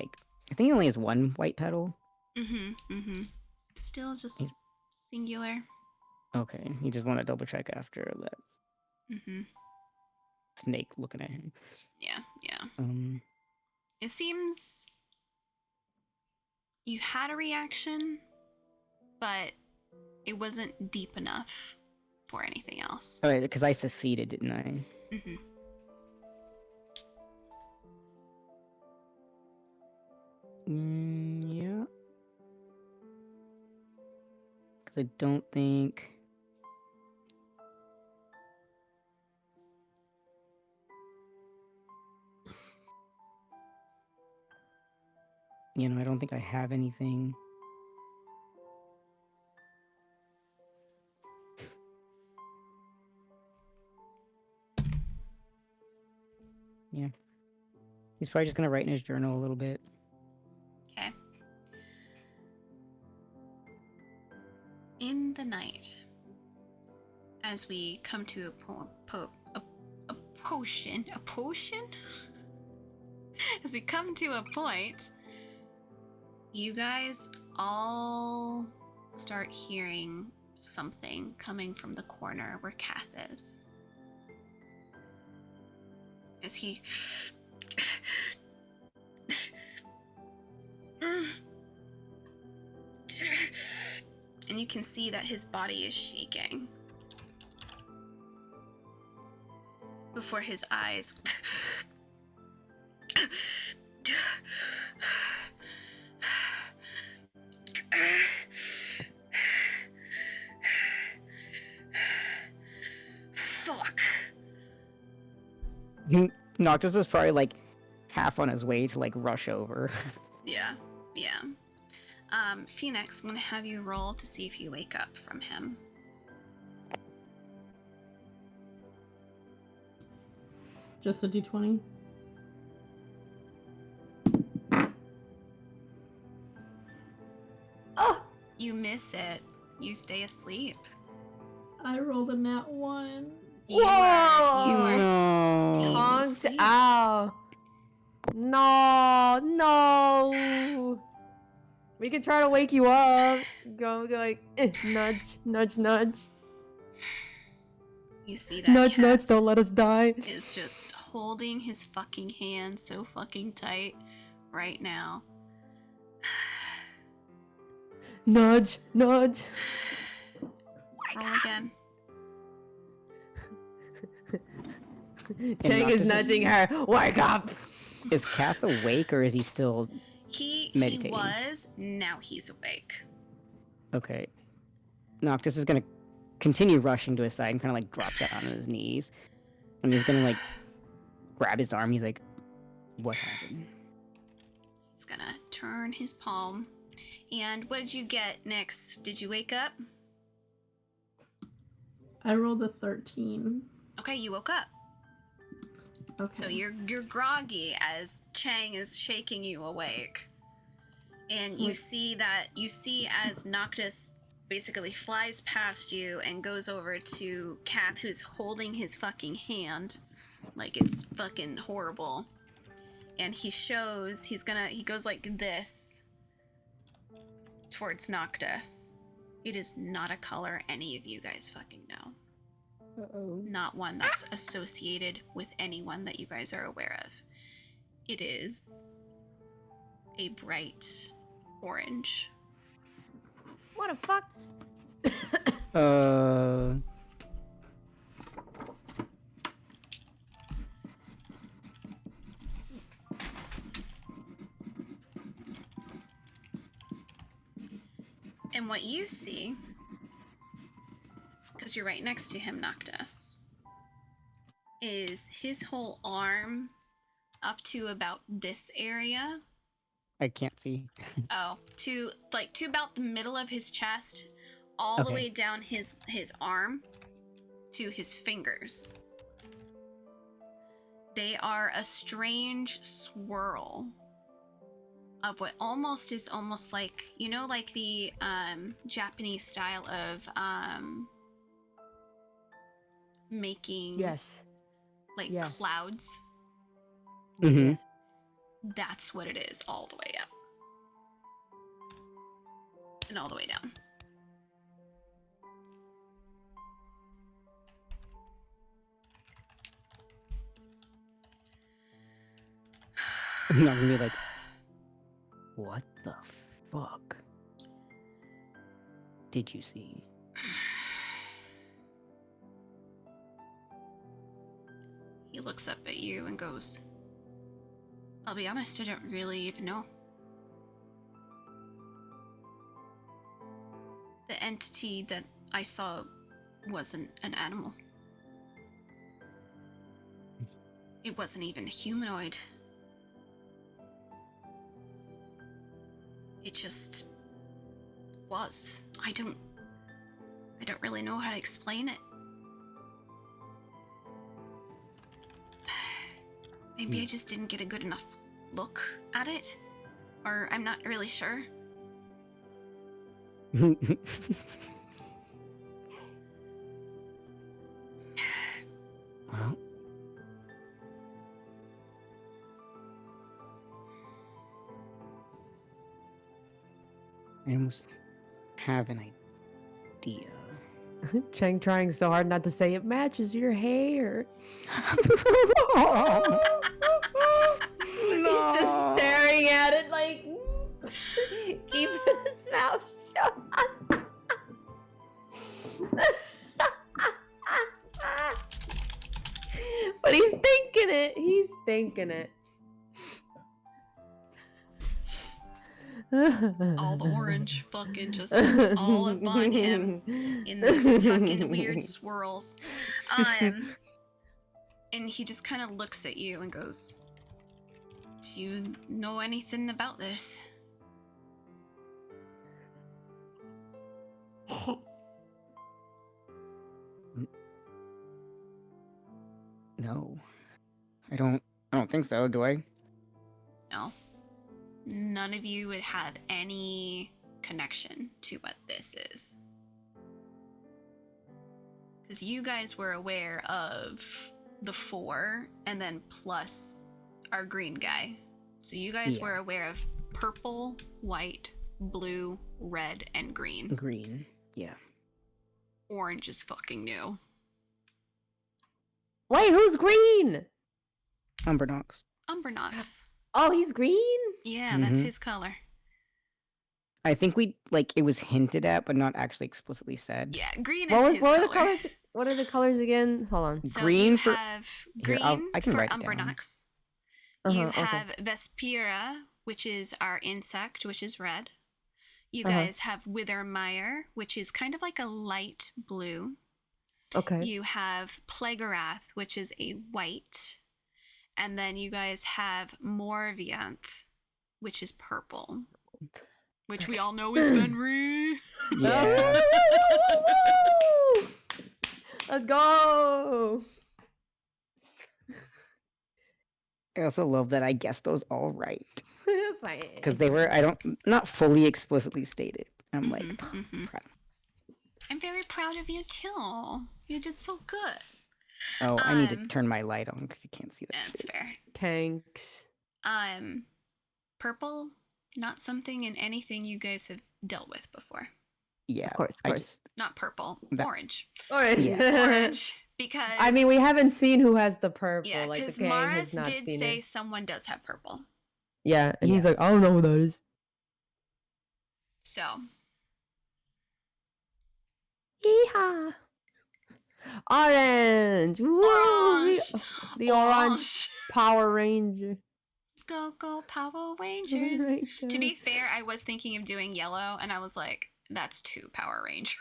think he only has one white petal. Still just singular. Okay, you just want to double check after that snake looking at him. Yeah. It seems you had a reaction, but it wasn't deep enough for anything else. Oh, because I succeeded, didn't I? Yeah. Because I don't think... I don't think I have anything. Yeah. He's probably just going to write in his journal a little bit. Okay. In the night, as we come to a potion? As we come to a point, you guys all start hearing something coming from the corner where Kath is. As he and you can see that his body is shaking before his eyes fuck. Noctis is probably half on his way to rush over. Yeah. Phoenix, I'm gonna have you roll to see if you wake up from him. Just a d20. Oh! You miss it. You stay asleep. I rolled a nat 1. You are No. deep Conked asleep. out. No. We can try to wake you up. Go nudge, nudge, nudge. You see that Nudge, Kath nudge, don't let us die. is just holding his fucking hand so fucking tight right now. Nudge, nudge. Roll again. Chang is nudging her. Wake up. Is Kath awake or is he still... He meditating? was, now he's awake. Okay. Noctis is gonna continue rushing to his side and kind of drop down on his knees. And he's gonna grab his arm. He's like, what happened? He's gonna turn his palm. And what did you get next? Did you wake up? I rolled a 13. Okay, you woke up. Okay. So you're groggy as Chang is shaking you awake. And you see as Noctis basically flies past you and goes over to Kath, who's holding his fucking hand like it's fucking horrible. And he goes like this towards Noctis. It is not a color any of you guys fucking know. Uh-oh. Not one that's associated with anyone that you guys are aware of. It is a bright orange. What the fuck? And what you see, because you're right next to him, Noctis, is his whole arm up to about this area. I can't see. Oh, to about the middle of his chest, all the way down his arm to his fingers. They are a strange swirl of what is almost like, you know, like the Japanese style of making like clouds. Mm-hmm. Yes. That's what it is, all the way up and all the way down. I'm not gonna be like, what the fuck did you see? He looks up at you and goes, I'll be honest, I don't really even know. The entity that I saw wasn't an animal. It wasn't even humanoid. It just was. I don't really know how to explain it. Maybe I just didn't get a good enough look at it, or I'm not really sure. Well, I almost have an idea. Cheng trying so hard not to say it matches your hair. He's just staring at it like keeping his mouth shut. But he's thinking it. He's thinking it. All the orange fucking just all up on him in those fucking weird swirls. And he just kind of looks at you and goes, do you know anything about this? No. I don't think so, do I? No. None of you would have any connection to what this is. Because you guys were aware of the 4, and then plus our green guy. So you guys were aware of purple, white, blue, red, and green. Green, yeah. Orange is fucking new. Wait, who's green? Umbernox. Umbernox. Oh, he's green? Yeah, that's his color. I think it was hinted at, but not actually explicitly said. Yeah, green What is his are color. the colors? What are the colors again? Hold on. So Green you for- have Here, green I can for write it down. Umbernox. Uh-huh, You okay. have Vespera, which is our insect, which is red. You guys have Withermire, which is kind of like a light blue. Okay. You have Plagueorath, which is a white. And then you guys have Morvianth, which is purple. Which we all know is Venri. Yeah. Let's go. I also love that I guessed those all right. It's like- Because they were, not fully explicitly stated. I'm like, proud. I'm very proud of you too. You did so good. Oh, I need to turn my light on because you can't see that. That's shit. fair. Tanks. Purple, not something in anything you guys have dealt with before. Yeah, Of course. Not purple, orange. Orange. Yeah. Orange, because I mean, we haven't seen who has the purple. yeah, like the because gang Maris has not did seen say it. someone does have purple. Yeah, and he's Yeah. like, I don't know who that is. So Yeehaw! Orange. Woo! Orange! The orange Power Ranger. Go Power Rangers. To be fair, I was thinking of doing yellow, and I was like, that's 2 Power Rangers,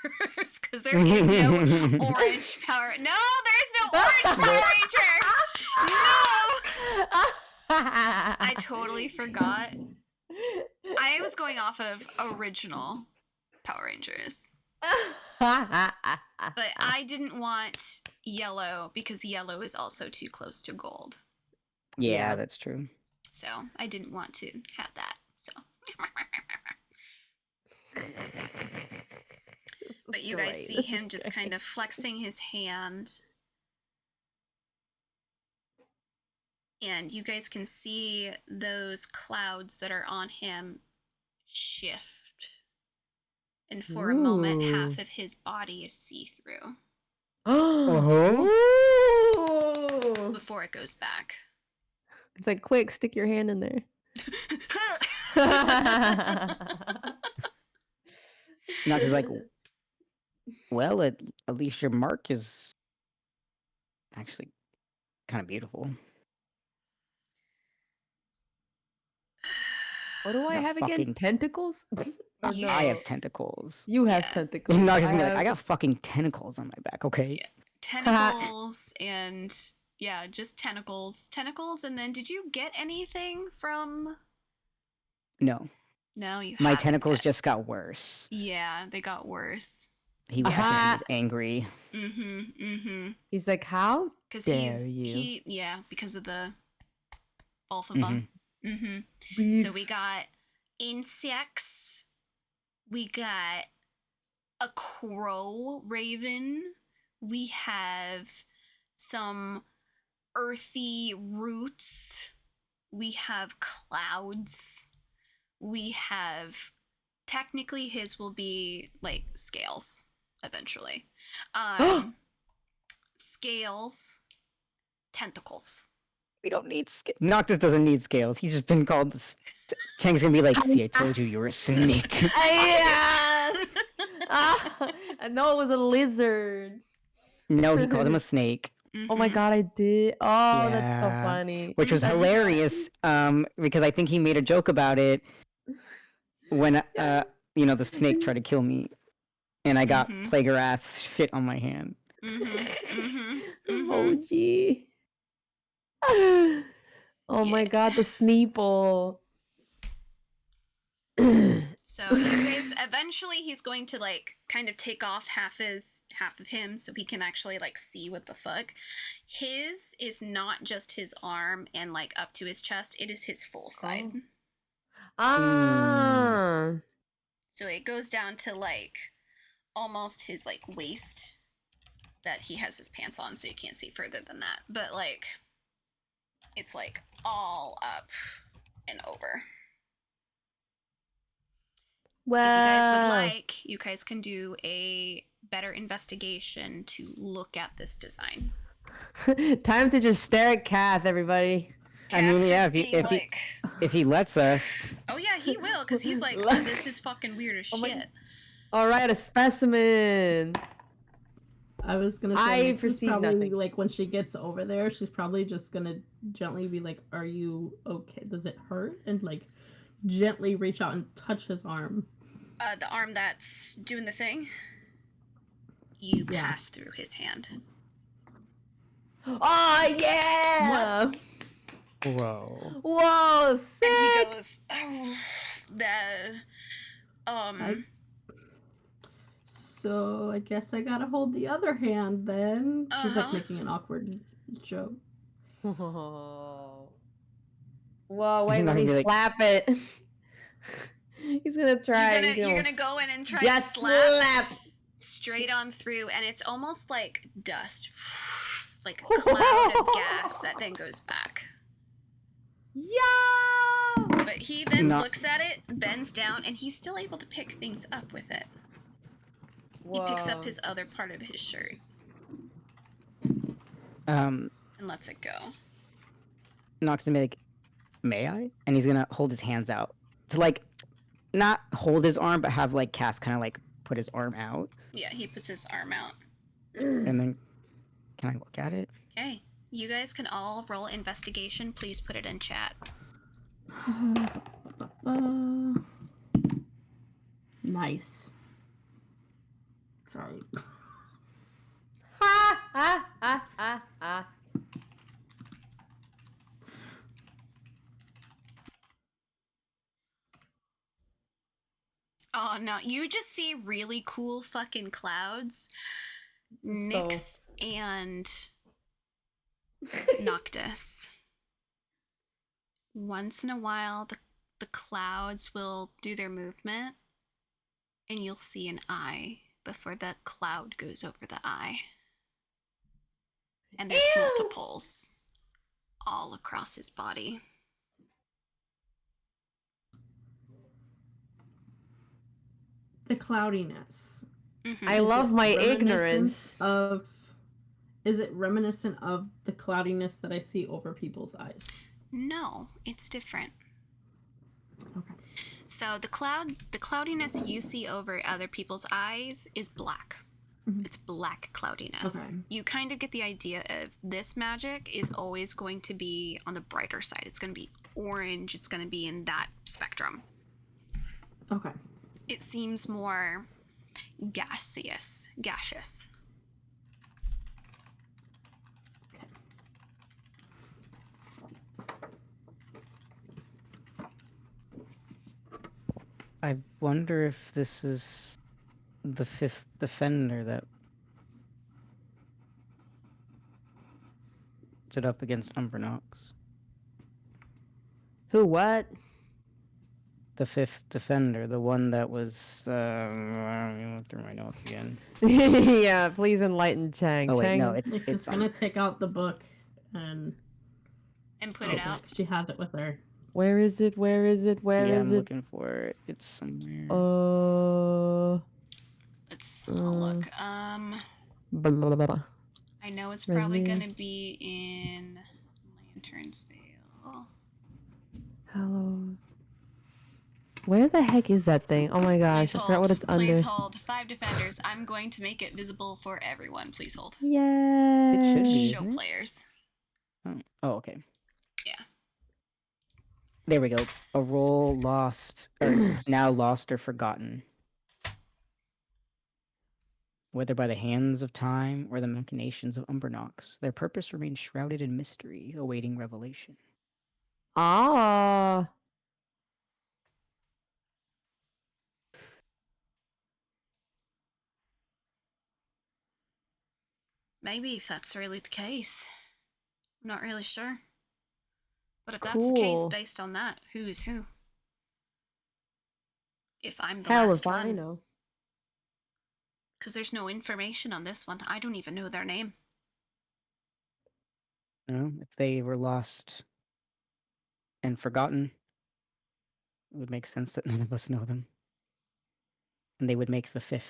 because there is no orange Power. No, there's no orange Power Ranger. No, I totally forgot. I was going off of original Power Rangers, but I didn't want yellow because yellow is also too close to gold. Yeah, that's true. So I didn't want to have that. So, but you guys see him just kind of flexing his hand, and you guys can see those clouds that are on him shift, and for a moment, half of his body is see-through Oh! before it goes back. It's like, quick, stick your hand in there. Not just like, well, at least your mark is actually kind of beautiful. What do I Got have again? fucking- Tentacles? Or Yeah. no? I have tentacles. You have Yeah. tentacles. Not just gonna be like, I got fucking tentacles on my back, okay? Yeah. Tentacles and yeah, just tentacles. And then did you get anything from? No. No, you My haven't tentacles yet. just got worse. Yeah, they got worse. He was angry. He's like, how Because dare you? because of the both of them. So we got insects. We got a crow raven. We have some earthy roots. We have clouds. We have, technically his will be like scales eventually. Scales, tentacles. We don't need scales. Noctis doesn't need scales. He's just been called this. Chang's gonna be like, see, I told you were a snake. I know it was a lizard. No, he called him a snake. Oh my god, I did. Oh, that's so Yeah. funny. Which was hilarious, because I think he made a joke about it when, the snake tried to kill me, and I got Plague of Wrath shit on my hand. Emoji. Oh my god, the Sneeple. So you guys, eventually he's going to like kind of take off half of him so he can actually like see what the fuck. His is not just his arm and like up to his chest, it is his full side. Ah. So it goes down to like almost his like waist, that he has his pants on so you can't see further than that. But like it's like all up and over. Well, If you guys would like, you guys can do a better investigation to look at this design. time to just stare at Kath, everybody. I mean, yeah, Kath if he lets us. Oh yeah, he will, because he's like, oh, this is fucking weird as shit. All right, a specimen. I was gonna say, I this is perceive probably nothing. like when she gets over there, she's probably just gonna gently be like, "Are you okay? Does it hurt?" And like gently reach out and touch his arm. The arm that's doing the thing. You pass through his hand. Oh yeah! Whoa. Whoa, sick! And he goes, oh, So I guess I gotta hold the other hand then. She's like making an awkward joke. Oh. Whoa, He's wait, not let me gonna be like- slap it. He's gonna try. You're gonna go in and try just to slap slap. straight on through, and it's almost like dust, like a cloud of gas that then goes back. Yeah. But he then Not- looks at it, bends down, and he's still able to pick things up with it. He picks up his other part of his shirt and lets it go. Nox gonna be like, may I? And he's gonna hold his hands out to like, not hold his arm, but have like Kath kind of like put his arm out, Yeah, he puts his arm out. and then can I look at it? Okay, you guys can all roll investigation. Please put it in chat. Nice. Sorry. Ha ha ha ha ha. Oh no, you just see really cool fucking clouds. So- Nyx and Noctis. Once in a while, the clouds will do their movement, and you'll see an eye before that cloud goes over the eye. And there's Ew! multiples all across his body. The cloudiness. Mhm. I Is love it my reminiscent ignorance. Is it reminiscent of the cloudiness that I see over people's eyes? No, it's different. Okay. So the cloudiness you see over other people's eyes is black. Mhm. It's black cloudiness. Okay. You kind of get the idea of this magic is always going to be on the brighter side. It's going to be orange. It's going to be in that spectrum. Okay. It seems more gaseous. Okay. I wonder if this is the 5th defender that stood up against Umbernox. Who? What? The 5th defender, the one that was. Let me look through my notes again. Yeah, please enlighten Chang. Oh wait, Chang. no, Nyx is it's gonna take out the book and And put it out. She has it with her. Where is it? Where is it? Where yeah, is I'm it? looking for it. It's somewhere. Let's look. Blah, blah, blah, blah. I know it's Red probably Mirror. going to be in Lantern's Veil. Hello. Where the heck is that thing? Oh my gosh, I forgot what it's Please under. hold. 5 defenders. I'm going to make it visible for everyone. Please hold. Yeah. It should be. Show isn't it? players. Oh, okay. Yeah. There we go. A role lost, or now lost or forgotten. Whether by the hands of time or the machinations of Umbernox, their purpose remains shrouded in mystery, awaiting revelation. Ah. Maybe if that's really the case. I'm not really sure. But if that's the case, Cool. based on that, who is who? If I'm the Hell last if I one. know. Because there's no information on this one. I don't even know their name. No, if they were lost and forgotten, it would make sense that none of us know them. And they would make the 5th.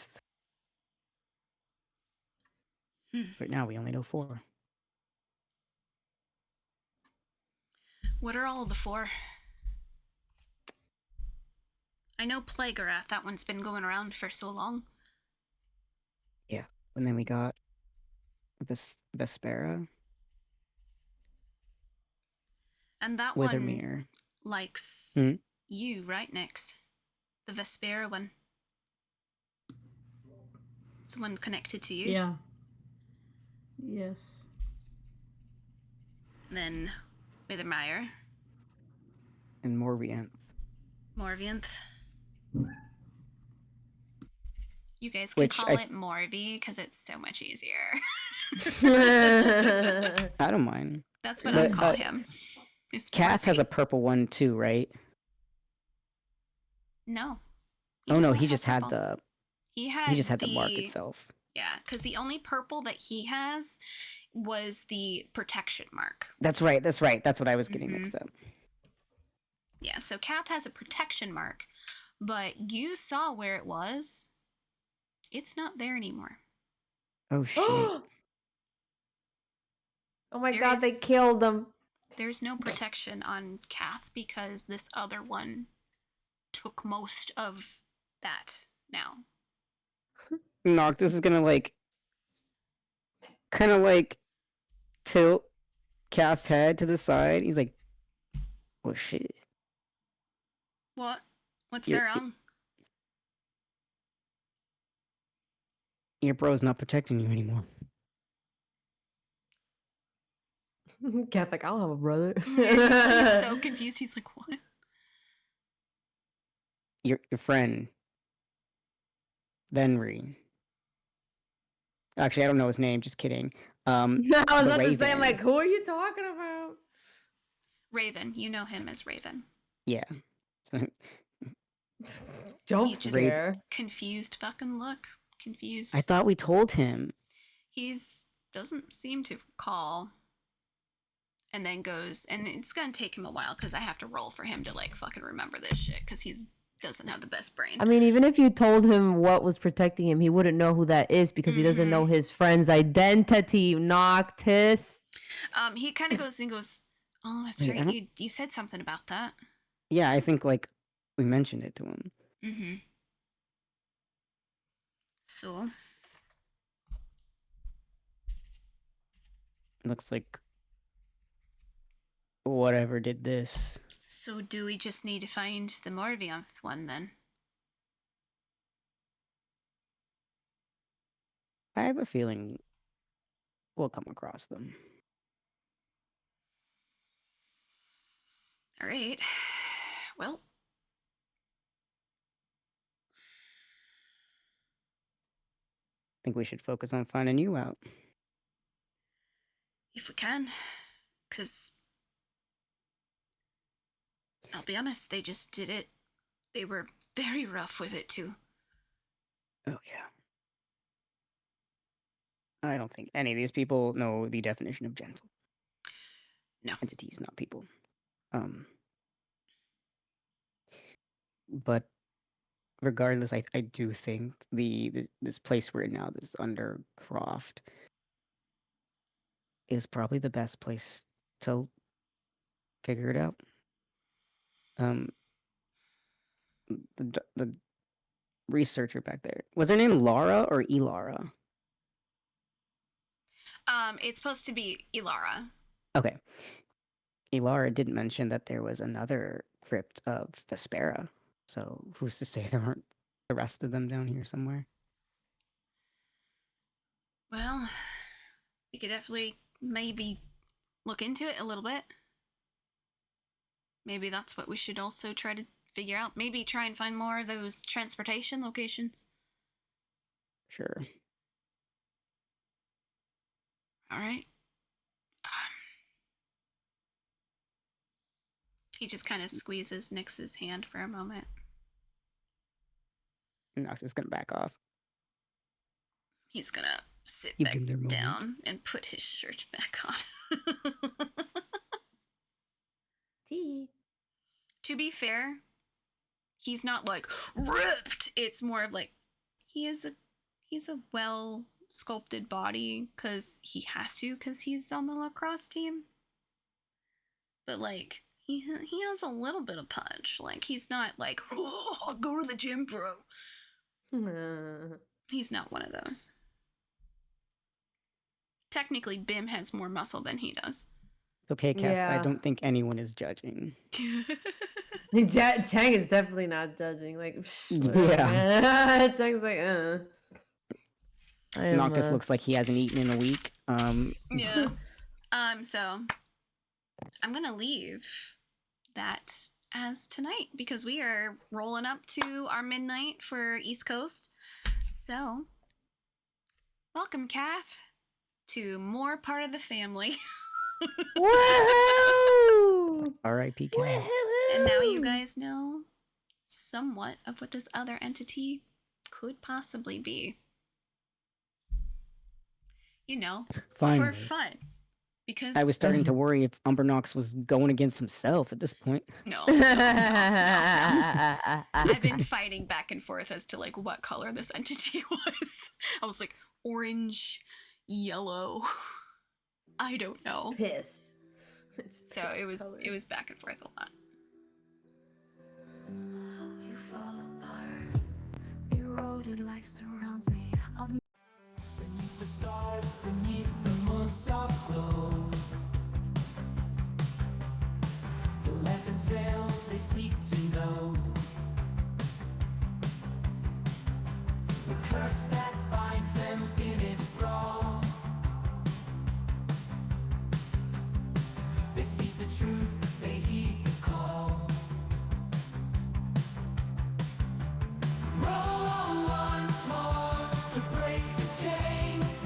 Right now we only know 4. What are all the 4? I know Plagueorath. That one's been going around for so long. Yeah. And then we got Vespera, And that one Withermere. likes Hmm? you, right, Nyx? The Vespera one. It's the one connected to you. Yeah. Yes. Then Withermire. And Morviant. Morvianth. You guys can Which call I- it Morvi because it's so much easier. I don't mind. That's what I But, call him. It's Kath has Morphe. a purple one too, right? No. Oh does no, not he have just had purple. the He he just had had the mark itself. Yeah, because the only purple that he has was the protection mark. That's right. That's right. That's what I was getting Mhm. mixed up. Yeah, so Kath has a protection mark, but you saw where it was. It's not there anymore. Oh shit. Oh my There god, they is- killed him. There's no protection on Kath because this other one took most of that now. Noctis is gonna like kind of like tilt Kath's head to the side. He's like, "Oh shit, What? What's your wrong? your bro's not protecting you anymore." Kath like, I don't have a brother. He's so confused. He's like, what? Your friend, Venri. Actually, I don't know his name. Just kidding. I was the about to say, I'm Raven. like, who are you talking about? Raven. You know him as Raven. Yeah. Jump He just- scare. Confused fucking look. Confused. I thought we told him. He's doesn't seem to recall. And then goes, and it's gonna take him a while because I have to roll for him to like fucking remember this shit because he's doesn't have the best brain. I mean, even if you told him what was protecting him, he wouldn't know who that is because he doesn't know his friend's identity, Noctis. He kind of goes and goes, oh, that's Wait, right. You said something about that. Yeah, I think like we mentioned it to him. Mm-hmm. So Looks like whatever did this. So do we just need to find the Morvianth one then? I have a feeling we'll come across them. All right. Well, I think we should focus on finding you out. if we can, because I'll be honest, they just did it. They were very rough with it too. Oh yeah. I don't think any of these people know the definition of gentle. No. Entities, not people. But regardless, I do think this place we're in now, this Undercroft, is probably the best place to figure it out. The researcher back there, was her name Laura or Elara? It's supposed to be Ilara. Okay. Elara did mention that there was another crypt of Vespera. So who's to say there aren't the rest of them down here somewhere? Well, we could definitely maybe look into it a little bit. Maybe that's what we should also try to figure out. Maybe try and find more of those transportation locations. Sure. All right. He just kind of squeezes Nyx's hand for a moment. Nox is gonna back off. He's gonna sit Give back them their moment. down and put his shirt back on. Tea. To be fair, he's not like ripped. It's more of like he's a well sculpted body because he has to because he's on the lacrosse team. But like he has a little bit of punch. Like he's not like, oh, I'll go to the gym, bro. He's not one of those. Technically, Bim has more muscle than he does. Okay, Kath, I Yeah. don't think anyone is judging. Chang is definitely not judging. Like, Yeah. Chang's like, I am, Noctis looks like he hasn't eaten in a week. Yeah. So I'm gonna leave that as tonight because we are rolling up to our midnight for East Coast. So welcome, Kath, to more part of the family. Woohoo! R.I.P. Cat. And now you guys know somewhat of what this other entity could possibly be. You know, Finally. for fun. Because I was starting to worry if Umbernox was going against himself at this point. no. I've been fighting back and forth as to like what color this entity was. I was like orange, yellow. I don't know. Piss. So it was back and forth a lot. You fall apart, eroded like surrounds me. Beneath the stars, beneath the moon's soft glow, the lanterns veil, they seek to know the curse that binds them in its thrall. They seek the truth, they heed the call. Roll once more to break the chains,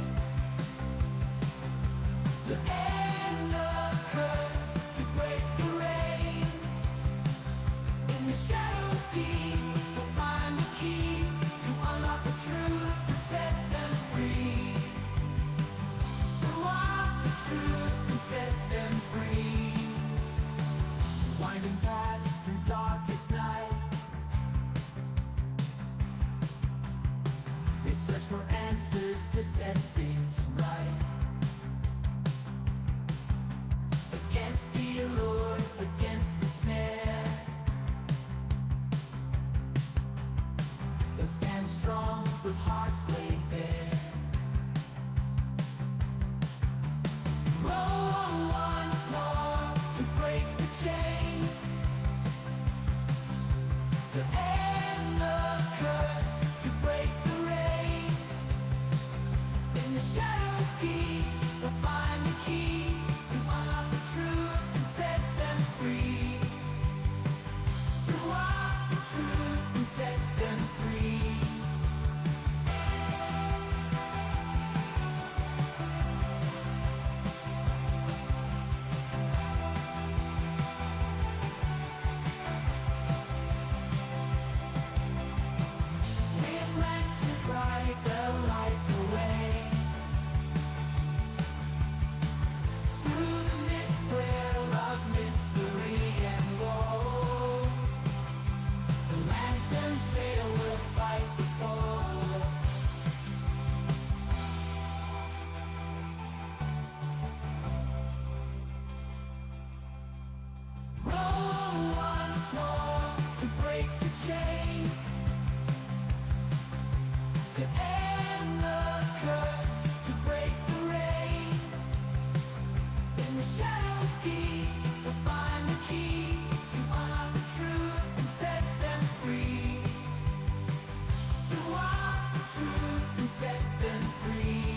to end the curse, to break the reins. In the shadows deep, we'll find the key to unlock the truth and set them free. To walk the truth and set them free. Winding past through darkest night, they search for answers to set things right. Against the allure, against the snare, they'll stand strong with hearts laid bare. Roll once more to break the chains, to end the curse, to break the reins. In the shadows deep, we'll find the key to unlock the truth and set them free. To walk the truth and set them free. With lanterns bright, they'll light the way through the mist glare of mystery and woe. The lanterns veil will fight the foe. Roll once more to break the chains, to end the curse, to break the reins. In the shadows deep, we'll find the key to unlock the truth and set them free. To walk the truth and set them free.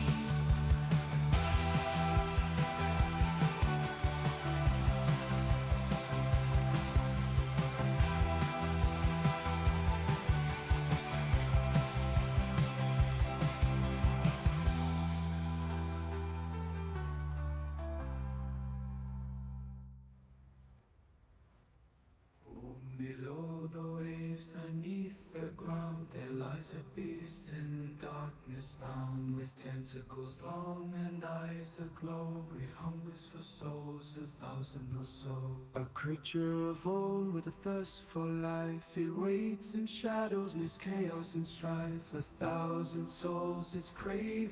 Below the waves, underneath the ground, there lies a beast in darkness bound, with tentacles long and eyes aglow. It hungers for souls, 1,000 or so. A creature of old with a thirst for life, it waits in shadows, midst chaos and strife. 1,000 souls its craving.